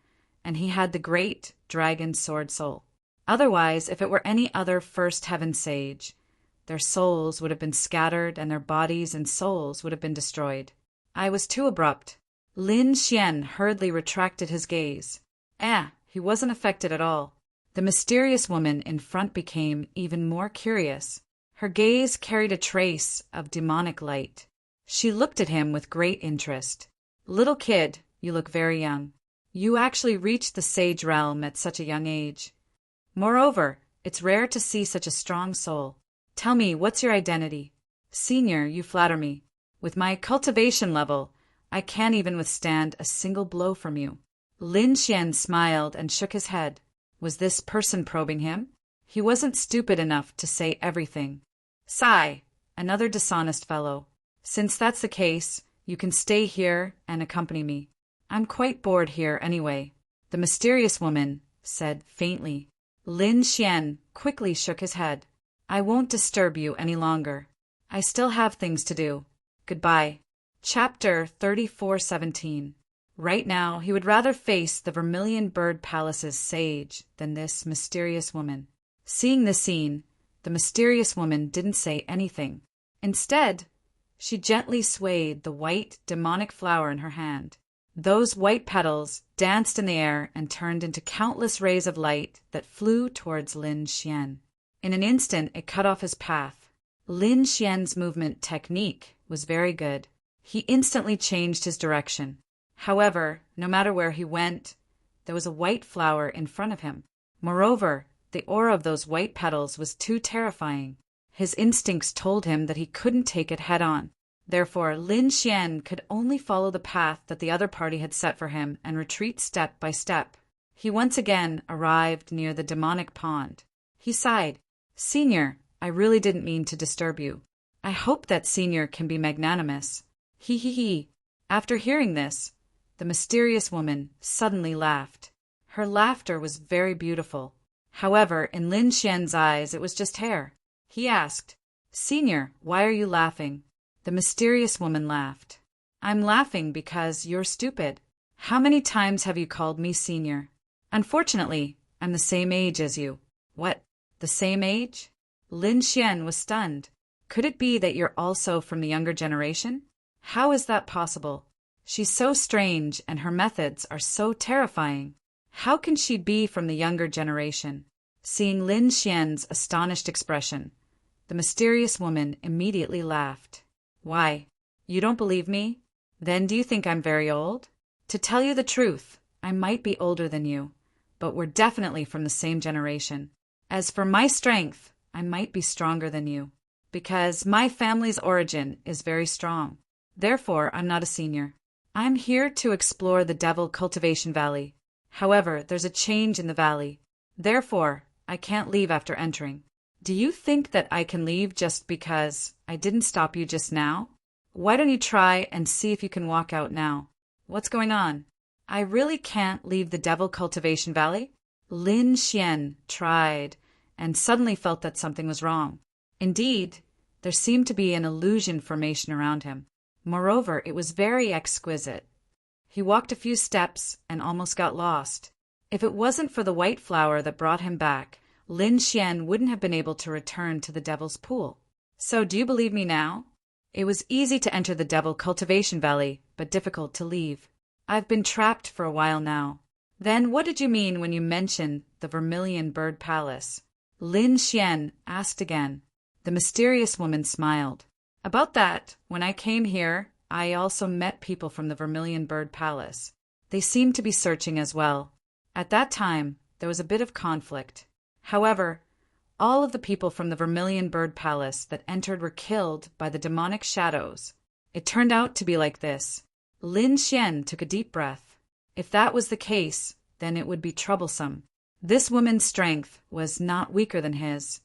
and he had the great dragon sword soul. Otherwise, if it were any other first heaven sage, their souls would have been scattered and their bodies and souls would have been destroyed. I was too abrupt. Lin Xian hurriedly retracted his gaze. He wasn't affected at all. The mysterious woman in front became even more curious. Her gaze carried a trace of demonic light. She looked at him with great interest. Little kid, you look very young. You actually reached the sage realm at such a young age. Moreover, it's rare to see such a strong soul. Tell me, what's your identity? Senior, you flatter me. With my cultivation level, I can't even withstand a single blow from you. Lin Xian smiled and shook his head. Was this person probing him? He wasn't stupid enough to say everything. Sigh, another dishonest fellow. Since that's the case, you can stay here and accompany me. I'm quite bored here anyway, the mysterious woman said faintly. Lin Xian quickly shook his head. I won't disturb you any longer. I still have things to do. Goodbye. Chapter 34:17. Right now, he would rather face the Vermilion Bird Palace's sage than this mysterious woman. Seeing the scene, the mysterious woman didn't say anything. Instead, she gently swayed the white, demonic flower in her hand. Those white petals danced in the air and turned into countless rays of light that flew towards Lin Xian. In an instant, it cut off his path. Lin Xian's movement technique was very good. He instantly changed his direction. However, no matter where he went, there was a white flower in front of him. Moreover, the aura of those white petals was too terrifying. His instincts told him that he couldn't take it head-on. Therefore, Lin Xian could only follow the path that the other party had set for him and retreat step by step. He once again arrived near the demonic pond. He sighed. Senior, I really didn't mean to disturb you. I hope that senior can be magnanimous. He he he. After hearing this, the mysterious woman suddenly laughed. Her laughter was very beautiful. However, in Lin Xian's eyes it was just hair. He asked, "Senior, why are you laughing?" The mysterious woman laughed. "I'm laughing because you're stupid. How many times have you called me senior? Unfortunately, I'm the same age as you." "What? The same age?" Lin Xian was stunned. "Could it be that you're also from the younger generation? How is that possible? She's so strange and her methods are so terrifying. How can she be from the younger generation?" Seeing Lin Xian's astonished expression, the mysterious woman immediately laughed. "Why? You don't believe me? Then do you think I'm very old? To tell you the truth, I might be older than you, but we're definitely from the same generation. As for my strength, I might be stronger than you, because my family's origin is very strong. Therefore, I'm not a senior. I'm here to explore the Devil Cultivation Valley. However, there's a change in the valley. Therefore, I can't leave after entering. Do you think that I can leave just because I didn't stop you just now? Why don't you try and see if you can walk out now? What's going on? I really can't leave the Devil Cultivation Valley?" Lin Xian tried and suddenly felt that something was wrong. Indeed, there seemed to be an illusion formation around him. Moreover, it was very exquisite. He walked a few steps and almost got lost. If it wasn't for the white flower that brought him back, Lin Xian wouldn't have been able to return to the Devil's Pool. "So do you believe me now? It was easy to enter the Devil Cultivation Valley, but difficult to leave. I've been trapped for a while now." "Then what did you mean when you mentioned the Vermilion Bird Palace?" Lin Xian asked again. The mysterious woman smiled. "About that, when I came here, I also met people from the Vermilion Bird Palace. They seemed to be searching as well. At that time, there was a bit of conflict. However, all of the people from the Vermilion Bird Palace that entered were killed by the demonic shadows. It turned out to be like this." Lin Xian took a deep breath. If that was the case, then it would be troublesome. This woman's strength was not weaker than his,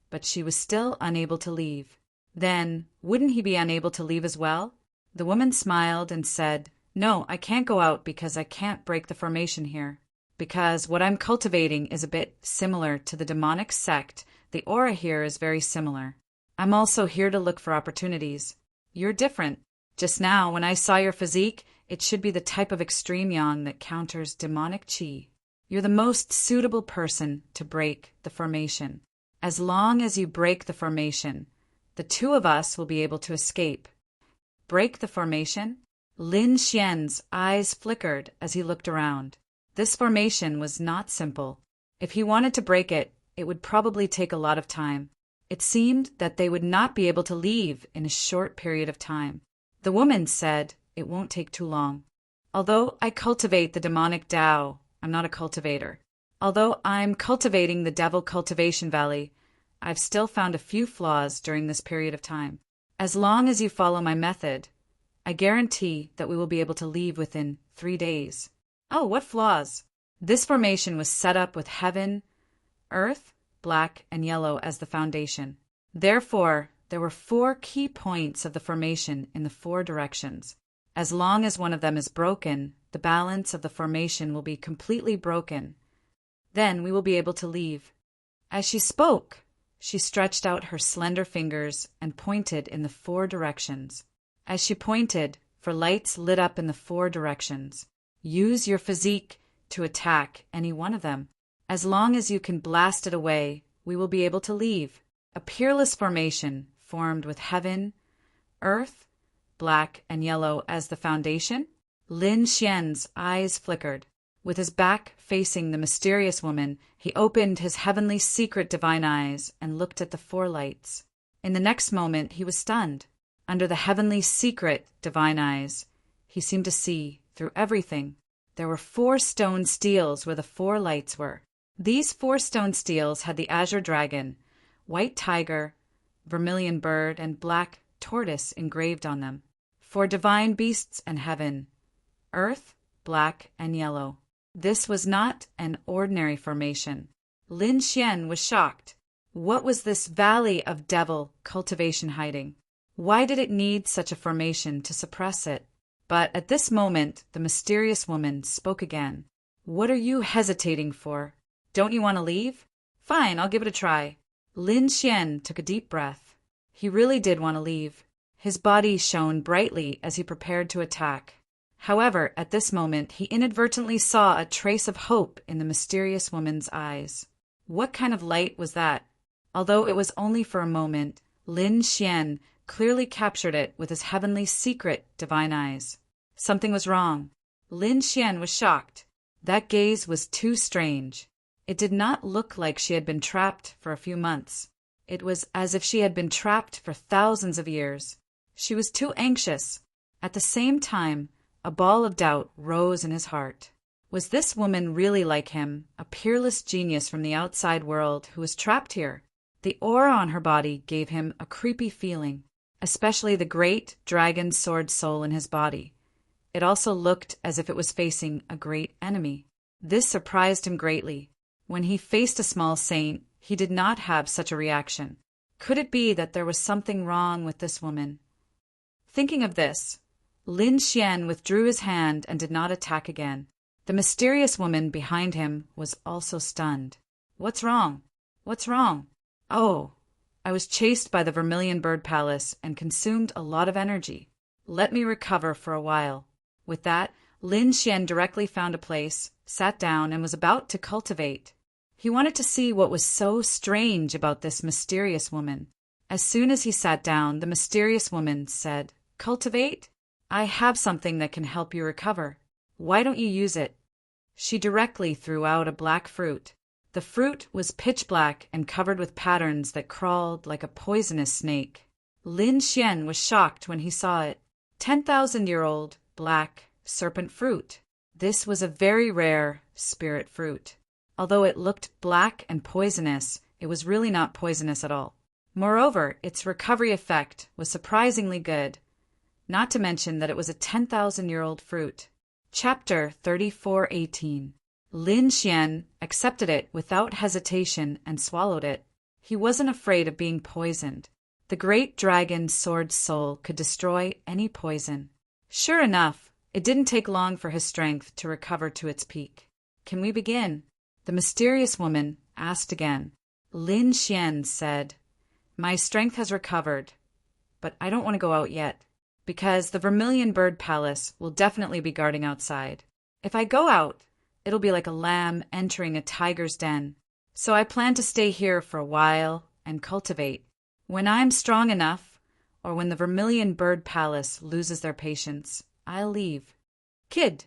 but she was still unable to leave. Then, wouldn't he be unable to leave as well? The woman smiled and said, "No, I can't go out because I can't break the formation here. Because what I'm cultivating is a bit similar to the demonic sect. The aura here is very similar. I'm also here to look for opportunities. You're different. Just now, when I saw your physique, it should be the type of extreme yang that counters demonic qi. You're the most suitable person to break the formation. As long as you break the formation, the two of us will be able to escape." Break the formation? Lin Xian's eyes flickered as he looked around. This formation was not simple. If he wanted to break it, it would probably take a lot of time. It seemed that they would not be able to leave in a short period of time. The woman said it won't take too long. "Although I cultivate the demonic Tao, I'm not a cultivator. Although I'm cultivating the Devil Cultivation Valley, I've still found a few flaws during this period of time. As long as you follow my method, I guarantee that we will be able to leave within 3 days." "Oh, what flaws?" This formation was set up with heaven, earth, black, and yellow as the foundation. Therefore, there were 4 key points of the formation in the 4 directions. As long as one of them is broken, the balance of the formation will be completely broken. Then we will be able to leave. As she spoke, she stretched out her slender fingers and pointed in the 4 directions. As she pointed, lights lit up in the 4 directions. Use your physique to attack any one of them. As long as you can blast it away, we will be able to leave. A peerless formation formed with heaven, earth, black, and yellow as the foundation. Lin Xian's eyes flickered. With his back facing the mysterious woman, he opened his heavenly secret divine eyes and looked at the 4 lights. In the next moment, he was stunned. Under the heavenly secret divine eyes, he seemed to see through everything. There were 4 stone steels where the 4 lights were. These 4 stone steels had the azure dragon, white tiger, vermilion bird, and black tortoise engraved on them. 4 divine beasts and heaven, earth, black, and yellow. This was not an ordinary formation. Lin Xian was shocked. What was this valley of devil cultivation hiding? Why did it need such a formation to suppress it? But at this moment, the mysterious woman spoke again. What are you hesitating for? Don't you want to leave? Fine, I'll give it a try. Lin Xian took a deep breath. He really did want to leave. His body shone brightly as he prepared to attack. However, at this moment, he inadvertently saw a trace of hope in the mysterious woman's eyes. What kind of light was that? Although it was only for a moment, Lin Xian clearly captured it with his heavenly secret divine eyes. Something was wrong. Lin Xian was shocked. That gaze was too strange. It did not look like she had been trapped for a few months. It was as if she had been trapped for thousands of years. She was too anxious. At the same time, a ball of doubt rose in his heart. Was this woman really like him, a peerless genius from the outside world who was trapped here? The aura on her body gave him a creepy feeling, especially the great dragon sword soul in his body. It also looked as if it was facing a great enemy. This surprised him greatly. When he faced a small saint, he did not have such a reaction. Could it be that there was something wrong with this woman? Thinking of this, Lin Xian withdrew his hand and did not attack again. The mysterious woman behind him was also stunned. What's wrong? What's wrong? Oh, I was chased by the Vermilion Bird Palace and consumed a lot of energy. Let me recover for a while. With that, Lin Xian directly found a place, sat down, and was about to cultivate. He wanted to see what was so strange about this mysterious woman. As soon as he sat down, the mysterious woman said, "Cultivate? I have something that can help you recover. Why don't you use it?" She directly threw out a black fruit. The fruit was pitch black and covered with patterns that crawled like a poisonous snake. Lin Xian was shocked when he saw it. 10,000-year-old, black, serpent fruit. This was a very rare spirit fruit. Although it looked black and poisonous, it was really not poisonous at all. Moreover, its recovery effect was surprisingly good, not to mention that it was a 10,000-year-old fruit. Chapter 34:18. Lin Xian accepted it without hesitation and swallowed it. He wasn't afraid of being poisoned. The great dragon sword soul could destroy any poison. Sure enough, it didn't take long for his strength to recover to its peak. Can we begin? The mysterious woman asked again. Lin Xian said, "My strength has recovered, but I don't want to go out yet, because the Vermilion Bird Palace will definitely be guarding outside. If I go out, it'll be like a lamb entering a tiger's den. So I plan to stay here for a while and cultivate. When I'm strong enough, or when the Vermilion Bird Palace loses their patience, I'll leave." "Kid,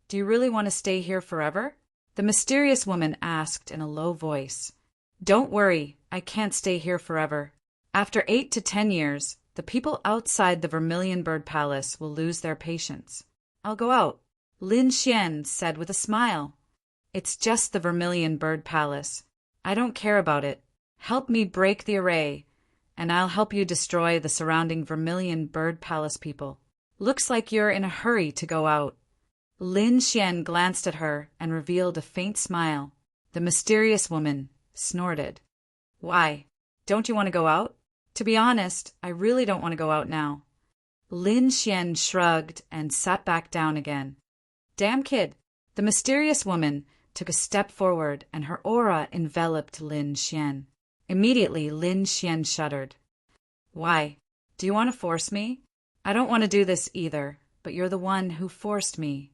do you really want to stay here forever?" the mysterious woman asked in a low voice. "Don't worry, I can't stay here forever. After 8 to 10 years, the people outside the Vermilion Bird Palace will lose their patience. I'll go out," Lin Xian said with a smile. "It's just the Vermilion Bird Palace. I don't care about it. Help me break the array, and I'll help you destroy the surrounding Vermilion Bird Palace people. Looks like you're in a hurry to go out." Lin Xian glanced at her and revealed a faint smile. The mysterious woman snorted. "Why? Don't you want to go out?" "To be honest, I really don't want to go out now." Lin Xian shrugged and sat back down again. "Damn kid." The mysterious woman took a step forward and her aura enveloped Lin Xian. Immediately, Lin Xian shuddered. "Why? Do you want to force me?" "I don't want to do this either, but you're the one who forced me."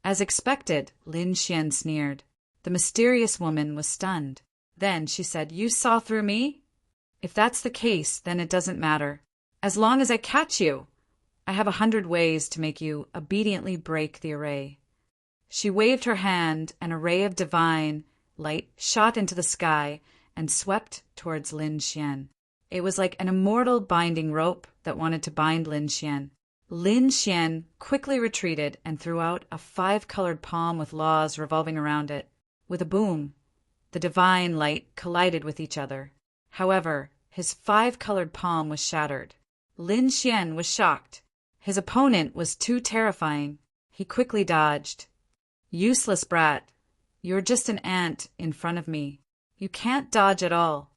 As expected, Lin Xian sneered. The mysterious woman was stunned. Then she said, "You saw through me? If that's the case, then it doesn't matter. As long as I catch you, I have 100 ways to make you obediently break the array." She waved her hand, and a ray of divine light shot into the sky and swept towards Lin Xian. It was like an immortal binding rope that wanted to bind Lin Xian. Lin Xian quickly retreated and threw out a 5-colored palm with laws revolving around it. With a boom, the divine light collided with each other. However, his 5-colored palm was shattered. Lin Xian was shocked. His opponent was too terrifying. He quickly dodged. "Useless brat. You're just an ant in front of me. You can't dodge at all."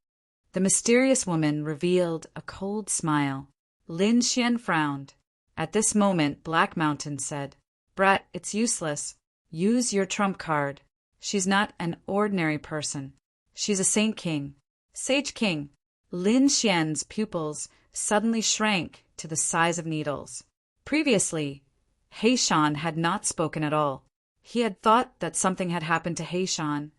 The mysterious woman revealed a cold smile. Lin Xian frowned. At this moment, Black Mountain said, "Brat, it's useless. Use your trump card. She's not an ordinary person. She's a Saint King." Sage King. Lin Xian's pupils suddenly shrank to the size of needles. Previously, Heishan had not spoken at all. He had thought that something had happened to Heishan.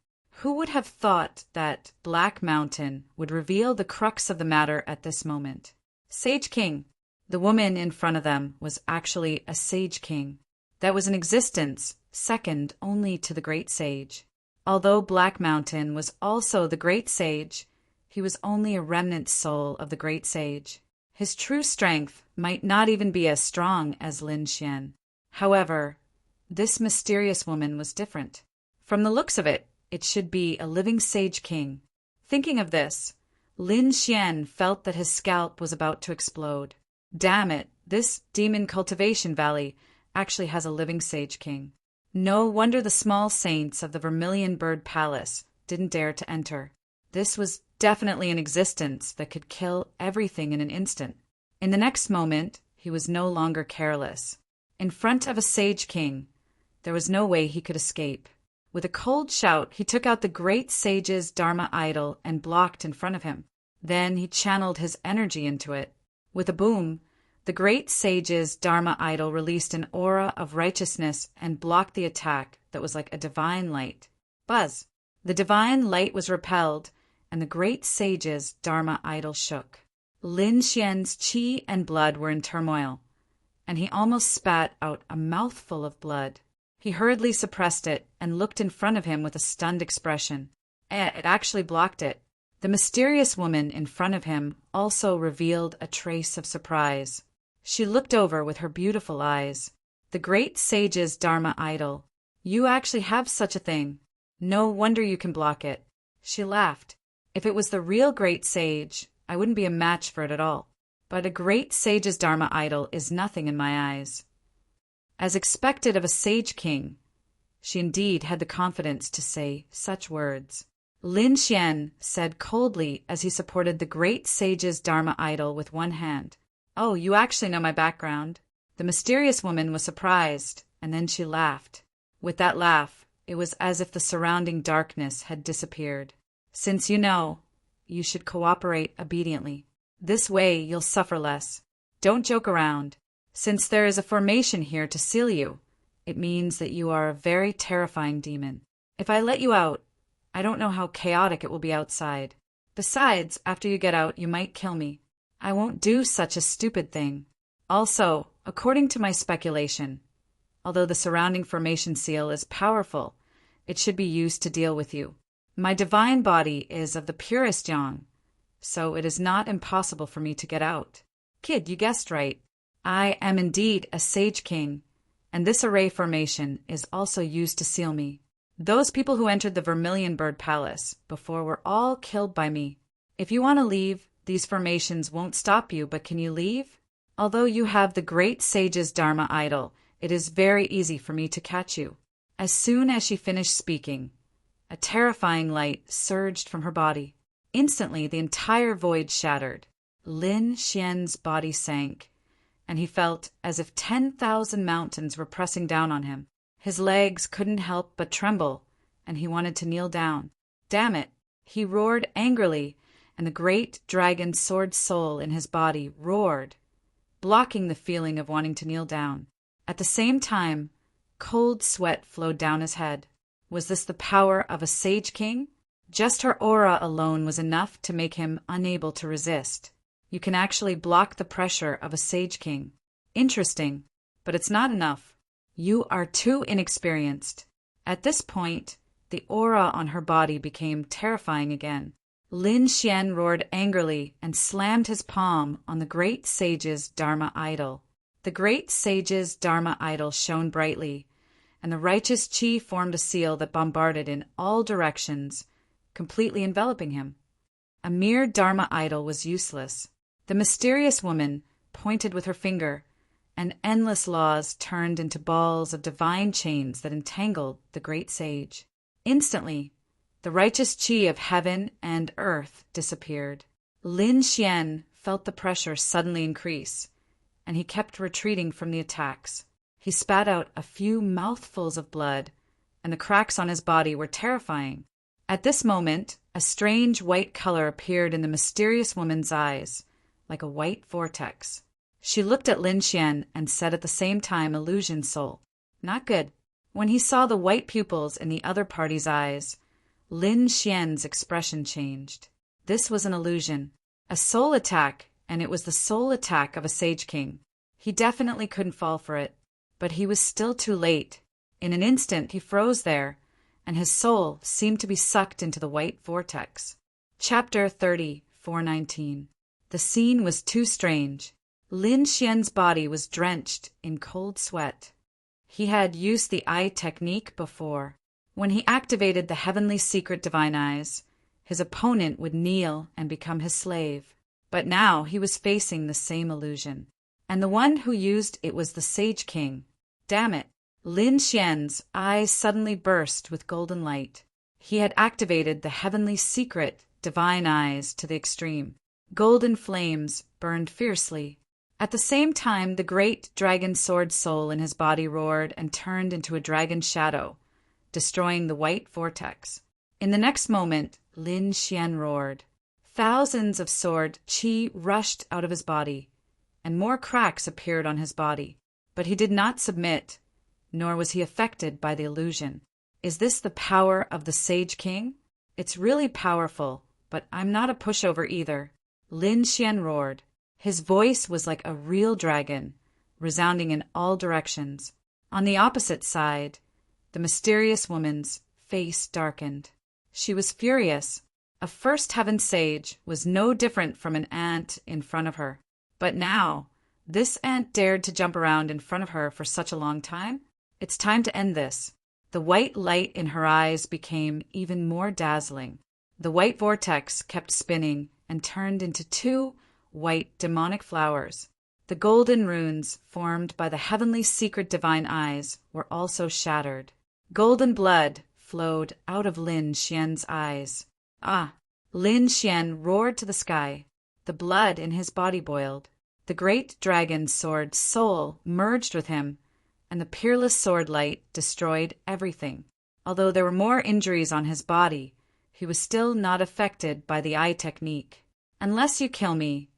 Who would have thought that Black Mountain would reveal the crux of the matter at this moment? Sage King. The woman in front of them was actually a Sage King that was in existence second only to the Great Sage. Although Black Mountain was also the Great Sage, he was only a remnant soul of the Great Sage. His true strength might not even be as strong as Lin Xian. However, this mysterious woman was different. From the looks of it, it should be a living Sage King. Thinking of this, Lin Xian felt that his scalp was about to explode. Damn it, this demon cultivation valley actually has a living Sage King. No wonder the small saints of the Vermilion Bird Palace didn't dare to enter. This was definitely an existence that could kill everything in an instant. In the next moment, he was no longer careless. In front of a Sage King, there was no way he could escape. With a cold shout, he took out the Great Sage's Dharma idol and blocked in front of him. Then he channeled his energy into it. With a boom, the Great Sage's Dharma idol released an aura of righteousness and blocked the attack that was like a divine light. Buzz! The divine light was repelled, and the Great Sage's Dharma idol shook. Lin Xian's qi and blood were in turmoil, and he almost spat out a mouthful of blood. He hurriedly suppressed it and looked in front of him with a stunned expression. It actually blocked it. The mysterious woman in front of him also revealed a trace of surprise. She looked over with her beautiful eyes. The Great Sage's Dharma idol. You actually have such a thing. No wonder you can block it. She laughed. If it was the real Great Sage, I wouldn't be a match for it at all. But a Great Sage's Dharma idol is nothing in my eyes. As expected of a Sage King, she indeed had the confidence to say such words. Lin Xian said coldly as he supported the Great Sage's Dharma idol with one hand, "Oh, you actually know my background." The mysterious woman was surprised, and then she laughed. With that laugh, it was as if the surrounding darkness had disappeared. "Since you know, you should cooperate obediently. This way you'll suffer less. Don't joke around. Since there is a formation here to seal you, it means that you are a very terrifying demon. If I let you out, I don't know how chaotic it will be outside. Besides, after you get out, you might kill me. I won't do such a stupid thing. Also, according to my speculation, although the surrounding formation seal is powerful, it should be used to deal with you. My divine body is of the purest yang, so it is not impossible for me to get out. Kid, you guessed right. I am indeed a Sage King, and this array formation is also used to seal me. Those people who entered the Vermilion Bird Palace before were all killed by me. If you want to leave, these formations won't stop you, but can you leave? Although you have the Great Sage's Dharma idol, it is very easy for me to catch you." As soon as she finished speaking, a terrifying light surged from her body. Instantly, the entire void shattered. Lin Xian's body sank, and he felt as if 10,000 mountains were pressing down on him. His legs couldn't help but tremble, and he wanted to kneel down. Damn it! He roared angrily, and the great dragon sword soul in his body roared, blocking the feeling of wanting to kneel down. At the same time, cold sweat flowed down his head. Was this the power of a Sage King? Just her aura alone was enough to make him unable to resist. You can actually block the pressure of a Sage King. Interesting, but it's not enough. You are too inexperienced. At this point, the aura on her body became terrifying again. Lin Xian roared angrily and slammed his palm on the Great Sage's Dharma idol. The Great Sage's Dharma idol shone brightly, and the righteous qi formed a seal that bombarded in all directions, completely enveloping him. A mere Dharma idol was useless. The mysterious woman pointed with her finger, and endless laws turned into balls of divine chains that entangled the Great Sage. Instantly, the righteous qi of heaven and earth disappeared. Lin Xian felt the pressure suddenly increase, and he kept retreating from the attacks. He spat out a few mouthfuls of blood, and the cracks on his body were terrifying. At this moment, a strange white color appeared in the mysterious woman's eyes, like a white vortex. She looked at Lin Xian and said at the same time, "Illusion soul. Not good." When he saw the white pupils in the other party's eyes, Lin Xian's expression changed. This was an illusion, a soul attack, and it was the soul attack of a Sage King. He definitely couldn't fall for it, but he was still too late. In an instant he froze there, and his soul seemed to be sucked into the white vortex. Chapter 30, 419. The scene was too strange. Lin Xian's body was drenched in cold sweat. He had used the eye technique before. When he activated the heavenly secret divine eyes, his opponent would kneel and become his slave. But now he was facing the same illusion. And the one who used it was the Sage King. Damn it! Lin Xian's eyes suddenly burst with golden light. He had activated the heavenly secret divine eyes to the extreme. Golden flames burned fiercely. At the same time, the great dragon sword soul in his body roared and turned into a dragon shadow, destroying the white vortex. In the next moment, Lin Xian roared. Thousands of sword qi rushed out of his body, and more cracks appeared on his body. But he did not submit, nor was he affected by the illusion. Is this the power of the Sage King? It's really powerful, but I'm not a pushover either. Lin Xian roared. His voice was like a real dragon, resounding in all directions. On the opposite side, the mysterious woman's face darkened. She was furious. A first heaven sage was no different from an ant in front of her. But now, this ant dared to jump around in front of her for such a long time? It's time to end this. The white light in her eyes became even more dazzling. The white vortex kept spinning and turned into two white demonic flowers. The golden runes formed by the heavenly secret divine eyes were also shattered. Golden blood flowed out of Lin Xian's eyes. Ah! Lin Xian roared to the sky. The blood in his body boiled. The great dragon sword soul merged with him, and the peerless sword light destroyed everything. Although there were more injuries on his body, he was still not affected by the eye technique. Unless you kill me,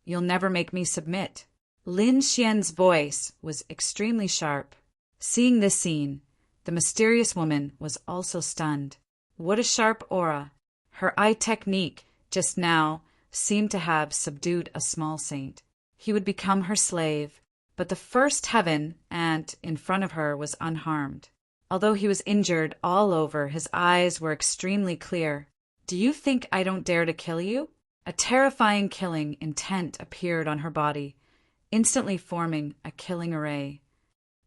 you'll never make me submit. Lin Xian's voice was extremely sharp. Seeing this scene, the mysterious woman was also stunned. What a sharp aura! Her eye technique just now seemed to have subdued a small saint. He would become her slave, but the first heaven ant in front of her was unharmed. Although he was injured all over, his eyes were extremely clear. Do you think I don't dare to kill you? A terrifying killing intent appeared on her body, instantly forming a killing array.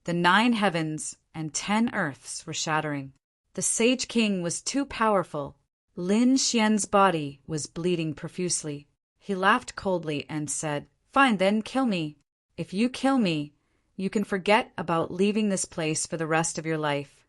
The 9 heavens and 10 earths were shattering. The Sage King was too powerful. Lin Xian's body was bleeding profusely. He laughed coldly and said, "Fine then, kill me. If you kill me, you can forget about leaving this place for the rest of your life."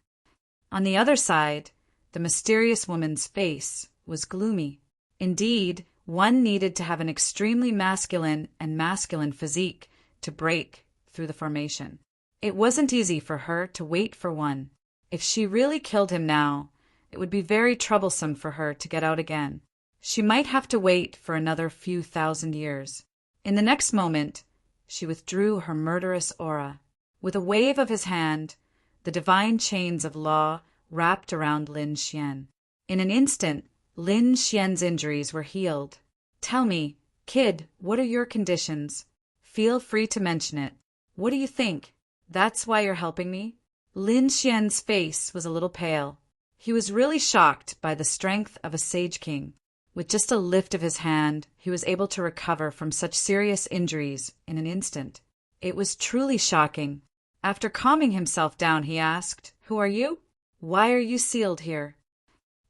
On the other side, the mysterious woman's face was gloomy. Indeed, one needed to have an extremely masculine physique to break through the formation. It wasn't easy for her to wait for one. If she really killed him now, it would be very troublesome for her to get out again. She might have to wait for another few thousand years. In the next moment, she withdrew her murderous aura. With a wave of his hand, the divine chains of law wrapped around Lin Xian. In an instant, Lin Xian's injuries were healed. "Tell me, kid, what are your conditions? Feel free to mention it. What do you think? That's why you're helping me?" Lin Xian's face was a little pale. He was really shocked by the strength of a Sage King. With just a lift of his hand, he was able to recover from such serious injuries in an instant. It was truly shocking. After calming himself down, he asked, "Who are you? Why are you sealed here?"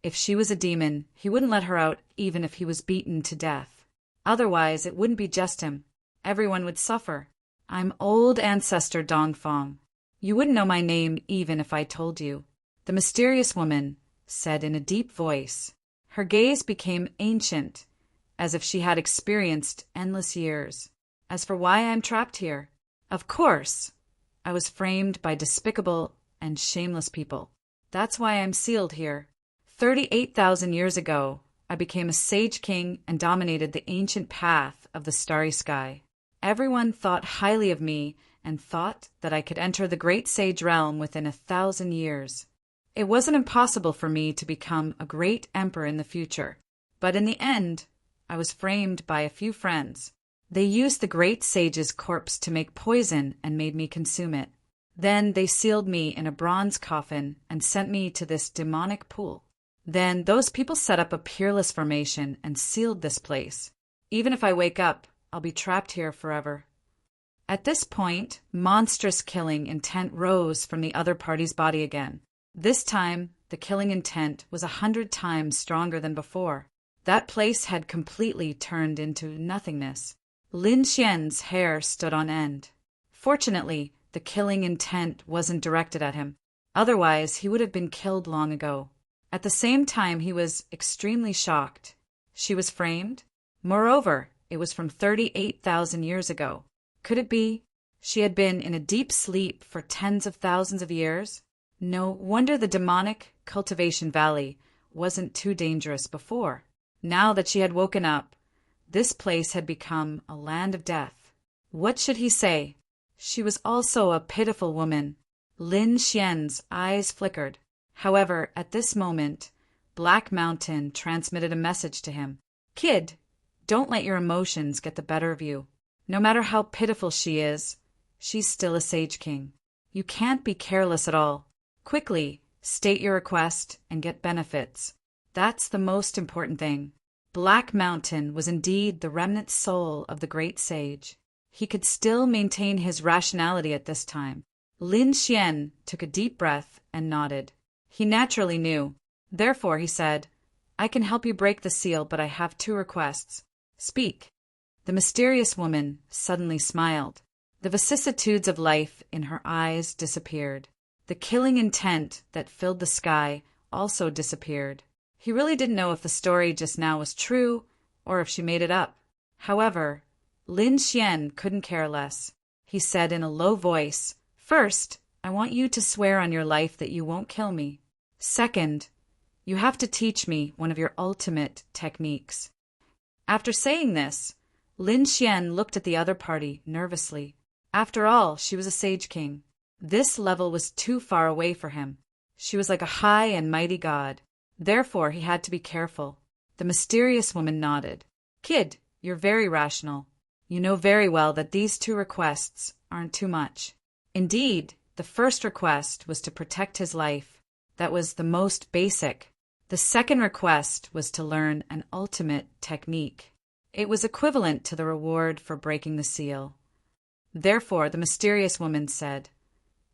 If she was a demon, he wouldn't let her out even if he was beaten to death. Otherwise, it wouldn't be just him. Everyone would suffer. "I'm old ancestor Dongfang. You wouldn't know my name even if I told you," the mysterious woman said in a deep voice. Her gaze became ancient, as if she had experienced endless years. As for why I am trapped here, of course, I was framed by despicable and shameless people. That's why I'm sealed here. 38,000 years ago, I became a sage king and dominated the ancient path of the starry sky. Everyone thought highly of me and thought that I could enter the great sage realm within 1,000 years. It wasn't impossible for me to become a great emperor in the future, but in the end, I was framed by a few friends. They used the great sage's corpse to make poison and made me consume it. Then they sealed me in a bronze coffin and sent me to this demonic pool. Then those people set up a peerless formation and sealed this place. Even if I wake up, I'll be trapped here forever. At this point, monstrous killing intent rose from the other party's body again. This time, the killing intent was 100 times stronger than before. That place had completely turned into nothingness. Lin Xian's hair stood on end. Fortunately, the killing intent wasn't directed at him. Otherwise, he would have been killed long ago. At the same time, he was extremely shocked. She was framed? Moreover, it was from 38,000 years ago. Could it be she had been in a deep sleep for tens of thousands of years? No wonder the demonic cultivation valley wasn't too dangerous before. Now that she had woken up, this place had become a land of death. What should he say? She was also a pitiful woman. Lin Xian's eyes flickered. However, at this moment, Black Mountain transmitted a message to him. Kid, don't let your emotions get the better of you. No matter how pitiful she is, she's still a Sage King. You can't be careless at all. Quickly, state your request and get benefits. That's the most important thing. Black Mountain was indeed the remnant soul of the great sage. He could still maintain his rationality at this time. Lin Xian took a deep breath and nodded. He naturally knew. Therefore, he said, I can help you break the seal, but I have 2 requests. Speak. The mysterious woman suddenly smiled. The vicissitudes of life in her eyes disappeared. The killing intent that filled the sky also disappeared. He really didn't know if the story just now was true or if she made it up. However, Lin Xian couldn't care less. He said in a low voice, First, I want you to swear on your life that you won't kill me. Second, you have to teach me one of your ultimate techniques. After saying this, Lin Xian looked at the other party nervously. After all, she was a Sage King. This level was too far away for him. She was like a high and mighty god. Therefore, he had to be careful. The mysterious woman nodded. Kid, you're very rational. You know very well that these 2 requests aren't too much. Indeed, the first request was to protect his life. That was the most basic. The second request was to learn an ultimate technique. It was equivalent to the reward for breaking the seal. Therefore, the mysterious woman said,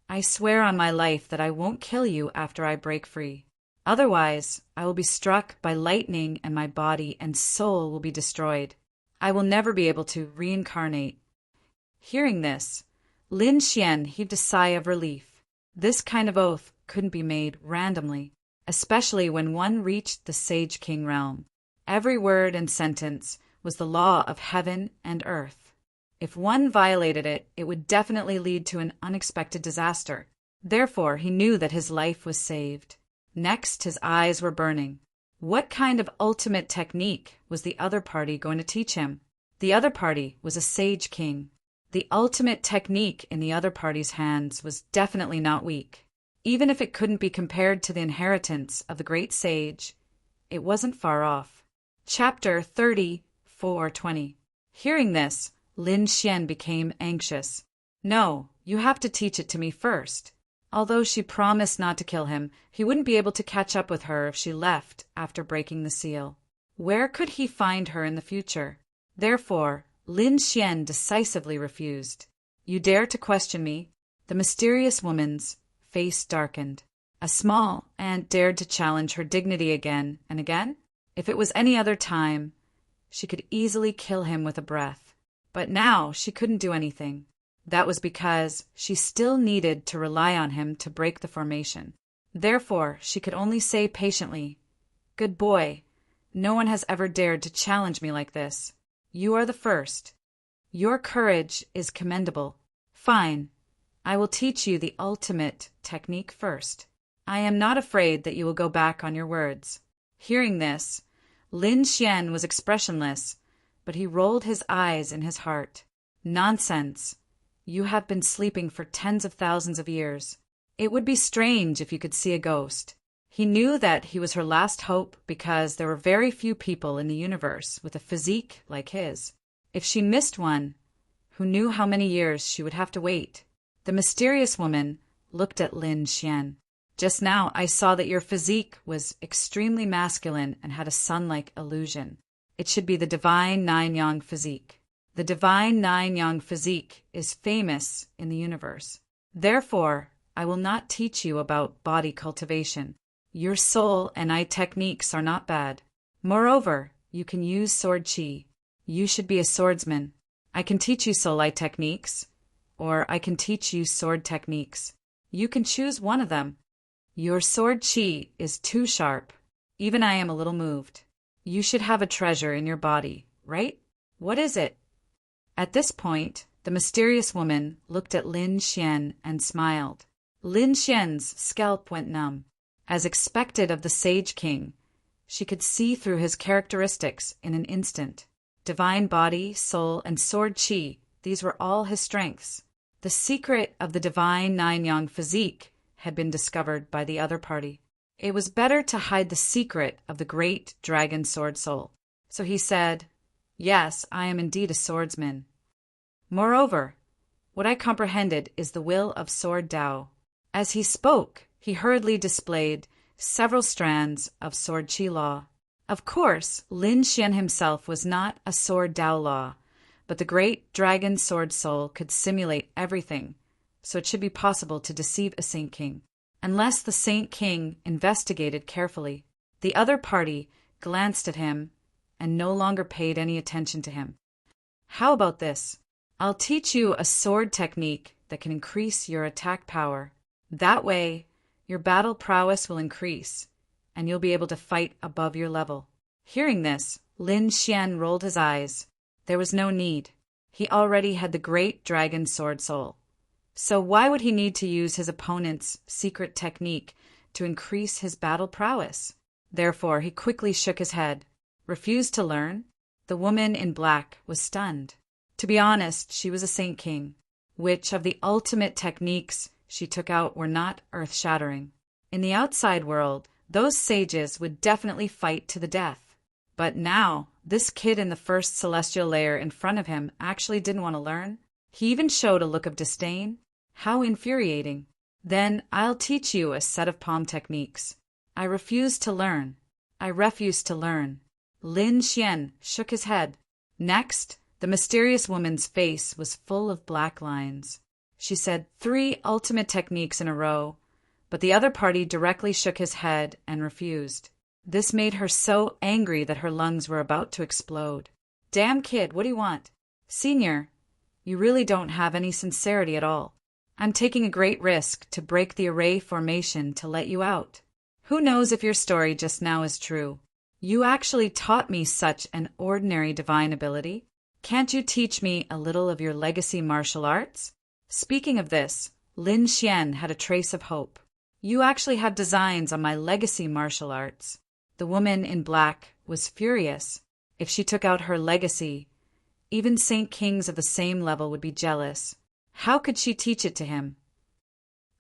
I swear on my life that I won't kill you after I break free. Otherwise, I will be struck by lightning and my body and soul will be destroyed. I will never be able to reincarnate. Hearing this, Lin Xian heaved a sigh of relief. This kind of oath couldn't be made randomly, especially when one reached the Sage King realm. Every word and sentence was the law of heaven and earth. If one violated it, it would definitely lead to an unexpected disaster. Therefore, he knew that his life was saved. Next, his eyes were burning. What kind of ultimate technique was the other party going to teach him? The other party was a Sage King. The ultimate technique in the other party's hands was definitely not weak. Even if it couldn't be compared to the inheritance of the great sage, it wasn't far off. Chapter 30:4-20. Hearing this, Lin Xian became anxious. No, you have to teach it to me first. Although she promised not to kill him, he wouldn't be able to catch up with her if she left after breaking the seal. Where could he find her in the future? Therefore, Lin Xian decisively refused. You dare to question me? The mysterious woman's face darkened. A small ant dared to challenge her dignity again and again? If it was any other time, she could easily kill him with a breath. But now she couldn't do anything. That was because she still needed to rely on him to break the formation. Therefore, she could only say patiently, Good boy. No one has ever dared to challenge me like this. You are the first. Your courage is commendable. Fine. I will teach you the ultimate technique first. I am not afraid that you will go back on your words." Hearing this, Lin Xian was expressionless, but he rolled his eyes in his heart. "Nonsense. You have been sleeping for tens of thousands of years. It would be strange if you could see a ghost." He knew that he was her last hope because there were very few people in the universe with a physique like his. If she missed one, who knew how many years she would have to wait? The mysterious woman looked at Lin Xian. "Just now I saw that your physique was extremely masculine and had a sun-like illusion. It should be the divine nine-yang physique. The divine nine-yang physique is famous in the universe. Therefore, I will not teach you about body cultivation. Your soul and eye techniques are not bad. Moreover, you can use sword chi. You should be a swordsman. I can teach you soul eye techniques, or I can teach you sword techniques. You can choose one of them. Your sword chi is too sharp. Even I am a little moved. You should have a treasure in your body, right? What is it?" At this point, the mysterious woman looked at Lin Xian and smiled. Lin Xian's scalp went numb. As expected of the Sage King, she could see through his characteristics in an instant. Divine body, soul, and sword chi, these were all his strengths. The secret of the divine nine-yang physique had been discovered by the other party. It was better to hide the secret of the great dragon sword soul. So he said, "Yes, I am indeed a swordsman. Moreover, what I comprehended is the will of sword Tao." As he spoke, he hurriedly displayed several strands of sword chi law. Of course, Lin Xian himself was not a sword Tao law, but the great dragon sword soul could simulate everything, so it should be possible to deceive a Saint King. Unless the Saint King investigated carefully. The other party glanced at him and no longer paid any attention to him. "How about this? I'll teach you a sword technique that can increase your attack power. That way, your battle prowess will increase, and you'll be able to fight above your level." Hearing this, Lin Xian rolled his eyes. There was no need. He already had the great dragon sword soul. So why would he need to use his opponent's secret technique to increase his battle prowess? Therefore, he quickly shook his head. Refused to learn? The woman in black was stunned. To be honest, she was a Saint King. Which of the ultimate techniques she took out were not earth-shattering. In the outside world, those sages would definitely fight to the death. But now, this kid in the first celestial layer in front of him actually didn't want to learn. He even showed a look of disdain. How infuriating. "Then I'll teach you a set of palm techniques." "I refuse to learn. I refuse to learn." Lin Xian shook his head. Next, the mysterious woman's face was full of black lines. She said 3 ultimate techniques in a row, but the other party directly shook his head and refused. This made her so angry that her lungs were about to explode. "Damn kid, what do you want?" "Senior, you really don't have any sincerity at all. I'm taking a great risk to break the array formation to let you out. Who knows if your story just now is true? You actually taught me such an ordinary divine ability. Can't you teach me a little of your legacy martial arts?" Speaking of this, Lin Xian had a trace of hope. "You actually have designs on my legacy martial arts." The woman in black was furious. If she took out her legacy, even Saint Kings of the same level would be jealous. How could she teach it to him?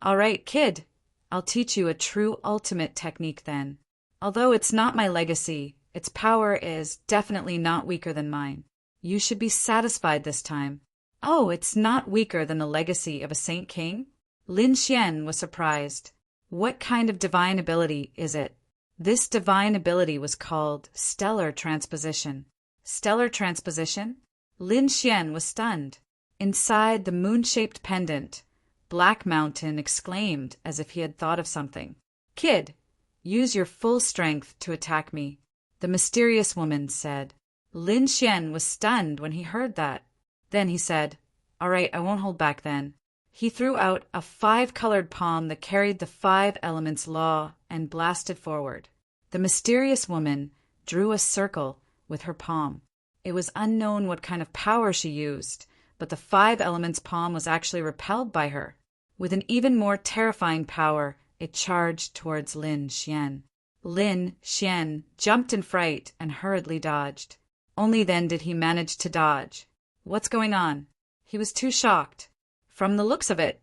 "All right, kid, I'll teach you a true ultimate technique then. Although it's not my legacy, its power is definitely not weaker than mine. You should be satisfied this time." "Oh, it's not weaker than the legacy of a Saint King?" Lin Xian was surprised. "What kind of divine ability is it?" This divine ability was called stellar transposition. Stellar transposition? Lin Xian was stunned. Inside the moon-shaped pendant, Black Mountain exclaimed as if he had thought of something. "Kid, use your full strength to attack me," the mysterious woman said. Lin Xian was stunned when he heard that. Then he said, "All right, I won't hold back then." He threw out a 5-colored palm that carried the 5 elements law and blasted forward. The mysterious woman drew a circle with her palm. It was unknown what kind of power she used, but the 5 elements palm was actually repelled by her. With an even more terrifying power, it charged towards Lin Xian. Lin Xian jumped in fright and hurriedly dodged. Only then did he manage to dodge. What's going on? He was too shocked. From the looks of it,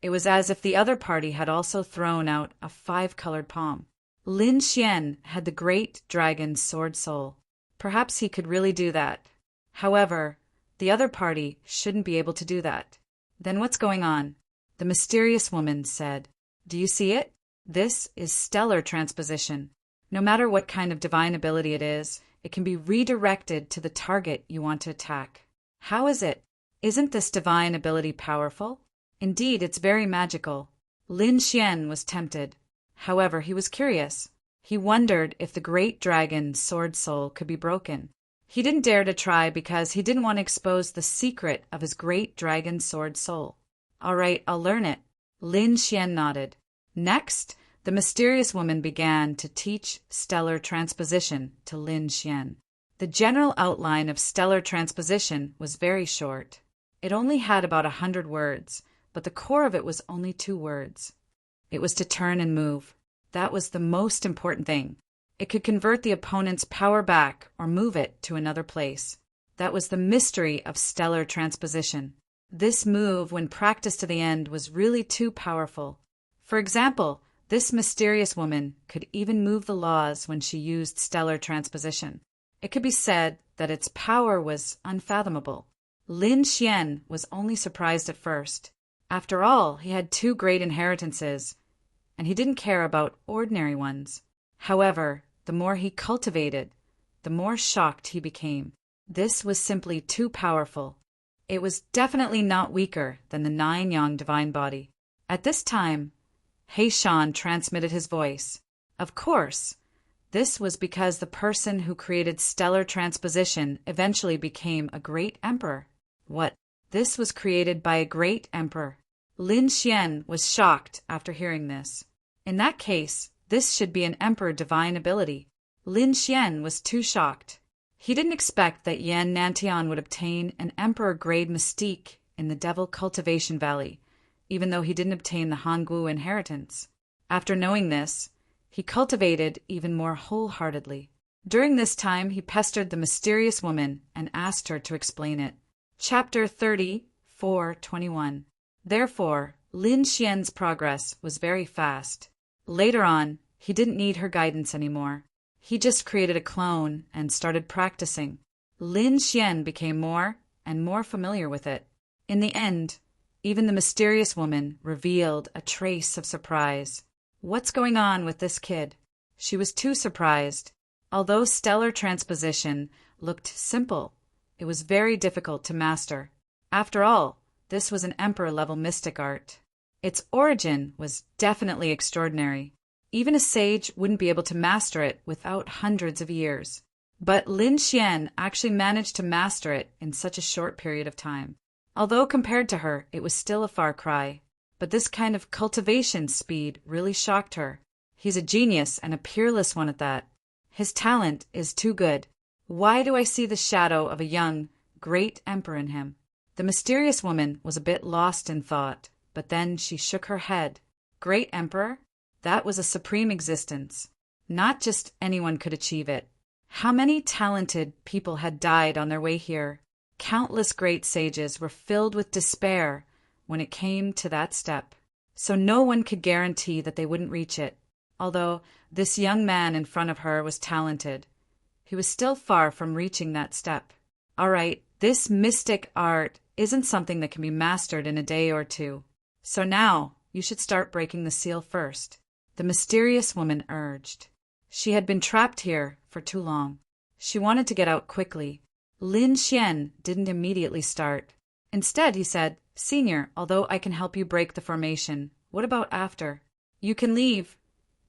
it was as if the other party had also thrown out a 5-colored palm. Lin Xian had the great dragon's sword soul. Perhaps he could really do that. However, the other party shouldn't be able to do that. Then what's going on? The mysterious woman said, "Do you see it? This is stellar transposition. No matter what kind of divine ability it is, it can be redirected to the target you want to attack. How is it? Isn't this divine ability powerful? Indeed, it's very magical." Lin Xian was tempted. However, he was curious. He wondered if the great dragon's sword soul could be broken. He didn't dare to try because he didn't want to expose the secret of his great dragon sword soul. "All right, I'll learn it." Lin Xian nodded. Next, the mysterious woman began to teach stellar transposition to Lin Xian. The general outline of stellar transposition was very short. It only had about 100 words, but the core of it was only 2 words. It was to turn and move. That was the most important thing. It could convert the opponent's power back or move it to another place. That was the mystery of stellar transposition. This move, when practiced to the end, was really too powerful. For example, this mysterious woman could even move the laws when she used stellar transposition. It could be said that its power was unfathomable. Lin Xian was only surprised at first. After all, he had 2 great inheritances, and he didn't care about ordinary ones. However, the more he cultivated, the more shocked he became. This was simply too powerful. It was definitely not weaker than the 9-yang divine body. At this time, He Shan transmitted his voice. Of course, this was because the person who created stellar transposition eventually became a great emperor. What? This was created by a great emperor. Lin Xian was shocked after hearing this. In that case, this should be an emperor divine ability. Lin Xian was too shocked. He didn't expect that Yan Nantian would obtain an emperor-grade mystique in the Devil Cultivation Valley, even though he didn't obtain the Hanggu inheritance. After knowing this, he cultivated even more wholeheartedly. During this time, he pestered the mysterious woman and asked her to explain it. Chapter 30:421. Therefore, Lin Xian's progress was very fast. Later on, he didn't need her guidance anymore. He just created a clone and started practicing. Lin Xian became more and more familiar with it. In the end, even the mysterious woman revealed a trace of surprise. What's going on with this kid? She was too surprised. Although stellar transposition looked simple, it was very difficult to master. After all, this was an emperor-level mystic art. Its origin was definitely extraordinary. Even a sage wouldn't be able to master it without hundreds of years. But Lin Xian actually managed to master it in such a short period of time. Although compared to her, it was still a far cry. But this kind of cultivation speed really shocked her. He's a genius and a peerless one at that. His talent is too good. Why do I see the shadow of a young, great emperor in him? The mysterious woman was a bit lost in thought, but then she shook her head. Great emperor? That was a supreme existence. Not just anyone could achieve it. How many talented people had died on their way here? Countless great sages were filled with despair when it came to that step. So no one could guarantee that they wouldn't reach it. Although this young man in front of her was talented, he was still far from reaching that step. All right, this mystic art isn't something that can be mastered in a day or 2. So now you should start breaking the seal first, the mysterious woman urged. She had been trapped here for too long. She wanted to get out quickly. Lin Xian didn't immediately start. Instead, he said, "Senior, although I can help you break the formation, what about after? You can leave,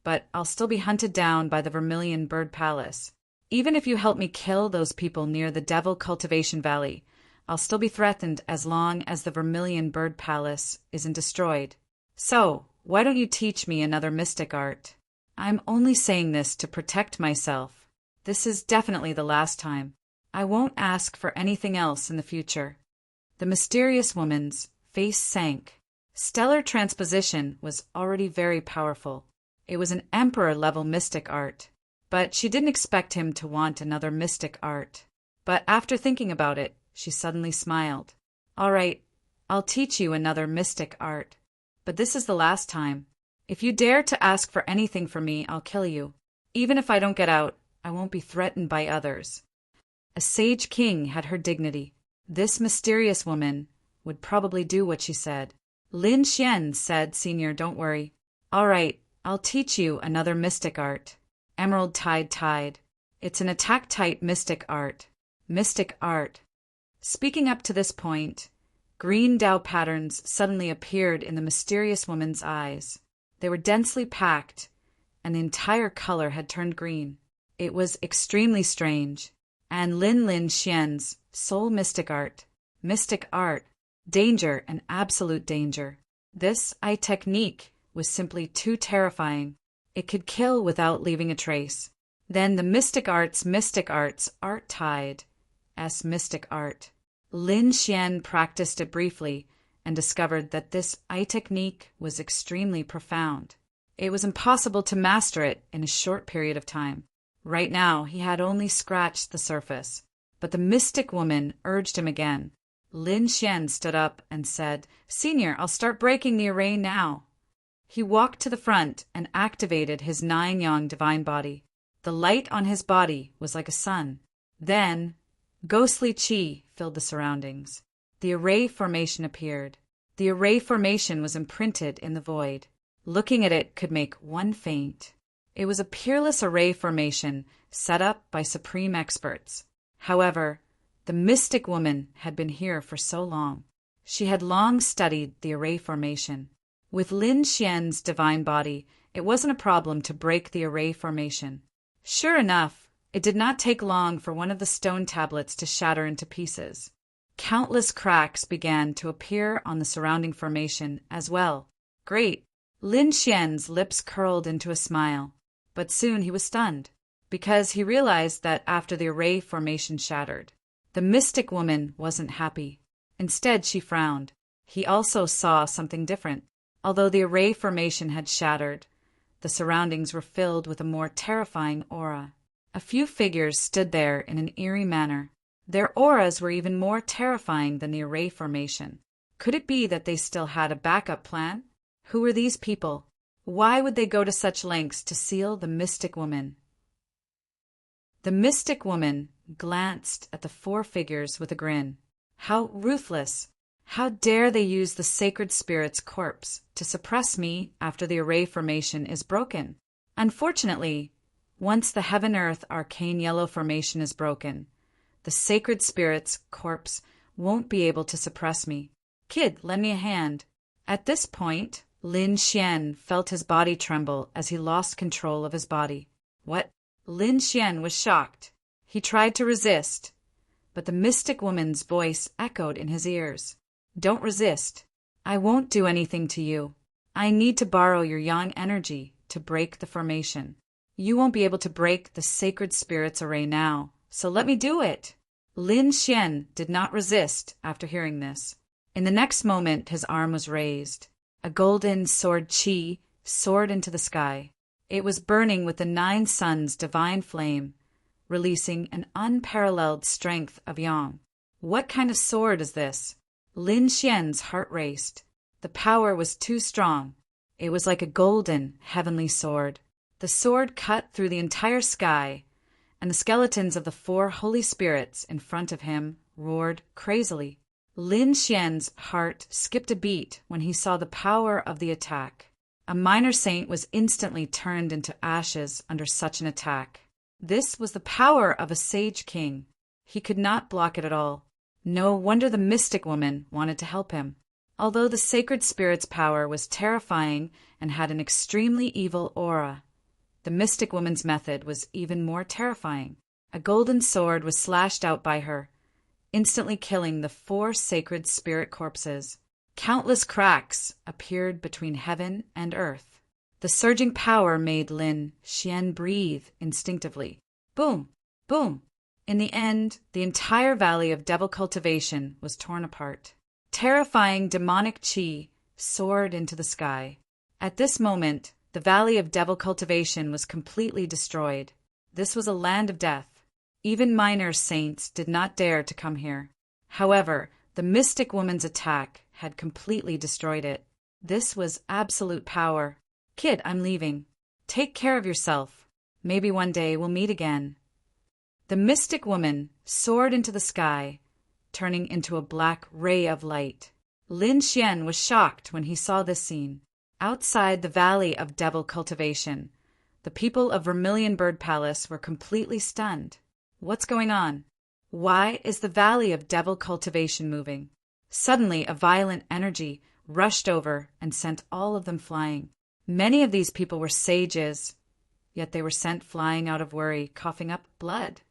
but I'll still be hunted down by the Vermilion Bird Palace. Even if you help me kill those people near the Devil Cultivation Valley, I'll still be threatened as long as the Vermilion Bird Palace isn't destroyed. So, why don't you teach me another mystic art?" "I'm only saying this to protect myself." This is definitely the last time. I won't ask for anything else in the future." The mysterious woman's face sank. Stellar transposition was already very powerful. It was an emperor-level mystic art. But she didn't expect him to want another mystic art. But after thinking about it, she suddenly smiled. "All right, I'll teach you another mystic art. But this is the last time. If you dare to ask for anything from me, I'll kill you. Even if I don't get out, I won't be threatened by others." A sage king had her dignity. This mysterious woman would probably do what she said. Lin Xian said, "Senior, don't worry. All right, I'll teach you another mystic art. Emerald Tide. It's an attack-type mystic art. Mystic art." Speaking up to this point, green Dao patterns suddenly appeared in the mysterious woman's eyes. They were densely packed, and the entire color had turned green. It was extremely strange. And Lin Xian's soul mystic art, danger and absolute danger. This eye technique was simply too terrifying. It could kill without leaving a trace. Then the mystic arts art tide, mystic art. Lin Xian practiced it briefly and discovered that this eye technique was extremely profound. It was impossible to master it in a short period of time. Right now, he had only scratched the surface. But the mystic woman urged him again. Lin Xian stood up and said, "Senior, I'll start breaking the array now." He walked to the front and activated his 9-yang divine body. The light on his body was like a sun. Then, ghostly qi filled the surroundings. The array formation appeared. The array formation was imprinted in the void. Looking at it could make one faint. It was a peerless array formation set up by supreme experts. However, the mystic woman had been here for so long. She had long studied the array formation. With Lin Xian's divine body, it wasn't a problem to break the array formation. Sure enough, it did not take long for one of the stone tablets to shatter into pieces. Countless cracks began to appear on the surrounding formation as well. Great! Lin Xian's lips curled into a smile. But soon he was stunned, because he realized that after the array formation shattered, the mystic woman wasn't happy. Instead, she frowned. He also saw something different. Although the array formation had shattered, the surroundings were filled with a more terrifying aura. A few figures stood there in an eerie manner. Their auras were even more terrifying than the array formation. Could it be that they still had a backup plan? Who were these people? Why would they go to such lengths to seal the mystic woman? The mystic woman glanced at the 4 figures with a grin. How ruthless! How dare they use the sacred spirit's corpse to suppress me after the array formation is broken? Unfortunately, once the heaven-earth arcane yellow formation is broken, the sacred spirit's corpse won't be able to suppress me. Kid, lend me a hand. At this point, Lin Xian felt his body tremble as he lost control of his body. What? Lin Xian was shocked. He tried to resist, but the mystic woman's voice echoed in his ears. "Don't resist. I won't do anything to you. I need to borrow your yang energy to break the formation. You won't be able to break the sacred spirit's array now, so let me do it." Lin Xian did not resist after hearing this. In the next moment, his arm was raised. A golden sword qi soared into the sky. It was burning with the 9 suns' divine flame, releasing an unparalleled strength of yang. What kind of sword is this? Lin Xian's heart raced. The power was too strong. It was like a golden, heavenly sword. The sword cut through the entire sky, and the skeletons of the 4 holy spirits in front of him roared crazily. Lin Xian's heart skipped a beat when he saw the power of the attack. A minor saint was instantly turned into ashes under such an attack. This was the power of a sage king. He could not block it at all. No wonder the mystic woman wanted to help him. Although the sacred spirit's power was terrifying and had an extremely evil aura, the mystic woman's method was even more terrifying. A golden sword was slashed out by her, instantly killing the 4 sacred spirit corpses. Countless cracks appeared between heaven and earth. The surging power made Lin Xian breathe instinctively. Boom! Boom! In the end, the entire valley of devil cultivation was torn apart. Terrifying demonic chi soared into the sky. At this moment, the valley of devil cultivation was completely destroyed. This was a land of death. Even minor saints did not dare to come here. However, the mystic woman's attack had completely destroyed it. This was absolute power. Kid, I'm leaving. Take care of yourself. Maybe one day we'll meet again. The mystic woman soared into the sky, turning into a black ray of light. Lin Xian was shocked when he saw this scene. Outside the valley of devil cultivation, the people of Vermilion Bird Palace were completely stunned. What's going on? Why is the valley of devil cultivation moving? Suddenly, a violent energy rushed over and sent all of them flying. Many of these people were sages, yet they were sent flying out of worry, coughing up blood.